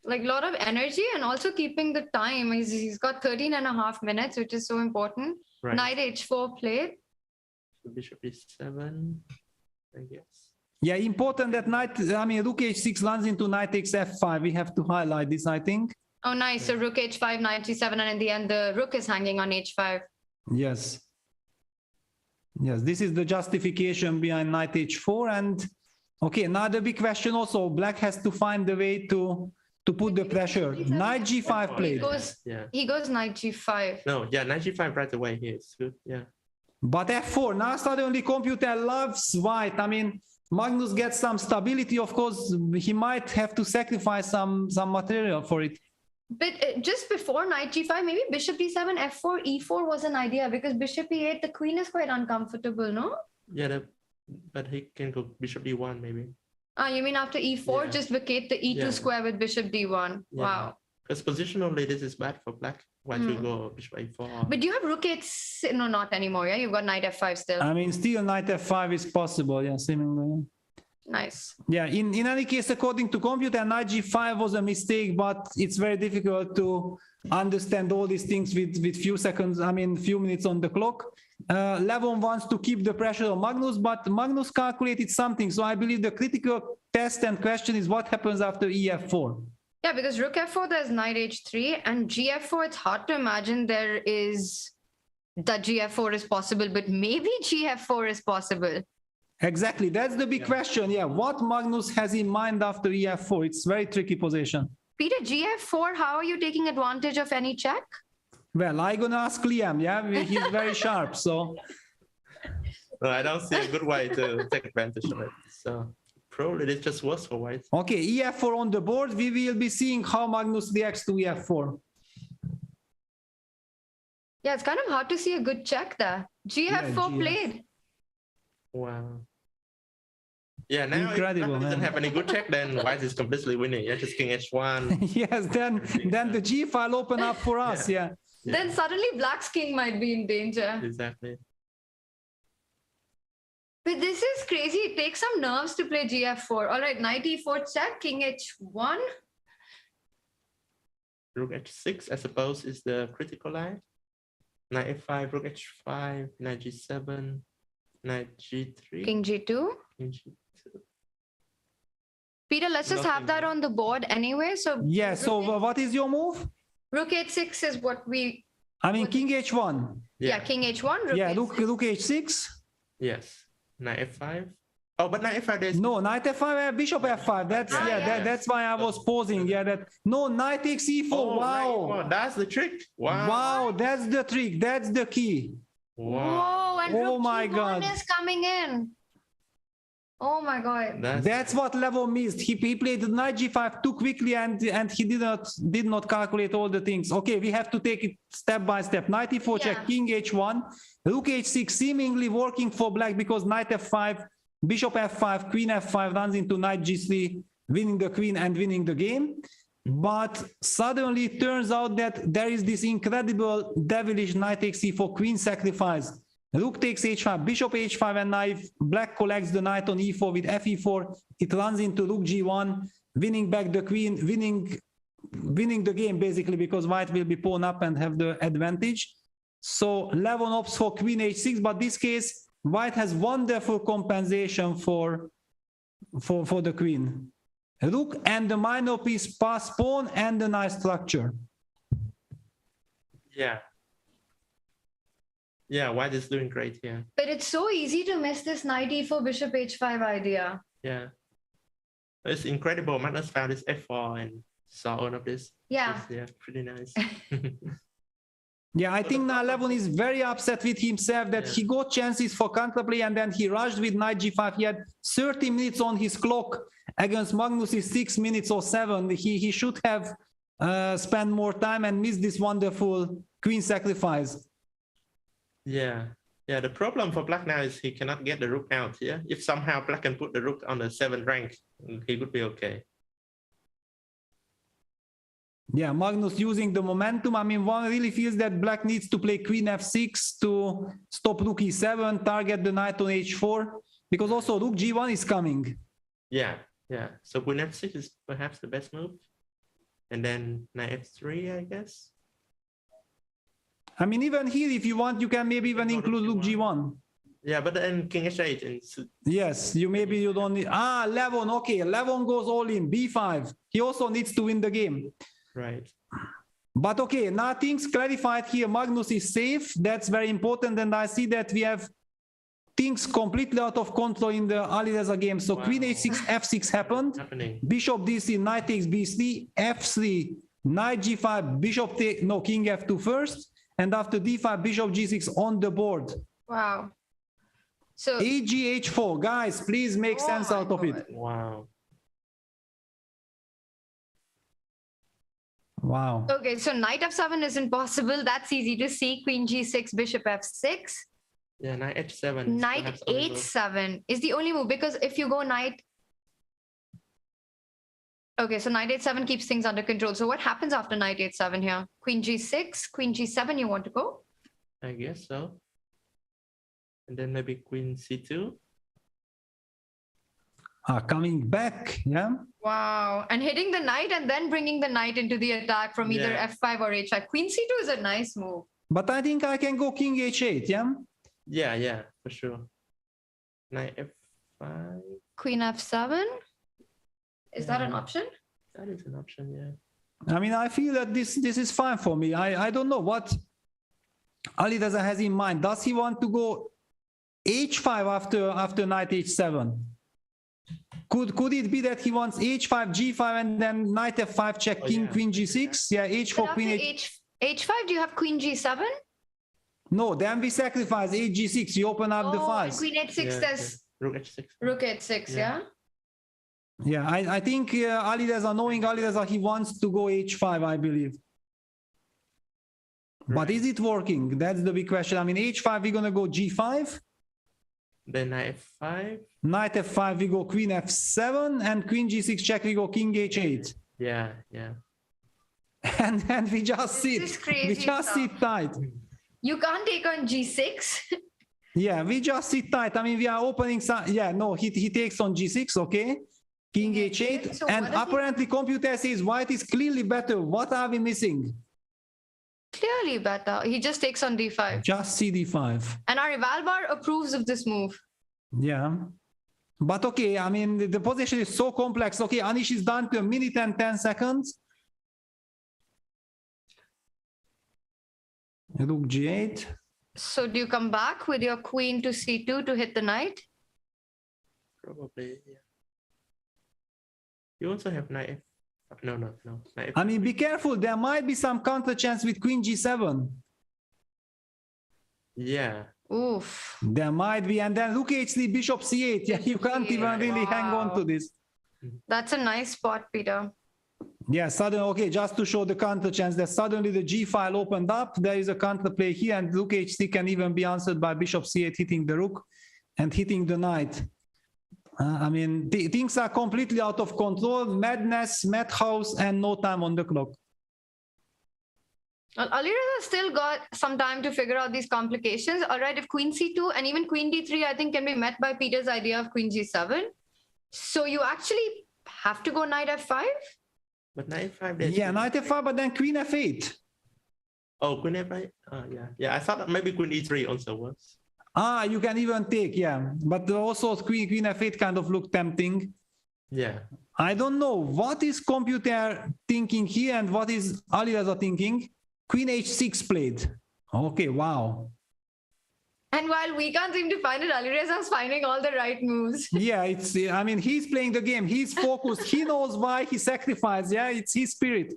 Like a lot of energy and also keeping the time. He's got 13.5 minutes, which is so important. Right. Knight h4 played. So bishop e7, I guess. Yeah, important that rook h6 lands into knight takes f5. We have to highlight this, I think. Oh, nice. So rook h5, knight g7, and in the end, the rook is hanging on h5. Yes. Yes, this is the justification behind knight h4. And okay, another big question also, black has to find the way to put the pressure. Knight g5 played. He goes knight g5. No, yeah, knight g5 right away here. It's good, yeah. But f4, now suddenly computer loves white. I mean, Magnus gets some stability. Of course, he might have to sacrifice some material for it. But just before knight g5, maybe bishop d7, f4, e4 was an idea, because bishop e8, the queen is quite uncomfortable, no? Yeah, but he can go bishop d1 maybe. You mean after e4, just vacate the e2 square with bishop d1? Yeah. Wow. Because positionally, this is bad for black. White will go bishop a4. But do you have rook h? No, not anymore. Yeah, you've got knight f5 still. I mean, still knight f5 is possible. Yeah, seemingly. Nice. Yeah. In any case, according to computer, knight g5 was a mistake, but it's very difficult to understand all these things with few seconds. I mean, few minutes on the clock. Levon wants to keep the pressure on Magnus, but Magnus calculated something. So I believe the critical test and question is what happens after ef4. Yeah, because rook f4, there's knight h3, and gf4, it's hard to imagine that gf4 is possible, but maybe gf4 is possible. Exactly, that's the big question. Yeah, what Magnus has in mind after ef4? It's very tricky position. Peter, gf4, how are you taking advantage of any check? Well, I'm gonna ask Liam. Yeah, he's very sharp. So no, I don't see a good way to take advantage of it. So probably it's just worse for white. Okay, ef4 on the board. We will be seeing how Magnus reacts to ef4. Yeah, it's kind of hard to see a good check there. gf4 played. Wow. Yeah, now incredible, if black doesn't have any good check, then white is completely winning. Yeah, just king h1. Yes, then the g file open up for us. Yeah. Then suddenly black's king might be in danger. Exactly. But this is crazy. It takes some nerves to play gf4. All right, knight e4 check, king h1. Rook h6, I suppose, is the critical line. Knight f5, rook h5, knight g7, knight g3. King g2. King g2. Peter, let's just have that on the board anyway. So Yeah, so what is your move? rook h6 is what we... I mean, king h1. Yeah, king h1, rook Yeah, h6. rook h6. Yes. Knight f5. Oh, but knight f5 there's... No, knight f5, bishop f5. That's that's why I was pausing. Yeah, that no, knight takes e4. Oh, wow. right. Oh, that's the trick. Wow. Wow, that's the trick. That's the key. Wow. Whoa, and Oh rook my g1 God. is coming in. Oh my God. That's what Leko missed. He played knight g5 too quickly and he did not calculate all the things. Okay, we have to take it step by step. Knight e4 check, king h1, rook h6 seemingly working for black because knight f5, bishop f5, queen f5 runs into knight g3, winning the queen and winning the game. But suddenly it turns out that there is this incredible devilish knight takes e4, queen sacrifice. Rook takes h5, bishop h5, and now if black collects the knight on e4 with fe4, it runs into rook g1, winning back the queen, winning the game basically because white will be pawn up and have the advantage. So Leko opts for queen h6, but this case white has wonderful compensation for the queen. Rook and the minor piece pass pawn and the nice structure. Yeah. Yeah, white is doing great here. But it's so easy to miss this knight e4, bishop h5 idea. Yeah. It's incredible. Magnus found this f4 and saw all of this. Yeah. Yeah, pretty nice. Yeah, I think now Leko is very upset with himself that he got chances for counterplay and then he rushed with knight g5. He had 30 minutes on his clock against Magnus's 6 minutes or 7. He should have spent more time and missed this wonderful queen sacrifice. Yeah. Yeah, the problem for black now is he cannot get the rook out here. If somehow black can put the rook on the 7th rank, he would be okay. Yeah, Magnus using the momentum. I mean, one really feels that black needs to play queen f6 to stop rook e7, target the knight on h4, because also rook g1 is coming. Yeah, yeah. So queen f6 is perhaps the best move. And then knight f3, I guess. I mean, even here, if you want, you can maybe even include rook g1. Yeah, but then king h8. And yes, maybe you don't need... Leko, okay. Leko goes all in, b5. He also needs to win the game. Right. But okay, now things clarified here. Magnus is safe. That's very important. And I see that we have things completely out of control in the Alireza game. So queen h6, f6 happened. Bishop d3, knight takes b3, f3, knight g5, bishop take, no, king f2 first. And after d5, bishop g6 on the board. Wow. So h4, guys, please make sense out of it. Wow. Wow. Okay, so knight f7 isn't possible. That's easy to see. Queen g6, bishop f6. Yeah, knight h7. Knight h7 is the only move because if you go knight... Okay, so knight h7 keeps things under control. So what happens after knight h7 here? Queen g6, queen g7, you want to go? I guess so. And then maybe queen c2. Coming back, yeah? Wow. And hitting the knight and then bringing the knight into the attack from either f5 or h5. Queen c2 is a nice move. But I think I can go king h8, yeah? Yeah, yeah, for sure. Knight f5. Queen f7? Is that an option? That is an option, yeah. I mean, I feel that this is fine for me. I don't know what Alireza has in mind. Does he want to go h5 after knight h7? Could it be that he wants h5, g5, and then knight f5 check, king, queen g6? Yeah, h4, queen h5, do you have queen g7? No, then we sacrifice h6. You open up the files. Queen h6, there's rook h6. Rook h6, yeah? Yeah, I think Alireza, knowing Alireza, he wants to go h5, I believe. Right. But is it working? That's the big question. I mean, h5, we're going to go g5. Then knight f5. Knight f5, we go queen f7, and queen g6 check, we go king h8. Yeah, yeah. And we just sit. We just sit tight. You can't take on g6. Yeah, we just sit tight. I mean, we are opening some... Yeah, no, he takes on g6, okay. King h8, So and what is he- apparently computer says white is clearly better. What are we missing? Clearly better. He just takes on d5. Just cd5. And our Evalbar approves of this move. Yeah. But okay, I mean, the position is so complex. Okay, Anish is down to 1 minute and 10 seconds. Rook g8. So do you come back with your queen to c2 to hit the knight? Probably, yeah. You also have knight F. No. Knight F. I mean, be careful. There might be some counter chance with queen g7. Yeah. Oof. There might be. And then rook h3, bishop c8. Yeah, you can't even really hang on to this. That's a nice spot, Peter. Yeah, suddenly, okay, just to show the counter chance that suddenly the G file opened up. There is a counter play here, and rook h3 can even be answered by bishop c8 hitting the rook and hitting the knight. I mean, things are completely out of control. Madness, madhouse, and no time on the clock. Well, Alireza still got some time to figure out these complications. All right, if queen c2 and even queen d3, I think can be met by Peter's idea of queen g7. So you actually have to go knight f5? But knight f5. Yeah, knight f5, but then queen f8. Oh, queen f5. Yeah. I thought maybe queen e3 also works. You can even take, yeah. But also queen f8 kind of looked tempting. Yeah. I don't know what is computer thinking here and what is Alireza thinking. Queen h6 played. Okay, wow. And while we can't seem to find it, Alireza is finding all the right moves. Yeah, I mean, he's playing the game. He's focused. He knows why he sacrificed. Yeah, it's his spirit.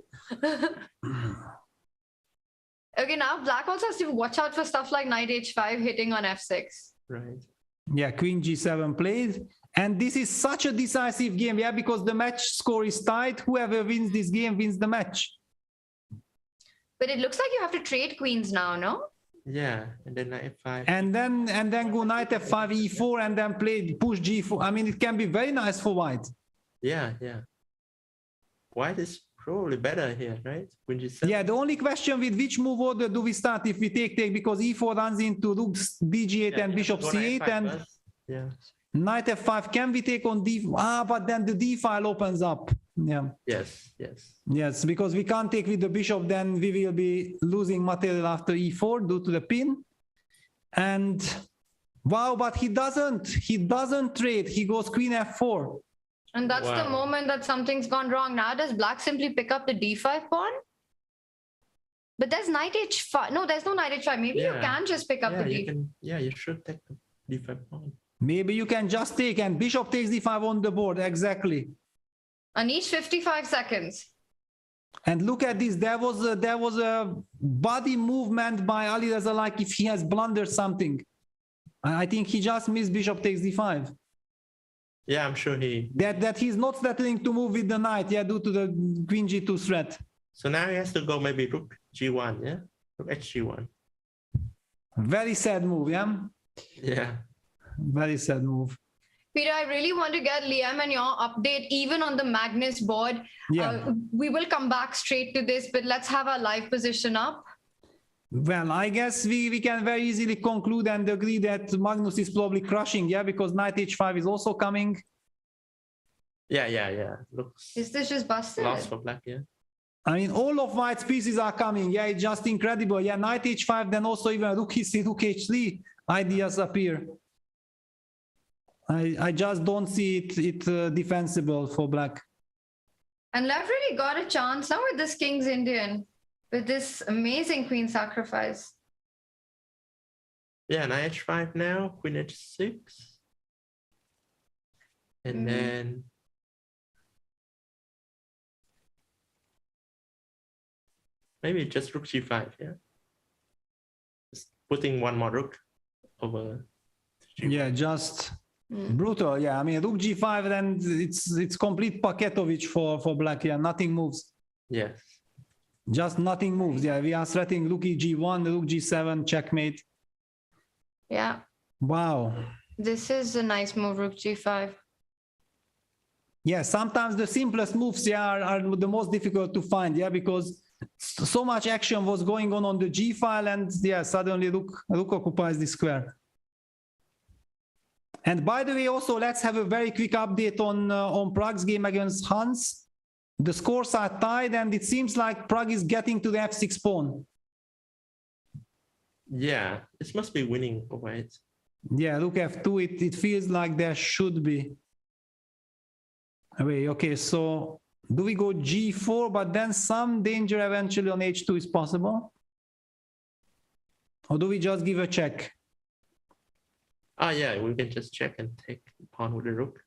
Okay, now Black also has to watch out for stuff like knight h5 hitting on f6. Right. Yeah, queen g7 played. And this is such a decisive game, yeah, because the match score is tied. Whoever wins this game wins the match. But it looks like you have to trade queens now, no? Yeah, and then knight f5. And then go knight f5, e4, and then play push g4. I mean, it can be very nice for white. Yeah. White is probably better here, right? Queen g7. Yeah, the only question with which move order do we start if we take, because e4 runs into rook dg8 and bishop c8 and first. Yeah. knight f5. Can we take on d? But then the d file opens up. Yeah. Yes, because we can't take with the bishop, then we will be losing material after e4 due to the pin. And wow, but he doesn't trade. He goes queen f4. And that's the moment that something's gone wrong. Now does Black simply pick up the d5 pawn? But there's knight h5. No, there's no knight h5. Maybe you can just pick up the d5. You should take the d5 pawn. Maybe you can just take, and bishop takes d5 on the board. Exactly. Anish, 55 seconds. And look at this. There was a body movement by Alireza, like if he has blundered something. I think he just missed bishop takes d5. Yeah, I'm sure he... That he's not settling to move with the knight, yeah, due to the queen g2 threat. So now he has to go maybe rook g1, yeah? Rook hg1. Very sad move, yeah? Yeah. Very sad move. Peter, I really want to get Liam and your update even on the Magnus board. Yeah. We will come back straight to this, but let's have our live position up. Well, I guess we can very easily conclude and agree that Magnus is probably crushing, yeah, because knight h5 is also coming. Yeah. Looks... Is this just busted? Lost for Black, yeah. I mean, all of white's pieces are coming. Yeah, it's just incredible. Yeah, knight h5, then also even rook e3, rook h3 ideas appear. I just don't see it defensible for Black. And Lev really got a chance now with this King's Indian, with this amazing queen sacrifice. Yeah, knight h5 now, queen h6. And then... maybe just rook g5, yeah? Just putting one more rook over g5. Yeah, just brutal. Yeah, I mean, rook g5, then it's complete Paketovich for Black. Yeah, nothing moves. Yes. Just nothing moves. Yeah, we are threatening rook g1, rook g7, checkmate. Yeah. Wow. This is a nice move, rook g5. Yeah, sometimes the simplest moves are the most difficult to find. Yeah, because so much action was going on the g file, and yeah, suddenly rook occupies the square. And by the way, also let's have a very quick update on Prague's game against Hans. The scores are tied, and it seems like Prague is getting to the f6 pawn. Yeah, it must be winning, right? Yeah, look f2. It feels like there should be. Wait, okay, so do we go g4, but then some danger eventually on h2 is possible? Or do we just give a check? Ah, yeah, we can just check and take pawn with the rook.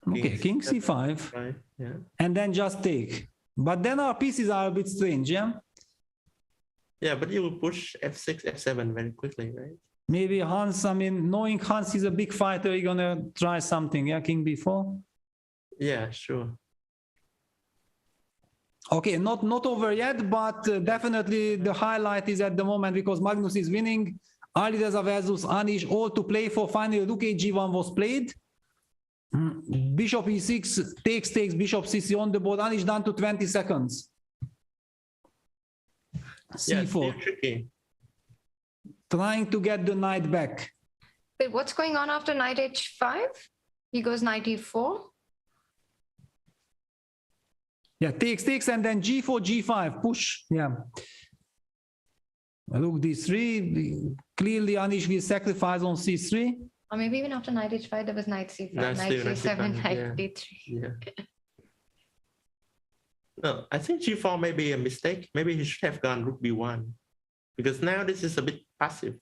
Okay, king c5. Right, yeah. And then just take. But then our pieces are a bit strange, yeah? Yeah, but you will push f6, f7 very quickly, right? Maybe Hans, I mean, knowing Hans is a big fighter, you're gonna try something, yeah? King b4? Yeah, sure. Okay, not over yet, but definitely the highlight is at the moment because Magnus is winning. Alireza versus Anish, all to play for. Finally, rook g1 was played. Bishop e6 takes, bishop c6 on the board. Anish down to 20 seconds. c4. Tricky. Trying to get the knight back. Wait, what's going on after knight h5? He goes knight e4. Yeah, takes, and then g4, g5, push. Yeah. Rook d3. Clearly, Anish will sacrifice on c3. Or maybe even after knight h5, there was knight c5, Knight knight c7, c5, knight yeah. d3. Yeah. No, I think g4 may be a mistake. Maybe he should have gone rook b1 because now this is a bit passive.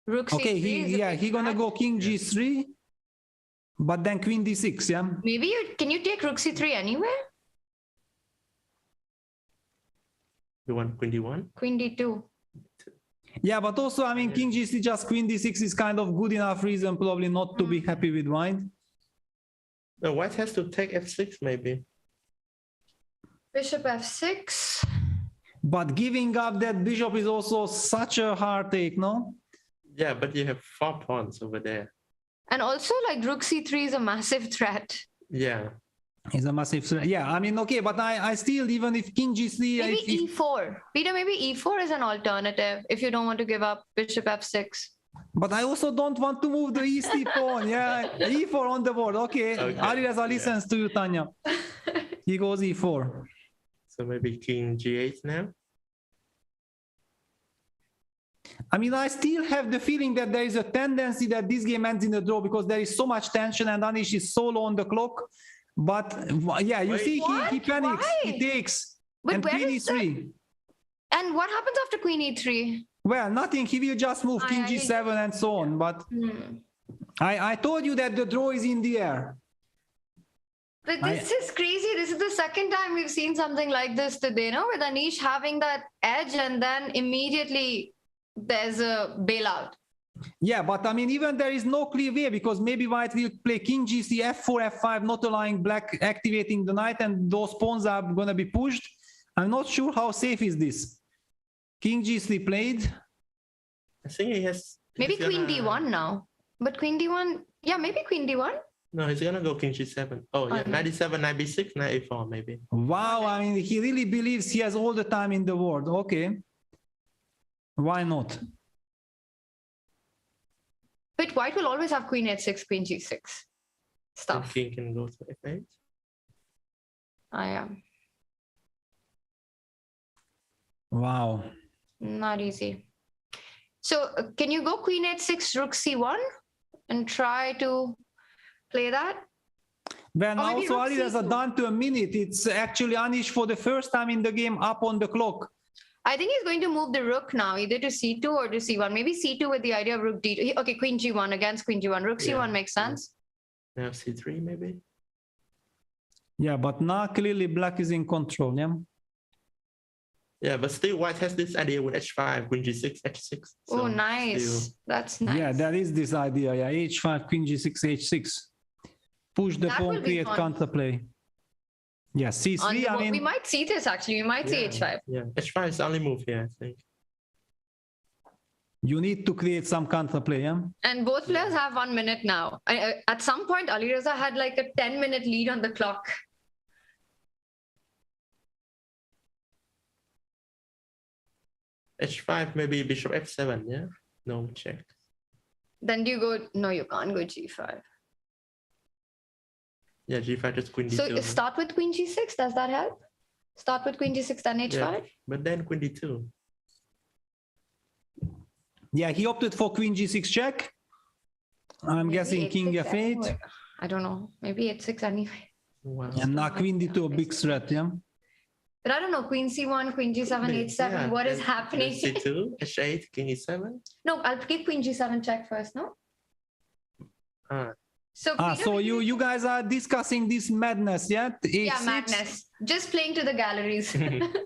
Rook c3 Okay, he gonna go king g3, but then queen d6, yeah? Maybe can you take rook c3 anywhere? You want queen d1? Queen d2. Yeah, but also, I mean, king g3, just queen d6 is kind of good enough reason probably not to be happy with white. No, white has to take f6 maybe. Bishop f6. But giving up that bishop is also such a hard take, no? Yeah, but you have 4 pawns over there. And also, like, rook c3 is a massive threat. Yeah. It's a massive threat. Yeah, I mean, okay, but I still, even if king g3... Maybe e4. Peter, maybe e4 is an alternative if you don't want to give up bishop f6. But I also don't want to move the e3 pawn. Yeah, e4 on the board. Okay, Alireza listens to you, Tanya. He goes e4. So maybe king g8 now? I mean, I still have the feeling that there is a tendency that this game ends in a draw because there is so much tension and Anish is so low on the clock. But yeah, you see, he panics, he takes, but and queen e3. And what happens after queen e3? Well, nothing. He will just move king g7 and so on. But I told you that the draw is in the air. But this is crazy. This is the second time we've seen something like this today, no? With Anish having that edge and then immediately there's a bailout. Yeah, but I mean, even there is no clear way because maybe white will play king g3, f4, f5, not allowing black activating the knight, and those pawns are going to be pushed. I'm not sure how safe is this. King g3 played. I think he has... Maybe queen d1 now. But queen d1, yeah, maybe queen d1. No, he's going to go king g7. Oh, yeah, knight d7, knight b6, knight a4 maybe. Wow, I mean, he really believes he has all the time in the world. Okay. Why not? But white will always have queen h6, queen g6 stuff. King can go to f8. I am. Wow. Not easy. So can you go queen h6, rook c1 and try to play that? Well, also Alireza down to a minute. It's actually Anish for the first time in the game up on the clock. I think he's going to move the rook now, either to c2 or to c1. Maybe c2 with the idea of rook d2. Okay, queen g1 against queen g1. Rook c1 makes sense. Now c3 maybe. Yeah, but now clearly black is in control, yeah? Yeah, but still white has this idea with h5, queen g6, h6. So oh, nice. still... That's nice. Yeah, there is this idea, yeah, h5, queen g6, h6. Push the pawn, create counterplay. Yeah, c3, I mean... We might see this actually, we might see h5. Yeah, h5 is the only move here, I think. You need to create some counterplay, yeah? And both players have 1 minute now. At some point, Alireza had like a 10-minute lead on the clock. h5, maybe bishop f7, yeah? No, check. Then do you go? No, you can't go g5. Yeah, g5 just queen d2. So start with queen g6. Does that help? Start with queen g6, then h5. Yeah, but then queen d2. Yeah, he opted for queen g6 check. I'm guessing king f8. Anyway. I don't know. Maybe h6 anyway. Wow. And now queen d2, a big threat, yeah? But I don't know. Queen c1, queen g7, h7. Yeah, What is then happening? c2, h8, king e7. No, I'll keep queen g7 check first, no? So, Peter, So you guys are discussing this madness, yeah? yeah, madness. Just playing to the galleries.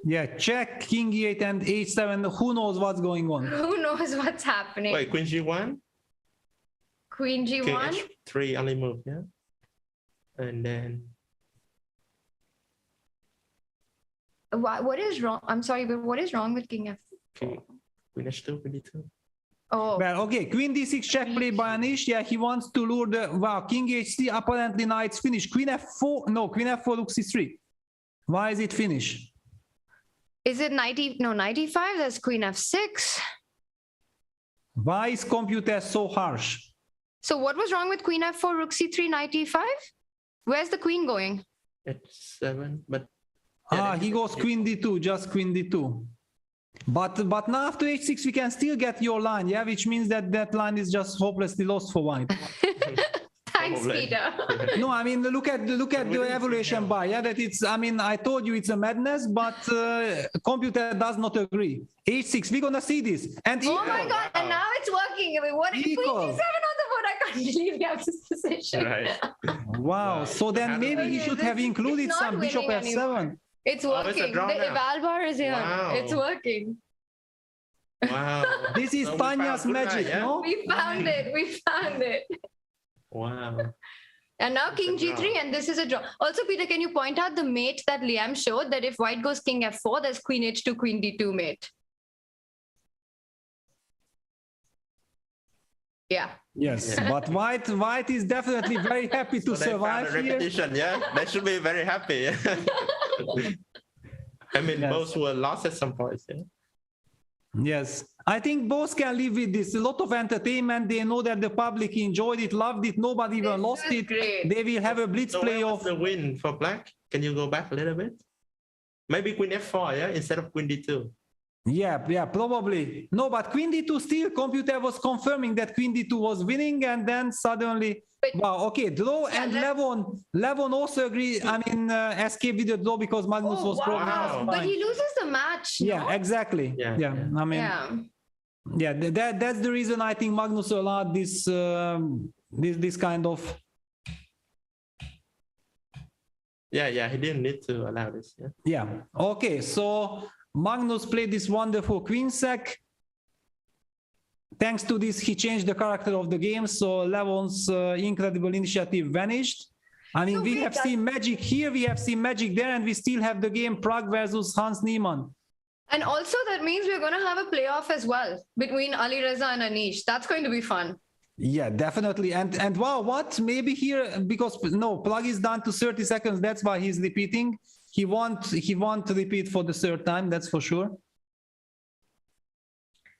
Yeah, check, king e8 and h7. Who knows what's going on? Who knows what's happening? Wait, queen g1? Queen King g1? h3 only move, yeah? And then... What is wrong? I'm sorry, but what is wrong with king f4? Okay. Queen h2, queen d2. Oh. Well, okay, queen d6 check play by Anish. Yeah, he wants to lure the... Wow, king h3, apparently now it's finished. Queen f4, no, queen f4 rook c3. Why is it finished? Is it knight e5? That's queen f6. Why is computer so harsh? So what was wrong with queen f4, rook c3, knight e5? Where's the queen going? h7, but... He goes queen d2, just queen d2. But now after h6 we can still get your line, yeah, which means that that line is just hopelessly lost for white. Thanks, Peter. No, I mean look at the evaluation bar, yeah, that it's, I mean, I told you it's a madness, but computer does not agree. h6, we're gonna see this. And oh my god, and now it's working. I mean, what is queen g7 on the board? I can't believe you have this position. Right. Wow, so then maybe he should have included some bishop f7. It's working. The eval bar is here. Wow. It's working. Wow. This is Tania's magic, no? We found it. We found it. Wow. And now king g3, and this is a draw. Also, Peter, can you point out the mate that Liam showed, that if white goes king f4, there's queen h2, queen d2 mate? Yeah. Yes, but white is definitely very happy to survive here. Repetition, yeah, they should be very happy. I mean, both were lost at some point. Yeah? Yes, I think both can live with this. A lot of entertainment. They know that the public enjoyed it, loved it. Nobody even lost it. Great. They will have a blitz play of the win for black. Can you go back a little bit? Maybe queen f4, yeah, instead of queen d2. Yeah, probably. No, but queen d2 still, computer was confirming that queen d2 was winning, and then suddenly, wow, okay, draw, and Levon also agreed, I mean, escaped with the draw because Magnus was wow. But he loses the match. Yeah, no? Exactly. Yeah. I mean, that's the reason I think Magnus allowed this, this kind of... Yeah, he didn't need to allow this. Yeah. Okay, so Magnus played this wonderful queen sack. Thanks to this, he changed the character of the game, so Levon's incredible initiative vanished. I mean, we have seen magic here, we have seen magic there, and we still have the game Prague versus Hans Niemann. And also that means we're going to have a playoff as well between Ali Reza and Anish. That's going to be fun. Yeah, definitely. And wow, what? Maybe here, because no, Prague is down to 30 seconds, that's why he's repeating. He won't to repeat for the third time, that's for sure.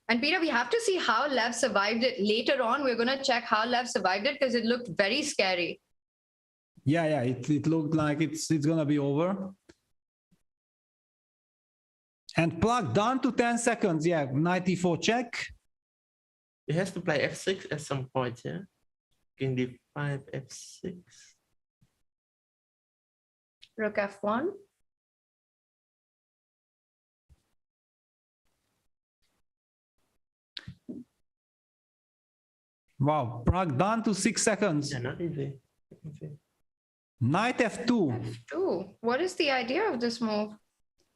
And Peter, we have to see how Lev survived it. Later on, we're going to check how Lev survived it because it looked very scary. Yeah, it looked like it's going to be over. And Prague down to 10 seconds, yeah, 94 check. He has to play f6 at some point, yeah? King d5, f6. Rook f1. Wow, Prague down to 6 seconds. Yeah, not easy. Knight f2. F2. What is the idea of this move?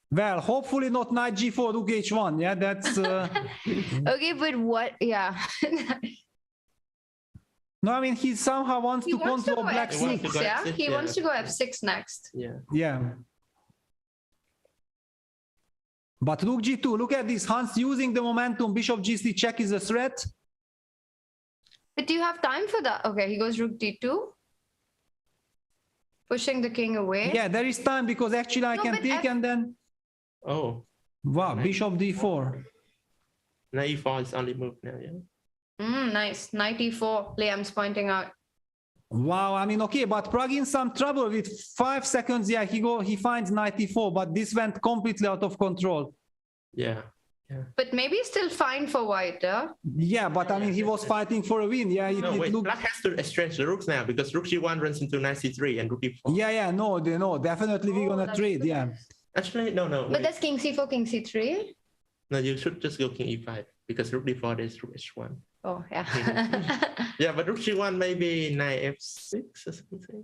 Well, hopefully not knight g4, rook h1. Yeah, that's... Okay, but what? Yeah. No, I mean, he somehow wants to control black f6, yeah? He wants to go f6 next. Yeah. But rook g2, look at this. Hans using the momentum. Bishop g3 check is a threat. But do you have time for that? Okay, he goes rook d2. Pushing the king away. Yeah, there is time because actually I can take and then... Oh. Wow, bishop d4. Now e4 is only move now, yeah? Nice. Knight e4, Liam's pointing out. Wow, I mean, okay, but Prague in some trouble with 5 seconds. Yeah, he finds knight e4, but this went completely out of control. Yeah. But maybe still fine for white, yeah? Yeah, but I mean, he was fighting for a win. Yeah, Black has to exchange the rooks now because rook g1 runs into knight c3 and rook e4. Yeah, no, definitely we're gonna trade. Yeah. Actually, no. But Wait. that's king c4, king c3. No, you should just go king e5 because rook d4 is rook h1. Oh, yeah. Yeah, but rook g1 maybe knight f6 or something.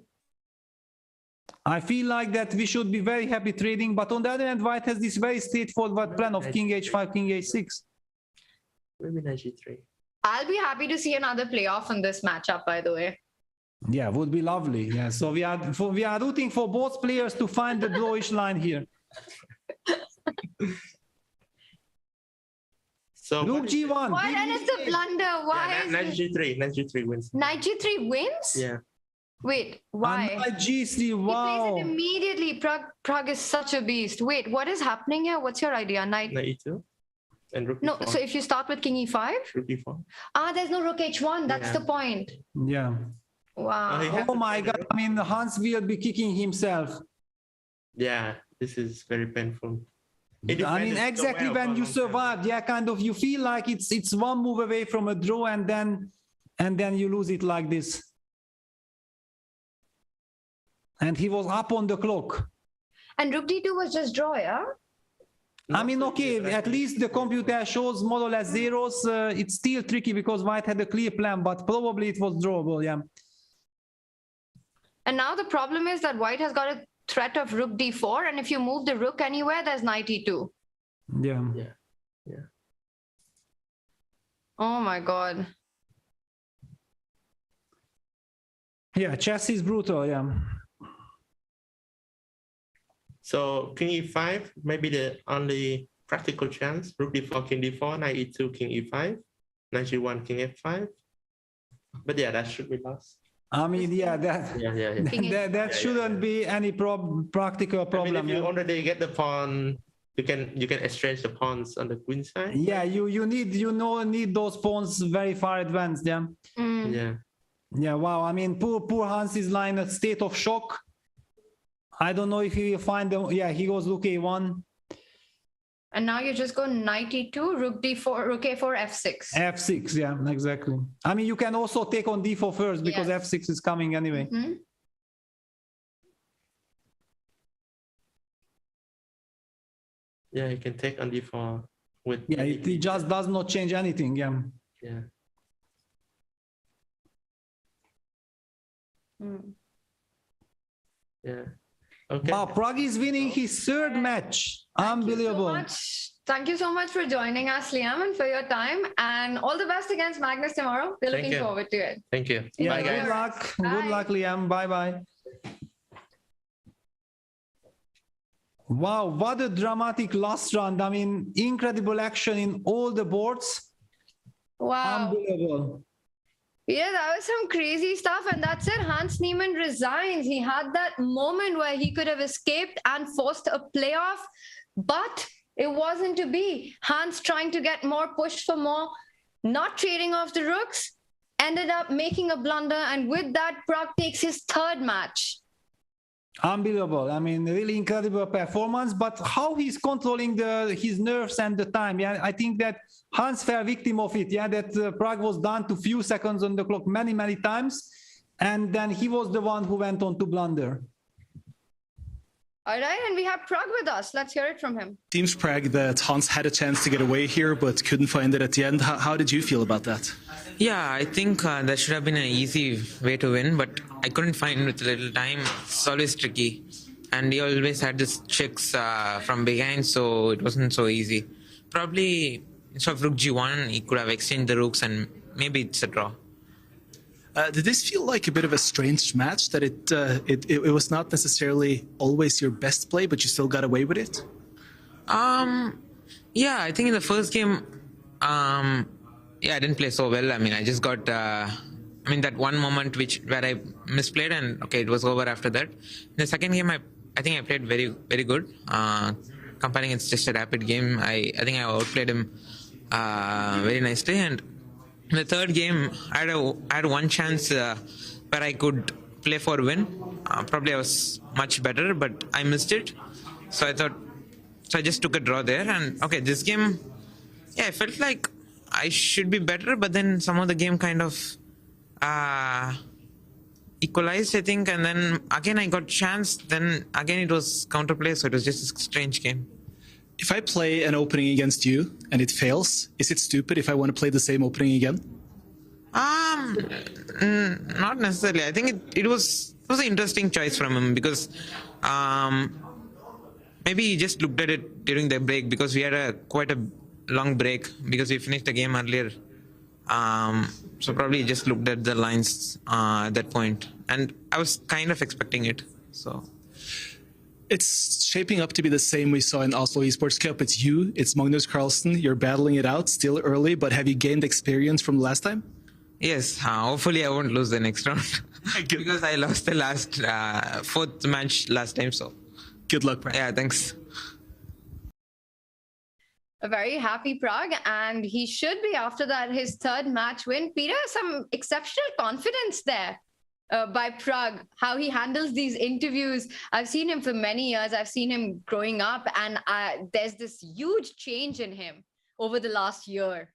I feel like that we should be very happy trading, but on the other hand, white has this very straightforward plan of king h5, king h6. Maybe knight g3. I'll be happy to see another playoff in this matchup, by the way. Yeah, would be lovely. Yeah, so we are rooting for both players to find the drawish line here. So rook g1. Why then it's a blunder? Why is knight it? g3. Knight g3 wins. Knight g3 wins? Yeah. Wait, why? Knight g3. Wow. He plays it immediately. Prague is such a beast. Wait, what is happening here? What's your idea? Knight e2 and rook No, e4. so if you start with king e5? Rook e4. There's no rook h1. That's the point. Yeah. Wow. Oh my God. I mean, Hans will be kicking himself. Yeah, this is very painful. I mean, exactly when you survived, yeah, kind of, you feel like it's one move away from a draw, and then you lose it like this. And he was up on the clock. And rook d2 was just draw, yeah? I mean, okay, at least the computer shows more or less zeros. It's still tricky because white had a clear plan, but probably it was drawable, yeah. And now the problem is that white has got a threat of rook d4, and if you move the rook anywhere, there's knight e2. Yeah. Oh my God. Yeah, chess is brutal, yeah. So king e5 maybe the only practical chance. Rook d4, king d4, knight e2, king e5, knight g1, king f5. But yeah, that should be lost. I mean, yeah, that shouldn't be any practical problem. I mean, if you already get the pawn, you can exchange the pawns on the queen side. Yeah, you need those pawns very far advanced. Yeah. Yeah. Wow. I mean, poor Hans is in a state of shock. I don't know if he will find them. Yeah, he goes rook a1. And now you just go knight e2, rook d4, rook a4, f6. F6, yeah, exactly. I mean, you can also take on d4 first because f6 is coming anyway. Yeah, you can take on d4 with. Yeah, it just does not change anything. Yeah. Yeah. Yeah. Okay. Wow, Prague is winning his third match. Unbelievable. Thank you so much for joining us, Liam, and for your time. And all the best against Magnus tomorrow. We're looking forward to it. Thank you. Yeah, bye, guys. Good luck. Good luck, Liam. Bye-bye. Wow, what a dramatic last round. I mean, incredible action in all the boards. Wow. Unbelievable. Yeah, that was some crazy stuff. And that's it. Hans Niemann resigns. He had that moment where he could have escaped and forced a playoff, but it wasn't to be. Hans trying to get more, push for more, not trading off the rooks, ended up making a blunder. And with that, Prague takes his third match. Unbelievable. I mean, really incredible performance, but how he's controlling his nerves and the time. Yeah, I think that Hans fell victim of it. Yeah, that Prague was down to few seconds on the clock many times. And then he was the one who went on to blunder. All right, and we have Prague with us. Let's hear it from him. Seems Prague that Hans had a chance to get away here, but couldn't find it at the end. How did you feel about that? Yeah, I think that should have been an easy way to win, but I couldn't find with a little time. It's always tricky. And he always had this tricks from behind, so it wasn't so easy. Probably instead of rook g1, he could have exchanged the rooks and maybe it's a draw. Did this feel like a bit of a strange match, that it was not necessarily always your best play, but you still got away with it? Yeah, I think in the first game, yeah, I didn't play so well. I mean, I just got, I mean, that one moment where I misplayed and okay, it was over after that. In the second game, I think I played very good. Comparing it's just a rapid game, I think I outplayed him very nicely, and In the third game, I had one chance where I could play for win. Probably I was much better, but I missed it. So I just took a draw there. And okay, this game, yeah, I felt like I should be better, but then some of the game kind of equalized, I think. And then again, I got chance. Then again, it was counterplay. So it was just a strange game. If I play an opening against you and it fails, is it stupid if I want to play the same opening again? Not necessarily. I think it was an interesting choice from him because maybe he just looked at it during the break because we had quite a long break because we finished the game earlier. So probably he just looked at the lines at that point, and I was kind of expecting it. So. It's shaping up to be the same we saw in Oslo Esports Cup. It's you, it's Magnus Carlsen. You're battling it out, still early, but have you gained experience from last time? Yes, hopefully I won't lose the next round because I lost the last fourth match last time. So good luck, Prag. Yeah, thanks. A very happy Prague, and he should be after that his third match win. Peter, some exceptional confidence there. By Prague, how he handles these interviews. I've seen him for many years. I've seen him growing up, and there's this huge change in him over the last year.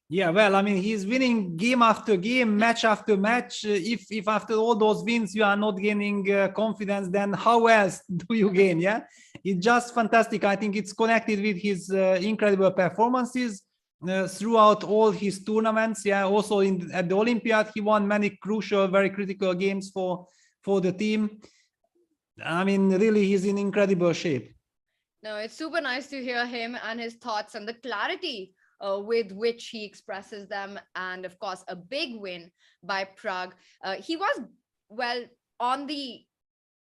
Yeah, well, I mean, he's winning game after game, match after match. If after all those wins you are not gaining confidence, then how else do you gain? Yeah, it's just fantastic. I think it's connected with his incredible performances throughout all his tournaments. Yeah, also at the Olympiad he won many crucial, very critical games for the team. I mean, really, he's in incredible shape. No, it's super nice to hear him and his thoughts and the clarity with which he expresses them, and of course a big win by Prague. He was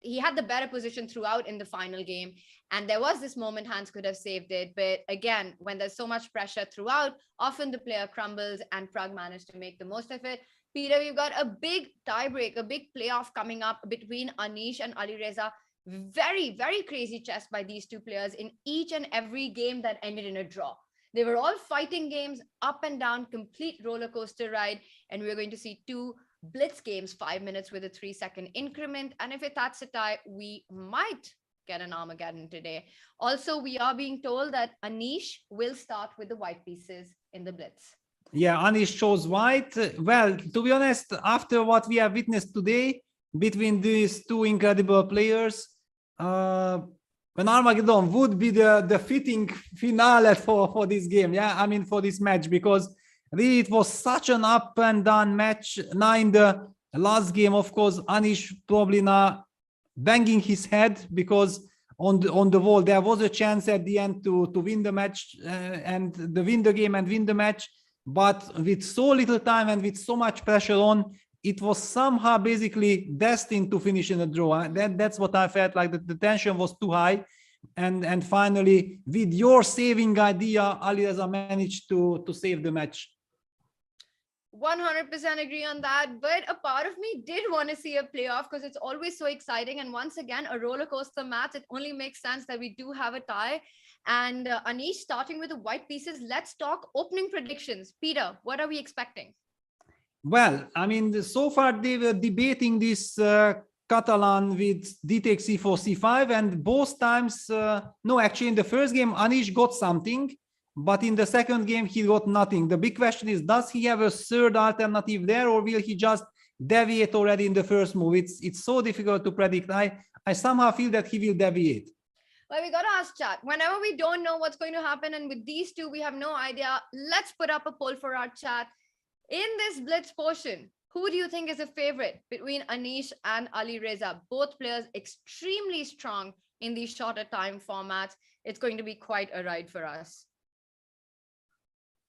he had the better position throughout in the final game, and there was this moment Hans could have saved it, but again, when there's so much pressure throughout, often the player crumbles, and Prague managed to make the most of it. Peter, we've got a big tiebreak, a big playoff coming up between Anish and Alireza. Very, very crazy chess by these two players in each and every game that ended in a draw. They were all fighting games, up and down, complete roller coaster ride, and we're going to see two blitz games, 5 minutes with a 3-second increment. And if that's a tie, we might get an Armageddon today. Also, we are being told that Anish will start with the white pieces in the blitz. Yeah, Anish chose white. Well, to be honest, after what we have witnessed today between these two incredible players, an Armageddon would be the fitting finale for this game. Yeah, I mean, for this match, because really it was such an up and down match. Now in the last game, of course, Anish probably now banging his head because on the wall there was a chance at the end to win the match and win the game and win the match, but with so little time and with so much pressure on, it was somehow basically destined to finish in a draw. That's what I felt like. The tension was too high, and finally, with your saving idea, Alireza managed to save the match. 100% agree on that, but a part of me did want to see a playoff because it's always so exciting, and once again a roller coaster match. It only makes sense that we do have a tie. And Anish, starting with the white pieces, let's talk opening predictions. Peter, what are we expecting? Well, I mean, so far they were debating this Catalan with d takes c4, c5, and both times, no, actually in the first game, Anish got something, but in the second game, he got nothing. The big question is, does he have a third alternative there, or will he just deviate already in the first move? It's so difficult to predict. I somehow feel that he will deviate. Well, we got to ask chat. Whenever we don't know what's going to happen, and with these two, we have no idea, let's put up a poll for our chat. In this blitz portion, who do you think is a favorite between Anish and Alireza? Both players extremely strong in these shorter time formats. It's going to be quite a ride for us.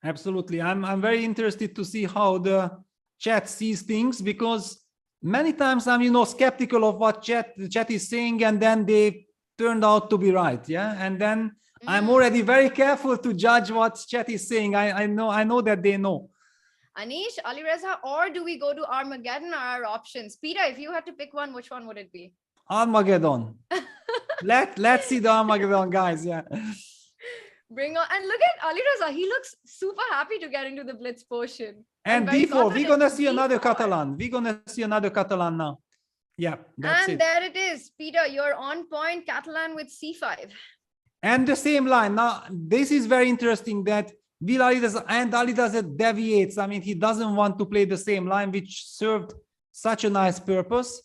Absolutely. I'm very interested to see how the chat sees things, because many times I'm, skeptical of what the chat is saying, and then they turned out to be right. Yeah. And then I'm already very careful to judge what chat is saying. I know that they know. Anish, Alireza, or do we go to Armageddon, are our options? Peter, if you had to pick one, which one would it be? Armageddon. Let's see the Armageddon, guys. Yeah. Bring on. And look at Ali Reza. He looks super happy to get into the blitz portion. And very D4, we're confident. gonna see another D4. Catalan. We're gonna see another Catalan now. Yeah, that's And it. there it is. Peter, you're on point. Catalan with C5. And the same line. Now, this is very interesting that Will Ali doesn't deviates. I mean, he doesn't want to play the same line, which served such a nice purpose.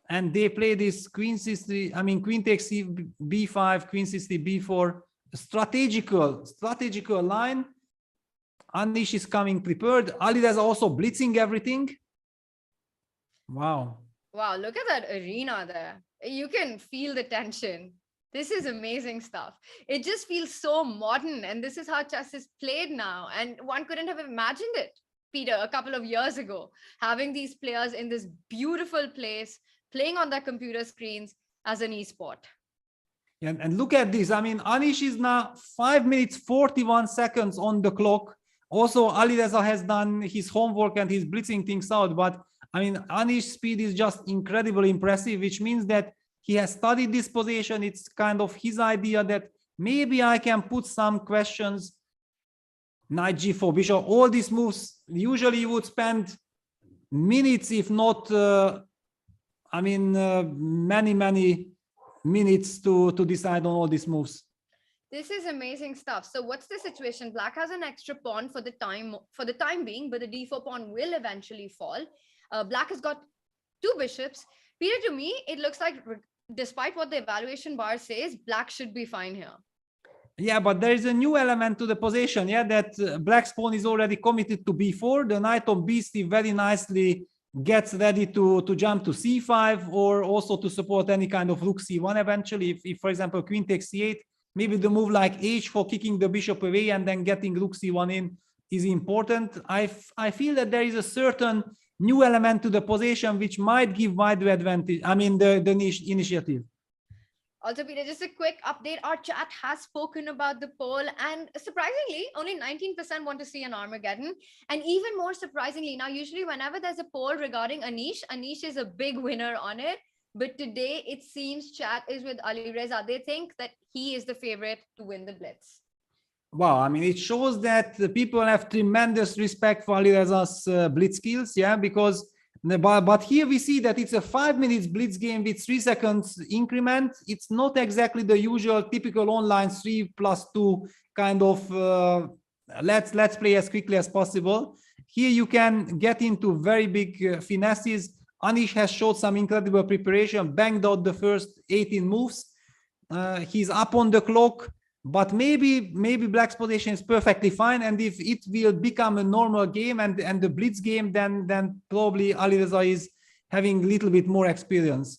And they play this queen c3, I mean, queen takes b5, queen c3, b4, strategical line. Anish is coming prepared. Ali is also blitzing everything. Wow. Wow, look at that arena there. You can feel the tension. This is amazing stuff. It just feels so modern, and this is how chess is played now. And one couldn't have imagined it, Peter, a couple of years ago, having these players in this beautiful place, playing on their computer screens as an esport. And look at this. I mean, Anish is now 5 minutes 41 seconds on the clock. Also, Ali Reza has done his homework and he's blitzing things out. But I mean, Anish's speed is just incredibly impressive, which means that he has studied this position. It's kind of his idea that maybe I can put some questions. Knight g4, bishop, all these moves. Usually you would spend minutes, if not, many minutes to decide on all these moves. This is amazing stuff. So what's the situation? Black has an extra pawn for the time being, but the d4 pawn will eventually fall. Black has got two bishops. Peter, to me, it looks like despite what the evaluation bar says, Black should be fine here. Yeah, but there is a new element to the position. Yeah, that Black's pawn is already committed to b4. The knight on b3 very nicely gets ready to jump to c5, or also to support any kind of rook c1 eventually. If for example, queen takes c8, maybe the move like h4, kicking the bishop away and then getting rook c1 in is important. I feel that there is a certain new element to the position which might give white the advantage. I mean, the initiative. Also, Peter, just a quick update. Our chat has spoken about the poll, and surprisingly, only 19% want to see an Armageddon. And even more surprisingly, now usually whenever there's a poll regarding Anish is a big winner on it. But today it seems chat is with Ali Reza. They think that he is the favorite to win the blitz. Wow, I mean, it shows that the people have tremendous respect for Ali Reza's blitz skills, yeah, because but here we see that it's a 5 minutes blitz game with 3 seconds increment. It's not exactly the usual typical online 3+2 kind of let's play as quickly as possible. Here you can get into very big finesses. Anish has showed some incredible preparation, banged out the first 18 moves. He's up on the clock. But maybe Black's position is perfectly fine, and if it will become a normal game and the blitz game, then probably Ali Reza is having a little bit more experience.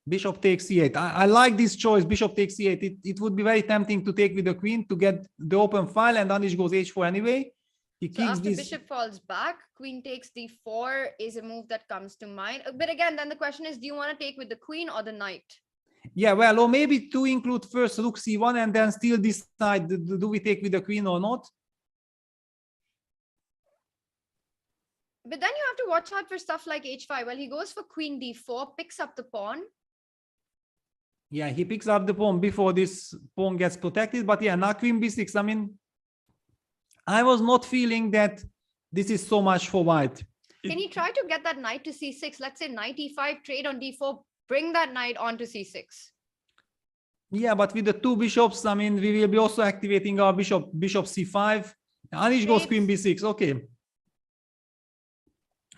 Bishop takes c8. I like this choice. Bishop takes c8. It would be very tempting to take with the queen to get the open file, and Anish goes h4 anyway. He So kicks after this. bishop falls back, queen takes d4 is a move that comes to mind. But again, then the question is, do you want to take with the queen or the knight? Yeah, well, or maybe to include first rook c1 and then still decide, do we take with the queen or not? But then you have to watch out for stuff like h5. Well, he goes for queen d4, picks up the pawn. Yeah, he picks up the pawn before this pawn gets protected. But yeah, now queen b6. I mean, I was not feeling that this is so much for white. Can he try to get that knight to c6? Let's say knight e5, trade on d4, bring that knight onto c6. Yeah, but with the two bishops, I mean, we will be also activating our bishop c5. Anish goes queen b6. Okay.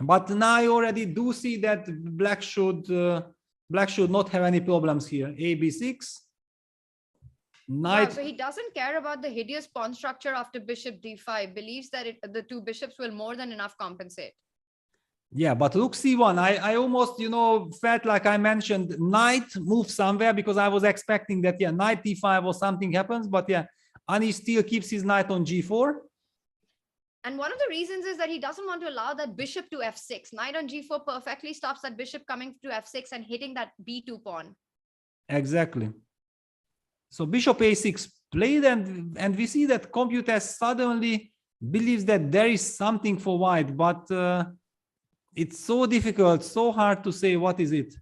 But now I already do see that black should not have any problems here. A b6. Knight. Wow, so he doesn't care about the hideous pawn structure after bishop d5. Believes that the two bishops will more than enough compensate. Yeah, but rook c1, I almost, felt like I mentioned knight move somewhere because I was expecting that, yeah, knight d5 or something happens. But yeah, Anish still keeps his knight on g4. And one of the reasons is that he doesn't want to allow that bishop to f6. Knight on g4 perfectly stops that bishop coming to f6 and hitting that b2 pawn. Exactly. So bishop a6 played, and we see that computer suddenly believes that there is something for white, but it's so difficult, so hard to say what is it.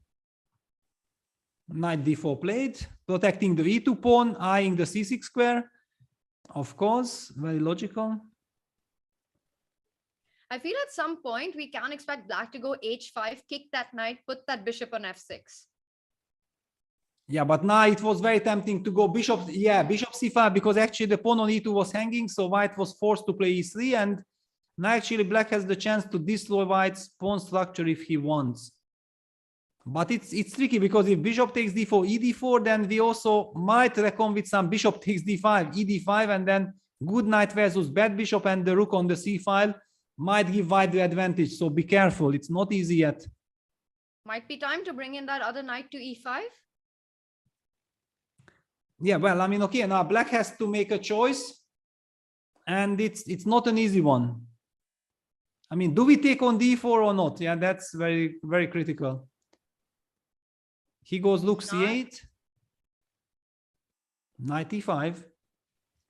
Knight d4 played, protecting the e2 pawn, eyeing the c6 square. Of course, very logical. I feel at some point we can expect black to go h5, kick that knight, put that bishop on f6. Yeah, but now it was very tempting to go bishop, yeah, bishop c5, because actually the pawn on e2 was hanging, so white was forced to play e3, and now actually black has the chance to destroy white's pawn structure if he wants. But it's tricky, because if bishop takes d4, ed4, then we also might reckon with some bishop takes d5, ed5, and then good knight versus bad bishop, and the rook on the c file might give white the advantage. So be careful, it's not easy yet. Might be time to bring in that other knight to e5. Yeah, well, I mean, okay, now black has to make a choice, and it's not an easy one. I mean, do we take on d4 or not? Yeah, that's very, very critical. He goes rook c8, knight e5.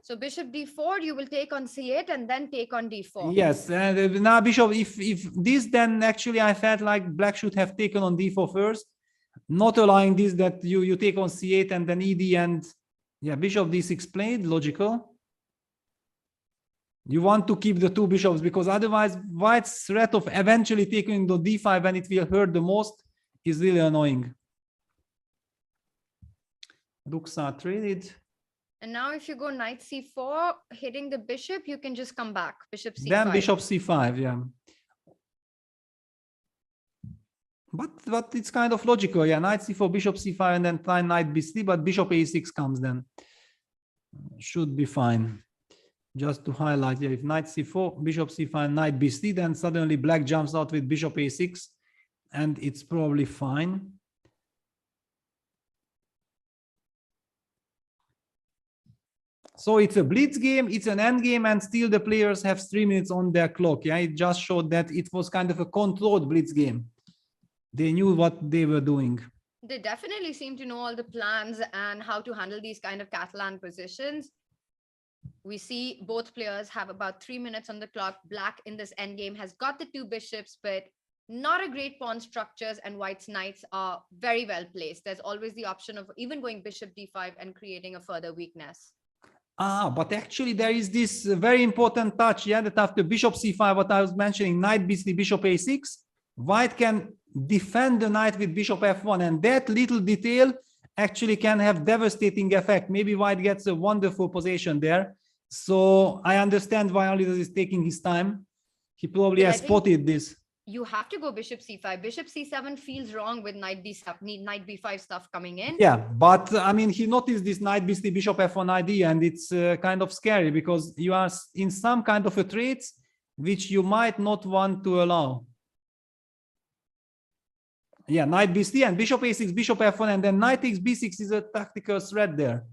So bishop d4, you will take on c8 and then take on d4. Yes, and now bishop, if this, then actually I felt like black should have taken on d4 first, not allowing this, that you take on c8 and then ed, and yeah, bishop d6 played, logical. You want to keep the two bishops, because otherwise white's threat of eventually taking the d5 when it will hurt the most is really annoying. Rooks are traded. And now if you go knight c4, hitting the bishop, you can just come back. Bishop c5. Then bishop c5, yeah. But it's kind of logical, yeah. Knight c4, bishop c5, and then try knight b3, but bishop a6 comes then. Should be fine. Just to highlight, yeah, if knight c4, bishop c5, knight b3, then suddenly black jumps out with bishop a6, and it's probably fine. So it's a blitz game, it's an end game, and still the players have 3 minutes on their clock. Yeah, it just showed that it was kind of a controlled blitz game. They knew what they were doing. They definitely seem to know all the plans and how to handle these kind of Catalan positions. We see both players have about 3 minutes on the clock. Black in this endgame has got the two bishops, but not a great pawn structures, and white's knights are very well placed. There's always the option of even going bishop d5 and creating a further weakness. But actually there is this very important touch, yeah, that after bishop c5, what I was mentioning, knight b3, bishop a6, white can defend the knight with bishop f1, and that little detail actually can have devastating effect. Maybe white gets a wonderful position there. So I understand why Oliver is taking his time. He probably has spotted this. You have to go bishop c5. Bishop c7 feels wrong with knight knight b5 stuff coming in. Yeah, but I mean, he noticed this knight b3, bishop f1 idea, and it's kind of scary, because you are in some kind of a trait which you might not want to allow. Yeah, knight b3 and bishop a6, bishop f1, and then knight takes b6 is a tactical threat there.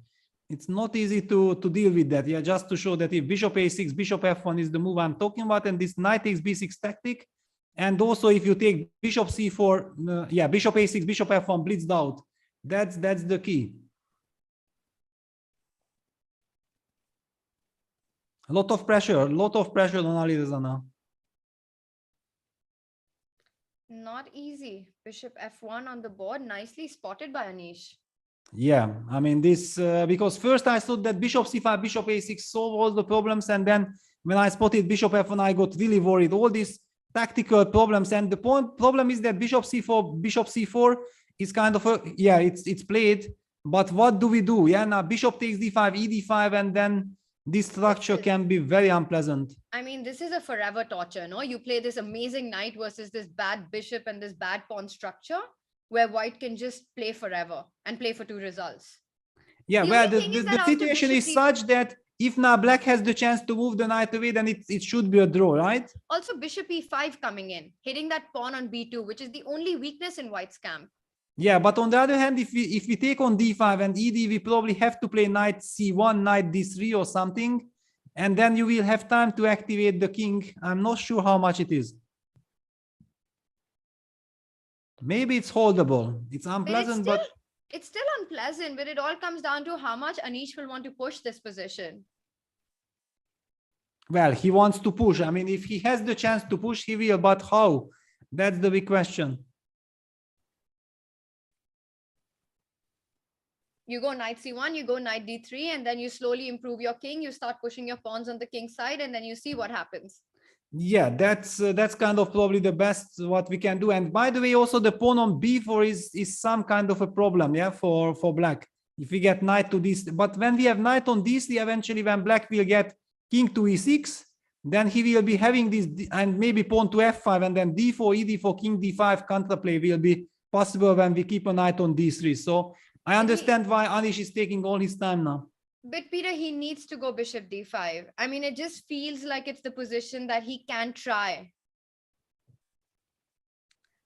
It's not easy to deal with that. Yeah, just to show that if bishop a6, bishop f1 is the move I'm talking about, and this knight takes b6 tactic, and also if you take bishop c4, yeah, bishop a6, bishop f1 blitzed out. That's the key. A lot of pressure on Ali Reza now. Not easy. Bishop f1 on the board, nicely spotted by Anish. Yeah, I mean this, because first I thought that bishop c5, bishop a6 solved all the problems, and then when I spotted bishop f1, I got really worried. All these tactical problems, and the problem is that bishop c4 is kind of a, yeah, it's played, but what do we do? Yeah, now bishop takes d5, ed5, and then this structure can be very unpleasant. I mean, this is a forever torture, no? You play this amazing knight versus this bad bishop and this bad pawn structure, where white can just play forever and play for two results. Yeah, well, the situation is such that if now black has the chance to move the knight away, then it should be a draw, right? Also, bishop e5 coming in, hitting that pawn on b2, which is the only weakness in white's camp. Yeah, but on the other hand, if we take on d5 and ed, we probably have to play knight c1, knight d3 or something, and then you will have time to activate the king. I'm not sure how much it is. Maybe it's holdable. It's unpleasant, but it's still unpleasant, but it all comes down to how much Anish will want to push this position. Well, he wants to push. I mean, if he has the chance to push, he will, but how? That's the big question. You go knight c1, you go knight d3, and then you slowly improve your king. You start pushing your pawns on the king side, and then you see what happens. Yeah, that's kind of probably the best what we can do. And by the way, also the pawn on b4 is some kind of a problem, yeah, for black. If we get knight to this, but when we have knight on d3, eventually when black will get king to e6, then he will be having this, and maybe pawn to f5, and then d4, e4, king d5 counterplay will be possible when we keep a knight on d3. So I understand why Anish is taking all his time now. But Peter, he needs to go bishop d5. I mean, it just feels like it's the position that he can try.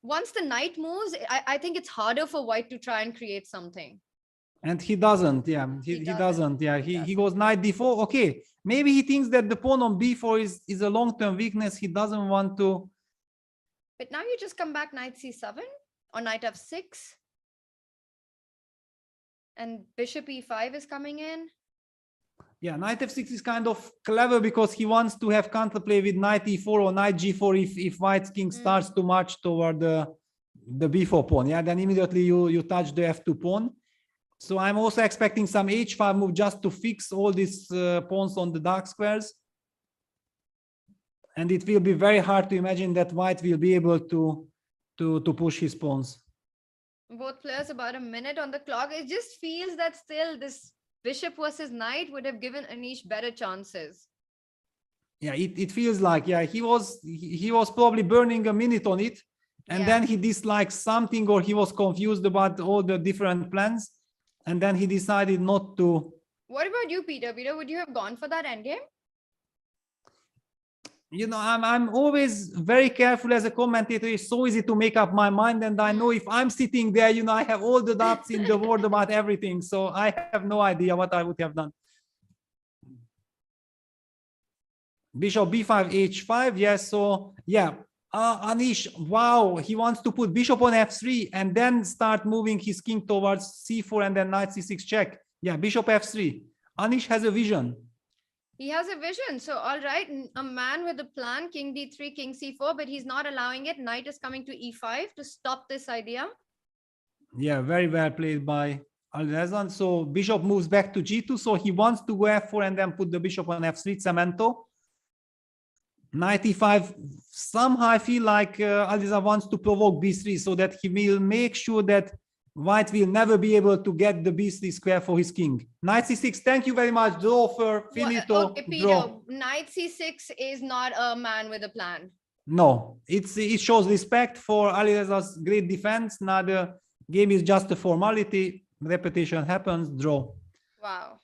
Once the knight moves, I think it's harder for white to try and create something. And he doesn't, yeah, he doesn't, yeah, he goes knight d4. Okay, maybe he thinks that the pawn on b4 is a long-term weakness. He doesn't want to. But now you just come back knight c7 or knight f6. And bishop e5 is coming in. Yeah, knight f6 is kind of clever because he wants to have counterplay with knight e4 or knight g4 if white's king starts to march toward the b4 pawn. Yeah, then immediately you touch the f2 pawn. So I'm also expecting some h5 move just to fix all these pawns on the dark squares. And it will be very hard to imagine that white will be able to push his pawns. Both players about a minute on the clock. It just feels that still this bishop versus knight would have given Anish better chances. Yeah, it feels like, yeah, he was probably burning a minute on it, and then he disliked something, or he was confused about all the different plans, and then he decided not to. What about you, Peter? Peter, would you have gone for that endgame? You know, I'm always very careful as a commentator. It's so easy to make up my mind, and I know if I'm sitting there, you know, I have all the doubts in the world about everything, so I have no idea what I would have done. Bishop b5, h5, yes, so yeah, Anish, wow, he wants to put bishop on f3 and then start moving his king towards c4 and then knight c6 check. Yeah, bishop f3. Anish has a vision. He has a vision. So, all right, a man with a plan, king d3, king c4, but he's not allowing it. Knight is coming to e5 to stop this idea. Yeah, very well played by Alireza. So bishop moves back to g2. So he wants to go f4 and then put the bishop on f3, cemento. Knight e5. Somehow I feel like Alireza wants to provoke b3 so that he will make sure that white will never be able to get the b3 square for his king. Knight c6, thank you very much. Draw for finito. Okay, Peter, draw. knight c6 is not a man with a plan. No, it shows respect for Alireza's great defense. Now the game is just a formality. Repetition happens. Draw. Wow.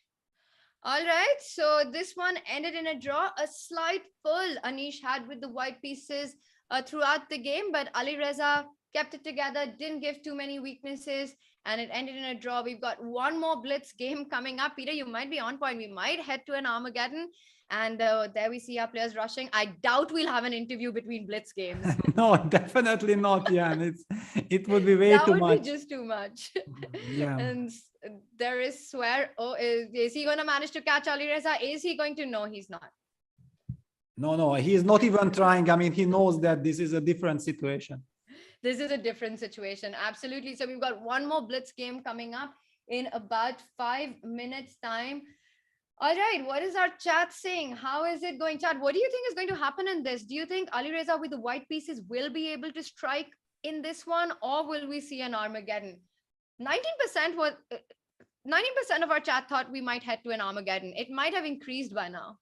All right, so this one ended in a draw. A slight pull Anish had with the white pieces throughout the game, but Alireza kept it together, didn't give too many weaknesses, and it ended in a draw. We've got one more blitz game coming up. Peter, you might be on point. We might head to an Armageddon, and there we see our players rushing. I doubt we'll have an interview between blitz games. No, definitely not, Jan. It would be way too much. That would be just too much. Yeah. And there is swear. Oh, is he going to manage to catch Alireza? Is he going to? No, he's not. No, he is not even trying. I mean, he knows that this is a different situation. This is a different situation. Absolutely. So we've got one more blitz game coming up in about 5 minutes time. All right. What is our chat saying? How is it going, chat? What do you think is going to happen in this? Do you think Alireza with the white pieces will be able to strike in this one, or will we see an Armageddon? 19% of our chat thought we might head to an Armageddon. It might have increased by now.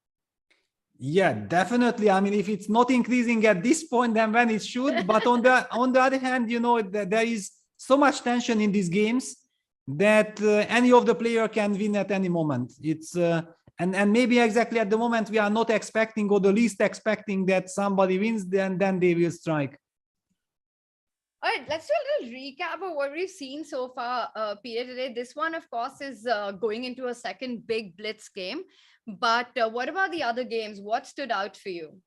Yeah, definitely. I mean, if it's not increasing at this point, then when it should. But on the other hand, you know, there is so much tension in these games that any of the player can win at any moment. It's and maybe exactly at the moment we are not expecting, or the least expecting, that somebody wins, then they will strike. All right, let's do a little recap of what we've seen so far, Peter, today. This one, of course, is going into a second big blitz game. But what about the other games? What stood out for you?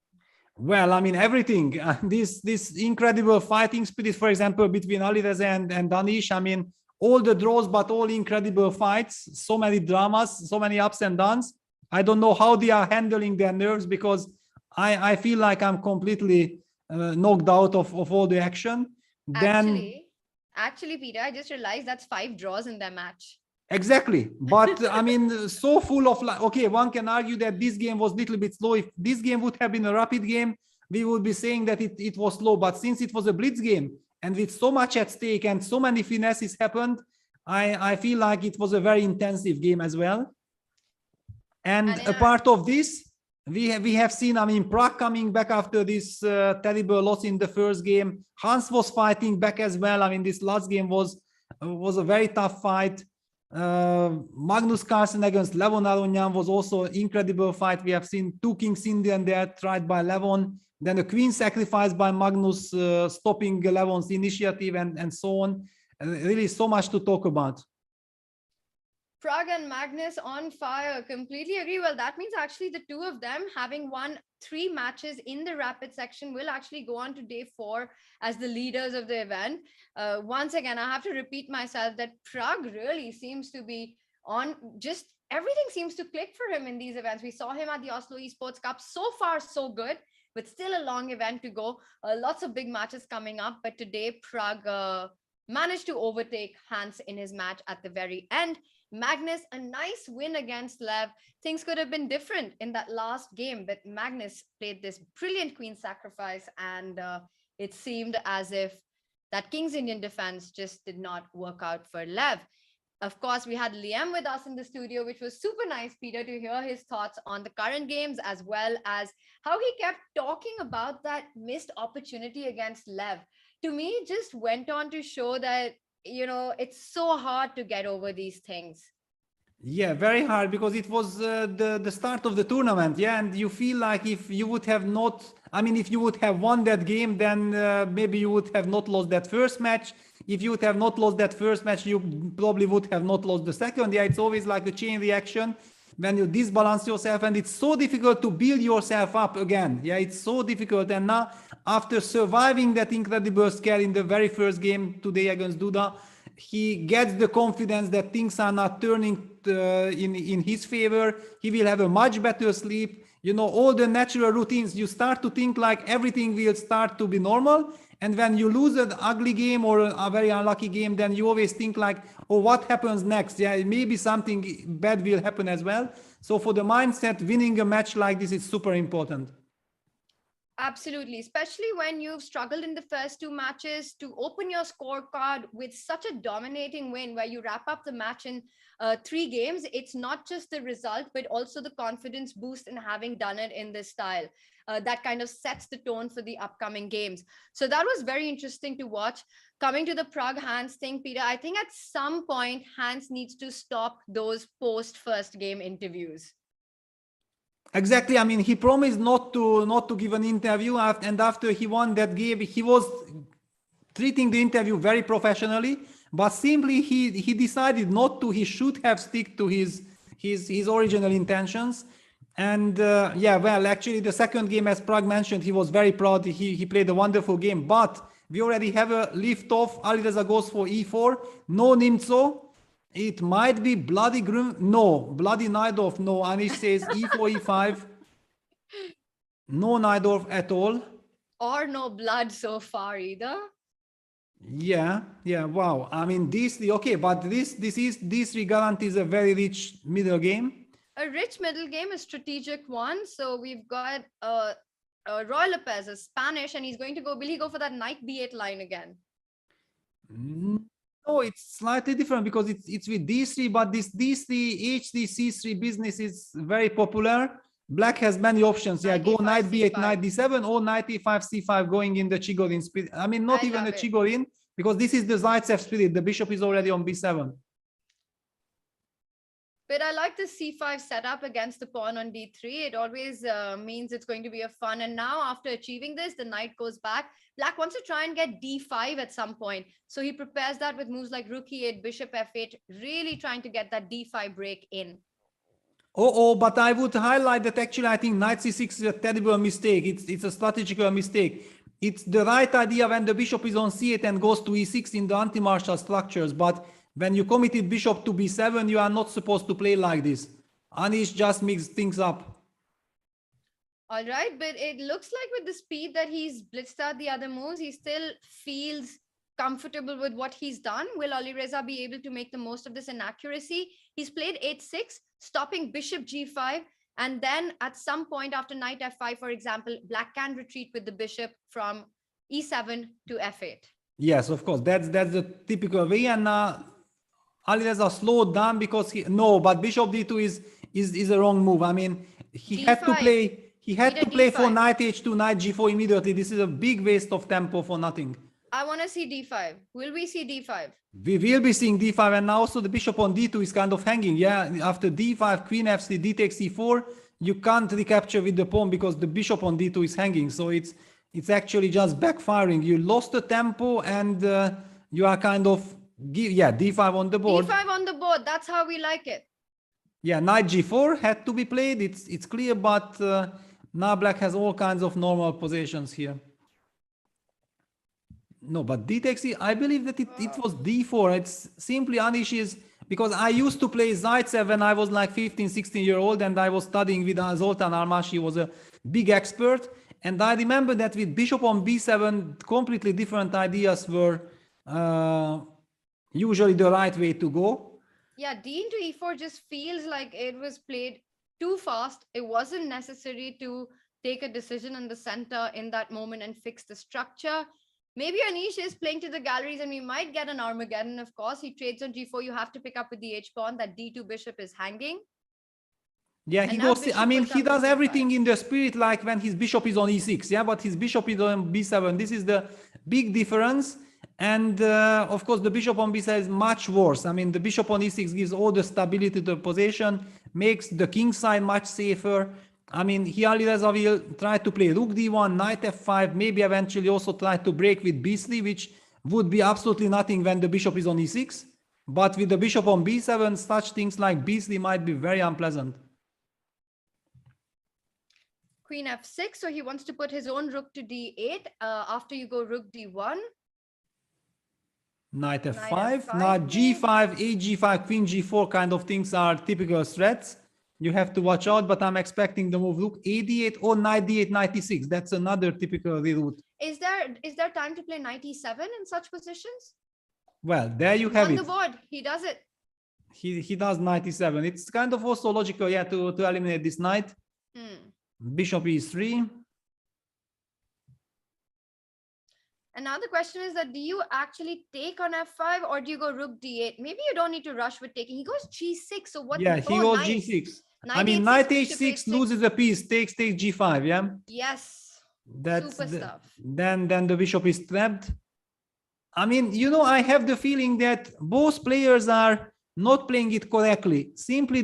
Well, I mean, everything. This incredible fighting spirit, for example, between Alireza and Anish. I mean, all the draws, but all incredible fights. So many dramas, so many ups and downs. I don't know how they are handling their nerves, because I feel like I'm completely knocked out of all the action. Actually, Peter, I just realized that's 5 draws in their match. Exactly, but I mean, so full of okay, one can argue that this game was a little bit slow. If this game would have been a rapid game, we would be saying that it was slow. But since it was a blitz game and with so much at stake and so many finesses happened, I feel like it was a very intensive game as well. And a part of this, we have seen, I mean, Prague coming back after this terrible loss in the first game. Hans was fighting back as well. I mean, this last game was a very tough fight. Magnus Carlsen against Levon Aronyan was also an incredible fight. We have seen two kings Indian there tried by Levon, then a queen sacrifice by Magnus, stopping Levon's initiative and so on. Really so much to talk about. Prague and Magnus on fire. Completely agree. Well, that means actually the two of them, having won 3 matches in the rapid section, will actually go on to day 4 as the leaders of the event. Once again, I have to repeat myself that Prague really seems to be on, just everything seems to click for him in these events. We saw him at the Oslo Esports Cup. So far, so good, but still a long event to go. Lots of big matches coming up. But today, Prague managed to overtake Hans in his match at the very end. Magnus, a nice win against Lev. Things could have been different in that last game, but Magnus played this brilliant queen sacrifice, and it seemed as if that King's Indian defense just did not work out for Lev. Of course, we had Liam with us in the studio, which was super nice, Peter, to hear his thoughts on the current games, as well as how he kept talking about that missed opportunity against Lev. To me, it just went on to show that, you know, it's so hard to get over these things. Yeah, very hard, because it was the start of the tournament. Yeah, and you feel like if you would have not, I mean, if you would have won that game, then maybe you would have not lost that first match. If you would have not lost that first match, you probably would have not lost the second. Yeah, it's always like a chain reaction when you disbalance yourself, and it's so difficult to build yourself up again. Yeah, it's so difficult. And now, after surviving that incredible scare in the very first game today against Duda, he gets the confidence that things are not turning in his favor. He will have a much better sleep. You know, all the natural routines, you start to think like everything will start to be normal. And when you lose an ugly game or a very unlucky game, then you always think like, oh, what happens next? Yeah, maybe something bad will happen as well. So for the mindset, winning a match like this is super important. Absolutely, especially when you've struggled in the first 2 matches, to open your scorecard with such a dominating win where you wrap up the match in 3 games. It's not just the result, but also the confidence boost in having done it in this style. That kind of sets the tone for the upcoming games. So that was very interesting to watch. Coming to the Prague Hans thing, Peter, I think at some point Hans needs to stop those post first game interviews. Exactly. I mean, he promised not to give an interview, and after he won that game, he was treating the interview very professionally. But simply he decided not to. He should have stick to his original intentions. And yeah, well, actually, the second game, as Prague mentioned, he was very proud. He played a wonderful game. But we already have a lift off. Alireza goes for e4. No Nimzo. It might be bloody bloody Najdorf. No, Anish says e4, e5. No Najdorf at all. Or no blood so far either. Yeah. Wow. I mean, okay, but this guarantees a very rich middle game. A rich middle game, a strategic one. So we've got Roy Lopez, a Spanish, and he's going to go. Will he go for that knight b8 line again? No, it's slightly different because it's with d3, but this d3, h3, c3 business is very popular. Black has many options. Yeah, go knight b8, knight d7, or knight e5, c5, going in the Chigorin spirit. I mean, not even a Chigorin, because this is the Zaitsev spirit. The bishop is already on b7. But I like the c5 setup against the pawn on d3. It always means it's going to be a fun. And now after achieving this, the knight goes back. Black wants to try and get d5 at some point. So he prepares that with moves like rook e8, bishop f8, really trying to get that d5 break in. But I would highlight that actually I think knight c6 is a terrible mistake. It's a strategical mistake. It's the right idea when the bishop is on c8 and goes to e6 in the anti-martial structures. But when you committed bishop to b7, you are not supposed to play like this. Anish just mixed things up. All right, but it looks like with the speed that he's blitzed out the other moves, he still feels comfortable with what he's done? Will Alireza be able to make the most of this inaccuracy? He's played 8-6, stopping bishop g5. And then at some point after knight f5, for example, black can retreat with the bishop from e7 to f8. Yes, of course. That's the typical way. And Alireza slowed down because but bishop d2 is a wrong move. I mean, he D5. had to play. He had to play for D5. knight h2, knight g4 immediately. This is a big waste of tempo for nothing. I want to see d5. Will we see d5? We will be seeing d5, and now also the bishop on d2 is kind of hanging. Yeah, after d5, queen f3, d takes e4, you can't recapture with the pawn because the bishop on d2 is hanging. So it's actually just backfiring. You lost the tempo, and you are kind of d5 on the board. d5 on the board. That's how we like it. Yeah, knight g4 had to be played. It's clear, but now black has all kinds of normal positions here. No, but d takes e. I believe that it was d4. It's simply Anish is, because I used to play Zaitsev when I was like 15, 16-year-old, and I was studying with Zoltan Almash. He was a big expert. And I remember that with bishop on b7, completely different ideas were usually the right way to go. Yeah, d into e4 just feels like it was played too fast. It wasn't necessary to take a decision in the center in that moment and fix the structure. Maybe Anish is playing to the galleries and we might get an Armageddon. Of course, he trades on g4. You have to pick up with the h-pawn. That d2 bishop is hanging. Yeah, he goes. I mean, he does everything in the spirit like when his bishop is on e6. Yeah, but his bishop is on b7. This is the big difference. And of course, the bishop on b7 is much worse. I mean, the bishop on e6 gives all the stability to the position, makes the king side much safer. I mean, Alireza will try to play rook d1, knight f5, maybe eventually also try to break with b3, which would be absolutely nothing when the bishop is on e6. But with the bishop on b7, such things like b3 might be very unpleasant. Queen f6. So he wants to put his own rook to d8 after you go rook d1. Knight f5. Now g5, a5, queen g4 kind of things are typical threats. You have to watch out, but I'm expecting the move rook a d8 or knight d8, knight e6. That's another typical reroute. Is there time to play knight e7 in such positions? Well, there you have on it. The board, he does it. He does knight e7. It's kind of also logical, yeah, to eliminate this knight. Bishop e3. And now the question is that do you actually take on f5 or do you go rook d8? Maybe you don't need to rush with taking. He goes g6. So what? Yeah, he goes nice. g6. Knight I mean, knight h6 loses a piece, takes g5, yeah? Yes. That's super stuff. Then the bishop is trapped. I mean, you know, I have the feeling that both players are not playing it correctly. Simply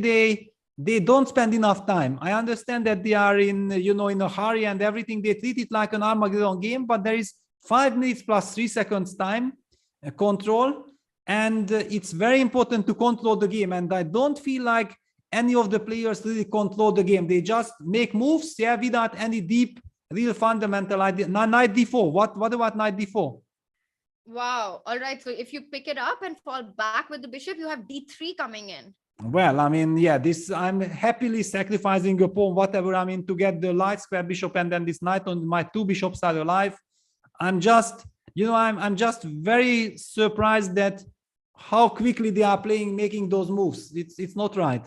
they don't spend enough time. I understand that they are in a hurry and everything. They treat it like an Armageddon game, but there is 5 minutes plus 3 seconds time control, and it's very important to control the game. And I don't feel like any of the players really control the game. They just make moves, yeah, without any deep, real fundamental idea. Now, knight d4. What about knight d4? Wow. All right. So if you pick it up and fall back with the bishop, you have d3 coming in. Well, I mean, yeah, I'm happily sacrificing a pawn, whatever. I mean, to get the light square bishop, and then this knight on my 2 bishops are alive. I'm just very surprised that how quickly they are making those moves. It's not right.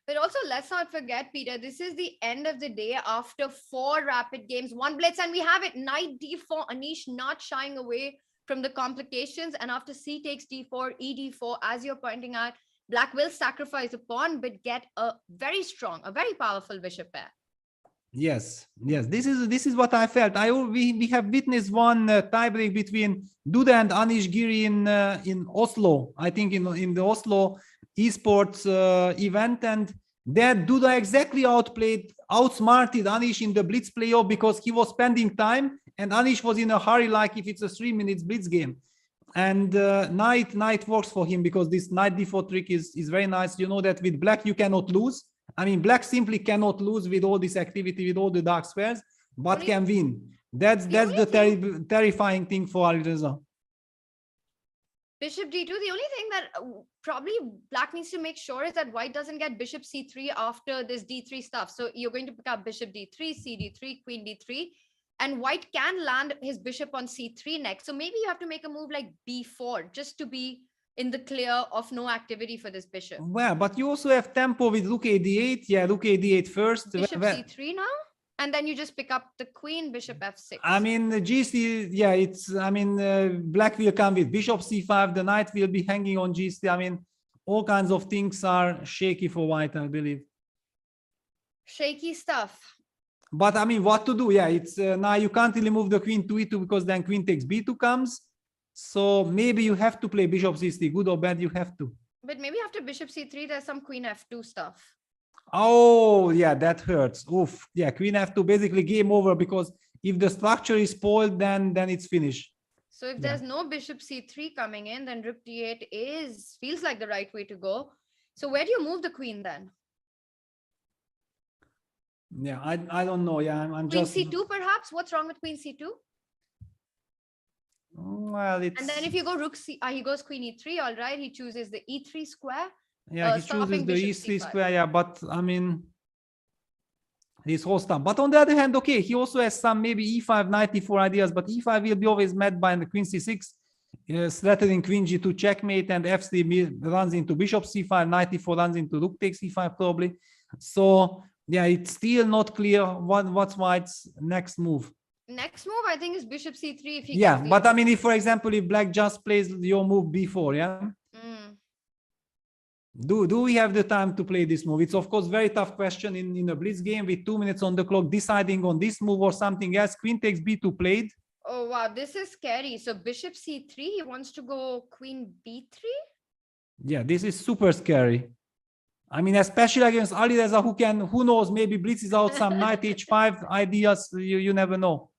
But also, let's not forget, Peter, this is the end of the day after 4 rapid games, 1 blitz, and we have it knight d4. Anish not shying away from the complications. And after c takes d4, e d4, as you're pointing out, black will sacrifice a pawn, but get a very strong, a very powerful bishop pair. Yes, this is what I felt. We have witnessed one tiebreak between Duda and Anish Giri in Oslo. I think in the Oslo esports event, and there Duda exactly outsmarted Anish in the blitz playoff because he was spending time, and Anish was in a hurry, like if it's a 3 minutes blitz game. And knight works for him because this knight d4 trick is very nice. You know that with black you cannot lose. I mean, black simply cannot lose with all this activity, with all the dark squares, but can win. That's the terrifying thing for Alireza. Bishop d2. The only thing that probably black needs to make sure is that white doesn't get bishop c3 after this d3 stuff. So you're going to pick up bishop d3, c d3, queen d3. And white can land his bishop on c3 next. So maybe you have to make a move like b4 just to be in the clear of no activity for this bishop. Well, but you also have tempo with rook a8. Yeah, rook a8 first. Bishop c3 now, and then you just pick up the queen, bishop f6. I mean, GC, yeah, it's, I mean, black will come with bishop c5, the knight will be hanging on GC. I mean, all kinds of things are shaky for white, I believe. Shaky stuff. But I mean, what to do? Yeah, it's now you can't really move the queen to e2 because then queen takes b2 comes. So maybe you have to play bishop c3, good or bad, you have to. But maybe after bishop c3, there's some queen f2 stuff. Oh, yeah, that hurts. Oof. Yeah, queen f2, basically game over, because if the structure is spoiled, then it's finished. So if there's no bishop c3 coming in, then rook d8 feels like the right way to go. So where do you move the queen then? Yeah, I don't know. Yeah, I'm Queen just. c2 perhaps? What's wrong with queen c2? Well, it's. And then if you go rook c, he goes queen e3, all right. He chooses the e3 square. Yeah, he chooses stopping the bishop e3 c5. square. Yeah, but I mean, this whole stuff. But on the other hand, okay, he also has some maybe e5, knight e4 ideas, but e5 will be always met by the queen c6, threatening queen g2 checkmate, and f3 runs into bishop c5, knight e4 runs into rook takes e5 probably. So yeah, it's still not clear what's white's next move. Next move, I think, is bishop c3. If he Yeah, gets the but I mean, if for example, if black just plays your move b4, yeah. Do we have the time to play this move? It's of course very tough question in a blitz game with 2 minutes on the clock, deciding on this move or something else. Queen takes b2 played. Oh wow, this is scary. So bishop c3, he wants to go queen b3. Yeah, this is super scary. I mean, especially against Alireza, who knows, maybe blitzes out some knight h5 ideas. You never know.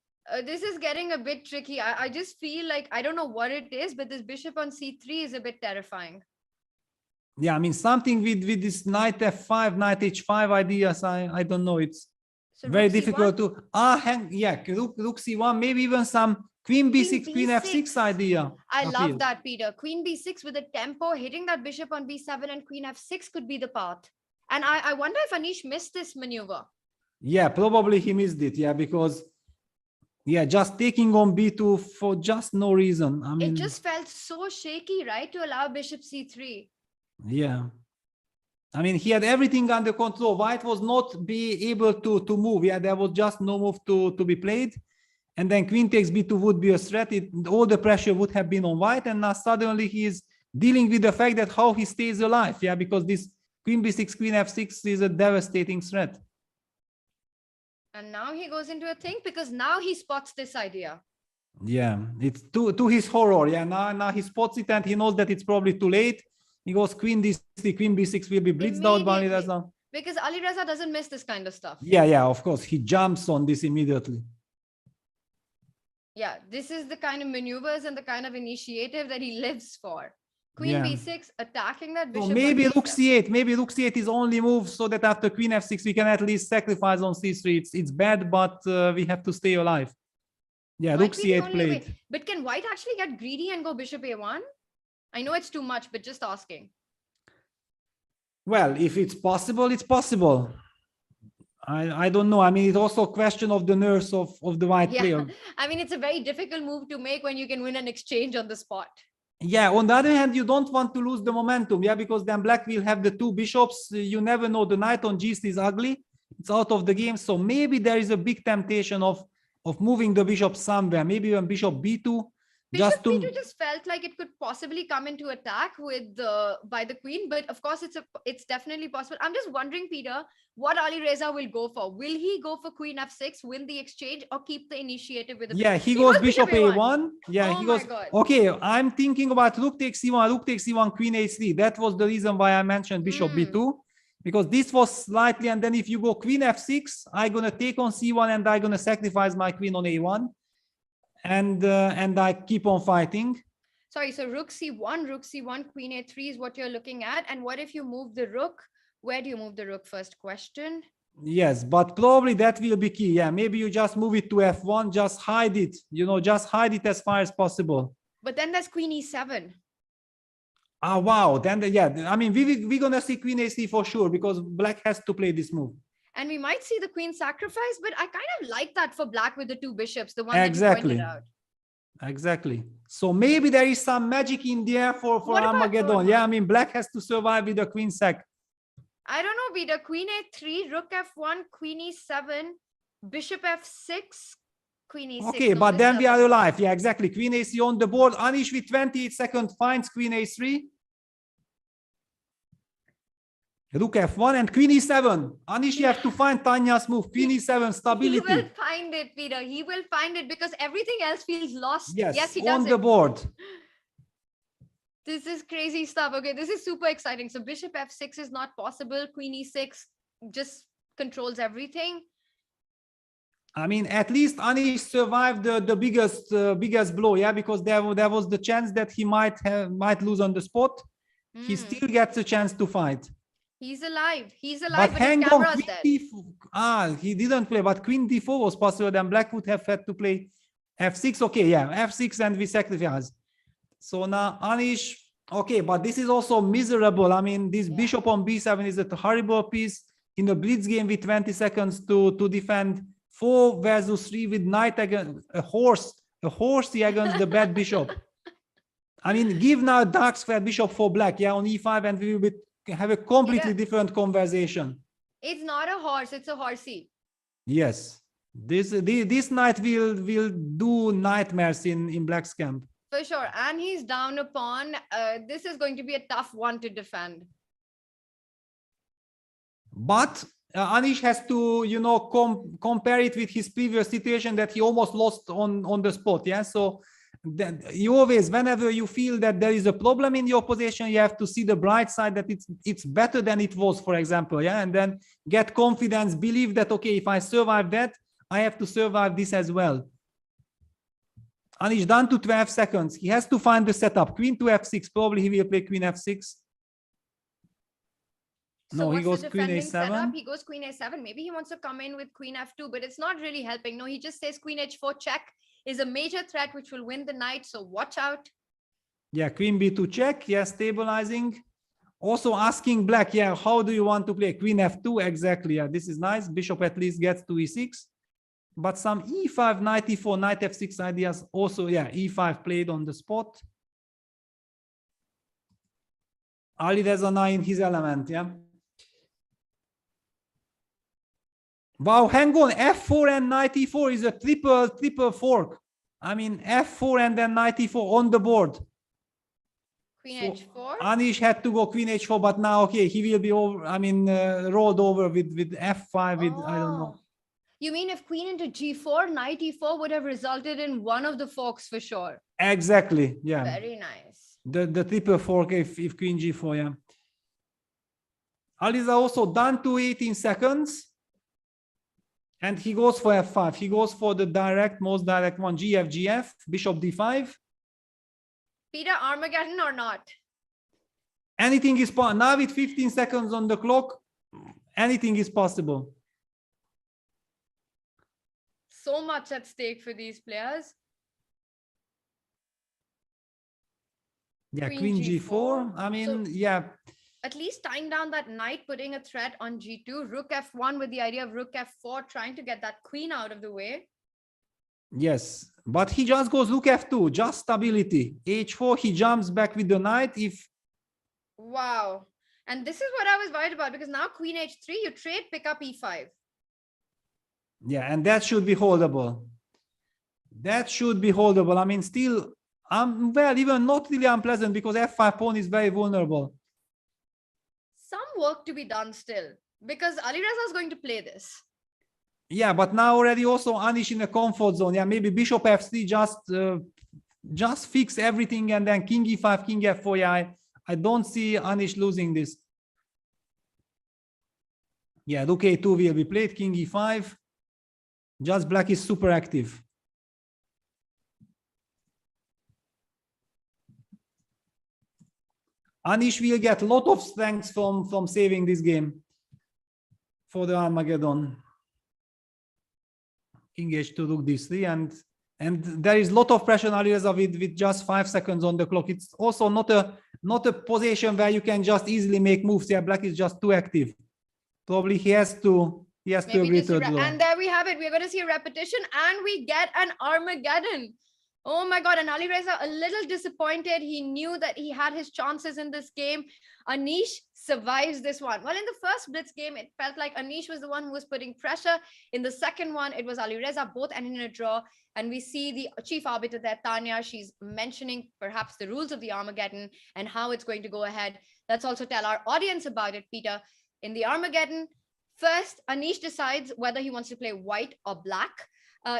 This is getting a bit tricky. I just feel like, I don't know what it is, but this bishop on c3 is a bit terrifying. Yeah, I mean, something with this knight f5, knight h5 ideas, I don't know. It's so very difficult to rook c1, maybe even some queen b6, queen f6 idea. I love that, Peter. Queen b6 with a tempo, hitting that bishop on b7 and queen f6 could be the path. And I wonder if Anish missed this maneuver. Yeah, probably he missed it. Yeah, because just taking on b2 for just no reason. I mean, it just felt so shaky, right, to allow bishop c3. Yeah, I mean, he had everything under control. White was not be able to move. Yeah, there was just no move to be played. And then queen takes b2 would be a threat. All the pressure would have been on white. And now suddenly he is dealing with the fact that how he stays alive. Yeah, because this queen b6, queen f6 is a devastating threat. And now he goes into a thing because now he spots this idea. Yeah, it's to his horror. Yeah, now he spots it and he knows that it's probably too late. He goes queen d3, queen b6 will be blitzed out by Alireza. Because Alireza doesn't miss this kind of stuff. Yeah, of course. He jumps on this immediately. Yeah, this is the kind of maneuvers and the kind of initiative that he lives for. Queen b6 attacking that bishop. So maybe rook c8. Maybe rook c8 is only move so that after queen f6 we can at least sacrifice on c3. It's bad, but we have to stay alive. Yeah, rook c8 played. But can white actually get greedy and go bishop a1? I know it's too much, but just asking. Well, if it's possible, it's possible. I don't know. I mean, it's also a question of the nerves of the white player. I mean, it's a very difficult move to make when you can win an exchange on the spot. Yeah, on the other hand, you don't want to lose the momentum. Yeah, because then black will have the two bishops. You never know. The knight on g3 is ugly. It's out of the game. So maybe there is a big temptation of moving the bishop somewhere. Maybe even bishop b2. Bishop b2 just felt like it could possibly come into attack with by the queen, but of course it's definitely possible. I'm just wondering, Peter, what Alireza will go for. Will he go for queen f6, win the exchange, or keep the initiative with the Yeah, he goes bishop a1. Yeah, oh he goes. Okay, I'm thinking about rook takes c1, rook takes c1, queen a3. That was the reason why I mentioned bishop b2, because this was slightly, and then if you go queen f6, I'm gonna take on c1 and I'm gonna sacrifice my queen on a1. And I keep on fighting. Sorry, so rook c1, queen a3 is what you're looking at. And what if you move the rook? Where do you move the rook? First question. Yes, but probably that will be key. Yeah, maybe you just move it to f1, just hide it. Just hide it as far as possible. But then there's queen e7. Ah, wow. Then, I mean, we're going to see queen a3 for sure, because black has to play this move. And we might see the queen sacrifice, but I kind of like that for black with the two bishops, the one that you Exactly. pointed out. Exactly. So maybe there is some magic in there for What about Armageddon. Yeah, I mean, black has to survive with the queen sack. I don't know, Bida. Queen a3, rook f1, queen e7, bishop f6, queen e6. Okay, no, but this then we are doesn't- alive. Yeah, exactly. Queen AC on the board. Anish with 28 seconds finds queen a3. Rook f1 and queen e7. Anish, you have to find Tanya's move. Queen e7, He stability. will find it, Peter. He will find it because everything else feels lost. Yes, he does on the it. board. This is crazy stuff. Okay, this is super exciting. So bishop f6 is not possible. Queen e6 just controls everything. I mean, at least Anish survived the biggest blow, yeah, because there was the chance that he might lose on the spot. He still gets a chance to fight. He's alive. He's alive, But but hang his on, camera's queen dead. d4. He didn't play, but queen d4 was possible. Then black would have had to play f6. Okay, yeah, f6 and we sacrifice. So now Anish, okay, but this is also miserable. I mean, this bishop on b7 is a horrible piece in the blitz game with 20 seconds to defend 4 versus 3 with knight against a horsey against the bad bishop. I mean, give now a dark square bishop for black, yeah, on e5, and we will have a completely different conversation. It's not a horse, it's a horsey. Yes, this knight will do nightmares in black's camp. For sure. And he's down a pawn. This is going to be a tough one to defend. But Anish has to, you know, compare it with his previous situation that he almost lost on the spot. Yeah, so then you always, whenever you feel that there is a problem in your position, you have to see the bright side, that it's better than it was, for example. Yeah, and then get confidence, believe that, okay, if I survive that, I have to survive this as well. Anish down to 12 seconds. He has to find the setup. Queen to f6. Probably he will play queen f6. So No, he what's goes the queen defending setup? a7. He goes queen a7. Maybe he wants to come in with queen f2, but it's not really helping. No, he just says queen h4 check is a major threat which will win the knight. So watch out. Yeah, queen b2 check. Yeah, stabilizing. Also asking black, yeah, how do you want to play? Queen f2, exactly. Yeah, this is nice. Bishop at least gets to e6. But some e5, knight e4, knight f6 ideas also, yeah, e5 played on the spot. Ali Rezana in his element, yeah. Wow, hang on, f4 and knight e4 is a triple fork. I mean, f4 and then knight e4 on the board. Queen So h4. Anish had to go queen h4, but now, okay, he will be over, I mean, rolled over with f5, with, I don't know. You mean if queen into g4, knight e4 would have resulted in one of the forks for sure. Exactly, yeah. Very nice. The triple fork if queen g4, yeah. Aliza also done to 18 seconds. And he goes for f5. He goes for the most direct one, gf, gf, bishop d5. Peter, Armageddon or not? Anything is possible. Now with 15 seconds on the clock, anything is possible. So much at stake for these players. Yeah, Queen queen G4. g4. I mean, yeah. At least tying down that knight, putting a threat on g2, rook f1 with the idea of rook f4, trying to get that queen out of the way. Yes, but he just goes rook f2, just stability. h4, he jumps back with the knight. If Wow. And this is what I was worried about, because now queen h3, you trade, pick up e5. yeah, and that should be holdable. That should be holdable. I mean, still, well, even not really unpleasant, because f5 pawn is very vulnerable. Some work to be done still, because Alireza is going to play this. Yeah, but now already also Anish in a comfort zone. Yeah, maybe bishop f3 just fix everything, and then king e5, king f4. Yeah, I don't see Anish losing this. Yeah, rook a2 will be played, king e5. Just black is super active. Anish will get a lot of strength from saving this game for the Armageddon. King h2, rook d3, and there is a lot of pressure on Alireza with just 5 seconds on the clock. It's also not a position where you can just easily make moves. Yeah, black is just too active. Probably he has to he has to Maybe agree just to a draw. and there we have it. We're going to see a repetition and we get an Armageddon. Oh my God. And Ali Reza a little disappointed. He knew that he had his chances in this game. Anish survives this one. Well, in the first Blitz game, it felt like Anish was the one who was putting pressure. In the second one, it was Ali Reza, both ending in a draw. And we see the chief arbiter there, Tania. She's mentioning perhaps the rules of the Armageddon and how it's going to go ahead. Let's also tell our audience about it, Peter. In the Armageddon, first, Anish decides whether he wants to play white or black,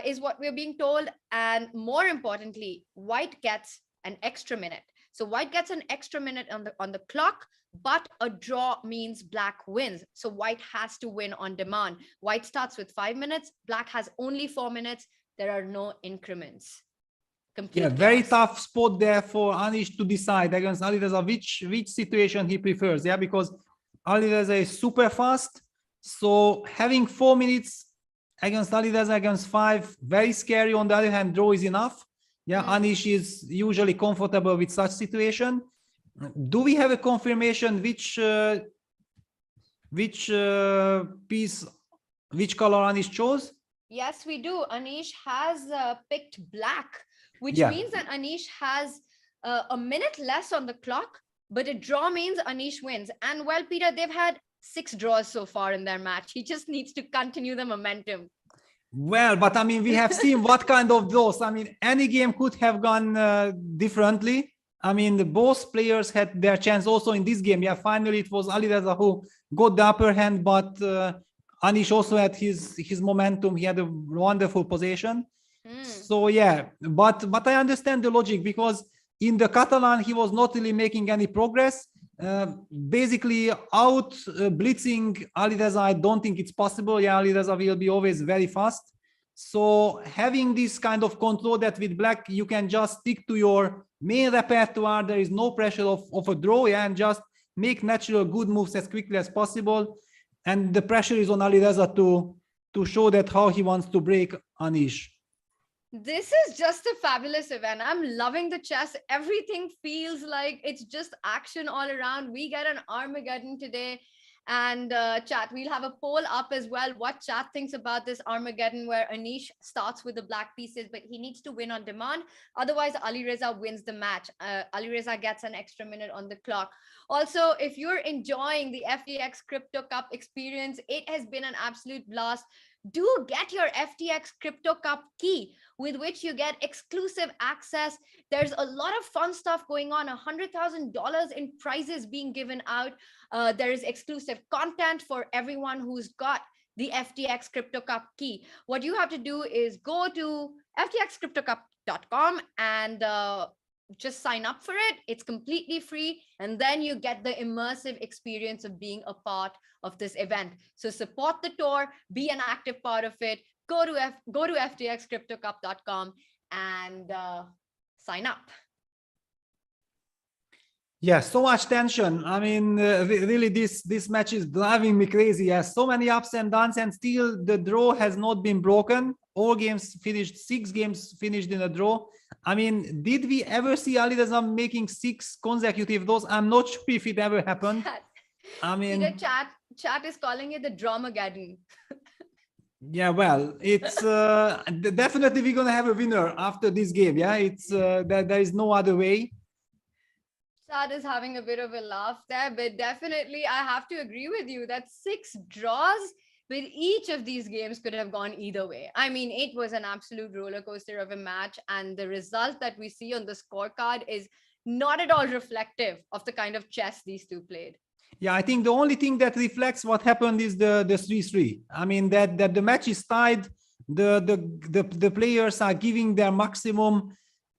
is what we're being told. And more importantly, white gets an extra minute. So white gets an extra minute on the clock, but a draw means black wins. So white has to win on demand. White starts with 5 minutes. Black has only 4 minutes. There are no increments. Yeah, very tough spot there for Anish to decide against Ali Reza which situation he prefers. Yeah, because Ali Reza is super fast. So having 4 minutes against Ali Reza against 5, very scary. On the other hand, draw is enough. Yeah, Anish is usually comfortable with such situation. Do we have a confirmation which piece, which color Anish chose? Yes, we do. Anish has picked black, which means that Anish has a minute less on the clock, but a draw means Anish wins. And well, Peter, they've had 6 draws so far in their match. He just needs to continue the momentum. Well, but I mean, we have seen what kind of draws. I mean, any game could have gone differently. I mean, both players had their chance also in this game. Yeah, finally it was Ali Reza who got the upper hand, but Anish also had his momentum. He had a wonderful possession. So yeah, but I understand the logic, because in the Catalan he was not really making any progress. Basically out blitzing Ali Reza, I don't think it's possible. Yeah, Ali Reza will be always very fast. So having this kind of control that with black you can just stick to your main repertoire, there is no pressure of a draw, yeah, and just make natural good moves as quickly as possible. And the pressure is on Ali Reza to show that how he wants to break Anish. This is just a fabulous event. I'm loving the chess. Everything feels like it's just action all around. We get an Armageddon today. And chat, we'll have a poll up as well. What chat thinks about this Armageddon where Anish starts with the black pieces, but he needs to win on demand. Otherwise, Ali Reza wins the match. Ali Reza gets an extra minute on the clock. Also, if you're enjoying the FTX Crypto Cup experience, it has been an absolute blast. Do get your FTX Crypto Cup key, with which you get exclusive access. There's a lot of fun stuff going on, $100,000 in prizes being given out. There is exclusive content for everyone who's got the FTX Crypto Cup key. What you have to do is go to ftxcryptocup.com and just sign up for it. It's completely free. And then you get the immersive experience of being a part of this event. So support the tour, be an active part of it. Go to ftxcryptocup.com and sign up. Yeah, so much tension. I mean, really, this match is driving me crazy. Yeah, so many ups and downs, and still the draw has not been broken. All games finished, 6 games finished in a draw. I mean, did we ever see Ali Reza making 6 consecutive draws? I'm not sure if it ever happened. I mean, the chat is calling it the Dramageddon. Yeah, well, it's definitely we're gonna have a winner after this game. Yeah, it's there is no other way. Chad is having a bit of a laugh there, but definitely I have to agree with you that 6 draws with each of these games could have gone either way. I mean, it was an absolute roller coaster of a match, and the result that we see on the scorecard is not at all reflective of the kind of chess these two played. Yeah, I think the only thing that reflects what happened is the 3-3. I mean, that the match is tied, the players are giving their maximum,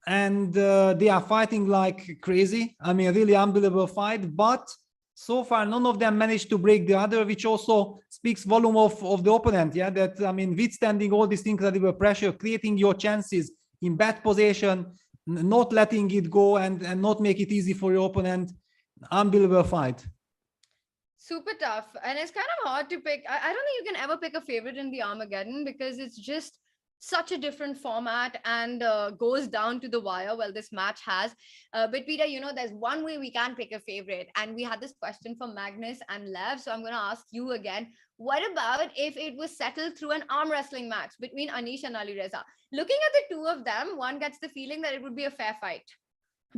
and they are fighting like crazy. I mean, really unbelievable fight, but so far none of them managed to break the other, which also speaks volume of the opponent. Yeah, that, I mean, withstanding all this incredible pressure, creating your chances in bad position, not letting it go, and not make it easy for your opponent. Unbelievable fight. Super tough. And it's kind of hard to pick. I don't think you can ever pick a favorite in the Armageddon, because it's just such a different format and goes down to the wire. Well, this match has. But Peter, there's one way we can pick a favorite. And we had this question from Magnus and Lev. So I'm going to ask you again. What about if it was settled through an arm wrestling match between Anish and Alireza? Looking at the two of them, one gets the feeling that it would be a fair fight.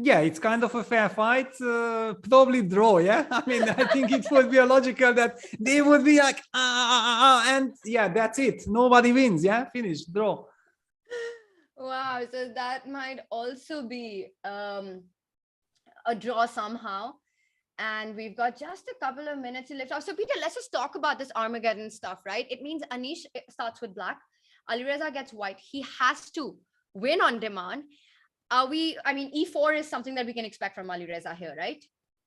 Yeah, it's kind of a fair fight, probably draw. Yeah, I mean, I think it would be logical that they would be like, and yeah, that's it. Nobody wins. Yeah, finish, draw. Wow, so that might also be a draw somehow. And we've got just a couple of minutes to lift off. So Peter, let's just talk about this Armageddon stuff, right? It means Anish starts with black, Alireza gets white. He has to win on demand. E4 is something that we can expect from Alireza here, right?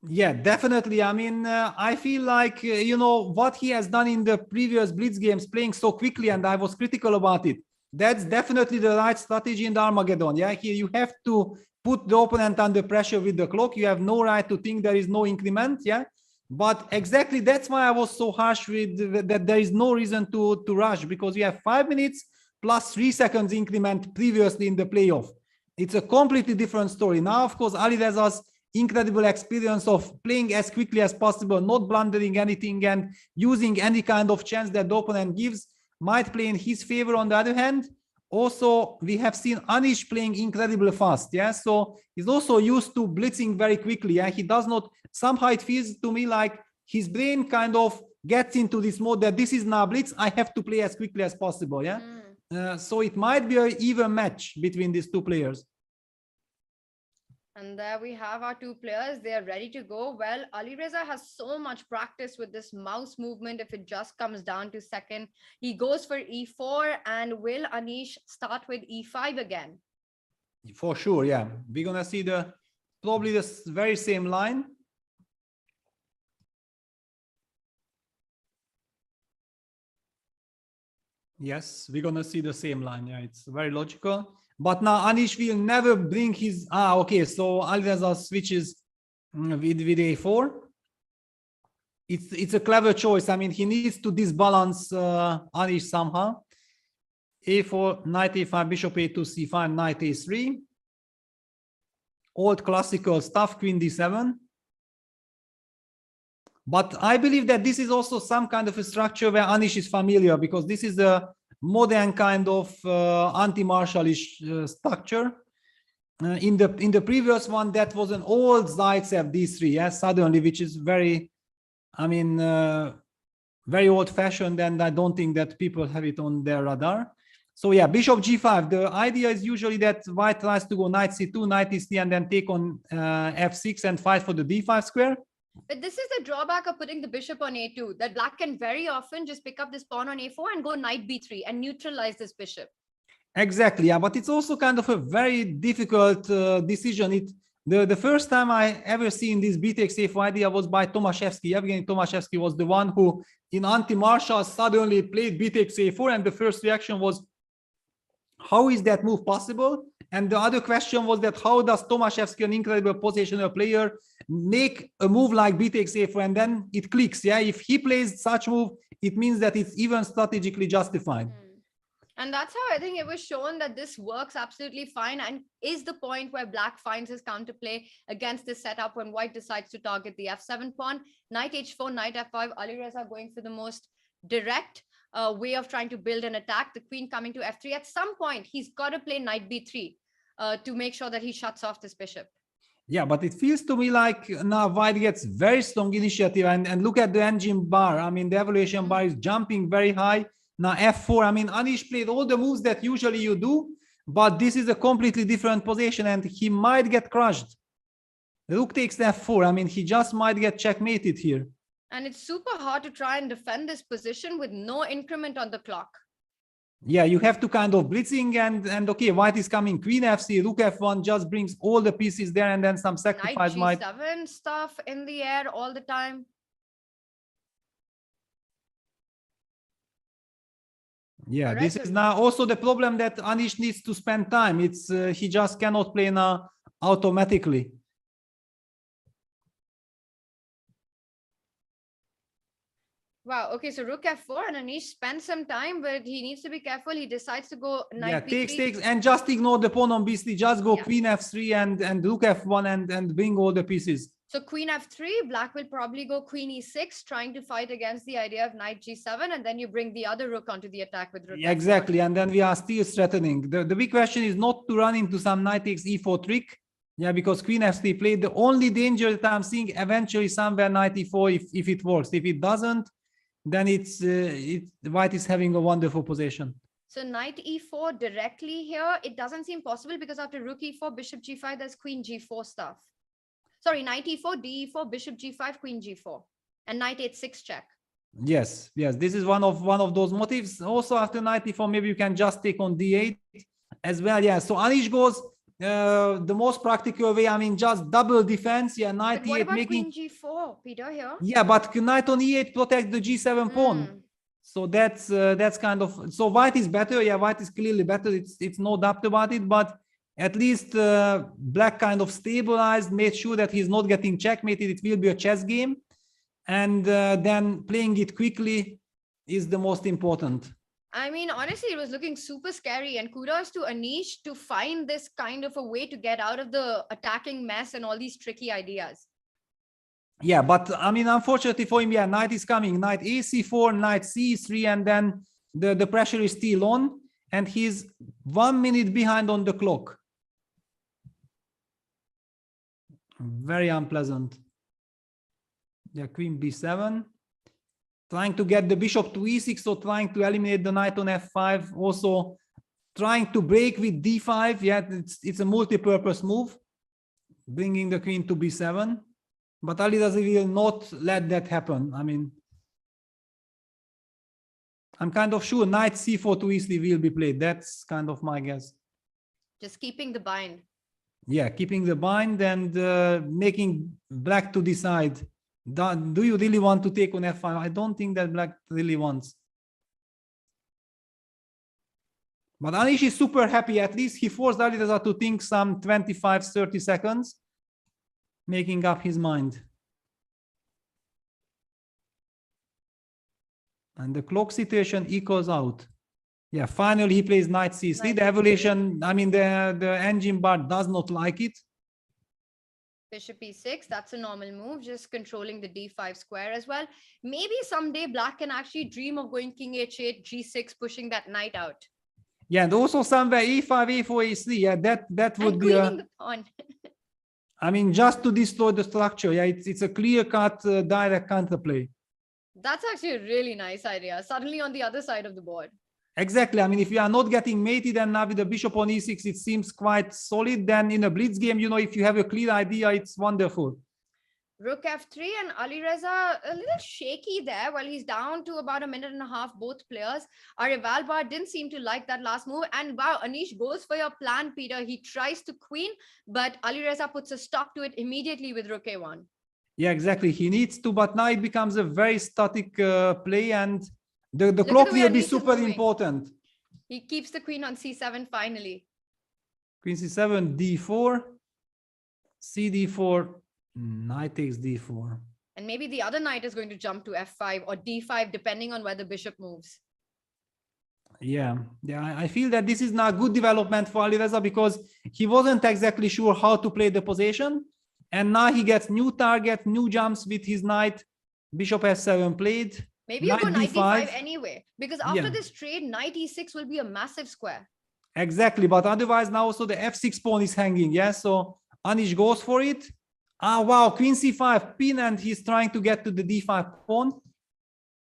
Yeah, definitely. I mean, I feel like, what he has done in the previous Blitz games, playing so quickly, and I was critical about it. That's definitely the right strategy in the Armageddon. Yeah, here you have to put the opponent under pressure with the clock. You have no right to think there is no increment. Yeah, but exactly that's why I was so harsh with that. There is no reason to rush, because you have 5 minutes plus 3 seconds increment previously in the playoff. It's a completely different story. Now, of course, Alireza's incredible experience of playing as quickly as possible, not blundering anything and using any kind of chance that the opponent gives might play in his favor. On the other hand, also, we have seen Anish playing incredibly fast. Yeah, so he's also used to blitzing very quickly. Yeah, he does not, somehow it feels to me like his brain kind of gets into this mode that this is now blitz, I have to play as quickly as possible. Yeah. So it might be an even match between these two players. And there we have our two players. They are ready to go. Well, Alireza has so much practice with this mouse movement. If it just comes down to second, he goes for E4. And will Anish start with E5 again? For sure, yeah. We're going to see probably the very same line. Yes, we're going to see the same line. Yeah, it's very logical. But now Anish will never bring his... okay, so Alireza switches with A4. It's a clever choice. I mean, he needs to disbalance Anish somehow. A4, knight A5, bishop A2, C5, knight A3. Old classical stuff, queen D7. But I believe that this is also some kind of a structure where Anish is familiar, because this is a modern kind of anti-marshalish structure. In the previous one, that was an old Zaitsev D3, yes, suddenly, which is very, I mean, very old-fashioned, and I don't think that people have it on their radar. So yeah, bishop G5. The idea is usually that white tries to go knight C2, knight E3, and then take on F6 and fight for the D5 square. But this is the drawback of putting the bishop on A2, that black can very often just pick up this pawn on A4 and go knight B3 and neutralize this bishop. Exactly, yeah, but it's also kind of a very difficult decision. The first time I ever seen this BTX A4 idea was by Tomaszewski. Evgeny Tomaszewski was the one who, in anti-marshal, suddenly played BTX A4, and the first reaction was, how is that move possible? And the other question was that how does Tomaszewski, an incredible positional player, make a move like BTX A4, and then it clicks. Yeah, if he plays such move, it means that it's even strategically justified. And that's how I think it was shown that this works absolutely fine, and is the point where black finds his counterplay against this setup when white decides to target the F7 pawn. Knight H4, knight F5, Alireza going for the most direct way of trying to build an attack. The queen coming to F3. At some point, he's got to play knight B3 to make sure that he shuts off this bishop. Yeah, but it feels to me like now white gets very strong initiative, and look at the engine bar. I mean, the evaluation bar is jumping very high. Now F4, I mean, Anish played all the moves that usually you do, but this is a completely different position and he might get crushed. Rook takes F4. I mean, he just might get checkmated here. And it's super hard to try and defend this position with no increment on the clock. Yeah, you have to kind of blitzing and okay, white is coming, queen FC, rook F1 just brings all the pieces there, and then some sacrifice Knight G7 stuff in the air all the time. Yeah, this is now also the problem that Anish needs to spend time. It's he just cannot play now automatically. Wow. Okay, so rook f4 and Anish spends some time, but he needs to be careful. He decides to go knight b3. Takes, and just ignore the pawn on b3. Just go Yeah. queen f3 and rook f1 and bring all the pieces. So queen f3, black will probably go queen e6, trying to fight against the idea of knight g7, and then you bring the other rook onto the attack with rook f4. Exactly, and then we are still threatening. The big question is not to run into some knight takes e4 trick. Yeah, because queen f3 played. The only danger that I'm seeing eventually somewhere knight e4 if it works. If it doesn't, then white is having a wonderful position. So knight e4 directly here, it doesn't seem possible because after rook e4, bishop g5, there's queen g4 stuff. Sorry, knight e4, d4, bishop g5, queen g4, and knight h6 check. Yes, this is one of those motives. Also after knight e4, maybe you can just take on d8 as well. Yeah, so Anish goes the most practical way. I mean, just double defense. Yeah, knight But what e8 about making. queen g4, Peter, here? Yeah, but knight on e8 protects the g7 pawn. So that's kind of, so white is better. Yeah, white is clearly better. It's no doubt about it. But at least black kind of stabilized, made sure that he's not getting checkmated. It will be a chess game, and then playing it quickly is the most important. I mean, honestly, it was looking super scary, and kudos to Anish to find this kind of a way to get out of the attacking mess and all these tricky ideas. Yeah, but I mean, unfortunately for him, yeah, knight is coming, knight ac4, knight c3, and then the pressure is still on, and he's 1 minute behind on the clock. Very unpleasant. Yeah, queen b7. Trying to get the bishop to e6, so trying to eliminate the knight on f5. Also trying to break with d5. Yeah, it's a multi-purpose move. Bringing the queen to b7. But Alireza will not let that happen. I mean, I'm kind of sure knight c4 to e3 will be played. That's kind of my guess. Just keeping the bind. Yeah, keeping the bind and making black to decide. Do you really want to take on f5? I don't think that black really wants. But Anish is super happy. At least he forced Alireza to think some 25-30 seconds, making up his mind. And the clock situation equals out. Yeah, finally he plays knight c3. The evolution, I mean, the engine bar does not like it. Bishop e6, that's a normal move, just controlling the d5 square as well. Maybe someday black can actually dream of going king h8, g6, pushing that knight out. Yeah, and also somewhere e5, a4, a3. Yeah, that would be queening the pawn. I mean, just to destroy the structure. Yeah, it's a clear-cut direct counterplay. That's actually a really nice idea. Suddenly on the other side of the board. Exactly. I mean, if you are not getting mated and now with the bishop on e6, it seems quite solid. Then in a blitz game, you know, if you have a clear idea, it's wonderful. Rook f3 and Alireza a little shaky there while he's down to about a minute and a half, both players. Our rival bar didn't seem to like that last move. And wow, Anish goes for your plan, Peter. He tries to queen, but Alireza puts a stop to it immediately with rook a1. Yeah, exactly. He needs to, but now it becomes a very static play, and the clock will be super important. He keeps the queen on c7 finally. Queen c7, d4, cd4, knight takes d4. And maybe the other knight is going to jump to f5 or d5, depending on where the bishop moves. Yeah, I feel that this is not good development for Alireza because he wasn't exactly sure how to play the position. And now he gets new target, new jumps with his knight. Bishop f7 played. Maybe you go knight d5 anyway, because after this trade, knight e6 will be a massive square. Exactly, but otherwise now also the f6 pawn is hanging. Yeah, so Anish goes for it. Ah, wow, queen c5 pin, and he's trying to get to the d5 pawn.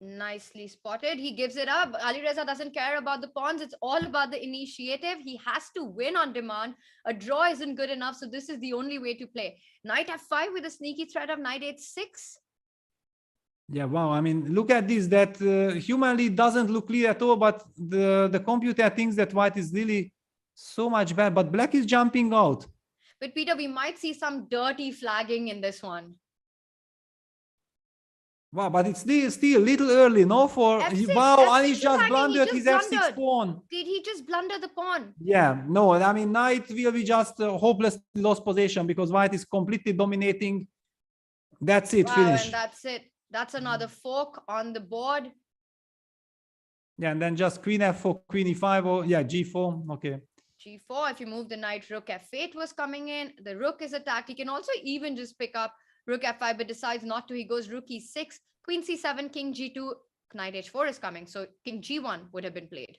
Nicely spotted. He gives it up. Alireza doesn't care about the pawns. It's all about the initiative. He has to win on demand. A draw isn't good enough, so this is the only way to play. Knight f5 with a sneaky threat of knight h6. Yeah, wow. I mean, look at this. That humanly doesn't look clear at all, but the computer thinks that white is really so much better. But black is jumping out. But Peter, we might see some dirty flagging in this one. Wow, but it's still a little early, no? For F6, wow, F6 Anish just blundered his f6 pawn. Did he just blunder the pawn? Yeah, no. I mean, knight will be just hopelessly lost possession because white is completely dominating. That's it. Wow, Finish. and that's it. That's another fork on the board. Yeah, and then just queen f4, queen e5, or yeah, g4. Okay. G4. If you move the knight, rook f8 was coming in. The rook is attacked. He can also even just pick up rook f5, but decides not to. He goes rook e6, queen c7, king g2, knight h4 is coming. So king g1 would have been played.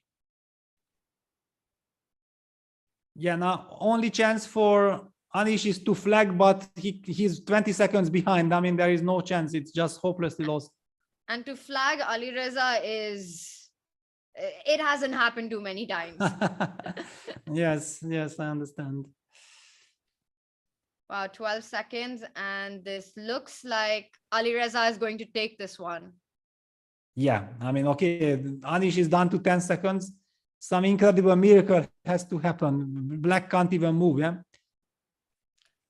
Yeah, now only chance for Anish is to flag, but he's 20 seconds behind. I mean, there is no chance. It's just hopelessly lost. And to flag Alireza is, it hasn't happened too many times. Yes, I understand. Wow, 12 seconds. And this looks like Alireza is going to take this one. Yeah, I mean, okay, Anish is down to 10 seconds. Some incredible miracle has to happen. Black can't even move, yeah?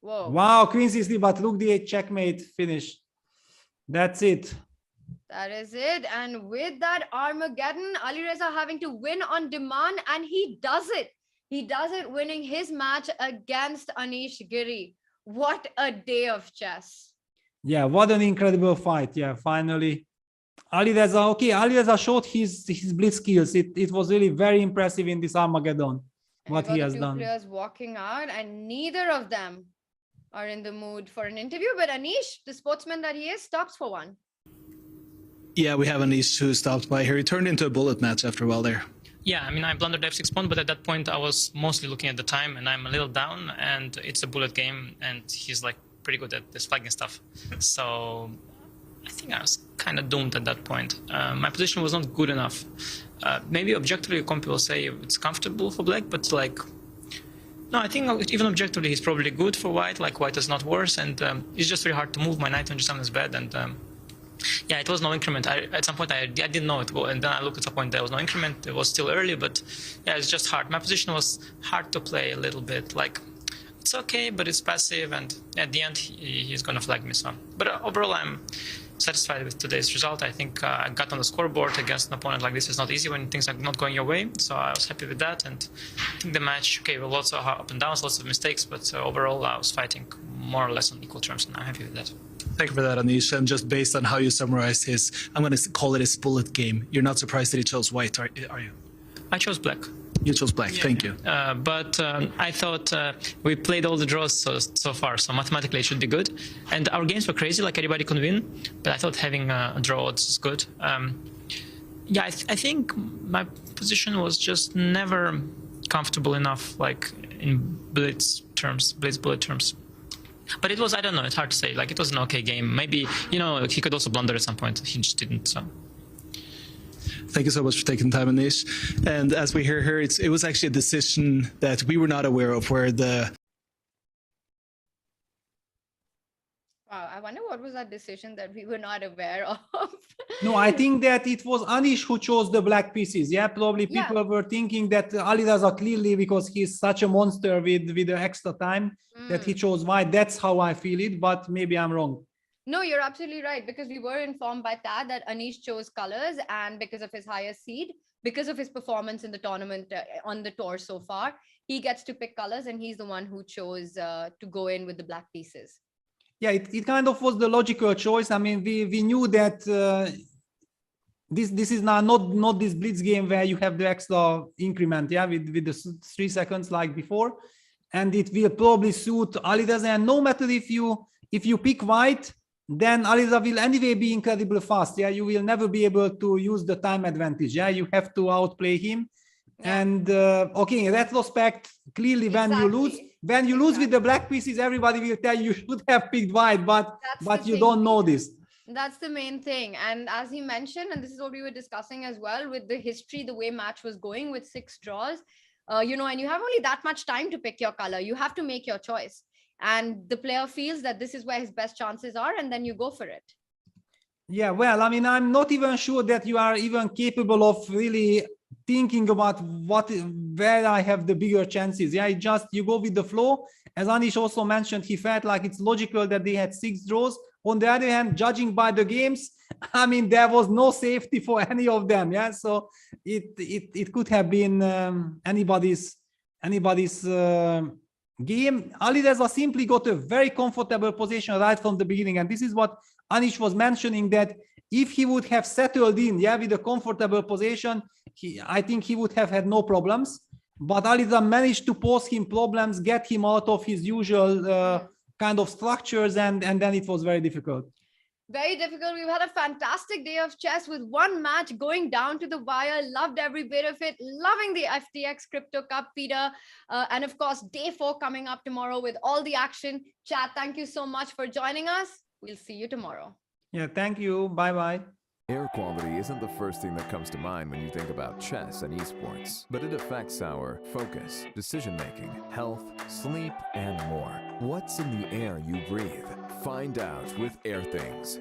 Whoa. Wow, queen c3, but look, the checkmate finish. That's it. That is it. And with that Armageddon, Alireza having to win on demand, and he does it. He does it, winning his match against Anish Giri. What a day of chess. Yeah, what an incredible fight. Yeah, finally. Alireza, okay, Alireza showed his blitz skills. It was really very impressive in this Armageddon, what he has done. Two players walking out, and neither of them are in the mood for an interview. But Anish, the sportsman that he is, stops for one. Yeah, we have Anish who stopped by here. He turned into a bullet match after a while there. Yeah, I mean, I blundered f6 pawn, but at that point I was mostly looking at the time, and I'm a little down, and it's a bullet game, and he's like pretty good at this flagging stuff. So I think I was kind of doomed at that point. My position was not good enough. Maybe objectively, comp will say it's comfortable for black, but like, no, I think even objectively he's probably good for white. Like white is not worse, and it's just very hard to move. My knight on g7 is bad, and yeah, it was no increment. At some point I didn't know it, and then I looked at some point there was no increment. It was still early, but yeah, it's just hard. My position was hard to play a little bit. Like it's okay, but it's passive, and at the end he's gonna flag me some. But overall, I'm satisfied with today's result. I think I got on the scoreboard against an opponent like this. It's not easy when things are not going your way, so I was happy with that. And I think the match, okay, with lots of up and downs, lots of mistakes, but overall I was fighting more or less on equal terms, and I'm happy with that. Thank you for that, Anish. And just based on how you summarized his, I'm going to call it his bullet game. You're not surprised that he chose white, are you? I chose black. You chose black, yeah. Thank you. But I thought we played all the draws so far, so mathematically it should be good. And our games were crazy, like anybody could win, but I thought having a draw is good. Yeah, I think my position was just never comfortable enough, like in blitz bullet terms. But it was, I don't know, it's hard to say. Like, it was an okay game. Maybe, you know, he could also blunder at some point. He just didn't, so. Thank you so much for taking time, Anish. And as we hear here, it was actually a decision that we were not aware of, where the... Wow, I wonder what was that decision that we were not aware of. No, I think that it was Anish who chose the black pieces. Yeah, probably people were thinking that Alireza clearly, because he's such a monster with the extra time, that he chose white. That's how I feel it, but maybe I'm wrong. No, you're absolutely right, because we were informed by Tad that Anish chose colors, and because of his higher seed, because of his performance in the tournament on the tour so far, he gets to pick colors, and he's the one who chose to go in with the black pieces. Yeah, it kind of was the logical choice. I mean, we knew that this is not this blitz game where you have the extra increment, yeah, with the 3 seconds like before, and it will probably suit Alireza. And no matter if you pick white, then Alireza will anyway be incredibly fast. Yeah, you will never be able to use the time advantage. Yeah, you have to outplay him. Yeah. And okay, in retrospect, clearly when you lose with the black pieces, everybody will tell you should have picked white, but you don't know this. That's the main thing. And as he mentioned, and this is what we were discussing as well, with the history, the way match was going with 6 draws, you know, and you have only that much time to pick your color. You have to make your choice. And the player feels that this is where his best chances are, and then you go for it. Yeah, well, I mean, I'm not even sure that you are even capable of really thinking about where I have the bigger chances. Yeah, you go with the flow. As Anish also mentioned, he felt like it's logical that they had 6 draws. On the other hand, judging by the games, I mean, there was no safety for any of them. Yeah, so it could have been anybody's game. Alireza simply got a very comfortable position right from the beginning, and this is what Anish was mentioning that if he would have settled in, with a comfortable position, I think he would have had no problems. But Alizan managed to pose him problems, get him out of his usual kind of structures, and then it was very difficult. Very difficult. We've had a fantastic day of chess with one match going down to the wire. Loved every bit of it. Loving the FTX Crypto Cup, Peter. And of course, day 4 coming up tomorrow with all the action. Chat, thank you so much for joining us. We'll see you tomorrow. Yeah, thank you. Bye-bye. Air quality isn't the first thing that comes to mind when you think about chess and esports, but it affects our focus, decision-making, health, sleep, and more. What's in the air you breathe? Find out with Air Things.